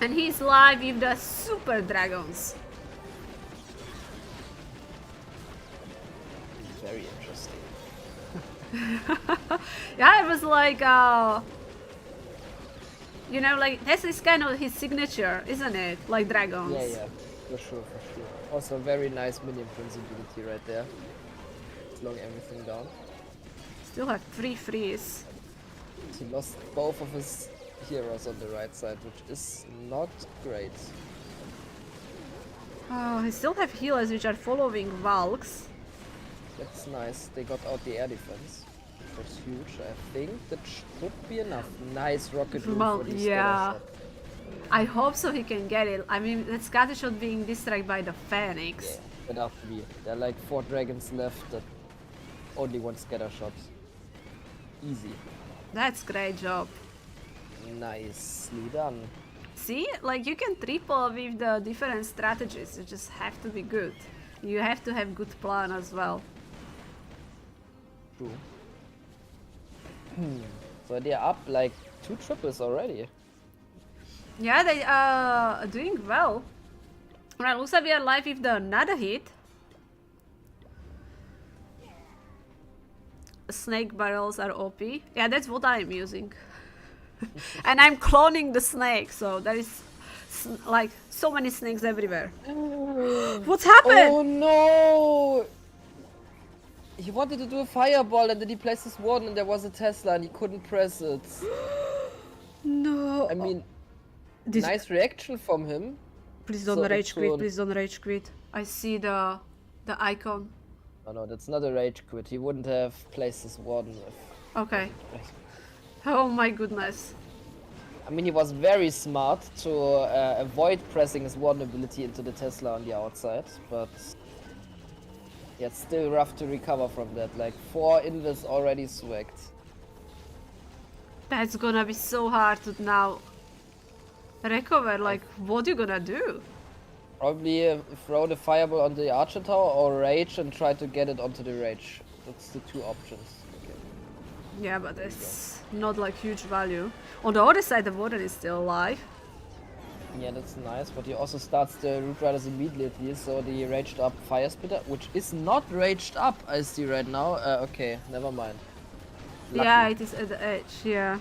And he's live with the super dragons. very interesting. Yeah, it was like, you know, like this is kind of his signature, isn't it? Like dragons. Yeah, for sure. Also, very nice minion principality right there. Slowing everything down. Still have 3 freeze. He lost both of his heroes on the right side, which is not great. Oh, he still have healers which are following Valks. That's nice. They got out the air defense, which was huge. I think that should be enough. Nice rocket room Well, for the yeah. scatter shot. I hope so he can get it. I mean, that scatter shot being distracted by the Phoenix. Yeah, enough to be. There are like 4 dragons left that only one scatter shot. Easy. That's great job. Nicely done. See, like you can triple with the different strategies. You just have to be good. You have to have good plan as well. True. So they're up like 2 triples already. Yeah, they are doing well. Right, looks like we are live with the another hit. Snake barrels are OP. Yeah, that's what I'm using. And I'm cloning the snake, so there is like so many snakes everywhere. What's happened? Oh no! He wanted to do a fireball and then he placed his warden and there was a Tesla and he couldn't press it. No. I mean, nice reaction from him. Please don't So rage it quit. should- Please don't rage quit. I see the icon. Oh no, that's not a rage quit. He wouldn't have placed his warden if... Okay. Oh my goodness. I mean, he was very smart to avoid pressing his warden ability into the Tesla on the outside, but... Yeah, it's still rough to recover from that. Like, 4 invis already swagged. That's gonna be so hard to now recover. Like, what you gonna do? Probably throw the fireball on the archer tower or rage and try to get it onto the rage. That's the 2 options. Okay. Yeah, but it's not like huge value. On the other side, the warden is still alive. Yeah, that's nice, but he also starts the Root Riders immediately, so the raged up Fire Spitter, which is not raged up, I see right now. Okay, never mind. Lucky. Yeah, it is at the edge, yeah.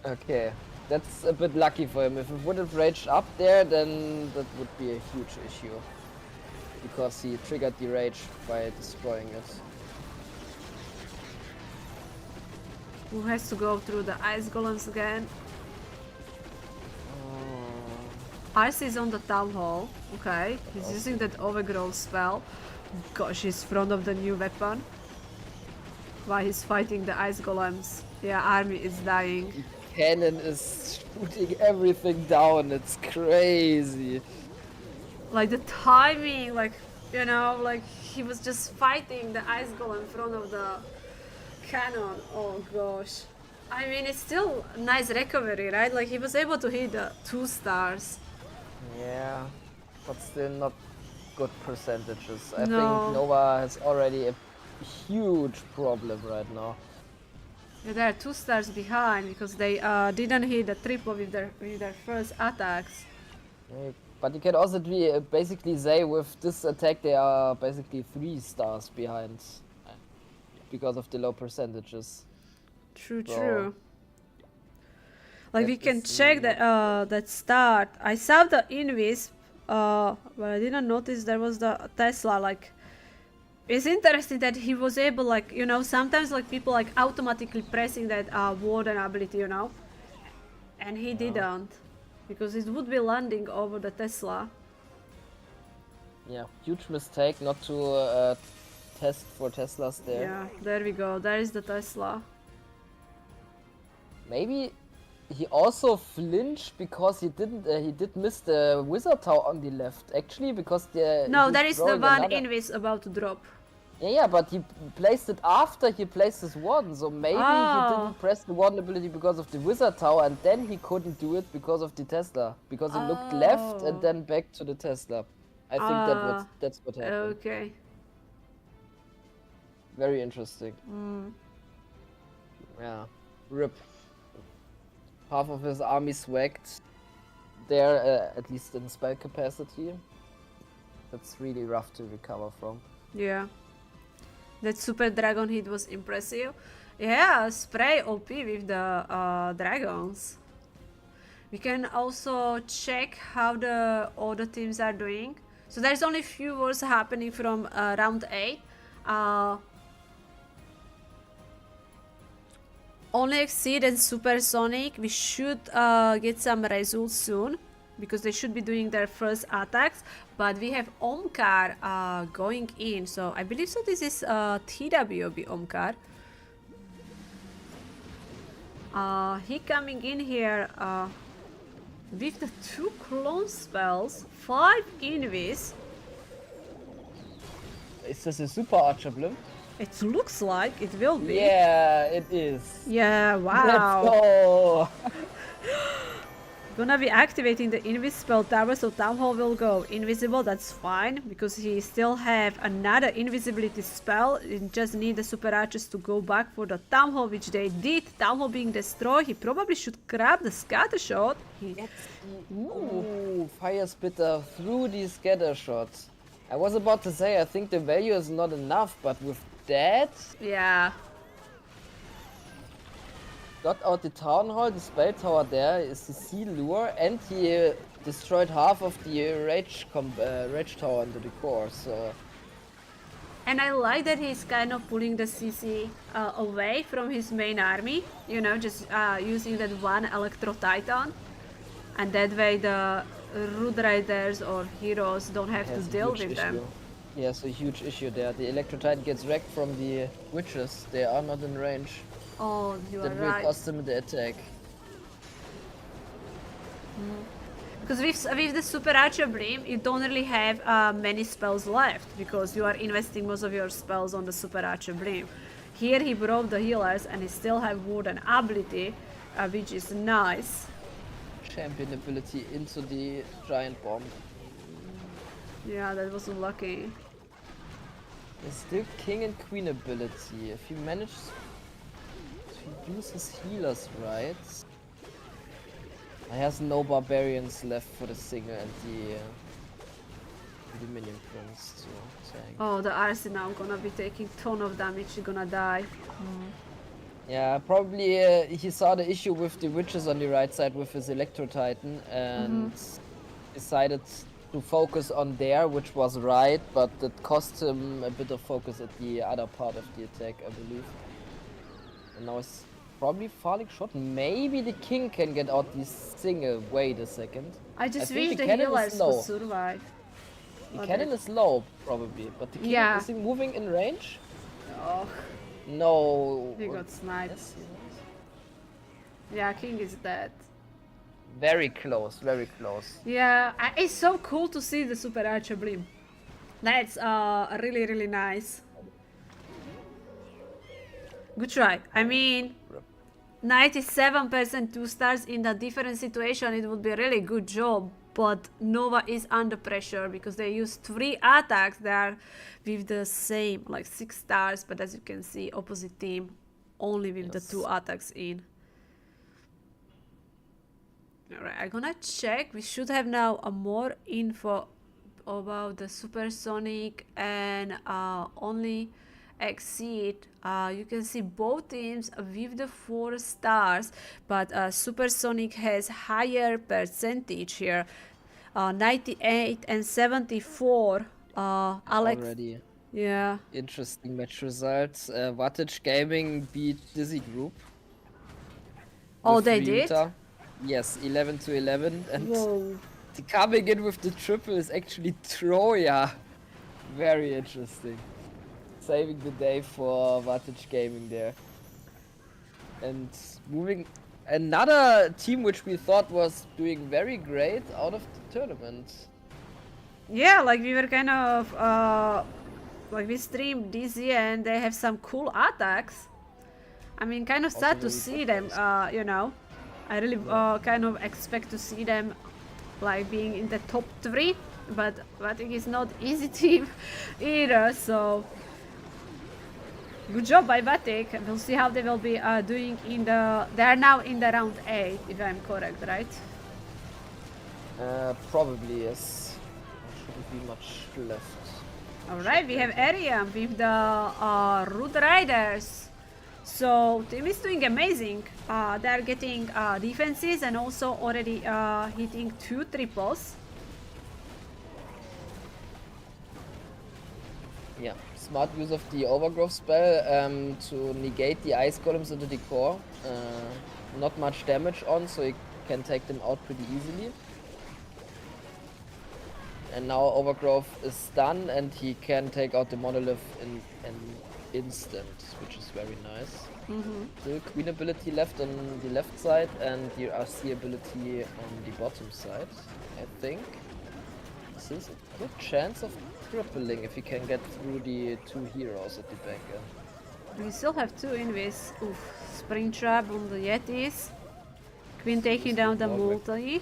Okay, that's a bit lucky for him. If it would have raged up there, then that would be a huge issue. Because he triggered the rage by destroying it. Who has to go through the ice golems again? Ice is on the town hall. Okay, he's using that overgrowth spell. Gosh, he's front of the new weapon. While he's fighting the ice golems. Yeah, army is dying. Cannon is shooting everything down. It's crazy. Like the timing, like, you know, like he was just fighting the ice golem in front of the cannon. Oh gosh. I mean, it's still nice recovery, right? Like he was able to hit the 2 stars. Yeah, but still not good percentages. I No. think Nova has already a huge problem right now. Yeah, they are 2 stars behind because they didn't hit the triple with their first attacks. Yeah, but you can also be, basically say with this attack they are basically 3 stars behind because of the low percentages. True, So, true. Like we that can is check that start. I saw the invis, but I didn't notice there was the Tesla. Like, it's interesting that he was able, like, you know, sometimes like people like automatically pressing that warden ability, you know, and he didn't, because it would be landing over the Tesla. Yeah, huge mistake not to test for Teslas there. Yeah, there we go. There is the Tesla. Maybe he also flinched because he did miss the wizard tower on the left. Actually, because No, he's there is the throwing one another- invis about to drop. Yeah, but he placed it after he placed his warden, so maybe he Oh. didn't press the warden ability because of the wizard tower, and then he couldn't do it because of the Tesla. Because he looked left Oh. and then back to the Tesla. I think that's what happened. Okay. Very interesting. Yeah, rip. Half of his army swagged there, at least in spell capacity. That's really rough to recover from. Yeah. That super dragon hit was impressive. Yeah, spray OP with the dragons. We can also check how the other teams are doing. So there's only few wars happening from round 8. Only Exceed and Supersonic, we should get some results soon, because they should be doing their first attacks. But we have Omkar going in, so I believe so this is TWB Omkar. He coming in here with the 2 clone spells, 5 invis. Is this a super archer blimp? It looks like it will be. Yeah, it is. Yeah, wow. Let's go! Gonna be activating the Invis spell tower, so Town Hall will go invisible. That's fine, because he still have another invisibility spell. You just need the super archers to go back for the Town Hall, which they did. Town Hall being destroyed, he probably should grab the scatter shot. Ooh, fire spitter through these scatter shots. I was about to say, I think the value is not enough, but with that, Yeah. got out the town hall, the spell tower there is the sea lure, and he destroyed half of the rage tower into the core, so... And I like that he's kind of pulling the CC away from his main army, you know, just using that one Electro Titan. And that way the Root Riders or heroes don't have to deal with them. Yes, a huge issue there. The Electro Titan gets wrecked from the witches, they are not in range. Oh, you are That will right. cost them the attack. Because with the Super Archer Beam, you don't really have many spells left, because you are investing most of your spells on the Super Archer Beam. Here he broke the healers and he still have Wooden ability, which is nice. Champion ability into the giant bomb. Yeah, that was unlucky. There's still king and queen ability. If he manages to use his healers right. He has no barbarians left for the singer and the minion prince to tank. Oh, the Arsenal gonna be taking ton of damage, she's gonna die. Yeah, probably he saw the issue with the witches on the right side with his Electro Titan and decided to focus on there, which was right, but it cost him a bit of focus at the other part of the attack, I believe. And now it's probably falling short. Maybe the king can get out the singer. Wait a second. I just think wish the cannon is healers low. would survive. The cannon is low, probably, but the king is he moving in range? Oh, No. he got sniped. Yes, Yeah, king is dead. very close, very close. Yeah, it's so cool to see the Super Archer Beam. That's really, really nice. Good try. I mean, 97% 2 stars in a different situation, it would be a really good job. But Nova is under pressure because they use 3 attacks there with the same, like 6 stars. But as you can see, opposite team only with the 2 attacks in. Alright, I'm gonna check. We should have now more info about the Supersonic and only Exceed. You can see both teams with the 4 stars, but Supersonic has higher percentage here, 98 and 74. Alex, Already yeah. interesting match results. Wattage Gaming beat Dizzy Group. Oh, with they did? Ryuta. Yes, 11-11, and Whoa. coming in with the triple is actually Troya. Very interesting. Saving the day for Wattage Gaming there. And moving another team which we thought was doing very great out of the tournament. Yeah, like we were kind of like we streamed DZ and they have some cool attacks. I mean, kind of sad to see them, you know. I really kind of expect to see them like being in the top 3, but I think it's not easy team either, so good job by Vatic. We'll see how they will be doing in the... They are now in the round 8, if I'm correct, right? Probably yes. There shouldn't be much left. Alright, we have area with the Root Riders. So team is doing amazing. They're getting defenses and also already hitting 2 triples. Yeah, smart use of the overgrowth spell to negate the ice golems into the core. Not much damage on, so you can take them out pretty easily. And now overgrowth is done, and he can take out the monolith in an instant, which is very nice. The queen ability left on the left side, and the RC ability on the bottom side. I think this is a good chance of tripling if he can get through the 2 heroes at the back end. We still have 2 invis. Oof, Spring Trap on the Yetis. Queen taking down the multi.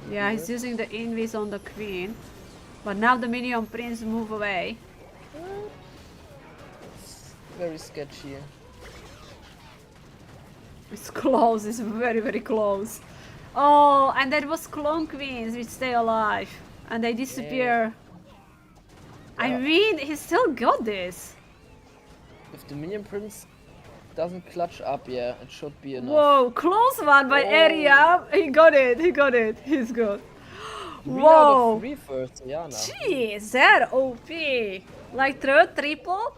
Yeah, he's using the invis on the Queen. But now the minion prince move away. Very sketchy. It's close, it's very, very close. Oh, and that was clone queens which stay alive. And they disappear. I mean, he still got this. If the minion prince doesn't clutch up, yeah, it should be enough. Whoa, close one by area. He got it, he's good. 3 out Whoa. of 3 for Diana. Jeez, that OP. Like third triple?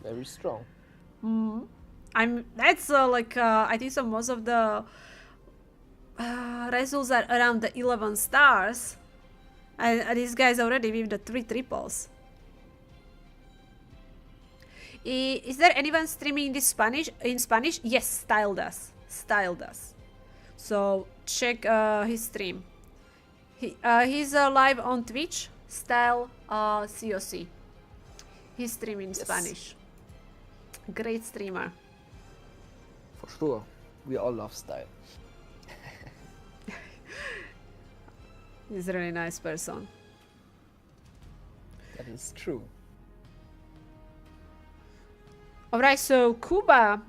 Very strong. That's I think so most of the results are around the 11 stars. And these guys already with the 3 triples. Is there anyone streaming this in Spanish? Yes, Style does. So check his stream. He's live on Twitch, Style COC. He's streaming in Spanish. Great streamer. For sure. We all love style. He's a really nice person. That is true. Alright, so Cuba.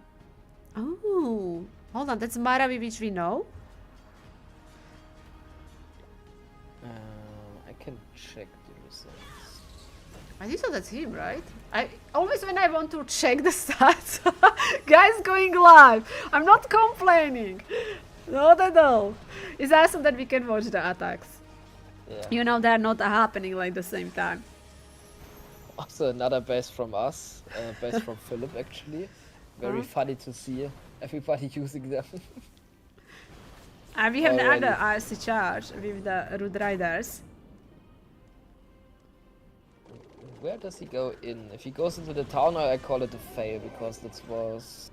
Oh, hold on, that's Maravi, which we know. I can check the results. I think so, that's him, right? I always when I want to check the stats, guys going live. I'm not complaining. Not at all. It's awesome that we can watch the attacks. Yeah. You know, they're not happening like the same time. Also another base from us, base from Philip actually. Very funny to see everybody using them. And we have the Already. other RC charge with the Root Riders. Where does he go in? If he goes into the town hall, I call it a fail because that was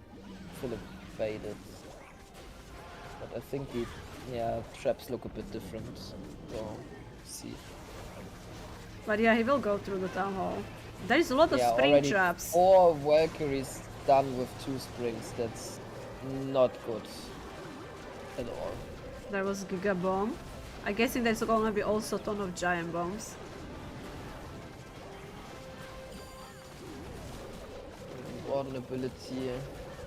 Philip baited. But I think the traps look a bit different. So see. But yeah, he will go through the town hall. There is a lot of Yeah, spring already traps. 4 Valkyries done with 2 springs. That's not good at all. There was Giga Bomb. I'm guessing there's gonna be also a ton of giant bombs. Warden ability.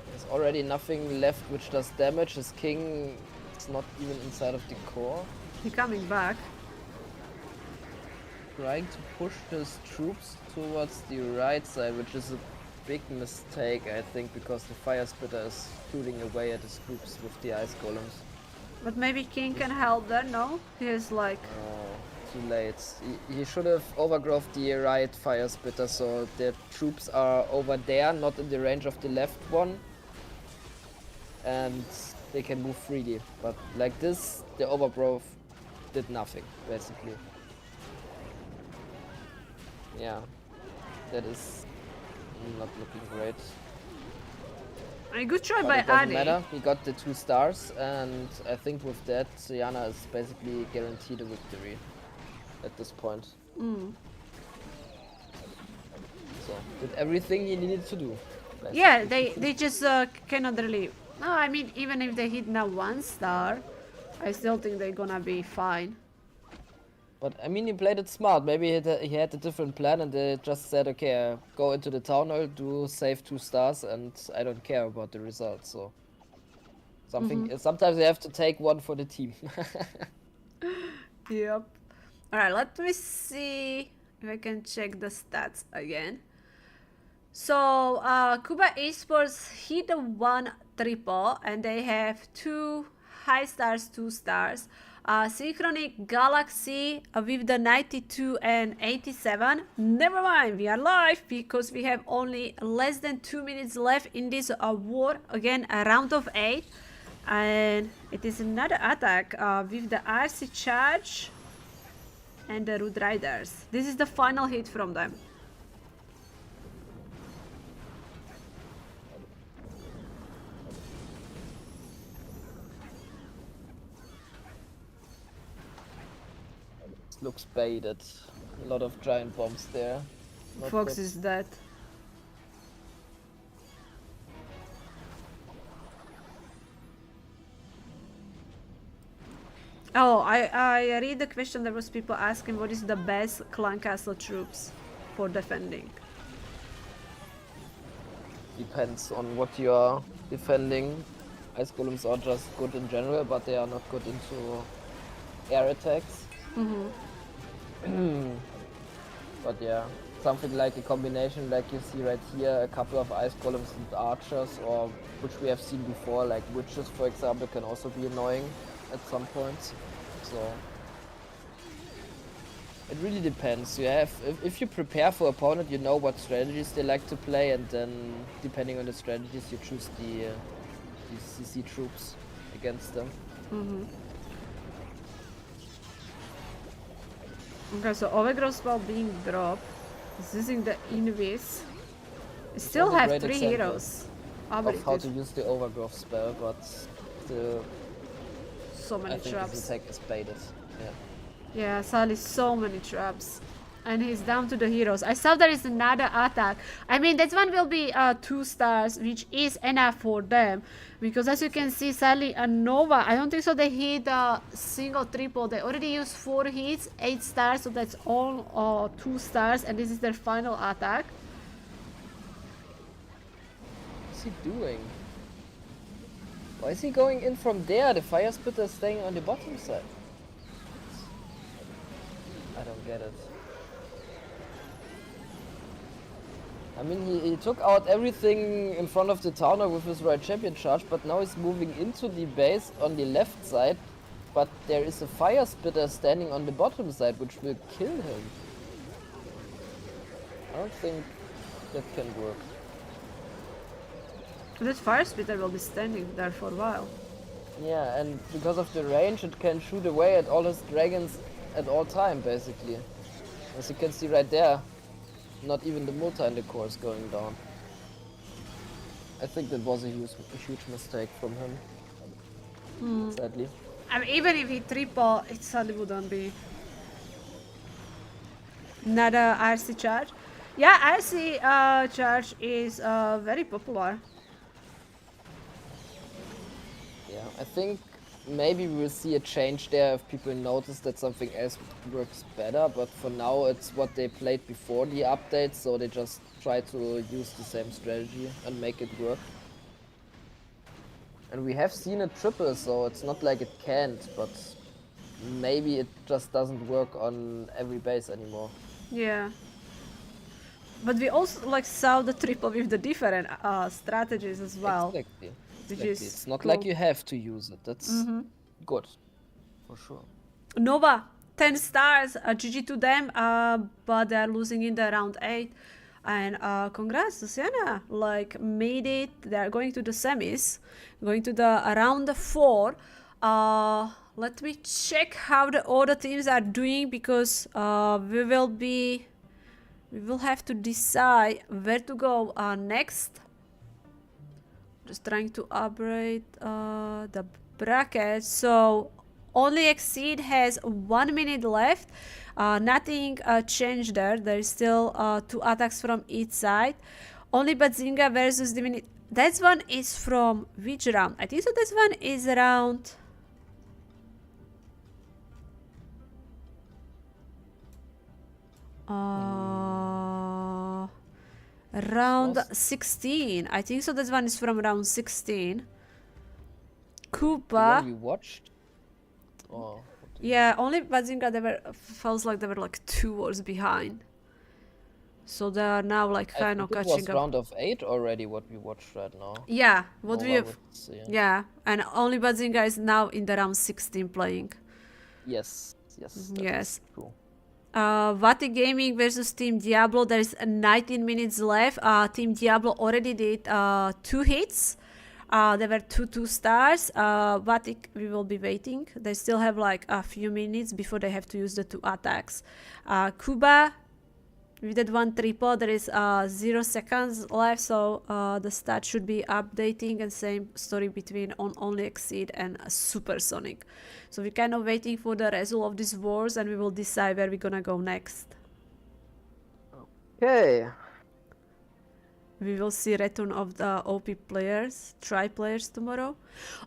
There's already nothing left which does damage. His king is not even inside of the core. He coming back. Trying to push his troops towards the right side, which is a big mistake, I think, because the fire spitter is shooting away at his troops with the ice golems. But maybe King can help there, no? He's like... Too late. He should have overgrowth the right fire spitter, so the troops are over there, not in the range of the left one. And they can move freely. But like this, the overgrowth did nothing, basically. Yeah, that is not looking great. A good try But by it doesn't Adi. matter. He got the 2 stars, and I think with that, Diana is basically guaranteed a victory at this point. So, did everything he needed to do. Basically. Yeah, they just cannot really... No, I mean, even if they hit now 1 star, I still think they're gonna be fine. But I mean, he played it smart. Maybe he had a different plan, and they just said, okay, go into the town hall, save 2 stars, and I don't care about the results. So sometimes you have to take one for the team. Yep. Alright, let me see if I can check the stats again. So, Cuba Esports hit a 1 triple and they have 2 high stars, 2 stars. Synchronic Galaxy with the 92 and 87. Never mind, we are live because we have only less than 2 minutes left in this war. Again, a round of 8. And it is another attack with the RC charge and the Root Riders. This is the final hit from them. Looks baited. A lot of giant bombs there. Not Fox good. is dead. Oh, I read the question. There was people asking what is the best clan castle troops for defending. Depends on what you are defending. Ice golems are just good in general, but they are not good into air attacks. But yeah, something like a combination like you see right here, a couple of ice golems and archers, or which we have seen before, like witches for example, can also be annoying at some points. So it really depends. You have, if you prepare for opponent, you know what strategies they like to play, and then depending on the strategies you choose the CC troops against them. Okay, so Overgrowth spell being dropped. It's using the Invis. We still was a have great 3 example heroes. Of how to Abilities. use the overgrowth spell, but still, So I many think traps. this attack is baited. Yeah. Yeah, sadly, so many traps. And he's down to the heroes. I saw there is another attack. I mean, that one will be 2 stars, which is enough for them. Because as you can see, sadly, a Nova, I don't think so they hit a single triple. They already used 4 hits, 8 stars, so that's all 2 stars. And this is their final attack. What's he doing? Why is he going in from there? The fire spitter is staying on the bottom side. I don't get it. I mean, he took out everything in front of the towner with his right champion charge, but now he's moving into the base on the left side, but there is a fire spitter standing on the bottom side, which will kill him. I don't think that can work. That fire spitter will be standing there for a while. Yeah, and because of the range, it can shoot away at all his dragons at all time, basically. As you can see right there, not even the multi in the core is going down. I think that was a huge mistake from him, sadly. I mean, even if he triple, it sadly wouldn't be. Another RC charge. Yeah, RC charge is very popular. Yeah, I think maybe we will see a change there if people notice that something else works better, but for now it's what they played before the update, so they just try to use the same strategy and make it work. And we have seen a triple, so it's not like it can't, but maybe it just doesn't work on every base anymore. Yeah. But we also like saw the triple with the different strategies as well. Exactly. Which Exactly. is It's not cool. like you have to use it. That's good, for sure. Nova, 10 stars, GG to them, but they're losing in the round 8. And congrats to Sienna, like made it. They're going to the semis, going to the round 4. Let me check how the other teams are doing, because we will have to decide where to go next. Just trying to upgrade the bracket. So only Exceed has 1 minute left. Nothing changed there. There's still 2 attacks from each side. Only Bazinga versus Divinity. That one is from which round? I think so. This one is around. Round 16. I think so. This one is from round 16. The Koopa. one we watched? Oh, Yeah, only Bazinga they were feels like they were like 2 wars behind. So they are now like I kind think of it was catching up. round of 8 already what we watched right now. Yeah, what we Nova have. with Suzie. Yeah, and only Bazinga is now in the round 16 playing. Yes, yes, that Yes. is true. Vati Gaming versus Team Diablo. There's 19 minutes left. Team Diablo already did 2 hits. There were 2 stars. Vati, we will be waiting. They still have like a few minutes before they have to use the 2 attacks. Kuba, we did 1 triple. There is 0 seconds left, so the stat should be updating, and same story between on Only Exceed and Supersonic. So we're kind of waiting for the result of these wars, and we will decide where we're gonna go next. Okay. We will see return of the OP players, try players tomorrow.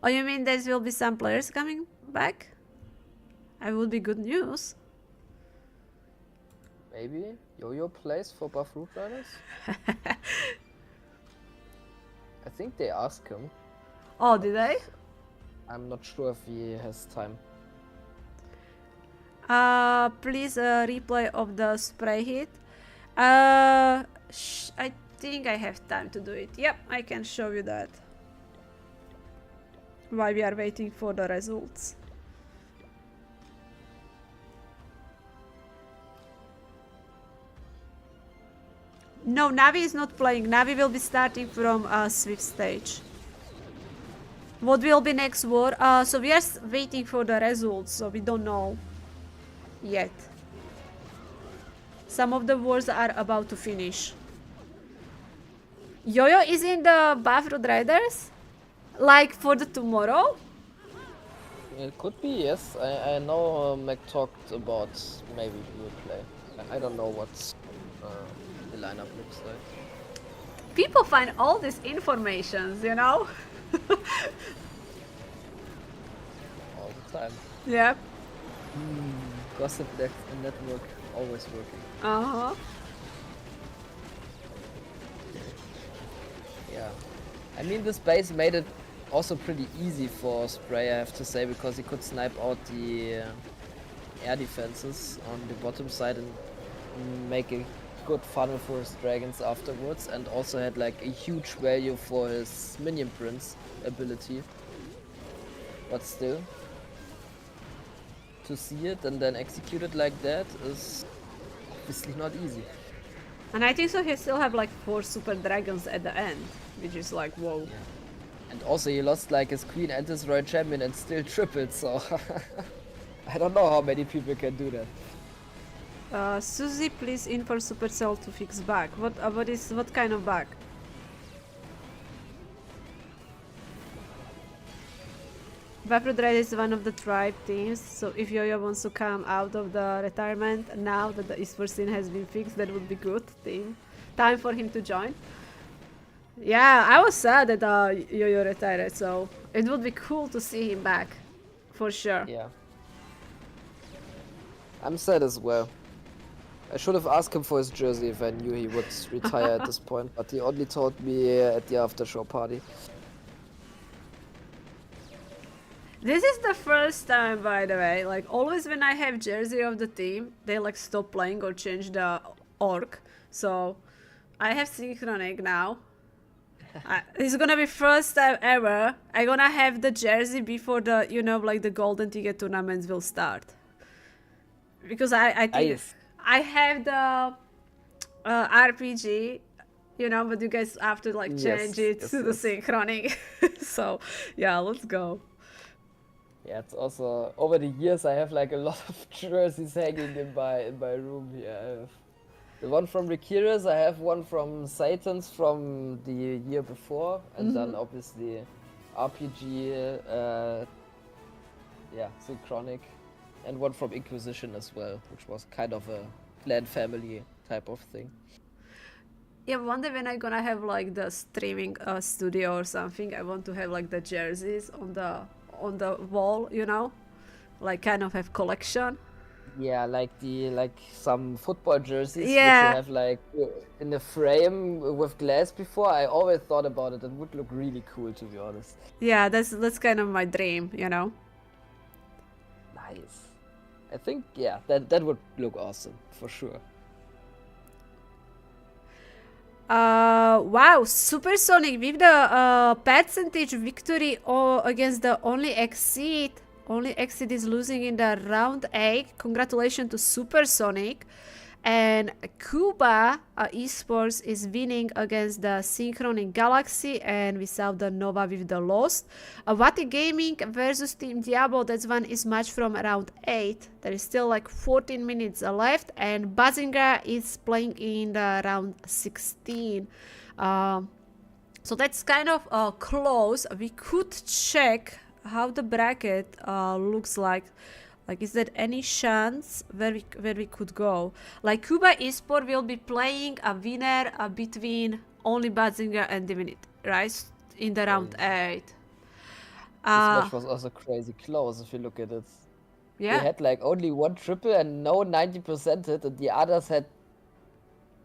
Oh, you mean there will be some players coming back? It would be good news. Maybe Yo-Yo plays for Buff Root Riders? I think they asked him. Oh, did they? I'm not sure if he has time. Please replay of the spray hit. I think I have time to do it. Yep, I can show you that. While we are waiting for the results. No, Navi is not playing. Navi will be starting from Swift stage. What will be next war? So we are waiting for the results, so we don't know yet. Some of the wars are about to finish. Yo-Yo is in the Buff Road Riders? Like for the tomorrow? It could be, yes. I know Mac talked about maybe he will play. I don't know what the lineup looks like. People find all these informations, you know? All the time. Yep. Gossip network always working. Uh-huh. Yeah. I mean, this base made it also pretty easy for Spray, I have to say, because he could snipe out the air defenses on the bottom side and make a good funnel for his dragons afterwards, and also had like a huge value for his minion prince ability. But still, to see it and then execute it like that is obviously not easy. And I think so he still have like 4 super dragons at the end, which is like, whoa. Yeah. And also he lost like his queen and his royal champion and still tripled, so I don't know how many people can do that. Suzie, please inform Supercell to fix bug. What kind of bug? Vapor Dread is one of the tribe teams, so if Yo-Yo wants to come out of the retirement now that the esports scene has been fixed, that would be good team. Time for him to join. Yeah, I was sad that Yo-Yo retired, so it would be cool to see him back, for sure. Yeah. I'm sad as well. I should have asked him for his jersey if I knew he would retire at this point, but he only told me at the after show party. This is the first time, by the way, like always when I have jersey of the team, they like stop playing or change the org. So I have Synchronic now. It's gonna be first time ever I'm gonna have the jersey before the, you know, like the golden ticket tournaments will start. Because I think I have the RPG, you know, but you guys have to like change it to the Synchronic. So yeah, let's go. Yeah, it's also over the years I have like a lot of jerseys hanging in my room here. I have the one from Rikiris, I have one from Satan's from the year before, and then obviously RPG, Synchronic, and one from Inquisition as well, which was kind of a clan family type of thing. Yeah, one day when I'm gonna have like the streaming studio or something, I want to have like the jerseys on the wall, you know, like kind of have collection. Yeah, like some football jerseys which you Yeah. have like in a frame with glass before. I always thought about it. It would look really cool, to be honest. Yeah, that's kind of my dream, you know. Nice. I think, yeah, that would look awesome for sure. Wow, Supersonic with the percentage victory against the only exit. Only exit is losing in the round 8. Congratulations to Supersonic. And Cuba Esports is winning against the Synchronic Galaxy, and we saw the Nova with the lost. Vati Gaming versus Team Diablo, that one is match from round 8. There is still like 14 minutes left, and Bazinga is playing in the round 16. So that's kind of close. We could check how the bracket looks like. Like, is there any chance where we could go? Like, Cuba Esport will be playing a winner between only Bazinga and Divinity, right? In the round 8. This match was also crazy close if you look at it. Yeah. They had like only one triple and no 90% hit, and the others had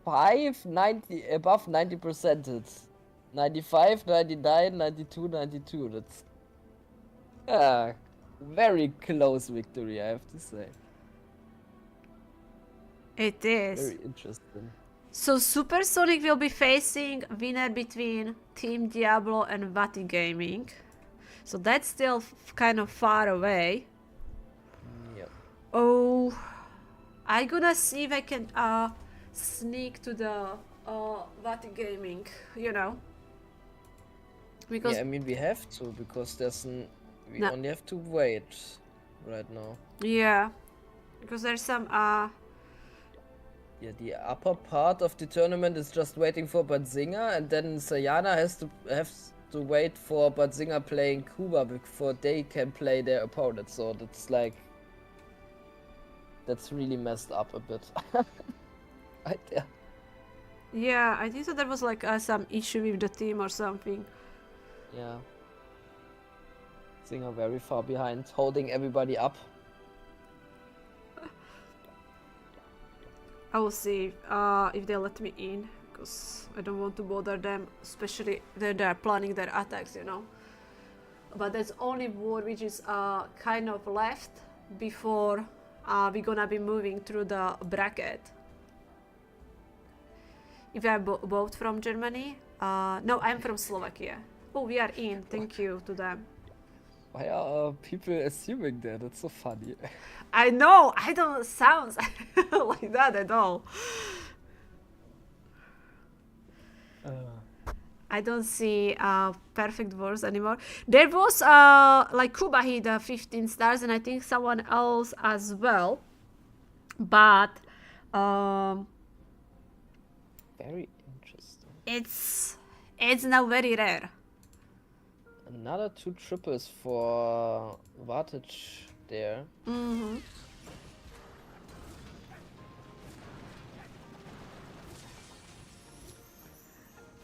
90 above 90% hits. 95, 99, 92, 92. That's very close victory, I have to say. It is. Very interesting. So Supersonic will be facing winner between Team Diablo and Vati Gaming. So that's still kind of far away. Yep. Oh, I'm gonna see if I can sneak to the Vati Gaming, you know. Because Yeah, I mean we have to, because we No. only have to wait right now. yeah, because there's some Yeah, the upper part of the tournament is just waiting for Bazinga, and then Sayana has to wait for Bazinga playing Cuba before they can play their opponent. So that's really messed up a bit. Right there. yeah, I think that there was like some issue with the team or something. Yeah. Bazinga very far behind, holding everybody up. I will see if they let me in, because I don't want to bother them, especially when they're planning their attacks, you know. But there's only one which is kind of left before we're gonna be moving through the bracket. If you are both from Germany, no, I'm from Slovakia. Oh, we are in. Thank you to them. Why are people assuming that? That's so funny. I know, I don't sound like that at all. I don't see perfect words anymore. There was like Kuba hit 15 stars, and I think someone else as well. But Very interesting. it's now very rare. Another 2 triples for Vartage there. Mm-hmm.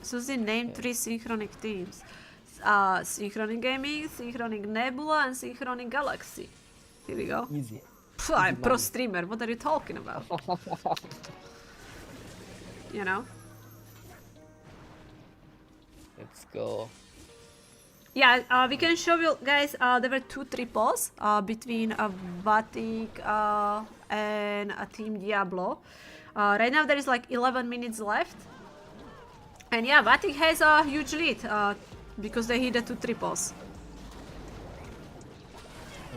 Suzie named 3 synchronic teams. Synchronic Gaming, Synchronic Nebula, and Synchronic Galaxy. Here we go. Easy. Phew, I'm pro streamer. What are you talking about? You know? Let's go. Yeah, we can show you guys. There were 2 triples between Vatic and Team Diablo. Right now there is like 11 minutes left. And yeah, Vatic has a huge lead because they hit the 2 triples.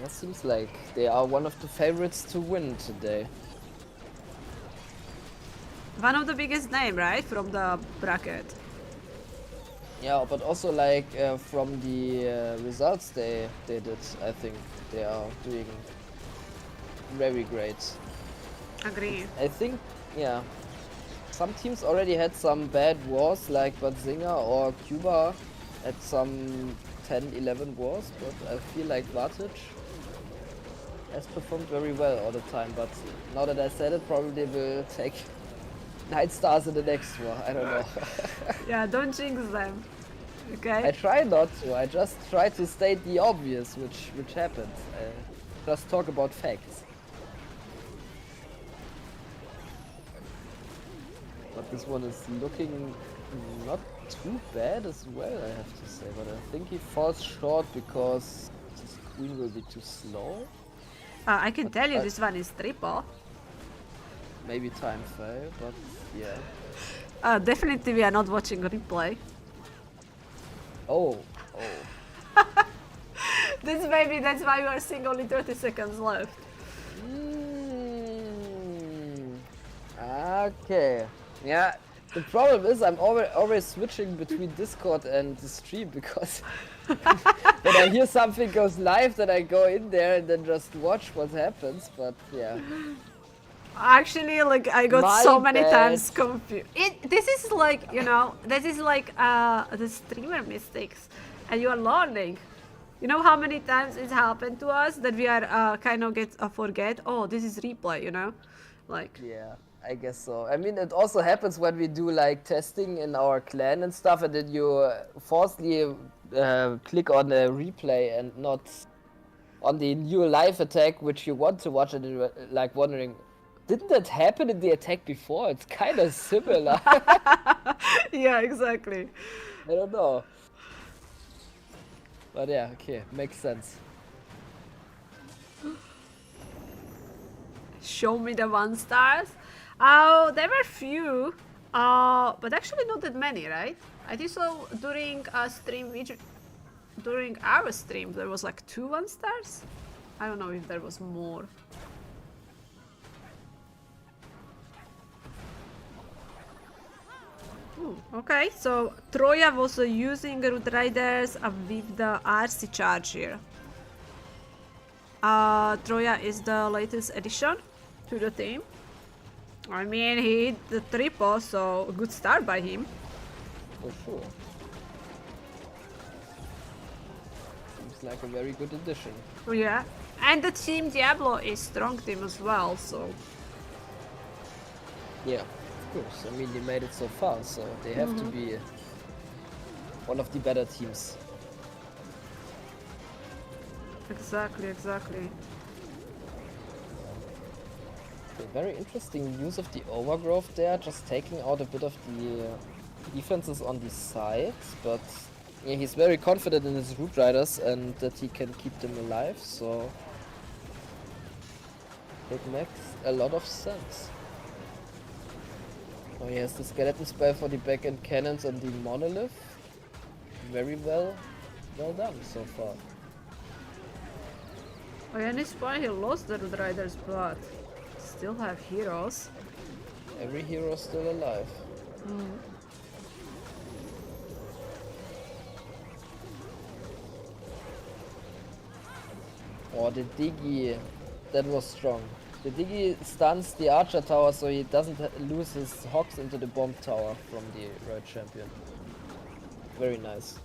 It seems like they are one of the favorites to win today. One of the biggest name, right, from the bracket. Yeah, but also like from the results they did, I think they are doing very great. Agree. I think, yeah, some teams already had some bad wars, like Bazinga or Cuba had some 10-11 wars, but I feel like Vartage has performed very well all the time. But now that I said it, probably will take 9 stars in the next war. I don't know. Yeah, don't jinx them. Okay. I try not to. I just try to state the obvious, which happens. Just talk about facts. But this one is looking not too bad as well, I have to say. But I think he falls short because his queen will be too slow. I can tell you this one is triple. Maybe time fail, but yeah. Definitely we are not watching replay. Oh. That's why you are seeing only 30 seconds left. Okay. Yeah. The problem is I'm always switching between Discord and the stream because when I hear something goes live, then I go in there and then just watch what happens. But yeah. Actually, like I got My so many bad. times confused. This is like, you know, this is like the streamer mistakes, and you are learning. You know how many times it's happened to us that we are kind of forget. Oh, this is replay. You know, like. Yeah, I guess so. I mean, it also happens when we do like testing in our clan and stuff, and then you forcefully click on the replay and not on the new live attack, which you want to watch, and you're like wondering, didn't that happen in the attack before? It's kind of similar. Yeah, exactly. I don't know. But yeah, okay, makes sense. Show me the 1 stars. Oh, there were few, but actually not that many, right? I think so. During a stream, during our stream, there was like 2 1 stars. I don't know if there was more. Ooh, okay, so Troya was using Root Riders with the RC charge here. Troya is the latest addition to the team. I mean, he hit the triple, so a good start by him. For sure. Seems like a very good addition. Oh, yeah, and the team Diablo is strong team as well, so. Yeah, of course. I mean, they made it so far, so they have to be one of the better teams. Exactly. Okay, very interesting use of the overgrowth there, just taking out a bit of the defenses on the sides, but yeah, he's very confident in his Root Riders and that he can keep them alive, so it makes a lot of sense. Oh, he has the skeleton spell for the back-end cannons and the monolith. Very well done so far. Oh, and it's why he lost the Root Riders, but still have heroes. Every hero still alive. Oh, the Diggy, that was strong. The Diggy stuns the Archer Tower so he doesn't lose his Hogs into the Bomb Tower from the Royal Champion. Very nice.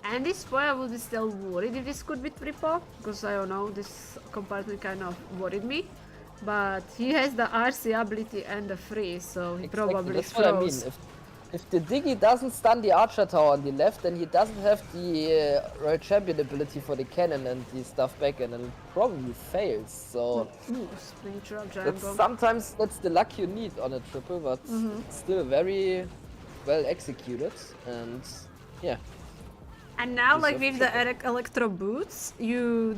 And this point I would be still worried if this could be triple, because I don't know, this compartment kind of worried me. But he has the RC ability and the freeze, so he probably That's froze. what I mean. If the Diggy doesn't stun the Archer Tower on the left, then he doesn't have the Royal Champion ability for the cannon and the stuff back and it probably fails. So Ooh, Spring Trap, Giant Bomb. sometimes that's the luck you need on a triple, but it's still very well executed and yeah. And now, like Deserve with the Electro Boots, you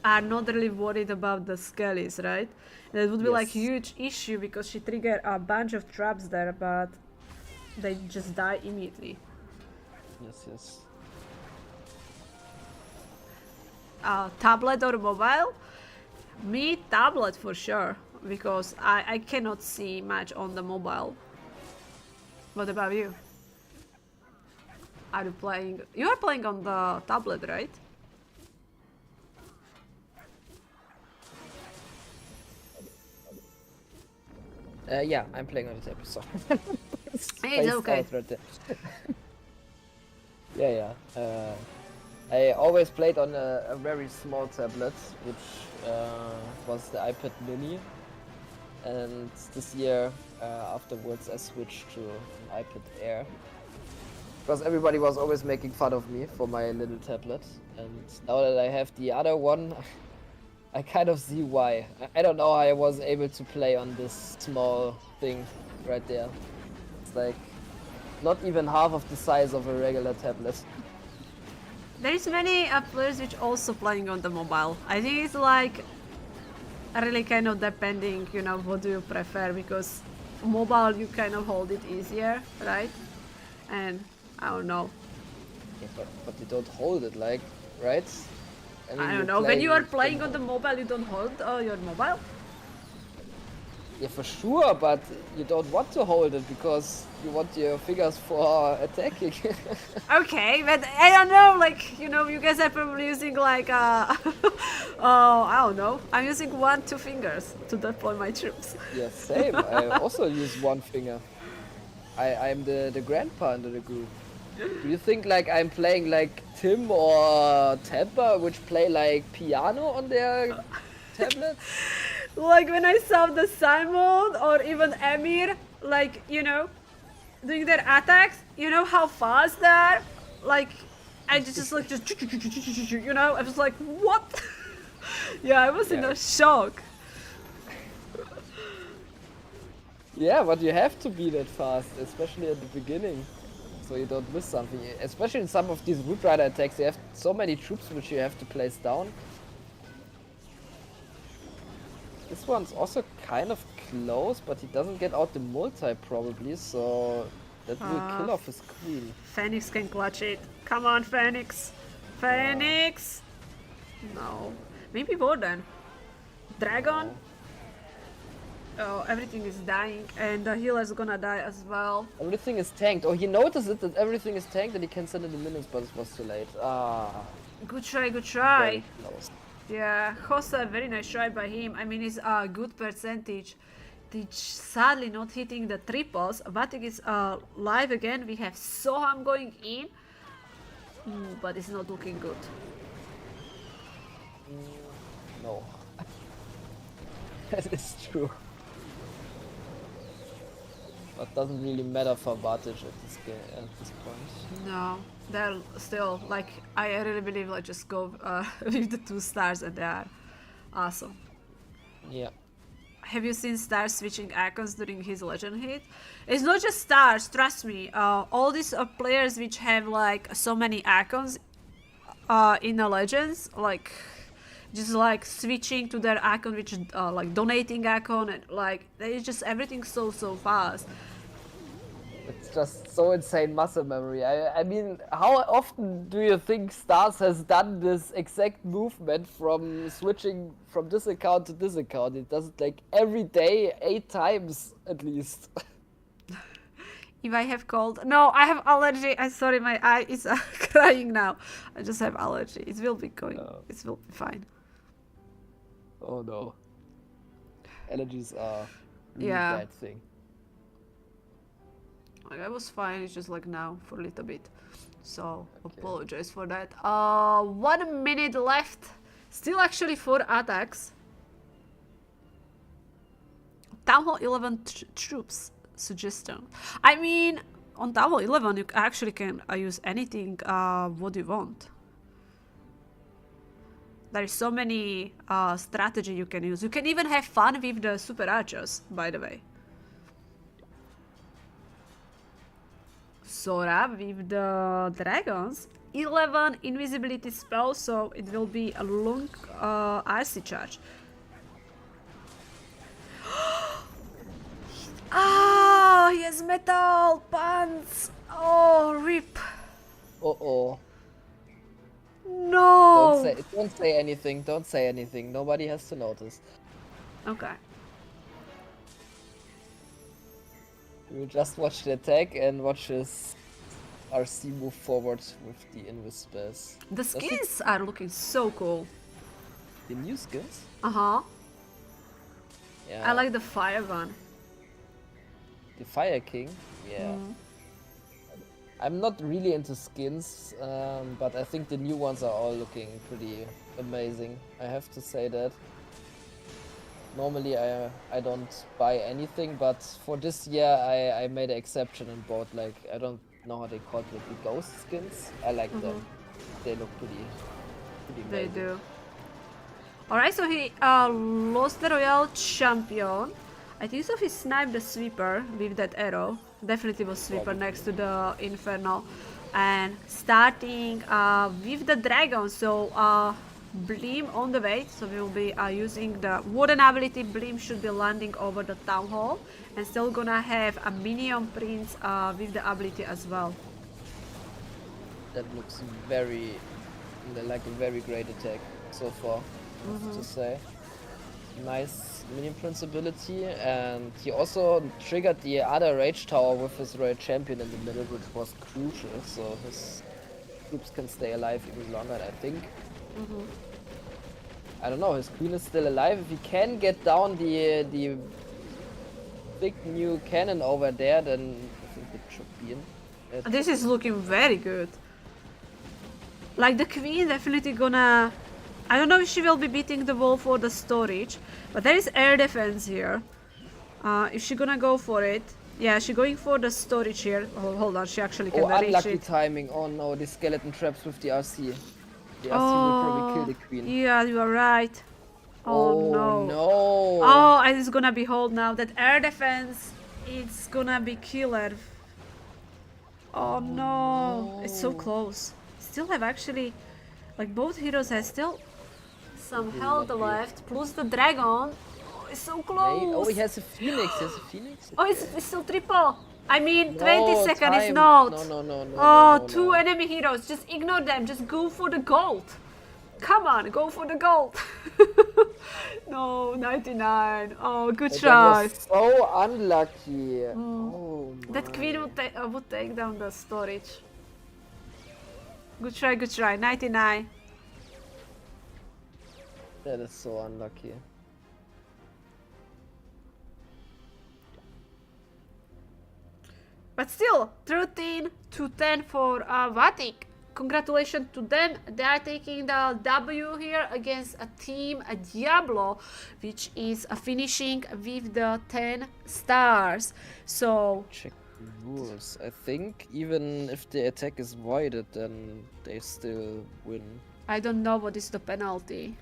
are not really worried about the Skellies, right? That would be like Yes. huge issue because she triggered a bunch of traps there, but they just die immediately. Yes. Tablet or mobile? Me, tablet for sure, because I cannot see much on the mobile. What about you? Are you playing? You are playing on the tablet, right? Yeah, I'm playing on the table, so. It's okay. Right there. yeah. I always played on a very small tablet, which was the iPad mini. And this year, afterwards, I switched to an iPad Air. Because everybody was always making fun of me for my little tablet. And now that I have the other one, I kind of see why. I don't know how I was able to play on this small thing right there. It's like not even half of the size of a regular tablet. There is many players which also playing on the mobile. I think it's like really kind of depending, you know, what do you prefer, because mobile you kind of hold it easier, right? And I don't know. Yeah, but you don't hold it, like, right? mean, I don't you're know. When you are from playing on the mobile, you don't hold your mobile. Yeah, for sure, but you don't want to hold it because you want your fingers for attacking. Okay, but I don't know, like, you know, you guys are probably using like, oh, I don't know. I'm using 2 fingers to deploy my troops. Yeah, same. I also use one finger. I'm the grandpa in the group. Do you think like I'm playing like Tim or Temper, which play like piano on their tablets? Like when I saw the Simon or even Emir, like, you know, doing their attacks, you know how fast they are? Like, I just like, you know, I was like, what? Yeah, I was in Yeah. a shock. Yeah, but you have to be that fast, especially at the beginning, so you don't miss something. Especially in some of these Root Rider attacks, you have so many troops which you have to place down. This one's also kind of close, but he doesn't get out the multi probably, so that will kill off his queen. Phoenix can clutch it. Come on, Phoenix. Phoenix. No. Maybe Warden. Dragon. Oh, everything is dying, and the healer's gonna die as well. Everything is tanked. Oh, he noticed it that everything is tanked and he can send in the minions, but it was too late. Ah, Good try, good try. very close. Yeah, Hossa, very nice try by him. I mean, it's a good percentage. It's sadly not hitting the triples. Vatic is live again. We have Soham going in. But it's not looking good. No. That is true. But doesn't really matter for Vartage at this game at this point. No, they're still, like, I really believe, like, just go with the 2 stars and they are awesome. Yeah. Have you seen stars switching icons during his legend hit? It's not just stars, trust me. All these players which have like so many icons in the legends, like just like switching to their icon, which is like donating icon, and like it's just everything so fast. It's just so insane muscle memory. I mean, how often do you think Stars has done this exact movement from switching from this account to this account? It does it like every day, 8 times at least. If I have cold, no, I have allergy. I'm sorry, my eye is crying now. I just have allergy. It will be going. It will be fine. Oh no. Allergies are really Yeah. bad thing. Like, I was fine, it's just like now for a little bit. So Okay. apologize for that. 1 minute left. Still actually 4 attacks. Town Hall 11 troops suggestion. I mean, on Town Hall 11 you actually can use anything what you want. There is so many strategy you can use. You can even have fun with the super archers, by the way. Sora with the dragons. 11 invisibility spell, so it will be a long RC charge. Ah, he has metal pants. Oh, rip. Uh-oh. No. Don't say anything. Don't say anything. Nobody has to notice. Okay. We will just watch the attack and watch his RC move forward with the invis spells. The skins are looking so cool. The new skins? Uh-huh. Yeah. I like the fire one. The Fire King? Yeah. I'm not really into skins, but I think the new ones are all looking pretty amazing. I have to say that. Normally I don't buy anything, but for this year I made an exception and bought, like, I don't know how they call it, the ghost skins. I like them. They look pretty They amazing. do. Alright, so he lost the Royal Champion. I think so he sniped the sweeper with that arrow. Definitely was sweeper Probably. next to the Infernal. and starting with the dragon. So Bleam on the way, so we will be using the wooden ability. Bleam should be landing over the town hall, and still gonna have a minion prince with the ability as well. That looks very, like a very great attack so far, I have to say. Nice minion prince ability, and he also triggered the other rage tower with his royal champion in the middle, which was crucial, so his troops can stay alive even longer, I think. I don't know, his queen is still alive. If he can get down the big new cannon over there, then I think it should be in. This is looking very good. Like the queen definitely gonna... I don't know if she will be beating the wall for the storage, but there is air defense here. Is she gonna go for it? Yeah, she's going for the storage here. Oh, hold on, she actually can reach Unlucky it. timing. Oh no, the skeleton traps with the RC. The RC will probably kill the queen. Yeah, you are right. Oh no. No. Oh, and it's gonna be hold now. That air defense, it's gonna be killer. Oh no. It's so close. Still have actually, like both heroes have still some health left, plus the dragon. Oh, it's so close. Oh, he has a phoenix. He has a phoenix. Oh, it's still triple. I mean, No, 20 seconds is time. not. No. Oh, no, two no. enemy heroes. Just ignore them. Just go for the gold. Come on, go for the gold. No, 99. Oh, good That try. was so unlucky. Oh That my. queen would take down the storage. Good try, good try. 99. That is so unlucky. But still, 13 to 10 for Vatic. Congratulations to them. They are taking the W here against a team Diablo, which is finishing with the 10 stars. So Check the rules. I think even if the attack is voided, then they still win. I don't know what is the penalty.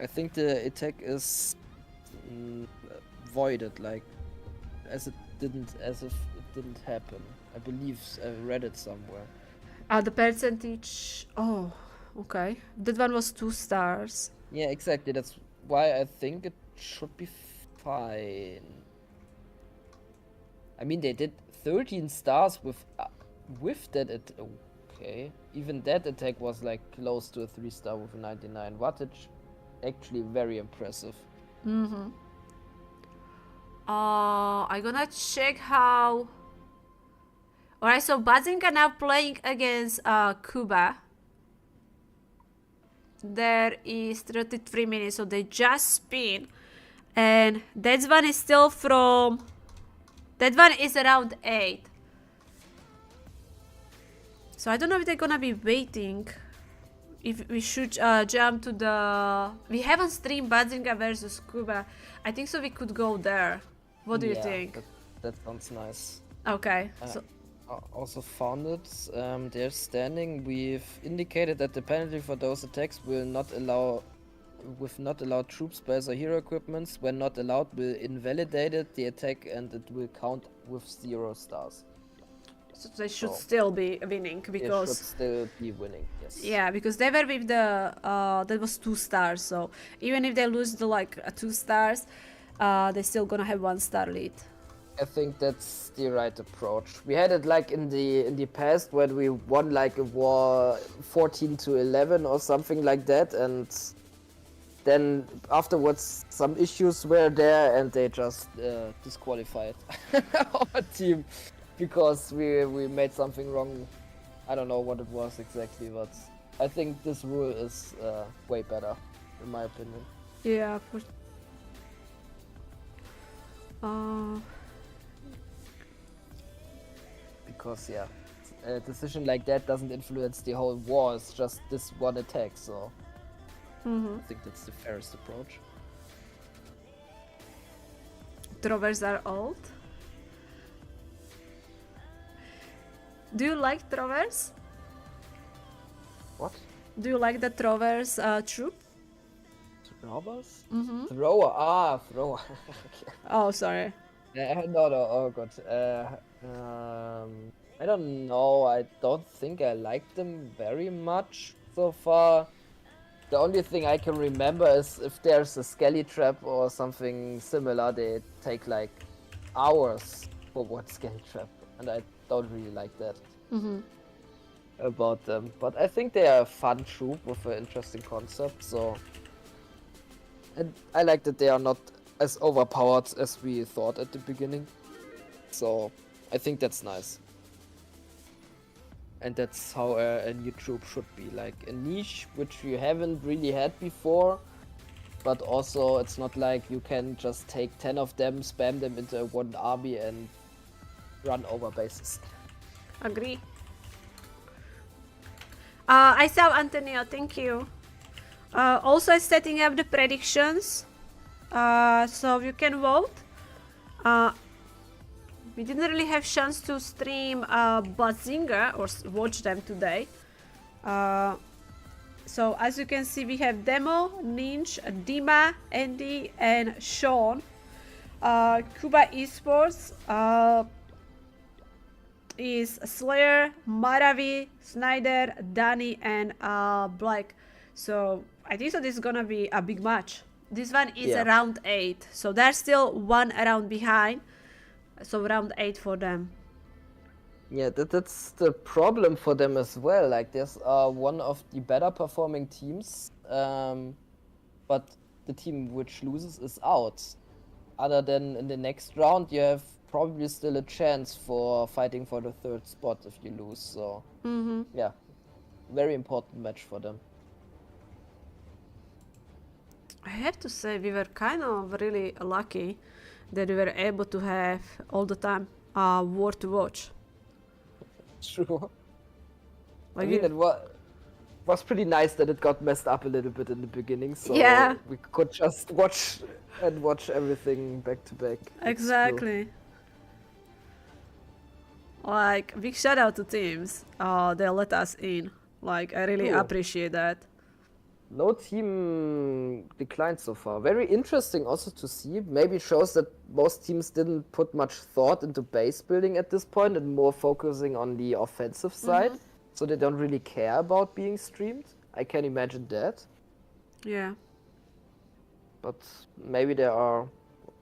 I think the attack is voided, like as if it didn't happen. I believe I read it somewhere. The percentage. Oh, okay. That one was 2 stars. Yeah, exactly. That's why I think it should be fine. I mean, they did 13 stars with that. Okay, even that attack was like close to a 3-star with a 99 wattage. Actually, very impressive. I'm gonna check how. Alright, so Bazinga now playing against Cuba. There is 33 minutes, so they just spin. And that one is still from... That one is around 8. So I don't know if they're gonna be waiting. If we should jump to the... We haven't streamed Bazinga versus Cuba. I think so we could go there. What do you think? That sounds nice. Okay, so... Also found it. They're standing. We've indicated that the penalty for those attacks will not allow troop space or hero equipments. When not allowed, will invalidate the attack and it will count with 0 stars. So they should still be winning because... They should still be winning, yes. Yeah, because they were with the... that was 2 stars, so even if they lose the 2 stars, they're still gonna have 1 star lead. I think that's the right approach. We had it like in the past when we won like a war 14 to 11 or something like that, and then afterwards some issues were there and they just disqualified our team because we made something wrong. I don't know what it was exactly, but I think this rule is way better in my opinion. Yeah, for... Because yeah, a decision like that doesn't influence the whole war, it's just this one attack, so I think that's the fairest approach. Trovers are old. Do you like Trovers? What? Do you like the Trovers troop? Throwers? Thrower, thrower. Oh, sorry. No, oh god. I don't know. I don't think I like them very much so far. The only thing I can remember is if there's a skelly trap or something similar, they take like hours for one skelly trap, and I don't really like that about them. But I think they are a fun troop with an interesting concept. So, and I like that they are not as overpowered as we thought at the beginning. So I think that's nice. And that's how a new troop should be, like a niche which you haven't really had before, but also it's not like you can just take 10 of them, spam them into one army and run over bases. Agree. I saw Antonio, thank you. Also setting up the predictions, so you can vote. We didn't really have chance to stream Bazinga or watch them today. So as you can see, we have Demo, Ninja, Dima, Andy, and Sean. Cuba Esports is Slayer, Maravi, Snyder, Danny, and Black. So I think so this is gonna be a big match. This one is round 8, so they're still one round behind. So round 8 for them. Yeah, that's the problem for them as well. Like there's one of the better performing teams, but the team which loses is out. Other than in the next round, you have probably still a chance for fighting for the 3rd spot if you lose. So yeah, very important match for them. I have to say we were kind of really lucky that we were able to have all the time war to watch. True. Like I mean, it was pretty nice that it got messed up a little bit in the beginning, so we could just watch everything back to back. Exactly. Like, big shout out to teams. They let us in. Like, I really appreciate that. No team declined so far. Very interesting also to see. Maybe shows that most teams didn't put much thought into base building at this point and more focusing on the offensive side. So they don't really care about being streamed. I can imagine that. Yeah. But maybe there are,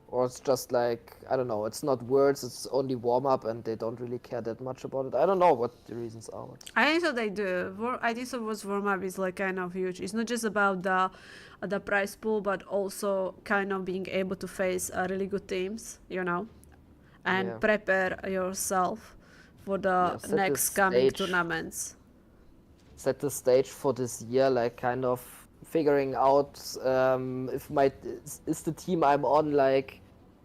or it's just like, I don't know, it's not words, it's only warm-up and they don't really care that much about it. I don't know what the reasons are. I think so they do. I think so was warm-up is like kind of huge. It's not just about the prize pool, but also kind of being able to face really good teams, you know, and prepare yourself for the next coming tournaments. Set the stage for this year, like kind of figuring out if is the team I'm on like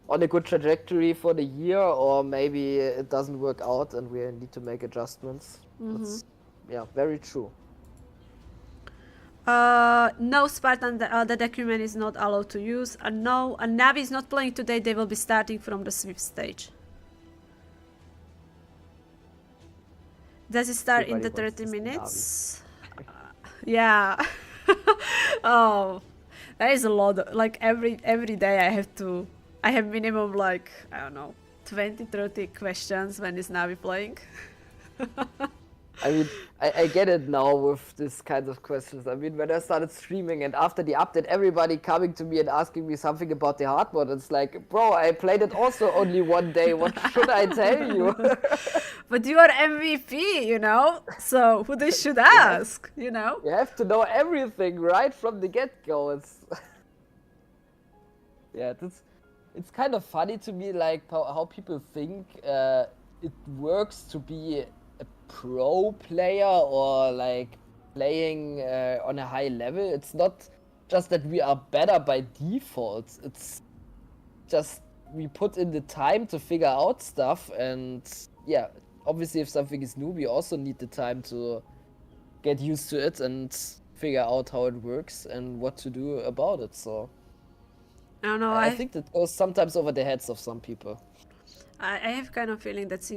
on a good trajectory for the year, or maybe it doesn't work out and we need to make adjustments. That's, very true. No, Spartan, the document is not allowed to use. No, Navi is not playing today. They will be starting from the Swift stage. Does it start in the 30 minutes? Yeah. Oh, that is a lot. Like every day I have minimum like, I don't know, 20-30 questions when it's Navi playing. I mean, I get it now with this kind of questions. I mean, when I started streaming and after the update, everybody coming to me and asking me something about the hard mode, it's like, bro, I played it also only one day. What should I tell you? But you are MVP, you know? So who they should ask, you know? You have to know everything right from the get-go. It's yeah, it's kind of funny to me, like how people think it works to be a pro player or like playing on a high level. It's not just that we are better by default. It's just we put in the time to figure out stuff, and yeah, obviously if something is new, we also need the time to get used to it and figure out how it works and what to do about it. So I don't know. I think that goes sometimes over the heads of some people. I have kind of feeling that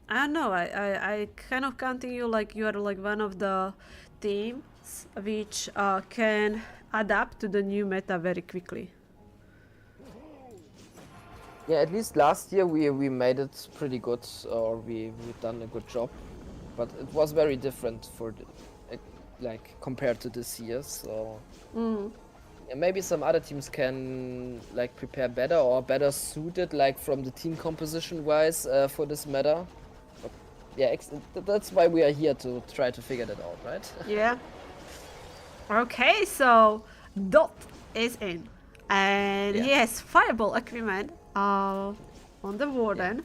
I don't know. I kind of counting you like you are like one of the teams which can adapt to the new meta very quickly. Yeah, at least last year we made it pretty good, or we done a good job, but it was very different for the, like compared to this year. So yeah, maybe some other teams can like prepare better or better suited, like from the team composition wise, for this meta. But yeah, that's why we are here to try to figure that out, right? Yeah. Okay, so Dot is in, and he Yeah. has fireball equipment on the Warden.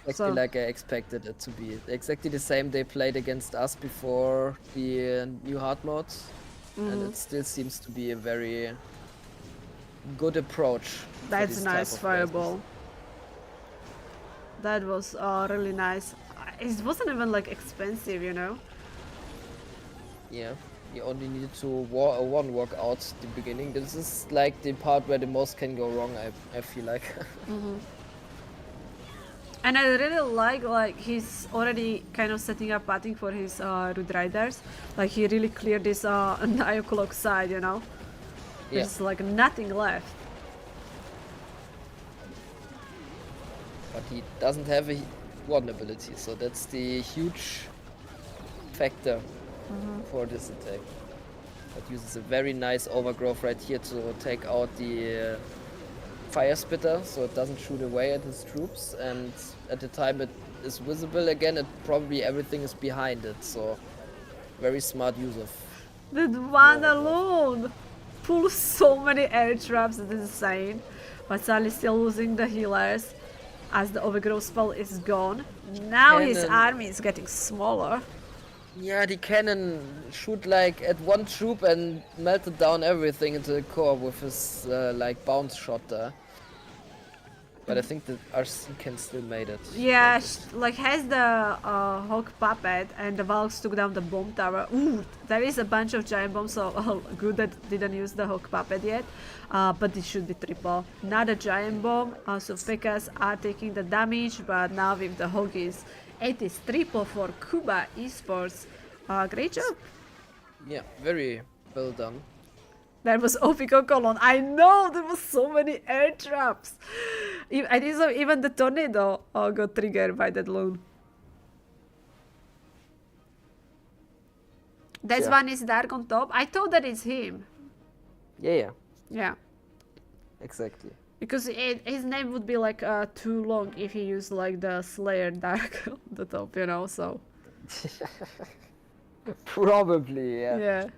Exactly So- like I expected it to be. Exactly the same they played against us before the new hard mode. And it still seems to be a very good approach. for That's these nice type of bases. fireball. That was really nice. It wasn't even like expensive, you know. Yeah, you only need to one walk out the beginning. This is like the part where the most can go wrong, I feel like. And I really like he's already kind of setting up pathing for his Root Riders. Like he really cleared this 9 o'clock side, you know. Yeah. There's like nothing left. But he doesn't have a one ability, so that's the huge factor for this attack. But uses a very nice overgrowth right here to take out the fire spitter, so it doesn't shoot away at his troops, and at the time it is visible again, it probably everything is behind it, so very smart use of. That one alone pulls so many air traps, it's insane. But Sally still losing the healers as the overgrowth spell is gone. Now his Cannon. army is getting smaller. Yeah, the cannon shoot like at one troop and melted down everything into the core with his like bounce shot there. But I think the RC can still made it. Yeah, like has the Hawk Puppet and the Valks took down the bomb tower. Ooh, there is a bunch of giant bombs, so good that didn't use the Hawk Puppet yet. But it should be triple. Not a giant bomb, so P.E.K.K.A.s are taking the damage, but now with the Hoggies, it is triple for Kuba Esports. Great job. Yeah, very well done. That was Opiko Colon. I know there was so many air traps. I think so even the tornado got triggered by that loon. This Yeah. one is dark on top. I thought that it's him. Yeah, Yeah. exactly. Because his name would be like too long if he used like the Slayer dark on the top, you know, so. Probably, yeah. Yeah.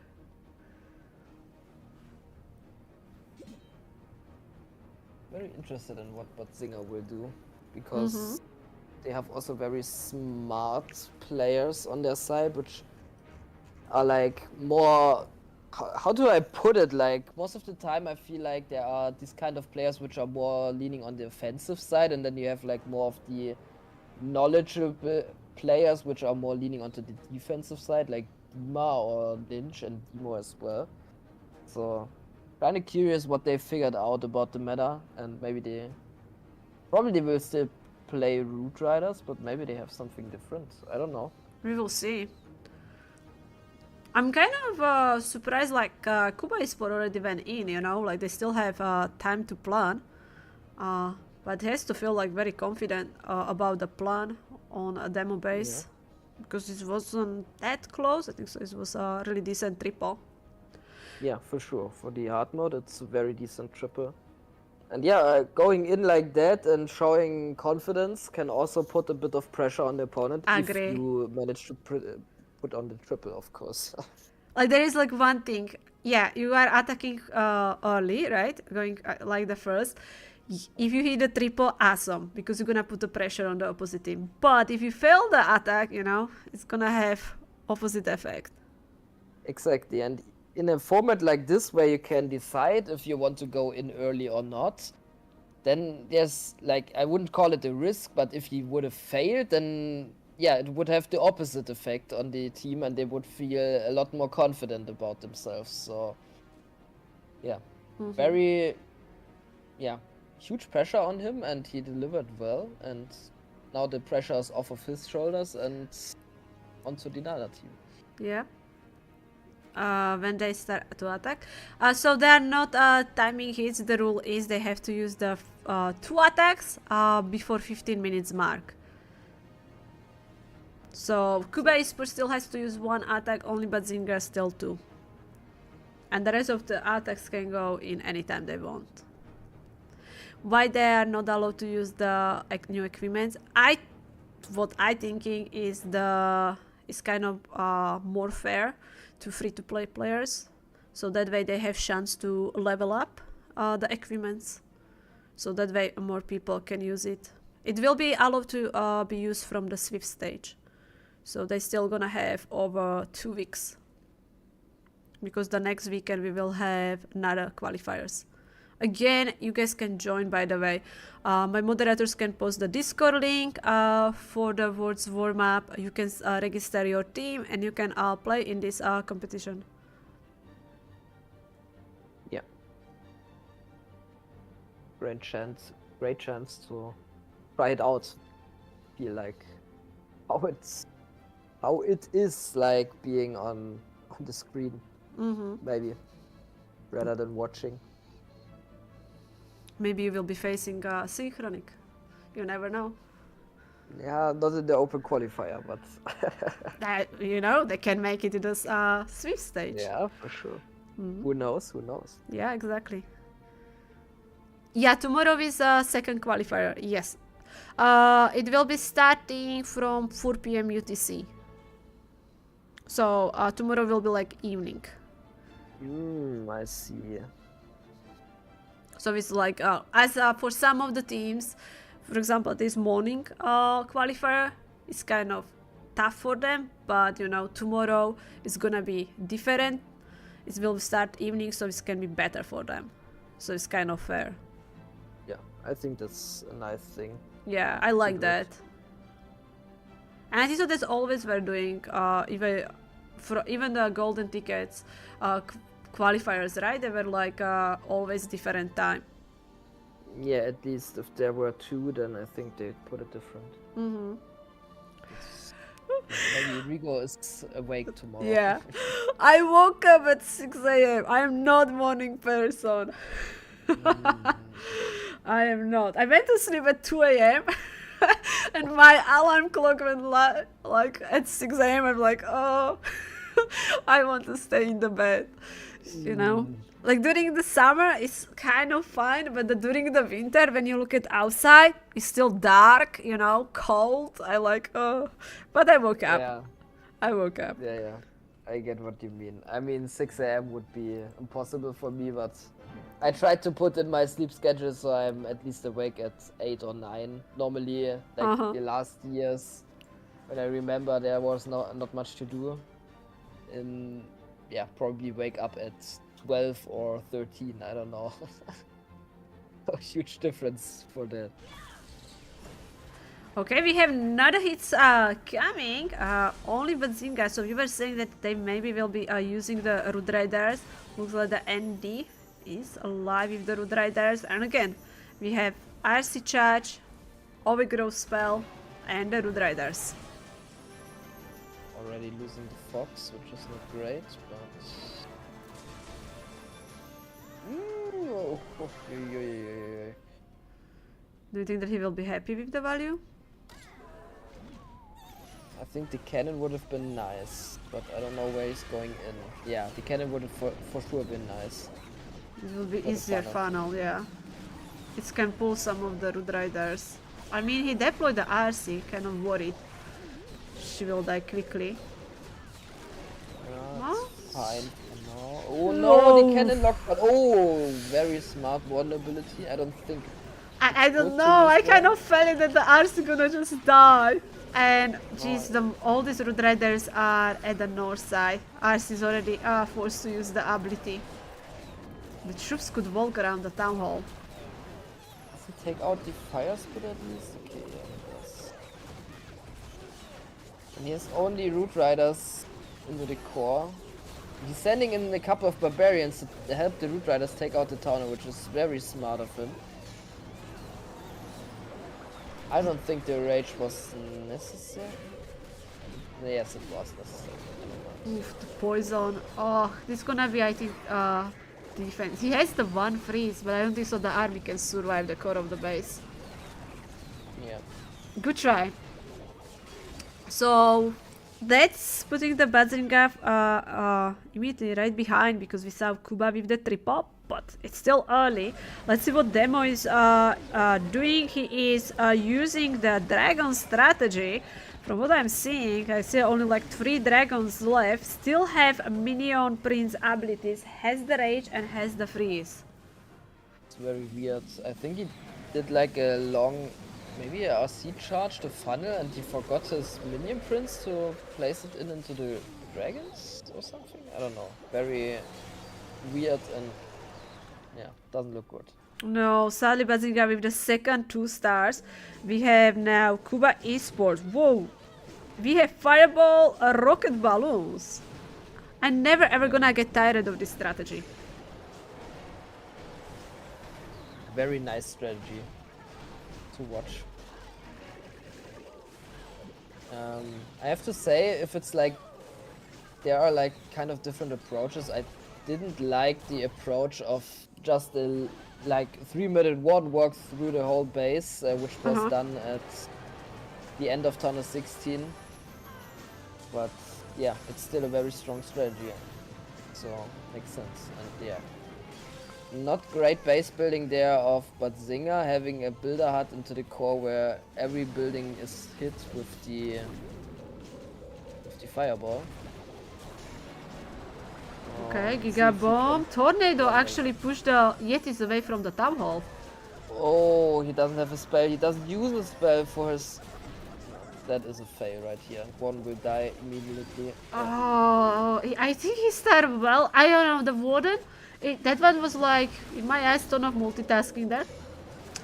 Very interested in what Zinger will do, because they have also very smart players on their side, which are like more. How do I put it? Like most of the time, I feel like there are these kind of players which are more leaning on the offensive side, and then you have like more of the knowledgeable players which are more leaning onto the defensive side, like Dima or Lynch and Demo as well. So, kind of curious what they figured out about the meta, and maybe they probably will still play Root Riders, but maybe they have something different. I don't know. We will see. I'm kind of surprised like Kuba Esport already went in, you know, like they still have time to plan. But he has to feel like very confident about the plan on a demo base. Because it wasn't that close. I think so. It was a really decent triple. Yeah, for sure. For the hard mode, it's a very decent triple. And yeah, going in like that and showing confidence can also put a bit of pressure on the opponent Agree. if you manage to put on the triple, of course. Like there is like one thing. Yeah, you are attacking early, right? Going like the first. If you hit the triple, awesome, because you're gonna put the pressure on the opposite team. But if you fail the attack, you know, it's gonna have opposite effect. Exactly, and in a format like this where you can decide if you want to go in early or not, then there's like, I wouldn't call it a risk, but if he would have failed, then yeah, it would have the opposite effect on the team and they would feel a lot more confident about themselves. So yeah, very, yeah, huge pressure on him, and he delivered well, and now the pressure is off of his shoulders and onto the other team. Yeah. when they start to attack. So they are not timing hits. The rule is they have to use the 2 attacks before 15 minutes mark. So Kuba Esports still has to use 1 attack only, but Zinger still 2. And the rest of the attacks can go in anytime they want. Why they are not allowed to use the new equipment? What I thinking is kind of more fair to free-to-play players, so that way they have chance to level up the equipments, so that way more people can use it. It will be allowed to be used from the Swift stage, so they still gonna have over 2 weeks, because the next weekend we will have another qualifiers. Again, you guys can join, by the way. My moderators can post the Discord link for the Words warm-up. You can register your team and you can play in this competition. Yeah. Great chance to try it out. Feel like how it is like being on the screen, maybe, rather than watching. Maybe you will be facing Synchronic. You never know. Yeah, not in the open qualifier, but You know, they can make it to this Swift stage. yeah, for sure. Who knows? Who knows? Yeah, exactly. Yeah, tomorrow is second qualifier. Yes. It will be starting from 4 p.m. UTC. So tomorrow will be like evening. I see. So it's like, as for some of the teams, for example, this morning qualifier is kind of tough for them, but you know, tomorrow is gonna be different. It will start evening, so it can be better for them. So it's kind of fair. Yeah, I think that's a nice thing. Yeah, I like that. And I think so that's always we're doing, even the golden tickets qualifiers, right? They were like always different time. Yeah, at least if there were 2, then I think they put it different. Maybe Rigo is awake tomorrow. Yeah. I woke up at 6 a.m. I am not morning person. I am not. I went to sleep at 2 a.m. and my alarm clock went like at 6 a.m. I'm like, oh, I want to stay in the bed. You know, like during the summer it's kind of fine, but during the winter when you look at outside it's still dark, you know, cold. I like, oh, but I woke up. Yeah. I woke up. Yeah. I get what you mean. I mean, 6 a.m. would be impossible for me, but I tried to put in my sleep schedule so I'm at least awake at 8 or 9. Normally, like the last years, when I remember, there was not much to do. Yeah, probably wake up at 12 or 13, I don't know. A huge difference for that. Okay, we have another hits coming, only with Zinga. So you were saying that they maybe will be using the Root Riders. Looks like the ND is alive with the Root Riders. And again, we have RC Charge, Overgrowth Spell, and the Root Riders. Already losing the Fox, which is not great, but... Do you think that he will be happy with the value? I think the cannon would have been nice, but I don't know where he's going in. Yeah, the cannon would have for sure been nice. It will be easier funnel, yeah. It can pull some of the Root Riders. I mean, he deployed the RC, kind of worried she will die quickly. Huh? Fine. No. Oh no, the cannon locked, but oh, very smart vulnerability. I don't think. I don't know, I kind of felt that the RC gonna just die. And geez, all these Root Riders are at the north side. RC is already forced to use the ability. The troops could walk around the town hall. Does he take out the fire spit at least? Okay, yeah, he does. And he has only Root Riders into the core. He's sending in a couple of barbarians to help the Root Riders take out the town, which is very smart of him. I don't think the rage was necessary. Yes, it was necessary. I don't know. Oof, the poison. Oh, this is gonna be, I think, defense. He has the one freeze, but I don't think so the army can survive the core of the base. Yeah. Good try. So that's putting the Bazinga immediately right behind because we saw Kuba with the triple, but it's still early. Let's see what Demo is doing. He is using the dragon strategy. From what I'm seeing, I see only like 3 dragons left. Still have a minion prince abilities, has the rage and has the freeze. It's very weird. I think he did like a long, maybe a RC charge to funnel and he forgot his minion prince to place it into the dragons or something? I don't know. Very weird and yeah, doesn't look good. No, sadly Bazinga with the second 2 stars. We have now Kuba Esports. Whoa! We have Fireball, rocket balloons. I'm never ever gonna get tired of this strategy. Very nice strategy to watch. I have to say, if it's like there are like kind of different approaches, I didn't like the approach of just a like 3-minute one walk through the whole base, which was done at the end of Tunnel 16. But yeah, it's still a very strong strategy, so makes sense. And yeah, not great base building there of Bazinga, having a builder hut into the core where every building is hit with the fireball. Okay, Giga Bomb. Tornado actually pushed the Yetis away from the town hall. Oh, he doesn't have a spell. He doesn't use a spell for his... That is a fail right here. One will die immediately. Oh, I think he started well. I don't know, the Warden. That one was like, in my eyes, ton of multitasking there.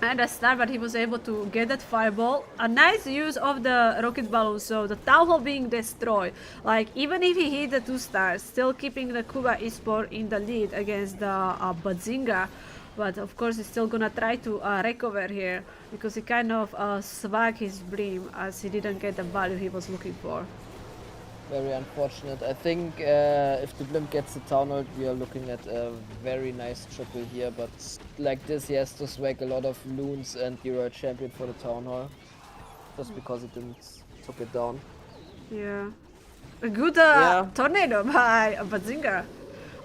I understand, but he was able to get that fireball. A nice use of the rocket balloon, so the town hall being destroyed. Like, even if he hit the 2 stars, still keeping the Kuba Esport in the lead against the Bazinga. But of course, he's still gonna try to recover here because he kind of swag his Blim as he didn't get the value he was looking for. Very unfortunate. I think if the blimp gets the town hall, we are looking at a very nice triple here. But like this, he has to swag a lot of loons and you're a champion for the town hall. Just because he didn't took it down. Yeah. A good Yeah. tornado by Bazinga.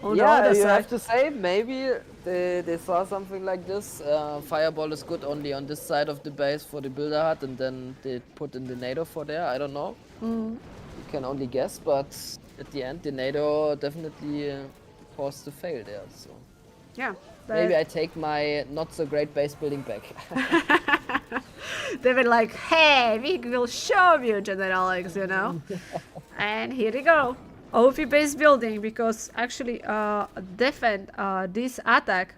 On the Yeah, other you side. have to say, maybe they saw something like this. Fireball is good only on this side of the base for the builder hut, and then they put in the NATO for there. I don't know. You can only guess, but at the end, the NATO definitely caused the fail there. So Yeah. maybe I take my not so great base building back. They were like, hey, we will show you, General X, you know? And here we go. OP base building, because actually defend this attack,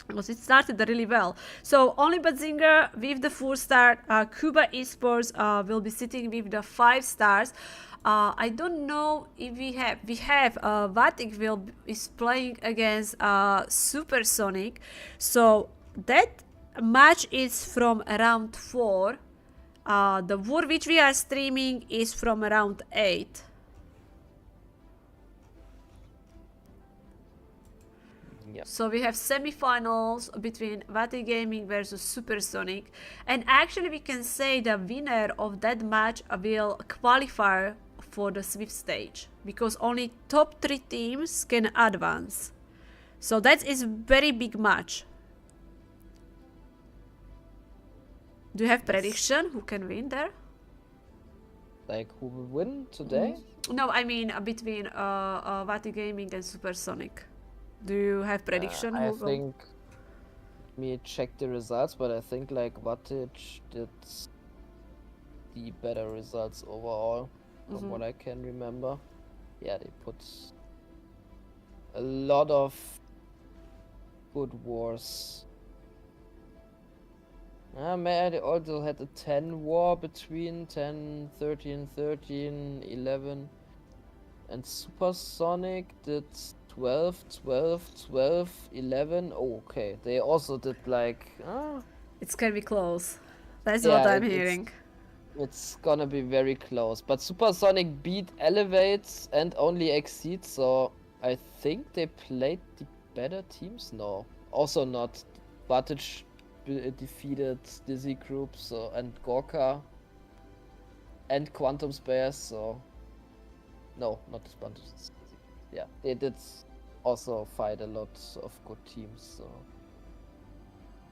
because it started really well. So only Bazinga with the 4 star, Kuba Esports will be sitting with the 5 stars. I don't know if we have Vatic is playing against Supersonic, so that match is from round 4. The war which we are streaming is from round 8. Yep. So we have semifinals between Vati Gaming versus Supersonic, and actually we can say the winner of that match will qualify for the Swift stage, because only top 3 teams can advance. So that is a very big match. Do you have prediction who can win there? Like, who will win today? No, I mean between Vati Gaming and Supersonic. Do you have prediction? I who will... think... Let me check the results, but I think like Wattage did the better results overall, from what I can remember. Yeah, they put a lot of good wars. They also had a 10 war between 10, 13, 13, 11. And Supersonic did 12, 12, 12, 11. Oh, okay. They also did like... It's gonna be close. That's Yeah, what I'm it's- hearing. It's gonna be very close. But Supersonic beat Elevates and only Exceed, so I think they played the better teams. No, also not. Batic defeated Dizzy Group, so and Gorka and Quantum Spares, so no, not Quantum. Yeah, they did also fight a lot of good teams. So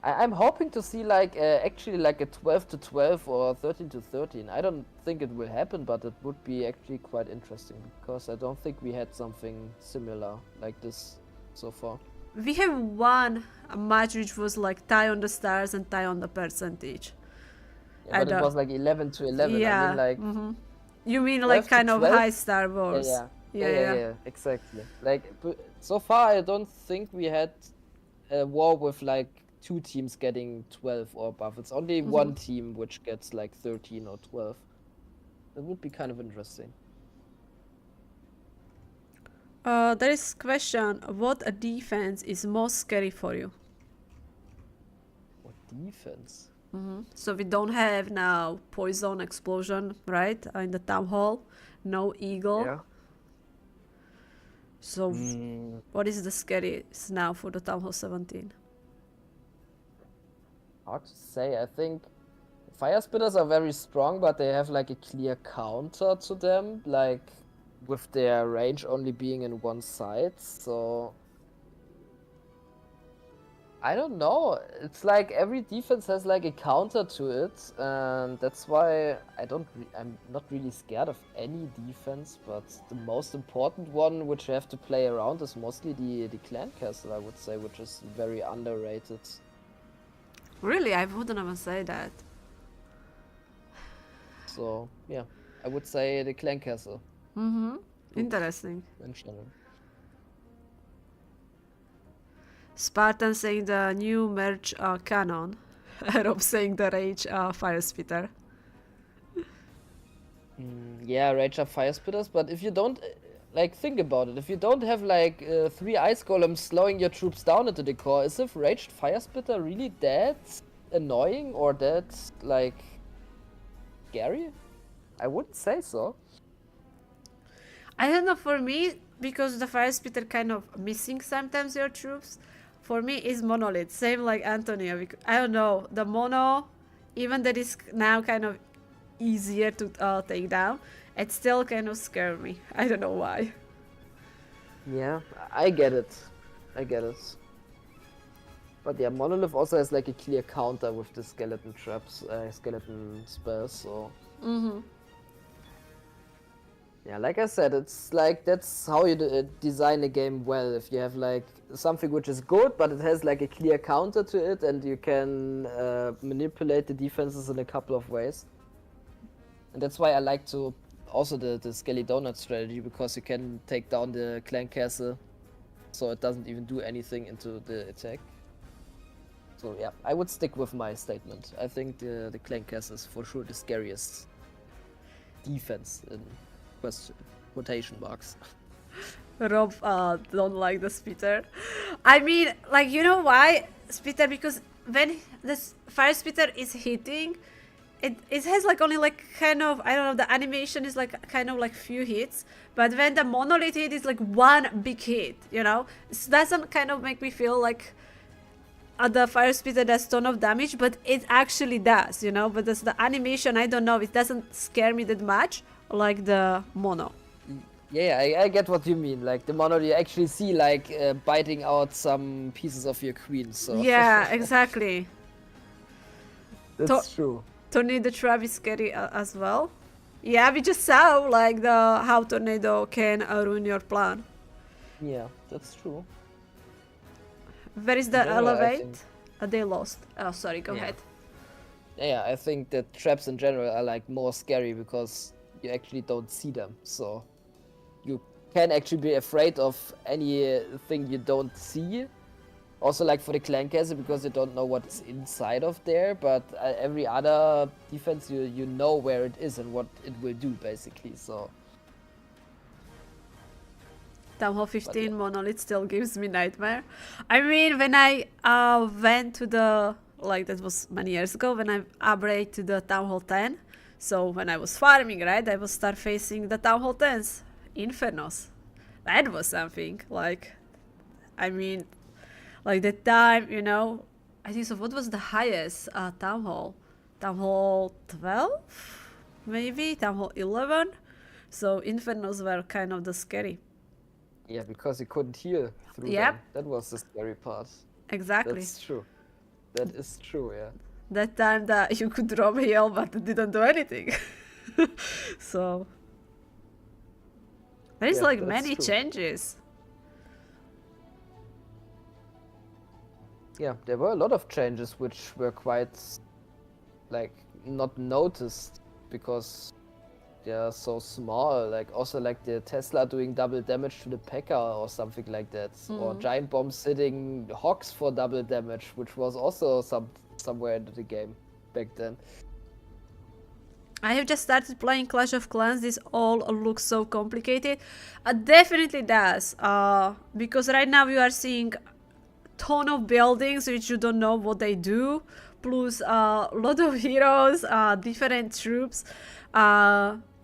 I'm hoping to see like actually like a 12-12 or 13-13. I don't think it will happen, but it would be actually quite interesting because I don't think we had something similar like this so far. We have one match which was like tie on the stars and tie on the percentage. Yeah, but it was like 11-11. Yeah. I mean, like You mean like 12 to kind of 12? high Star Wars? Yeah, exactly. Like so far, I don't think we had a war with like two teams getting 12 or above. It's only one team which gets like 13 or 12. That would be kind of interesting. There is question, what a defense is most scary for you? What defense? So we don't have now poison explosion, right? In the town hall, no eagle. Yeah. So what is the scariest now for the town hall 17? Hard to say. I think fire spitters are very strong, but they have like a clear counter to them, like with their range only being in one side. So I don't know. It's like every defense has like a counter to it, and that's why I'm not really scared of any defense. But the most important one, which you have to play around, is mostly the clan castle, I would say, which is very underrated. Really, I wouldn't even say that. So yeah, I would say the clan castle. Interesting. In general. Spartan saying the new merge cannon. Rob saying the rage fire spitter. Yeah, rage up fire spitters, but if you don't like think about it, if you don't have like 3 ice golems slowing your troops down into the core, is a raged fire spitter really that annoying or that like scary? I wouldn't say so. I don't know, for me, because the fire spitter kind of missing sometimes your troops, for me is monolith, same like Antonio. I don't know, the mono, even that is now kind of easier to take down, it still kind of scares me. I don't know why. Yeah, I get it. But yeah, Monolith also has like a clear counter with the skeleton traps, skeleton spells, so... Yeah, like I said, it's like that's how you design a game well. If you have like something which is good, but it has like a clear counter to it, and you can manipulate the defenses in a couple of ways. And that's why I like to also the Skelly Donut strategy, because you can take down the clan castle, so it doesn't even do anything into the attack. So yeah, I would stick with my statement. I think the clan castle is for sure the scariest defense in quotation marks. Rob don't like the spitter. I mean, like, you know why spitter? Because when this fire spitter is hitting, it has like only like kind of, I don't know, the animation is like kind of like few hits, but when the monolith hit is like one big hit, you know, it doesn't kind of make me feel like the fire spitter does ton of damage, but it actually does, you know. But that's the animation, I don't know, it doesn't scare me that much like the mono. Yeah, I get what you mean. Like the mono, you actually see like biting out some pieces of your queen. So yeah, exactly. That's true. Tornado trap is scary as well. Yeah, we just saw like how tornado can ruin your plan. Yeah, that's true. Where is the Yeah, I elevate? think- They lost. Oh, sorry, go ahead. Yeah, I think that traps in general are like more scary because you actually don't see them. So you can actually be afraid of anything you don't see. Also, like for the clan castle, because you don't know what's inside of there. But every other defense, you know where it is and what it will do, basically. So Town Hall 15 monolith still gives me nightmare. I mean, when I went to the, like that was many years ago, when I upgraded to the Town Hall 10, So when I was farming, right, I would start facing the Town Hall 10s, Infernos. That was something. Like, I mean, like the time, you know, I think so. What was the highest Town Hall? Town Hall 12? Maybe? Town Hall 11? So Infernos were kind of the scary. Yeah, because you couldn't heal through Yep. them. That was the scary part. Exactly. That's true. That is true, yeah. That time that you could drop heal but it didn't do anything. So there is Yeah, like that's many true. changes. Yeah, there were a lot of changes which were quite, like, not noticed because they are so small. Like, also like the Tesla doing double damage to the P.E.K.K.A. or something like that. Or Giant Bomb sitting Hogs for double damage, which was also somewhere into the game back then. I have just started playing Clash of Clans. This all looks so complicated. Definitely does. Because right now you are seeing ton of buildings which you don't know what they do, plus a lot of heroes, different troops.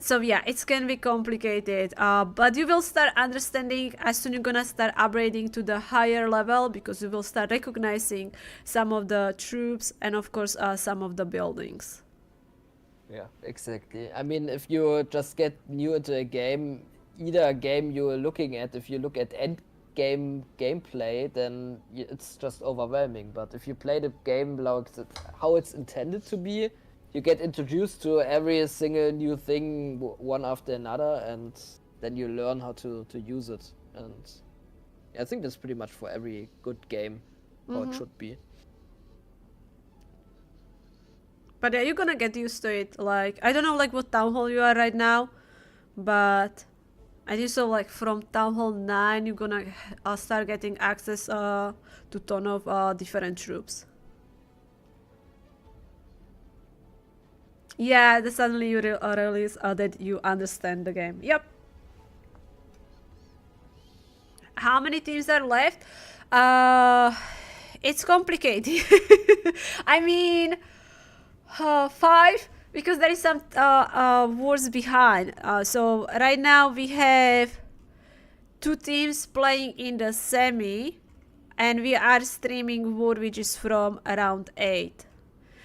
So yeah, it can be complicated, but you will start understanding as soon you're gonna start upgrading to the higher level, because you will start recognizing some of the troops and of course some of the buildings. Yeah, exactly. I mean, if you just get new into a game, either game you're looking at, if you look at end game gameplay, then it's just overwhelming. But if you play the game like how it's intended to be, you get introduced to every single new thing one after another, and then you learn how to use it. And I think that's pretty much for every good game how it should be. But yeah, you're gonna get used to it. Like, I don't know like what Town Hall you are right now, but I think so like from Town Hall 9 you're gonna start getting access to ton of different troops. Yeah, then suddenly you realize that you understand the game. Yep. How many teams are left? It's complicated. I mean, 5, because there is some wars behind. So right now we have 2 teams playing in the semi, and we are streaming war which is from around 8.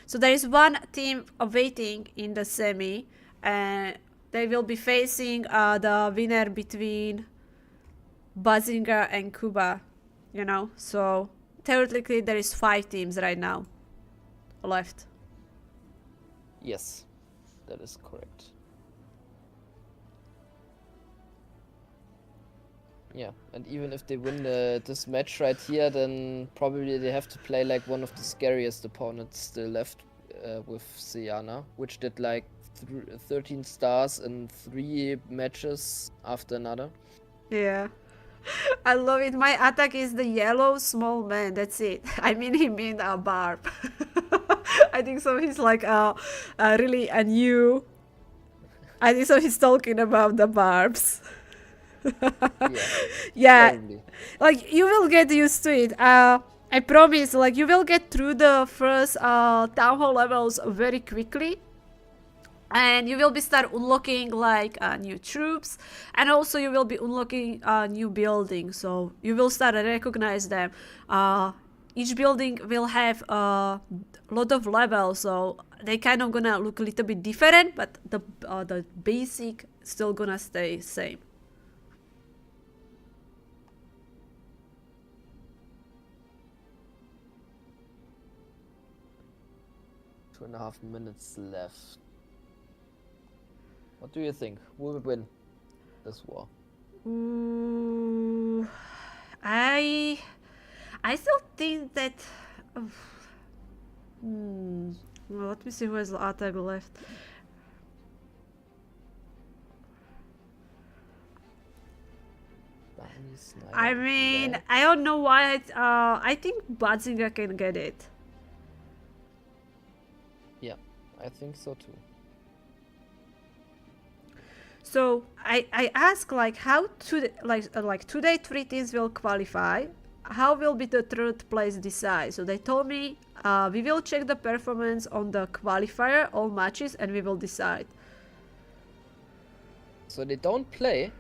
So there is one team waiting in the semi, and they will be facing the winner between Bazinga and Cuba, you know. So theoretically there is 5 teams right now left. Yes, that is correct. Yeah, and even if they win this match right here, then probably they have to play like one of the scariest opponents still left with Siana, which did like 13 stars in 3 matches after another. Yeah. I love it. My attack is the yellow small man. That's it. I mean, he mean a barb. I think so. He's like really a new. I think so. He's talking about the barbs. Yeah, Probably. like you will get used to it. I promise. Like you will get through the first town hall levels very quickly. And you will be start unlocking like new troops, and also you will be unlocking new buildings, so you will start to recognize them. Each building will have a lot of levels, so they kind of gonna look a little bit different, but the basic still gonna stay same. Two and a half minutes left. What do you think? Who will win this war? Ooh, I still think that. Well, let me see who has the attack left. I mean, I don't know why. I think Bazinga can get it. Yeah, I think so too. So I ask like how to like today 3 teams will qualify, how will be the third place decide? So they told me we will check the performance on the qualifier, all matches, and we will decide. So they don't play?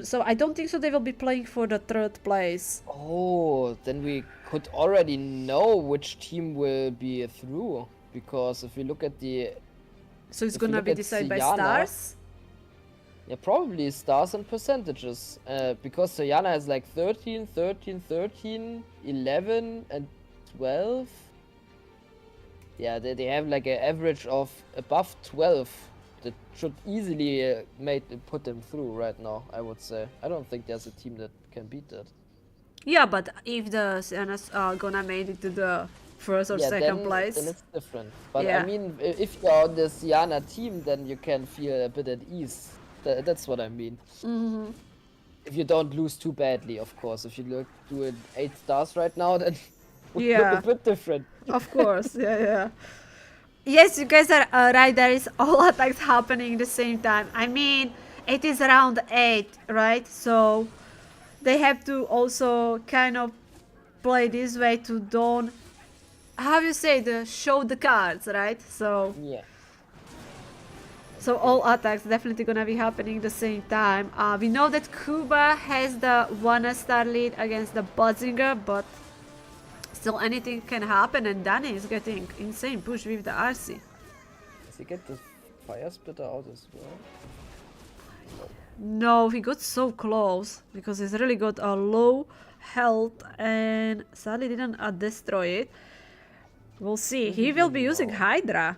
So I don't think so they will be playing for the third place. Oh, then we could already know which team will be through. Because if we look at the... So it's If you gonna look be at decided by Syana- stars? Yeah, probably stars and percentages. Because Sayana has like 13, 13, 13, 11 and 12. Yeah, they have like an average of above 12. That should easily put them through right now, I would say. I don't think there's a team that can beat that. Yeah, but if the Siennas are gonna make it to the first or Yeah, second place. then it's different. But Yeah. I mean, if you're on the Siana team, then you can feel a bit at ease. That's what I mean. Mhm. If you don't lose too badly, of course. If you do it 8 stars right now, then would Yeah. look a bit different. Of course, yeah. Yes, you guys are right. There is all attacks happening at the same time. I mean, it is round 8, right? So they have to also kind of play this way to don't, how you say, the show the cards, right? So Yeah. all attacks definitely gonna be happening at the same time. We know that Kuba has the 1-star lead against the Buzzinger, but still anything can happen, and Danny is getting insane push with the RC. Does he get the fire splitter out as well? No, he got so close because he's really got a low health and sadly didn't destroy it. We'll see. He will be using Hydra.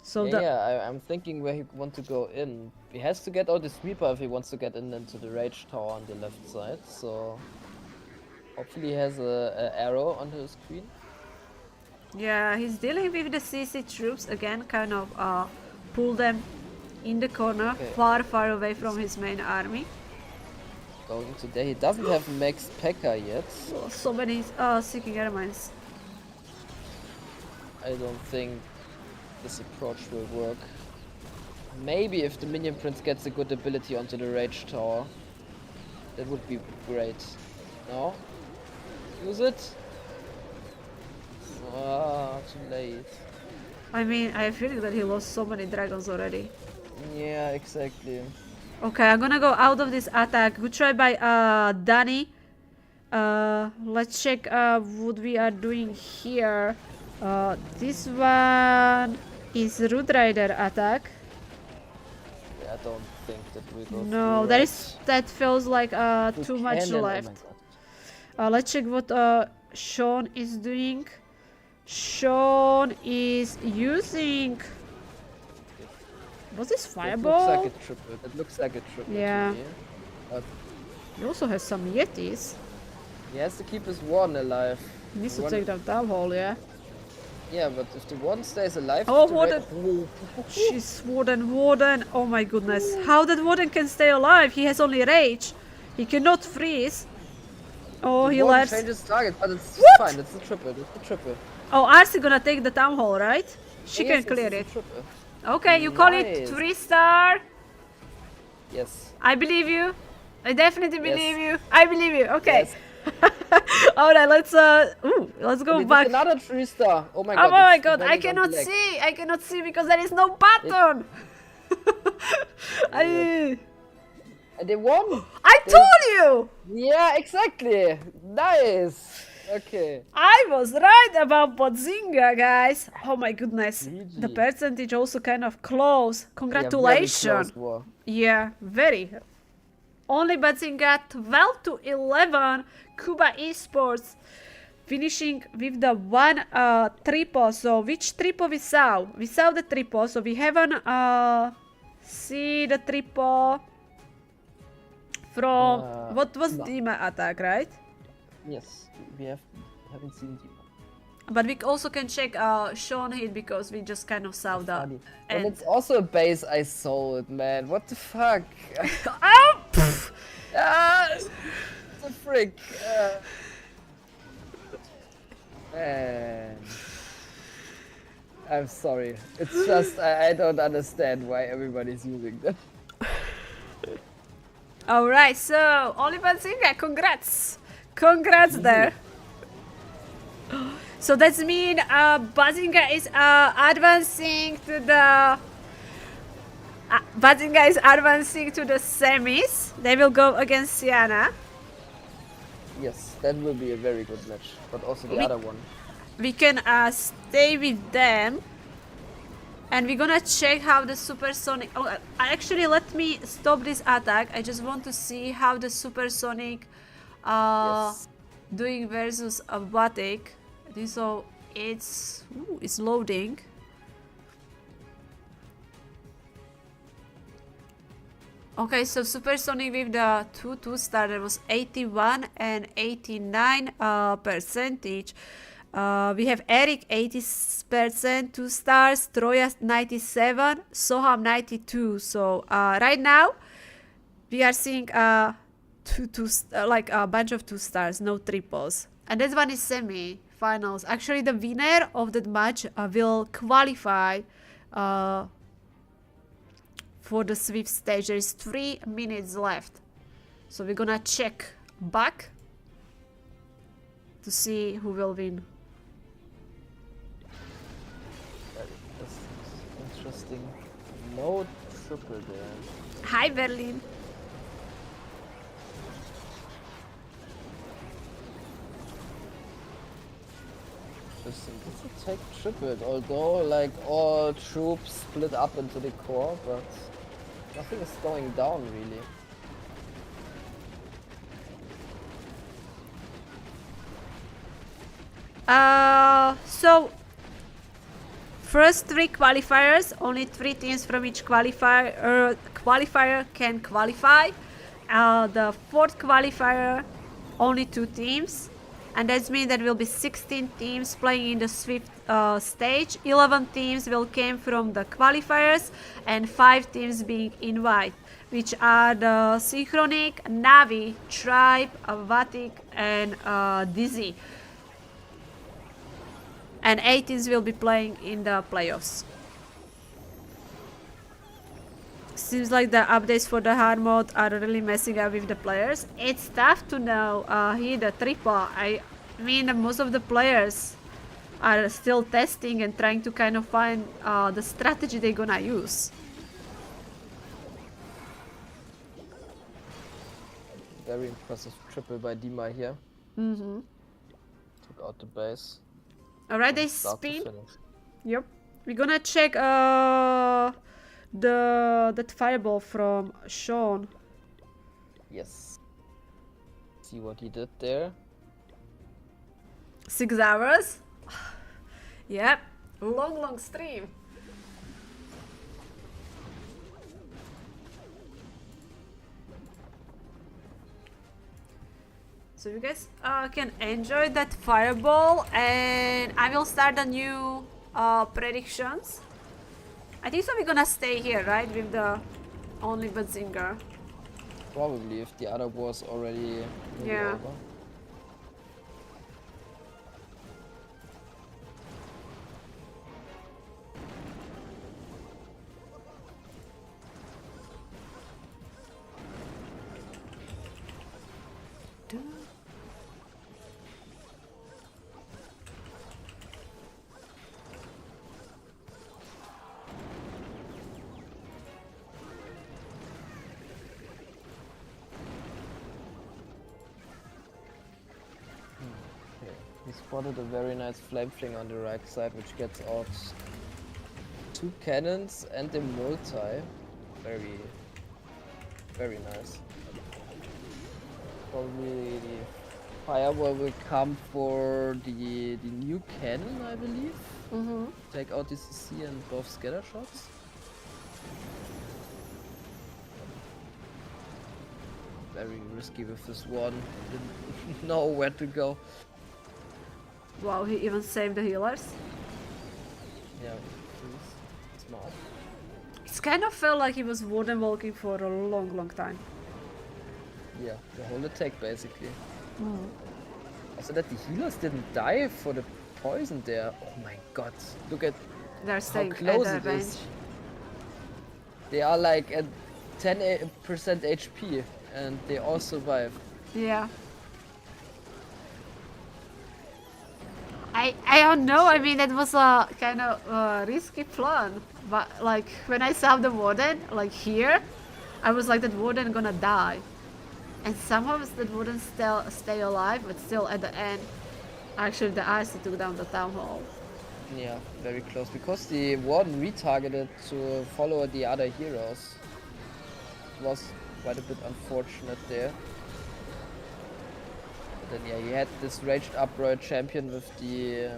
So I'm thinking where he wants to go in. He has to get out the sweeper if he wants to get into the rage tower on the left side. So hopefully he has a arrow on his screen. yeah, he's dealing with the CC troops again, kind of pull them in the corner, Okay. far away from his main army. Going to there. He doesn't have max P.E.K.K.A yet. So many seeking airmines. I don't think this approach will work. Maybe if the minion prince gets a good ability onto the rage tower, that would be great. No? Use it? Ah, too late. I mean, I have a feeling that he lost so many dragons already. Yeah, exactly. Okay, I'm gonna go out of this attack. Good try by Danny. Let's check what we are doing here. This one is Root Rider attack. Yeah, I don't think that we go No, through, there right? is, that feels like We too much can, and- left. Oh my god. Let's check what Sean is doing. Sean is using. Was this That fireball? looks like a triple. That looks like a triple. Yeah. To me. But He also has some Yetis. he has to keep his one alive. He needs to One- take that down hole, yeah. Yeah, but if the one stays alive, Oh, the Warden! She's Warden. Oh my goodness. How that Warden can stay alive? He has only rage. He cannot freeze. Oh, he Warden left. changes target, but it's What? fine. It's a triple. It's a triple. Oh, Arcee gonna take the town hall, right? She Yes, can clear it's it. a triple. Okay, you call it Nice. 3-star. Yes. I believe you. I definitely Yes. believe you. I believe you. Okay. Yes. All right, let's go We did back. another 3-star. Oh my god. Oh my it's god, I very cannot complex. see. I cannot see because there is no button. I And they won. told you. Yeah, exactly. Nice. Okay. I was right about Botzinga, guys. Oh my goodness. GG. The percentage also kind of close. Yeah, very Congratulations. close war. Yeah, very. Only Botzinga 12 to 11. Cuba Esports finishing with the one triple. So which triple we saw? We saw the triple. So we haven't see the triple from what was no. Dima attack, right? Yes, we haven't seen Dima. But we also can check Sean hit because we just kind of saw the Funny. And end. it's also a base I sold, man. What the fuck? Oh, pff. Ah, the frick. Man. I'm sorry. It's just I don't understand why everybody's using them. Alright, so Oliver Zinga, congrats! Congrats there. So that means Bazinga is advancing to the. Bazinga is advancing to the semis. They will go against Sienna. Yes, that will be a very good match. But also the other one. We can stay with them. And we're gonna check how the supersonic. Oh, actually, let me stop this attack. I just want to see how the supersonic Yes. doing versus a Batik. So it's loading. Okay, so supersonic with the two star there was 81 and 89 percentage. We have Eric 80%, 2 stars, Troya 97, Soham 92. So right now we are seeing like a bunch of 2 stars, no triples. And this one is semi-finals. Actually, the winner of that match will qualify for the swift stage. There is 3 minutes left. So we're gonna check back to see who will win. Interesting. No triple there. Hi, Berlin. Interesting. This attack tripled, although like all troops split up into the core, but nothing is going down really. So first 3 qualifiers, only 3 teams from each qualifier can qualify. The 4th qualifier, only 2 teams. And that means there will be 16 teams playing in the Swift stage. 11 teams will come from the qualifiers and 5 teams being invited, which are the Synchronic, Navi, Tribe, Vatic, and Dizzy. And 8 teams will be playing in the playoffs. Seems like the updates for the hard mode are really messing up with the players. It's tough to know here the triple. I mean, most of the players are still testing and trying to kind of find the strategy they're gonna use. Very impressive triple by Dima here. Mm-hmm. Took out the base. Alright, they Start to spin. finish. Yep. We're gonna check that fireball from Sean. Yes. See what he did there. 6 hours. Yep. Long stream. So you guys can enjoy that fireball, and I will start the new predictions. I think so we're gonna stay here, right? With the only Bazinga. Probably if the other was already Yeah. over. He spotted a very nice flame fling on the right side, which gets out 2 cannons and a multi. Very nice. Probably the fireball will come for the new cannon, I believe. Mm-hmm. Take out the CC and both scatter shots. Very risky with this one. Didn't know where to go. Wow, he even saved the healers. Yeah, he's smart. It's kind of felt like he was wooden walking for a long time. Yeah, the whole attack basically. Mm. Also that the healers didn't die for the poison there. Oh my god. Look at They're how staying close at it the range. is. They are like at 10% HP and they all survive. Yeah. I don't know. I mean, it was a kind of risky plan. But like when I saw the warden like here, I was like, that warden gonna die. And somehow that warden still stay alive, but still at the end, actually the ice took down the town hall. Yeah, very close. Because the warden retargeted to follow the other heroes. It was quite a bit unfortunate there. But then yeah, he had this raged up royal champion with the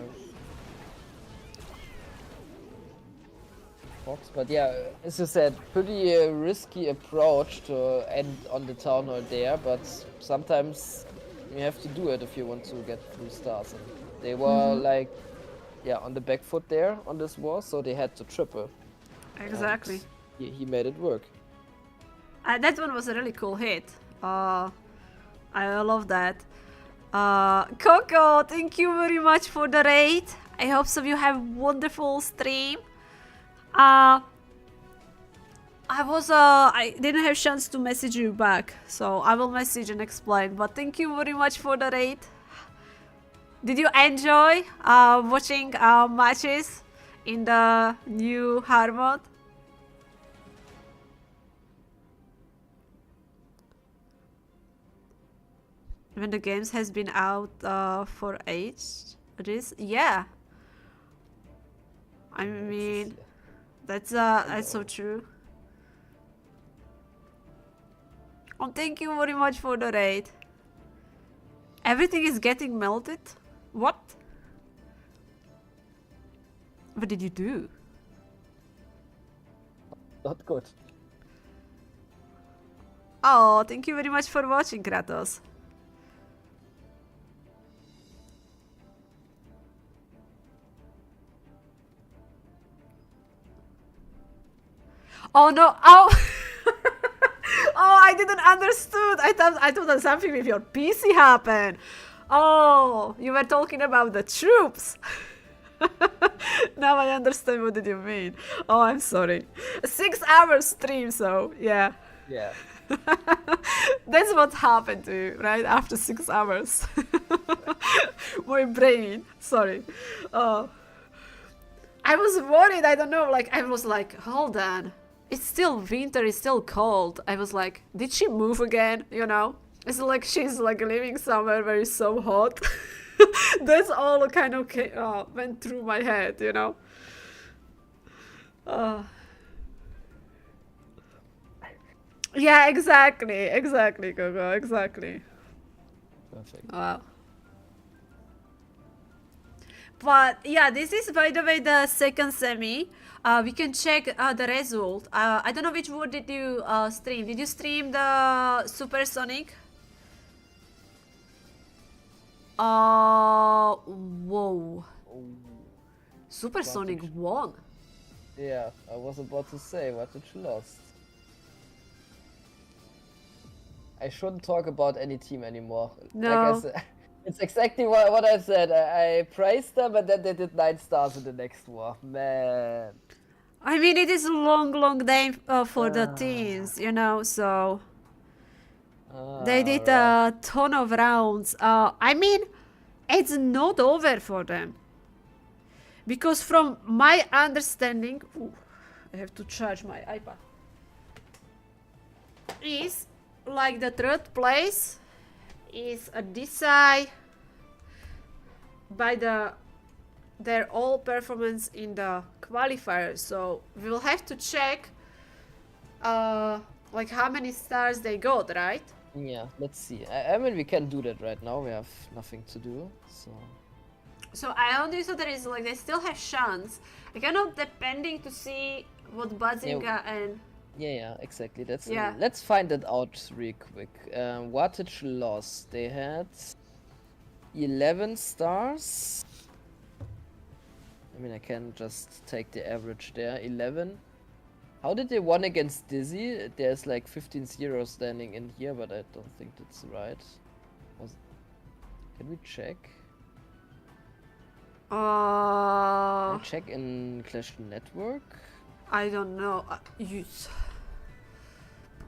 fox. But yeah, as you said, pretty risky approach to end on the town hall there. But sometimes you have to do it if you want to get 3 stars. And they were like, yeah, on the back foot there on this war, so they had to triple. Exactly. And he made it work. That one was a really cool hit. I love that. Coco, thank you very much for the raid. I hope some of you have wonderful stream. I didn't have chance to message you back, so I will message and explain. But thank you very much for the raid. Did you enjoy watching matches in the new hard mode? When the games has been out for ages? Yeah. I mean, that's so true. Oh, thank you very much for the raid. Everything is getting melted? What? What did you do? Not good. Oh, thank you very much for watching, Kratos. Oh no! Oh, oh! I didn't understood. I thought that something with your PC happened. Oh, you were talking about the troops. Now I understand what did you mean. Oh, I'm sorry. 6 hours stream, so yeah. Yeah. That's what happened to you, right? After 6 hours. My brain. Sorry. I was worried. I don't know. Like I was like, hold on. It's still winter. It's still cold. I was like, did she move again? You know? It's like she's like living somewhere where it's so hot. That's all kind of went through my head, you know? Yeah, exactly, Gogo, exactly. Perfect. Wow. But yeah, this is by the way the second semi. We can check the result. I don't know which word did you stream. Did you stream the Supersonic? Whoa. Supersonic won. Yeah, I was about to say, what did she lost? I shouldn't talk about any team anymore. No. Like I said, it's exactly what I said. I praised them, but then they did 9 stars in the next war. Man. I mean, it is a long day for the teams, you know, so... They did a ton of rounds. I mean, it's not over for them. Because from my understanding... Ooh, I have to charge my iPad. Is like the third place is a decide by their all performance in the qualifier. So we will have to check like how many stars they got, right? Yeah, let's see. I mean, we can do that right now. We have nothing to do, so... So I only saw there is like they still have chance. I cannot depending to see what Bazinga and Yeah, exactly. Yeah. Let's find it out real quick. Wattage loss. They had 11 stars. I mean, I can just take the average there. 11. How did they won against Dizzy? There's like 15-0 standing in here, but I don't think that's right. Can we check? Can we check in Clash Network? I don't know.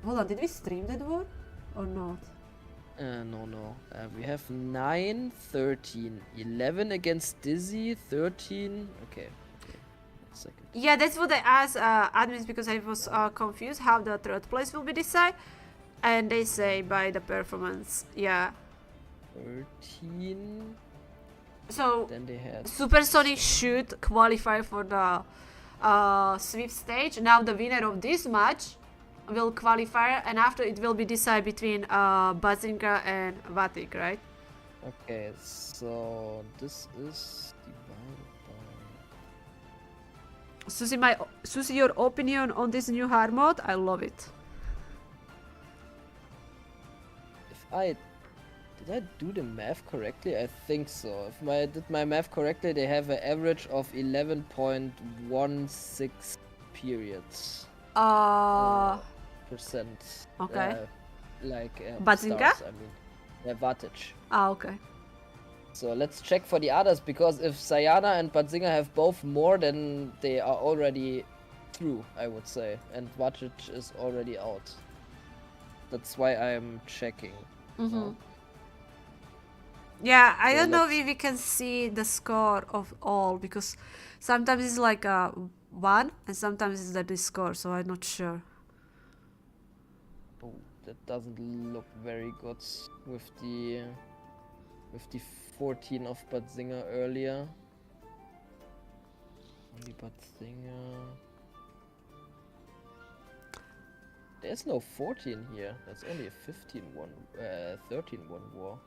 Hold on, did we stream that one or not? No. We have 9, 13, 11 against Dizzy, 13. Okay. One second. Yeah, that's what I asked admins because I was confused how the third place will be decided. And they say by the performance. Yeah. 13. So Then they had Supersonic should qualify for the Swift stage. Now the winner of this match will qualify, and after it will be decided between Bazinga and Vatic, right? Okay, so this is divided by. Susie, your opinion on this new hard mode? I love it. Did I do the math correctly? I think so. If I did my math correctly, they have an average of 11.16 periods. Percent. Okay. Bazinga? Stars, I mean. Yeah, wattage. Okay. So let's check for the others, because if Sayana and Bazinga have both more, then they are already through, I would say. And wattage is already out. That's why I'm checking. So. Yeah, I So don't know let's- if we can see the score of all, because sometimes it's like 1 and sometimes it's the score, so I'm not sure. Oh, that doesn't look very good with the 14 of Bazinga earlier. Only Bazinga. There's no 14 here. That's only a 13-1 war.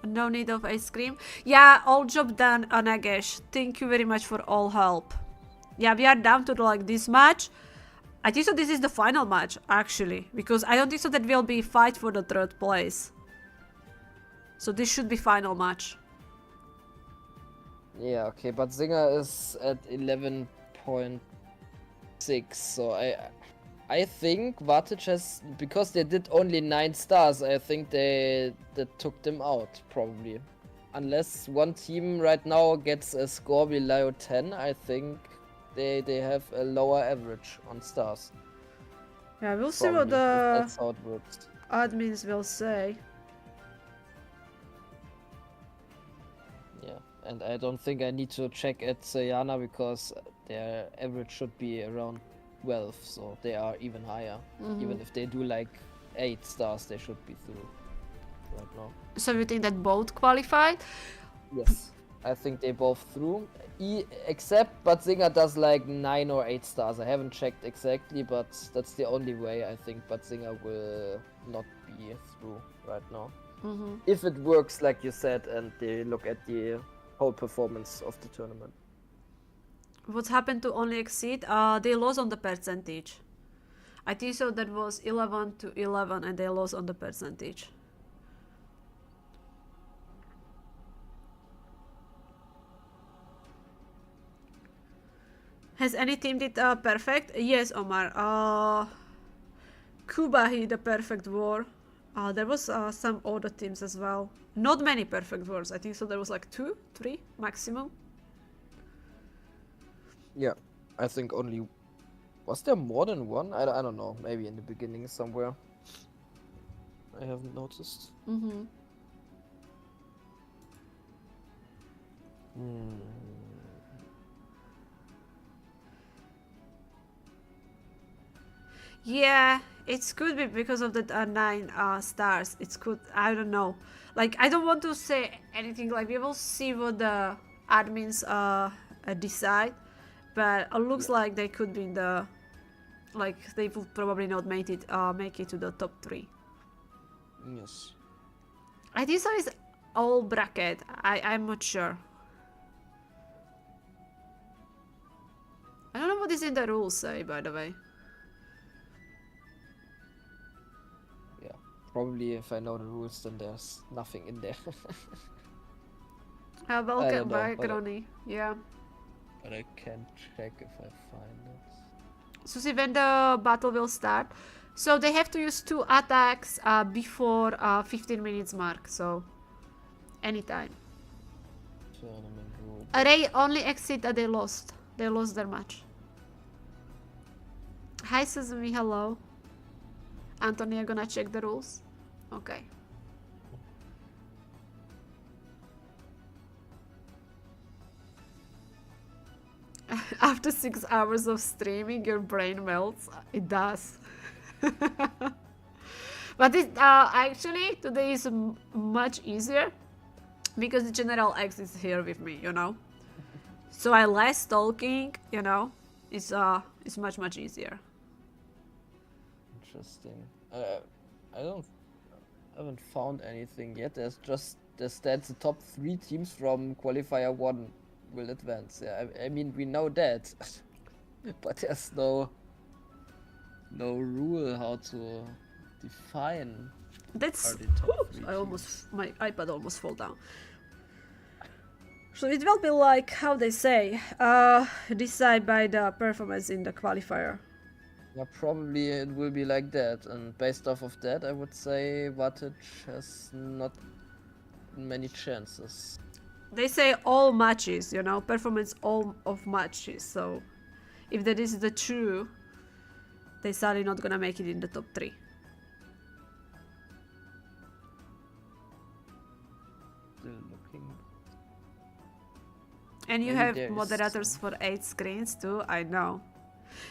No need of ice cream. Yeah, all job done, Anagesh. Thank you very much for all help. Yeah, we are down to like this match. I think so this is the final match, actually. Because I don't think so that will be fight for the third place. So this should be final match. Yeah, okay, Bazinga is at 11.6, so I think Vatic has, because they did only 9 stars, I think they took them out, probably. Unless one team right now gets a score below 10, I think they have a lower average on stars. Yeah, we'll see what Probably, if the that's how it works. admins will say. Yeah, and I don't think I need to check at Sayana, because their average should be around 12, so they are even higher. Even if they do like 8 stars, they should be through right now. So you think that both qualified? Yes, I think they both through. Except Bazinga does like 9 or 8 stars. I haven't checked exactly, but that's the only way I think Bazinga will not be through right now. If it works like you said, and they look at the whole performance of the tournament. What happened to only exceed? They lost on the percentage. I think so that was 11 to 11 and they lost on the percentage. Has any team did perfect? Yes, Omar. Cuba hit the perfect war. There was some other teams as well. Not many perfect wars. I think so there was like 2, 3 maximum. Yeah, I think only. Was there more than one? I don't know. Maybe in the beginning somewhere. I haven't noticed. Yeah, it's could be because of the 9 stars. It's good. I don't know. Like, I don't want to say anything. Like, we will see what the admins decide. But it looks like they could be in the, like, they will probably not make it to the top 3. Yes. I think so is all bracket. I'm not sure. I don't know what is in the rules say, by the way. Yeah. Probably if I know the rules, then there's nothing in there. Welcome know, back, but Ronnie. Yeah. But I can check if I find it. Suzie, when the battle will start. So they have to use 2 attacks before 15 minutes mark. So anytime. Tournament rule. Array only exit that they lost. They lost their match. Hi Suzume, hello. Anthony, are gonna check the rules? Okay. After 6 hours of streaming, your brain melts. It does. But it actually today is much easier because the General X is here with me, you know. So I less talking, you know. It's much easier. Interesting. I haven't found anything yet. There's just the stats. The top 3 teams from qualifier 1 will advance. Yeah, I mean we know that, but there's no rule how to define. That's. Are the top 3 teams. My iPad almost fell down. So it will be like how they say, decide by the performance in the qualifier. Yeah, probably it will be like that, and based off of that, I would say Wattage has not many chances. They say all matches, you know, performance all of matches. So if that is the true, they sadly not gonna make it in the top 3. Still looking. And you Maybe have there is moderators for 8 screens too. I know.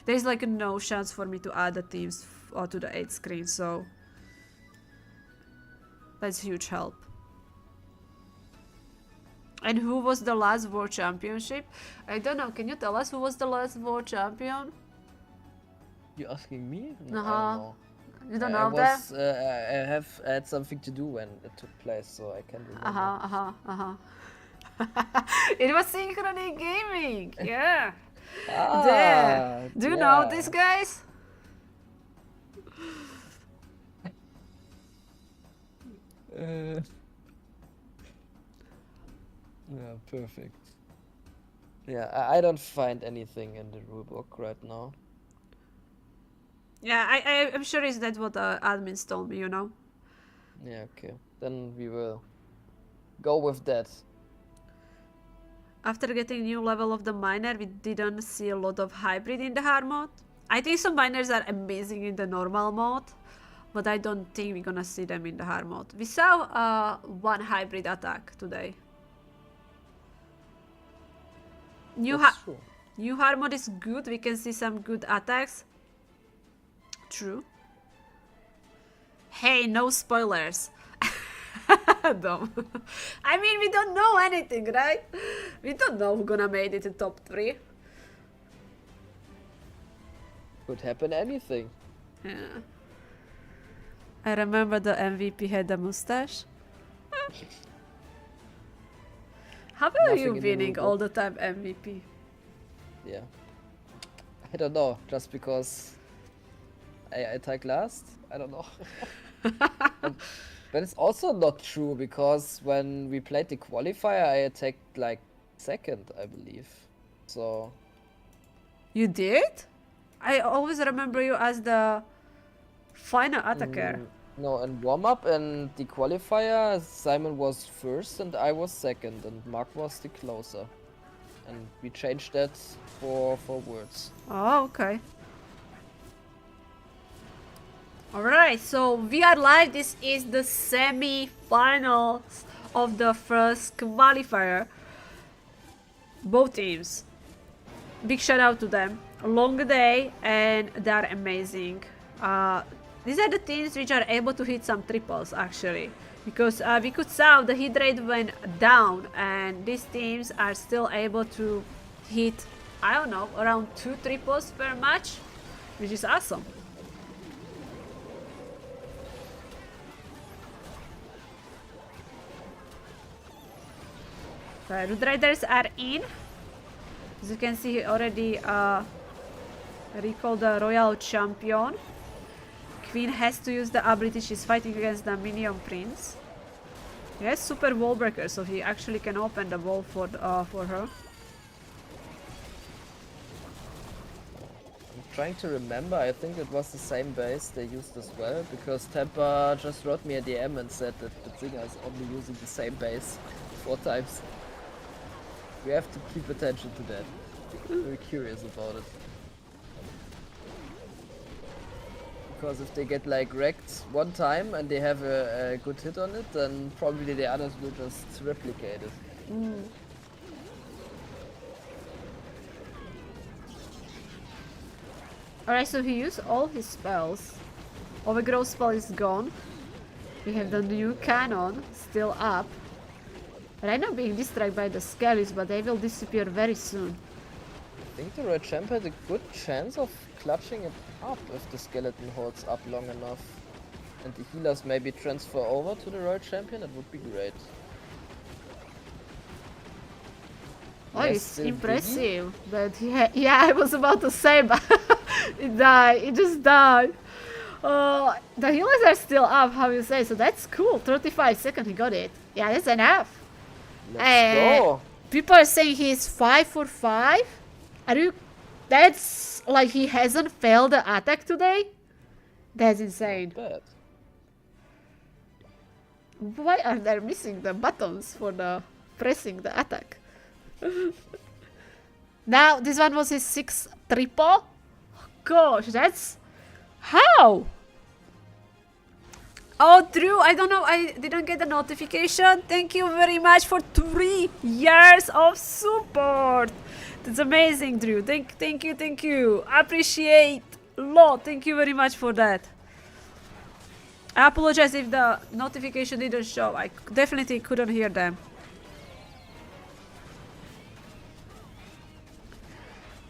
There's like no chance for me to add the teams to the 8 screen, so that's huge help. And who was the last World Championship? I don't know. Can you tell us who was the last World Champion? You asking me? No, I Uh-huh. don't know. You don't I know that? was, I had something to do when it took place, so I can't remember. It was Synchrony Gaming. Yeah. Ah, There. Do you know yeah. these guys? Yeah, perfect. Yeah, I don't find anything in the rulebook right now. Yeah, I'm sure it's that what the admins told me, you know. Yeah, okay. Then we will go with that. After getting new level of the miner, we didn't see a lot of hybrid in the hard mode. I think some miners are amazing in the normal mode, but I don't think we're gonna see them in the hard mode. We saw one hybrid attack today. New hard mode is good. We can see some good attacks. True. Hey, no spoilers. Dumb. I mean, we don't know anything, right? We don't know who's gonna make it to top 3. Could happen anything. Yeah. I remember the MVP had a mustache. How are Nothing you in the winning rulebook. all the time MVP? Yeah. I don't know, just because I attack last? I don't know. But it's also not true, because when we played the qualifier, I attacked like second, I believe. So You did? I always remember you as the final attacker. no, in warm-up and the qualifier, Simon was first and I was second, and Mark was the closer. And we changed that for words. Oh, okay. Alright, so we are live. This is the semi-finals of the first qualifier. Both teams. Big shout out to them. A long day and they are amazing. These are the teams which are able to hit some triples actually. Because we could saw the hit rate went down and these teams are still able to hit, I don't know, around 2 triples per match. Which is awesome. The Root Riders are in. As you can see, he already recalled the Royal Champion. Queen has to use the ability. She's fighting against the Minion Prince. He has super wall breaker, so he actually can open the wall for her. I'm trying to remember, I think it was the same base they used as well, because Tampa just wrote me a DM and said that the Zinger is only using the same base 4 times. We have to keep attention to that. Very curious about it. because if they get like wrecked one time and they have a good hit on it, then probably the others will just replicate it. Alright, so he used all his spells. Overgrowth spell is gone. We have the new cannon still up. Right now being distracted by the skellies, but they will disappear very soon. I think the red champ had a good chance of clutching it up if the skeleton holds up long enough. And the healers maybe transfer over to the royal champion, that would be great. Oh, Yes, it's still impressive. But yeah, I was about to say, but it died. It just died. The healers are still up, how you say, so that's cool. 35 seconds, he got it. Yeah, that's enough. Let's go! People are saying he's 5 for 5. Are you... That's like he hasn't failed the attack today? That's insane. Bad. Why are they missing the buttons for the pressing the attack? Now, this one was his 6th triple? Gosh, that's... How? Oh, Drew, I don't know, I didn't get the notification. Thank you very much for 3 years of support. That's amazing, Drew. Thank you. Appreciate a lot. Thank you very much for that. I apologize if the notification didn't show. I definitely couldn't hear them.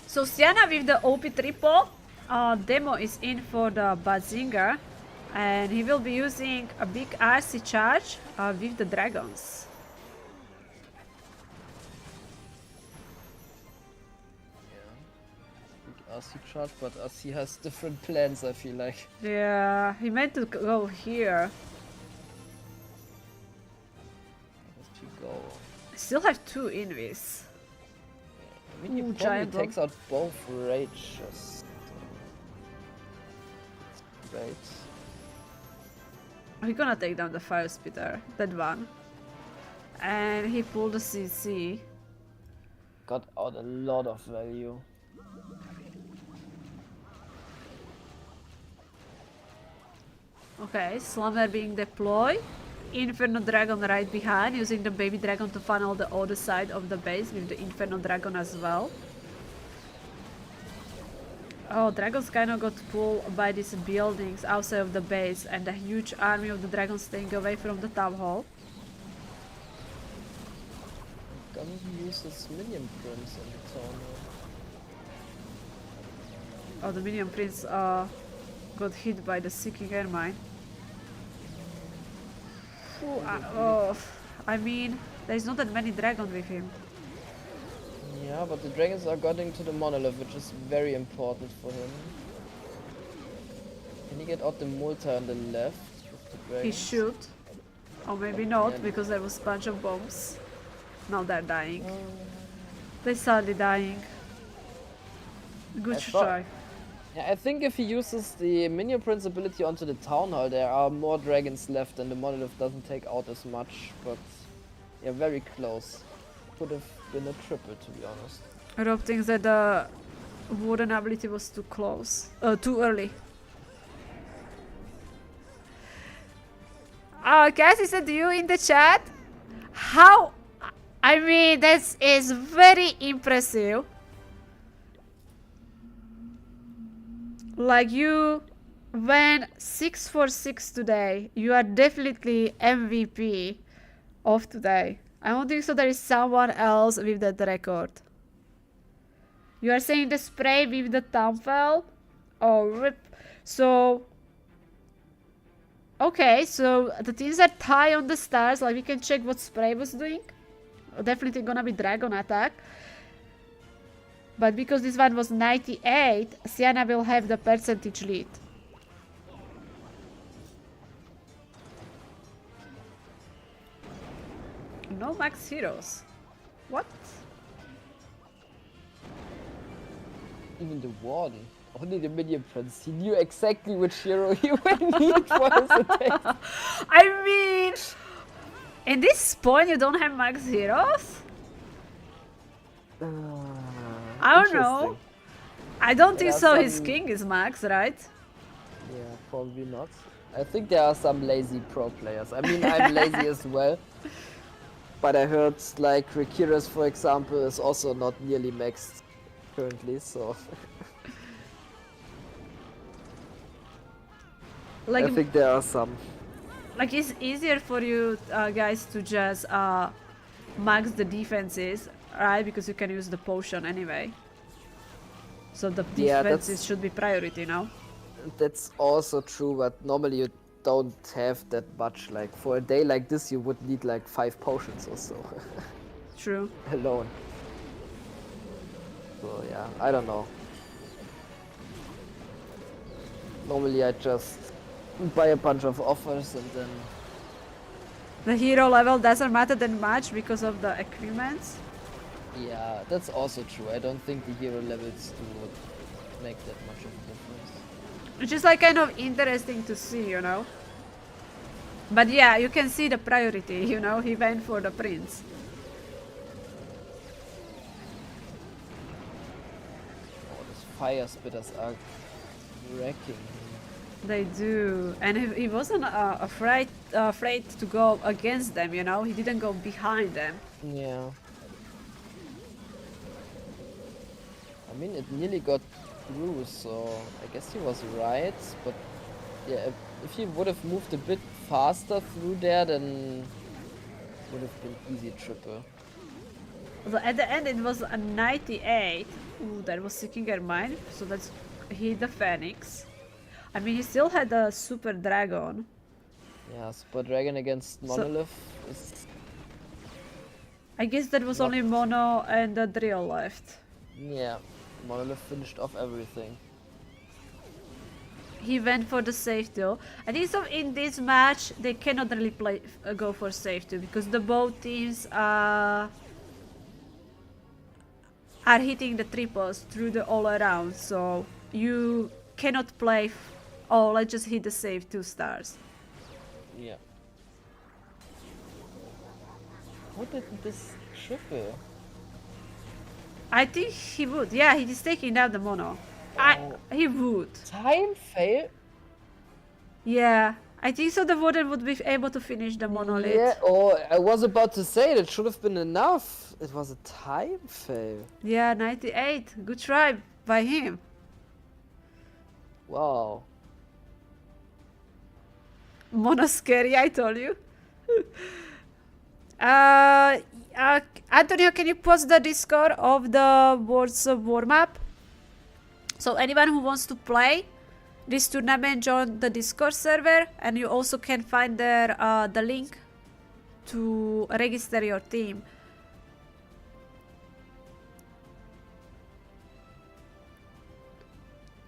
So Sienna with the OP triple, Demo is in for the Bazinga, and he will be using a big RC charge with the dragons. Yeah. Big RC charge, but RC has different plans, I feel like. Yeah, he meant to go here. Where does he go? I still have 2 invis. I mean, he probably giant bomb. takes out both rages. Great. He's gonna take down the fire spitter, that one. And he pulled the CC. Got out a lot of value. Okay, Slammer being deployed. Inferno Dragon right behind, using the baby dragon to funnel the other side of the base with the Inferno Dragon as well. Oh, dragons kind of got pulled by these buildings outside of the base, and a huge army of the dragons staying away from the town hall. Gonna use his minion prince in the town hall. Oh, the minion prince got hit by the Seeking Airmine. I mean, there's not that many dragons with him. Yeah, but the dragons are getting to the monolith, which is very important for him. Can he get out the Multa on the left with the He dragons? should. Or maybe not, because there was a bunch of bombs. Now they're dying. They're sadly dying. Good I thought- try. Yeah, I think if he uses the minion prince ability onto the town hall, there are more dragons left and the monolith doesn't take out as much, but yeah, very close. Could have been a triple, to be honest. Rob thinks that the wooden ability was too close. Too early. Cassie said you in the chat. How? I mean, this is very impressive. Like, you went 6 for 6 today. You are definitely MVP of today. I don't think so there is someone else with that record. You are saying the spray with the thumbfell? Oh, rip. So... Okay, so the teams are tied on the stars. Like, we can check what spray was doing. Definitely gonna be dragon attack. But because this one was 98, Sienna will have the percentage lead. No max heroes. What? Even the warden. Only the minion prince. He knew exactly which hero he would need for his attack. I mean... In this point you don't have max heroes? I don't know. Interesting. I don't think There are so. His some- king is max, right? Yeah, probably not. I think there are some lazy pro players. I mean, I'm lazy as well. But I heard like Rekiras, for example, is also not nearly maxed currently, so Like, I think there are some. like it's easier for you guys to just max the defenses, right? Because you can use the potion anyway. So the Yeah, defenses should be priority now. That's also true, but normally you don't have that much. Like for a day like this, you would need like 5 potions or so True. alone. So yeah, I don't know. Normally I just buy a bunch of offers and then The hero level doesn't matter that much because of the equipments. yeah, that's also true. I don't think the hero levels do make that much of a difference. Which is like kind of interesting to see, you know. But yeah, you can see the priority, you know, he went for the prince. Oh, these fire spitters are wrecking him. They do, and he wasn't afraid to go against them, you know. He didn't go behind them. Yeah. I mean, it nearly got through, so I guess he was right. But yeah, if he would have moved a bit faster through there, then would have been easy triple. So at the end, it was a 98. Ooh, that was Seeking Mine, so that's hit the Phoenix. I mean, he still had a Super Dragon. Yeah, Super Dragon against Monolith is... I guess that was only Mono and the Drill left. Yeah, Monolith finished off everything. He went for the save too. I think so in this match, they cannot really go for save too, because the both teams are hitting the triples through the all around, so you cannot play oh, let's just hit the save 2 stars. Yeah. What did this triple? I think he would. Yeah, he is taking down the mono. He would. Time fail? Yeah, I think so. The warden would be able to finish the monolith. Yeah, oh, I was about to say that should have been enough. It was a time fail. Yeah, 98. Good try by him. Wow. Mono scary, I told you. Antonio, can you post the Discord of the World's WARMUP? So anyone who wants to play this tournament, join the Discord server, and you also can find there the link to register your team.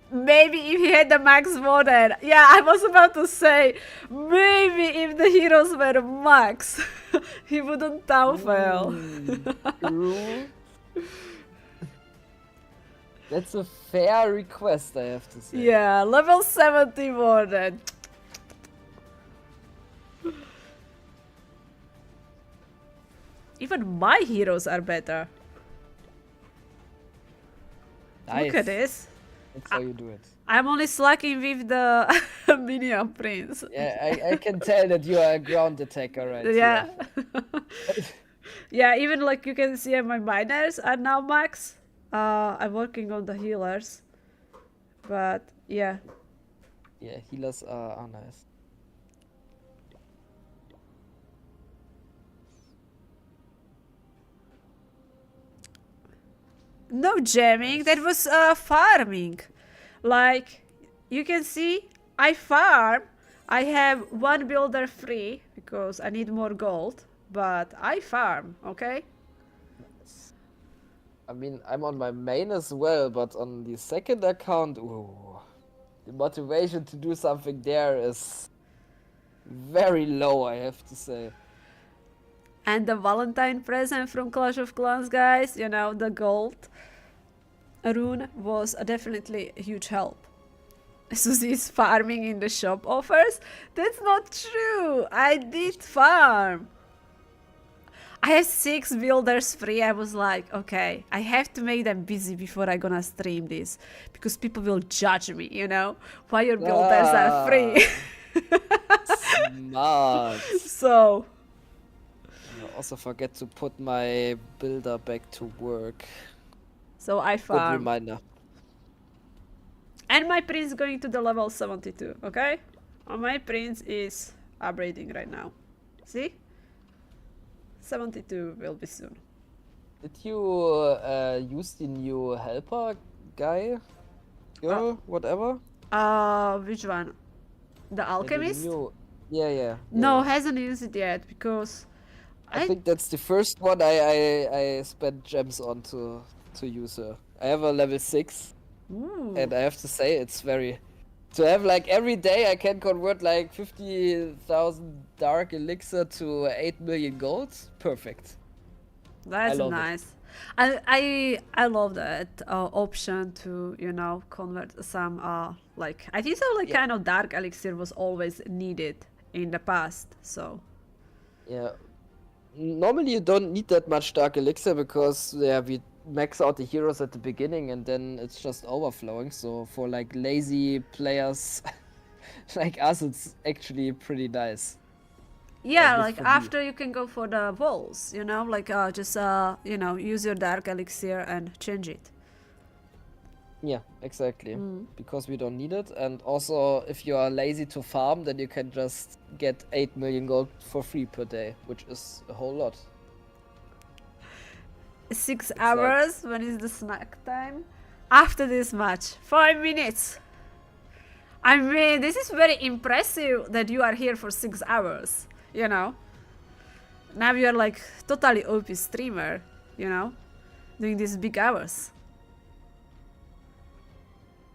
Maybe if he had the max warden. Yeah, I was about to say, maybe if the heroes were max, he wouldn't town fail. True. That's a fair request, I have to say. Yeah, level 70 warden. Even my heroes are better. Nice. Look at this. That's how you do it. I'm only slacking with the minion prince. Yeah, I can tell that you are a ground attacker, right? Yeah. Yeah, even like you can see my miners are now max. I'm working on the healers. But yeah. Yeah, healers are nice. No jamming, that was farming. Like, you can see, I farm. I have one builder free because I need more gold, but I farm, okay? I mean, I'm on my main as well, but on the second account, ooh, the motivation to do something there is very low, I have to say. And the Valentine present from Clash of Clans, guys, you know, the gold rune was definitely a huge help. Suzie is farming in the shop offers? That's not true! I did farm! I have 6 builders free. I was like, okay, I have to make them busy before I gonna stream this because people will judge me, you know, why your builders are free. Smart. So, I also forget to put my builder back to work. so I Good farm. reminder. And my prince going to the level 72, okay? My prince is upgrading right now. See? 72 will be soon. Did you use the new helper guy? Girl, whatever? Which one? The Yeah, the alchemist? new- Yeah. No, hasn't used it yet because I think that's the first one I spent gems on to use her. I have a level 6, Ooh. and I have to say it's very... To have like every day I can convert like 50,000 dark elixir to 8 million gold. Perfect. That's love it. nice. I love that option to, you know, convert some like I think so like Yeah. kind of dark elixir was always needed in the past. So Yeah. Normally you don't need that much dark elixir because we max out the heroes at the beginning and then it's just overflowing. So for like lazy players like us, it's actually pretty nice. yeah, good like for me. after you can go for the walls, you know, like just you know, use your dark elixir and change it. Yeah, exactly. Because we don't need it. And also, if you are lazy to farm, then you can just get 8 million gold for free per day, which is a whole lot. 6 like- hours. When is the snack time? After this match, 5 minutes. I mean, this is very impressive that you are here for 6 hours. You know, now you are like totally OP streamer. You know, doing these big hours.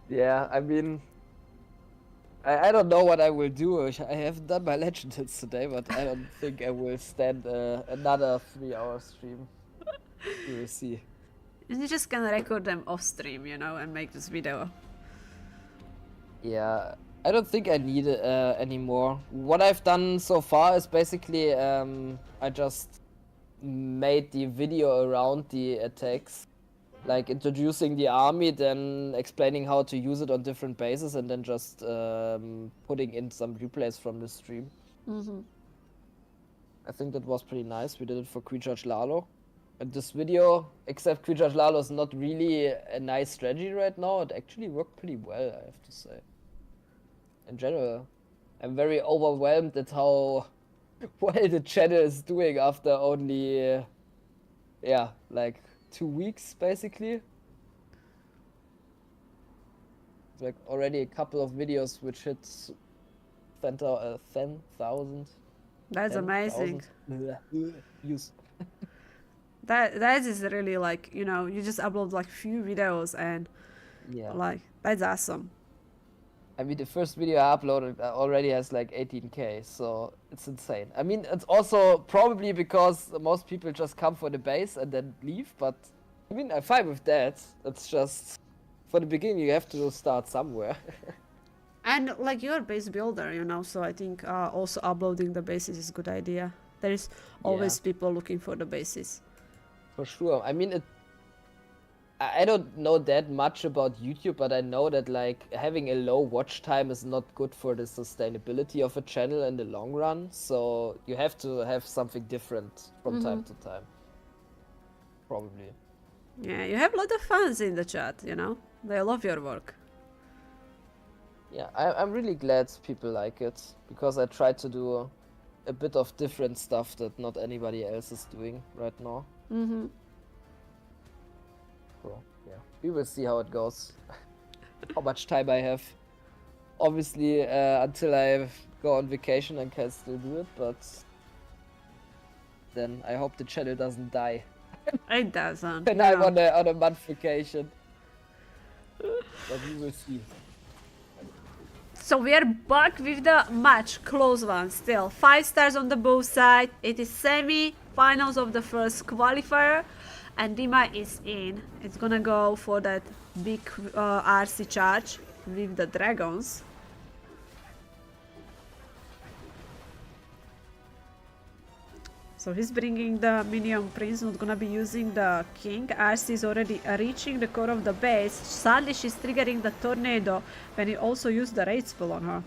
Yeah, I mean, I don't know what I will do. I haven't done my legend hits today, but I don't think I will stand another 3-hour stream. We will see. You just can record them off stream, you know, and make this video. Yeah, I don't think I need it anymore. What I've done so far is basically I just made the video around the attacks, like introducing the army, then explaining how to use it on different bases, and then just putting in some replays from the stream. I think that was pretty nice. We did it for Queen Judge Lalo. And this video, except Queen Judge Lalo is not really a nice strategy right now. It actually worked pretty well, I have to say. In general, I'm very overwhelmed at how well the channel is doing after only, yeah, like 2 weeks basically. It's like already a couple of videos which hit 10,000. That's amazing. Views. That is really like, you know, you just upload like few videos and Yeah. like that's awesome. I mean, the first video I uploaded already has like 18k, so it's insane. I mean, it's also probably because most people just come for the base and then leave, but I mean, I'm fine with that. It's just, for the beginning, you have to start somewhere. And like you're a base builder, you know, so I think also uploading the bases is a good idea. There is always people looking for the bases. For sure. I mean, I don't know that much about YouTube, but I know that like having a low watch time is not good for the sustainability of a channel in the long run. So you have to have something different from time to time. Probably. Yeah, you have a lot of fans in the chat, you know. They love your work. Yeah, I'm really glad people like it, because I try to do a bit of different stuff that not anybody else is doing right now. So, yeah, we will see how it goes. How much time I have. Obviously, until I go on vacation, I can still do it, but then I hope the channel doesn't die. It doesn't. And you I'm know. on a month vacation. But we will see. So we are back with the match, close one still. 5 stars on the both side. It is semi-finals of the first qualifier. And Dima is in. It's gonna go for that big RC charge with the dragons. So he's bringing the minion prince, not gonna be using the king. Arcee is already reaching the core of the base. Sadly, she's triggering the tornado when he also used the rage spell on her.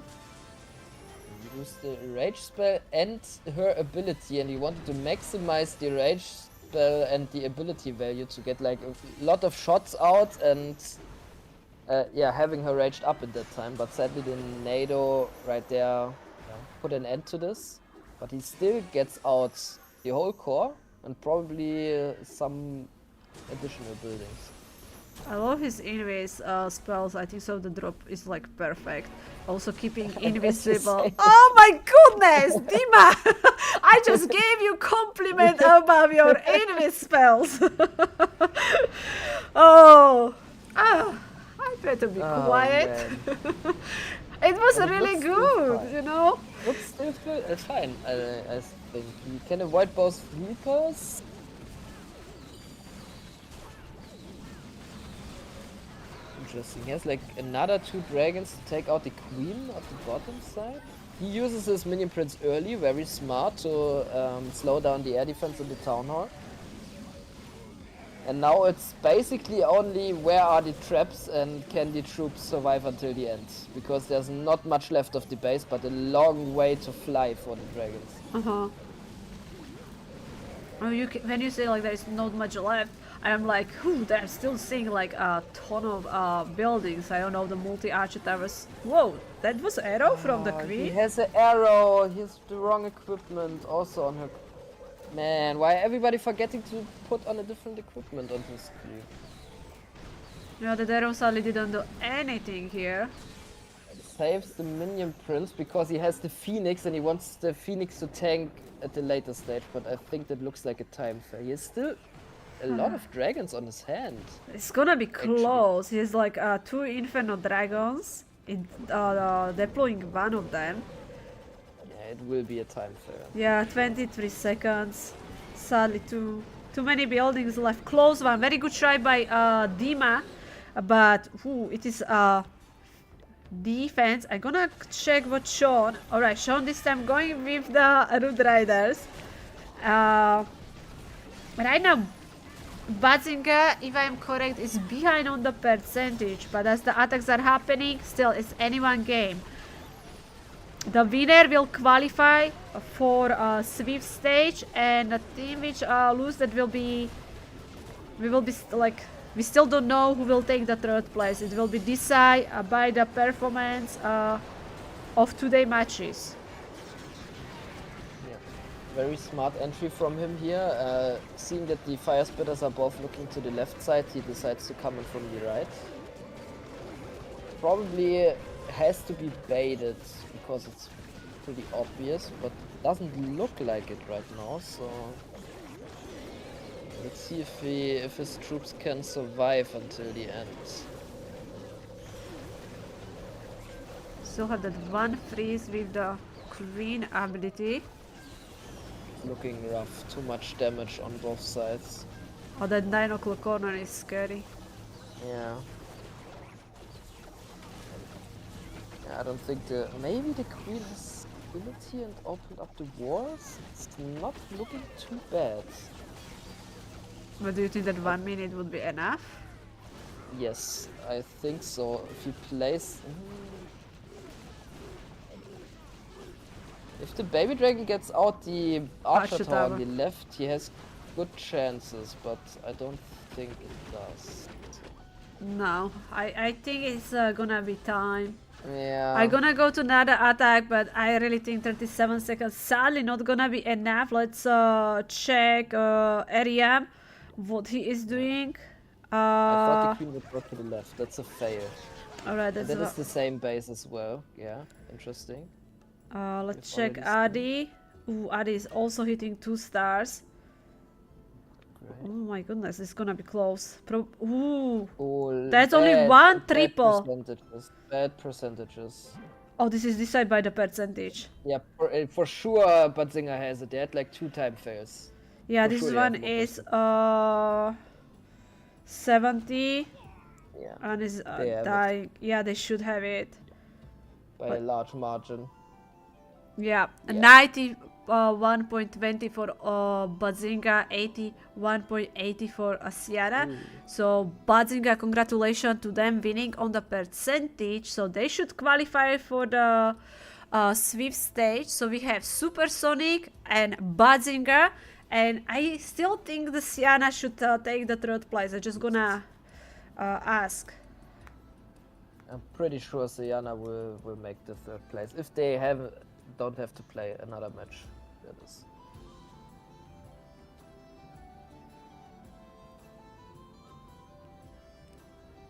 He used the rage spell and her ability, and he wanted to maximize the rage spell and the ability value to get like a lot of shots out and yeah, having her raged up at that time. But sadly, the tornado right there put an end to this. But he still gets out the whole core and probably some additional buildings. I love his invis spells. I think so. The drop is like perfect. Also keeping invisible. Oh my goodness, Dima! I just gave you compliment about your invis spells. I better be quiet. It was really good, you know. Looks still good. It's fine. I think you can avoid both Reapers. Interesting. He has like another 2 dragons to take out the queen of the bottom side. He uses his minion prince early, very smart, to slow down the air defense in the town hall. And now it's basically only where are the traps and can the troops survive until the end. Because there's not much left of the base, but a long way to fly for the dragons. Uh-huh. Oh, when you say like there is not much left, I'm like, they're still seeing like a ton of buildings. I don't know, the multi-archer towers. Whoa, that was arrow from the queen? He has an arrow, he has the wrong equipment also on her. Man, why everybody forgetting to put on a different equipment on his queen? Yeah, the arrow sadly didn't do anything here. Saves the minion prince because he has the phoenix and he wants the phoenix to tank at the later stage, but I think that looks like a time fair. He has still a lot of dragons on his hand. It's gonna be close. He has like 2 inferno dragons, deploying one of them. Yeah, it will be a time fair. Yeah, 23 seconds. Sadly, too many buildings left. Close one. Very good try by Dima, but it is defense. I'm gonna check what Sean. Alright, Sean this time going with the Root Riders. Right now, Bazinga, if I am correct, is behind on the percentage, but as the attacks are happening, still it's anyone game. The winner will qualify for a sweep stage, and the team which lose that will be, we still don't know who will take the 3rd place. It will be decided by the performance of today's matches. Yeah. Very smart entry from him here. Seeing that the fire spitters are both looking to the left side, he decides to come in from the right. Probably has to be baited because it's pretty obvious, but doesn't look like it right now, so let's see if his troops can survive until the end. Still have that one freeze with the queen ability. Looking rough, too much damage on both sides. Oh, that 9 o'clock corner is scary. Yeah. I don't think maybe the queen has ability and opened up the walls. It's not looking too bad. But do you think that 1 minute would be enough? Yes, I think so. If you place... If the baby dragon gets out the archer tower on the left, he has good chances, but I don't think it does. No, I think it's gonna be time. Yeah. I'm gonna go to another attack, but I really think 37 seconds sadly not gonna be enough. Let's check Ariam, what he is doing. I thought the queen would go to the left. That's a fail. Alright, that's that is the same base as well. Yeah, interesting. Let's check Adi. Ooh, Adi is also hitting 2 stars. Great. Oh my goodness, it's gonna be close. Ooh, Oh, that's only 1 triple. Bad percentages. Oh, this is decided by the percentage. Yeah, for sure. Bazinga has it. They had like 2 time fails. Yeah, For this sure one is 70. Yeah. And is They have it. dying. Yeah, they should have it. By a large margin. Yeah, Yeah. 90 81.20 for Bazinga, 81.80 for Sienna. So Bazinga, congratulations to them winning on the percentage. So they should qualify for the Swift stage. So we have Supersonic and Bazinga, and I still think the Sienna should take the third place. I'm just gonna ask. I'm pretty sure Sayana will make the third place if they don't have to play another match. That is.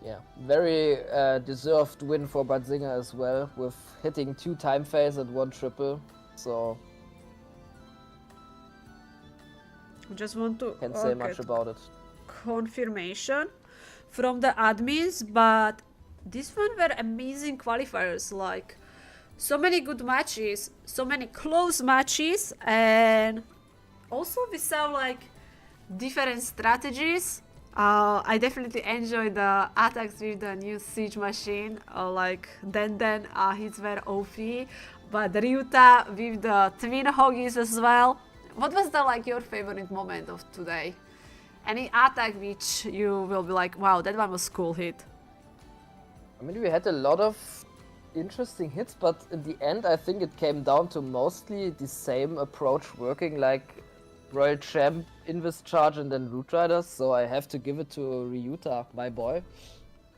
Yeah, very deserved win for Badzinger as well, with hitting 2 time phase and 1 triple. So Just want to can't say much about it. confirmation from the admins, but this one were amazing qualifiers. Like so many good matches, so many close matches, and also we saw like different strategies. I definitely enjoy the attacks with the new siege machine, like Den hits were OP, but Ryuta with the twin hoggies as well. What was the like your favorite moment of today? Any attack which you will be like, wow, that one was cool hit? I mean, we had a lot of interesting hits, but in the end, I think it came down to mostly the same approach working, like Royal Champ, Invis Charge, and then Root Riders. So I have to give it to Ryuta, my boy,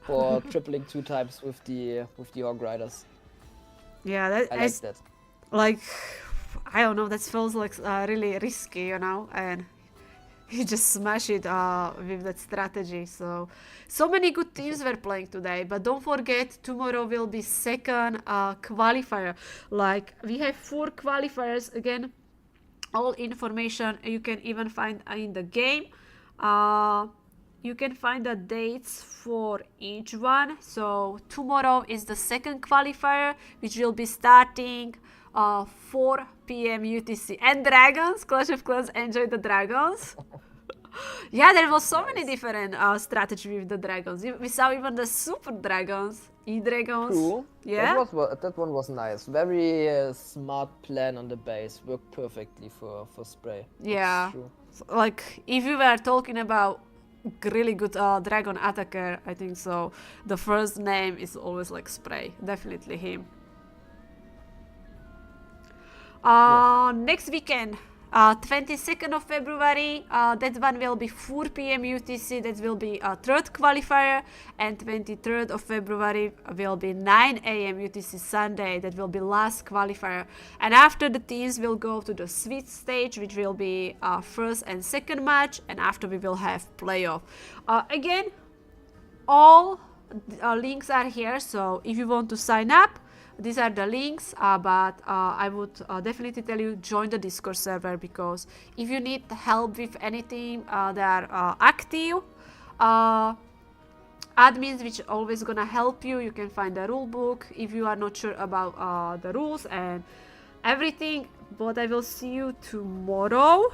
for tripling 2 times with the Hog Riders. Yeah, that I like that. Like, I don't know, that feels like really risky, you know, and he just smashed it with that strategy. So many good teams were playing today, but don't forget, tomorrow will be second qualifier. Like, we have 4 qualifiers again. All information you can even find in the game. You can find the dates for each one. So tomorrow is the second qualifier, which will be starting 4 p.m. UTC. And Dragons, Clash of Clans, enjoy the Dragons. Yeah, there was so many different strategy with the Dragons. We saw even the Super Dragons, E-Dragons. Cool. Yeah. That one was nice. Very smart plan on the base. Worked perfectly for spray. Yeah. True. Like, if you were talking about really good dragon attacker, I think so. The first name is always like Spray. Definitely him. Next weekend, 22nd of February, that one will be 4 p.m. UTC, that will be a third qualifier, and 23rd of February will be 9 a.m. UTC Sunday, that will be last qualifier. And after the teams will go to the Sweet stage, which will be first and second match, and after we will have playoff. Again, all links are here, so if you want to sign up, these are the links, but I would definitely tell you join the Discord server, because if you need help with anything, they are active admins which always gonna help you. You can find the rule book if you are not sure about the rules and everything. But I will see you tomorrow.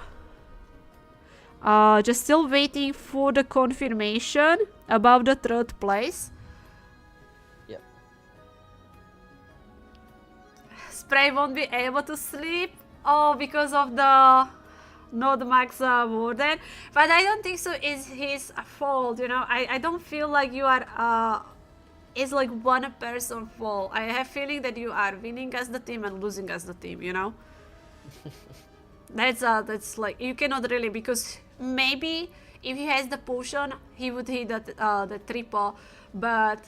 Just still waiting for the confirmation about the third place. Spray won't be able to sleep because of the not max warden, but I don't think so it's his fault, you know. I don't feel like you are it's like one person fault. I have feeling that you are winning as the team and losing as the team, you know. That's like, you cannot really, because maybe if he has the potion he would hit the triple, but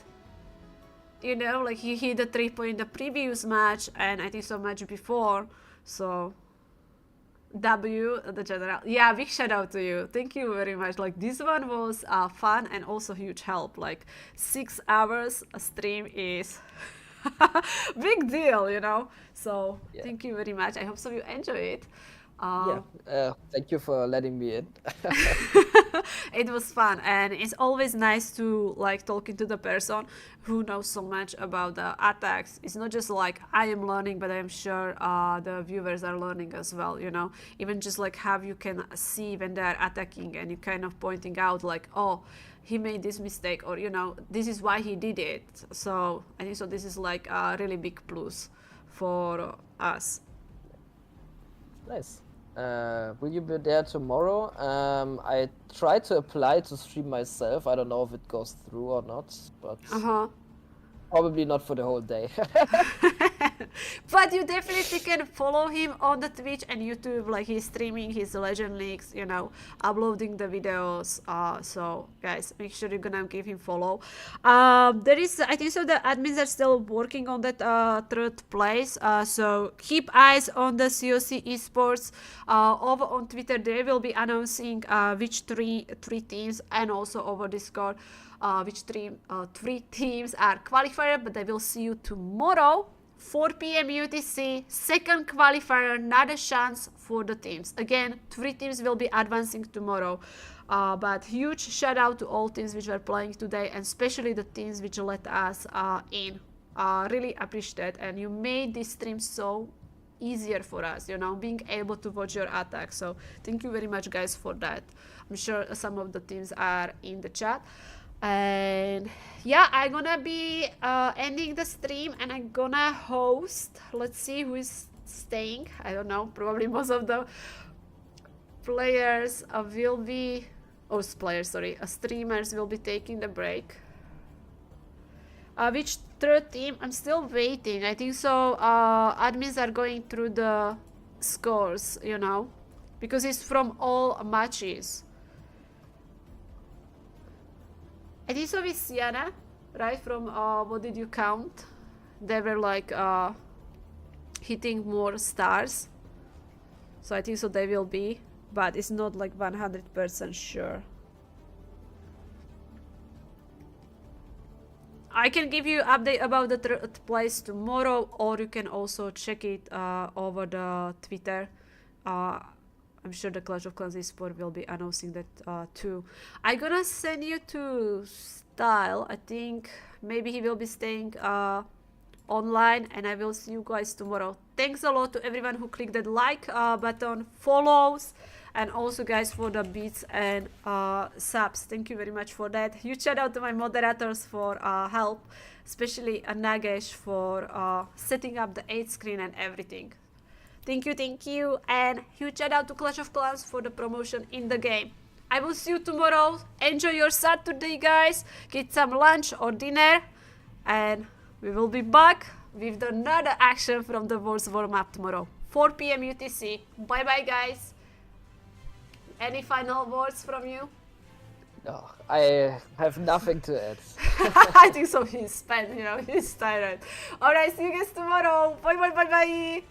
you know, like he hit the triple in the previous match, and I think so much before. So W, the general. Yeah, big shout out to you. Thank you very much. Like, this one was fun and also huge help. Like, 6 hours a stream is big deal, you know. So yeah. Thank you very much. I hope so you enjoy it. Thank you for letting me in. It was fun, and it's always nice to like talking to the person who knows so much about the attacks. It's not just like I am learning, but I'm sure the viewers are learning as well, you know. Even just like how you can see when they're attacking and you kind of pointing out like, oh, he made this mistake, or you know, this is why he did it. So I think so this is like a really big plus for us. Nice. Will you be there tomorrow? I tried to apply to stream myself. I don't know if it goes through or not, but Uh-huh. probably not for the whole day. But you definitely can follow him on the Twitch and YouTube, like he's streaming his Legend Leagues, you know, uploading the videos. So guys, make sure you're gonna give him follow. There is, I think so, the admins are still working on that third place. So keep eyes on the COC Esports. Over on Twitter, they will be announcing which three teams, and also over Discord, which three teams are qualifier. But I will see you tomorrow, 4 p.m. UTC, second qualifier, not a chance for the teams. Again, 3 teams will be advancing tomorrow. But huge shout out to all teams which were playing today, and especially the teams which let us in. Really appreciate, and you made this stream so easier for us, you know, being able to watch your attack. So thank you very much, guys, for that. I'm sure some of the teams are in the chat. And yeah, I'm gonna be ending the stream, and I'm gonna host. Let's see who is staying. I don't know, probably most of the players will be, streamers will be taking the break. Which third team? I'm still waiting. I think so. Admins are going through the scores, you know, because it's from all matches. I think so with Sienna, right? From what did you count? They were like hitting more stars. So I think so they will be, but it's not like 100% sure. I can give you update about the third place tomorrow, or you can also check it over the Twitter. I'm sure the Clash of Clans eSport will be announcing that too. I'm gonna send you to Style. I think maybe he will be staying online, and I will see you guys tomorrow. Thanks a lot to everyone who clicked that like button, follows, and also guys for the beats and subs. Thank you very much for that. Huge shout out to my moderators for help, especially Nagesh for setting up the 8 screen and everything. Thank you, and huge shout out to Clash of Clans for the promotion in the game. I will see you tomorrow. Enjoy your Saturday, guys. Get some lunch or dinner, and we will be back with another action from the Wars warm-up tomorrow, 4 p.m. UTC. Bye bye, guys. Any final words from you? No, I have nothing to add. I think so. He's spent, you know, he's tired. Alright, see you guys tomorrow. Bye bye.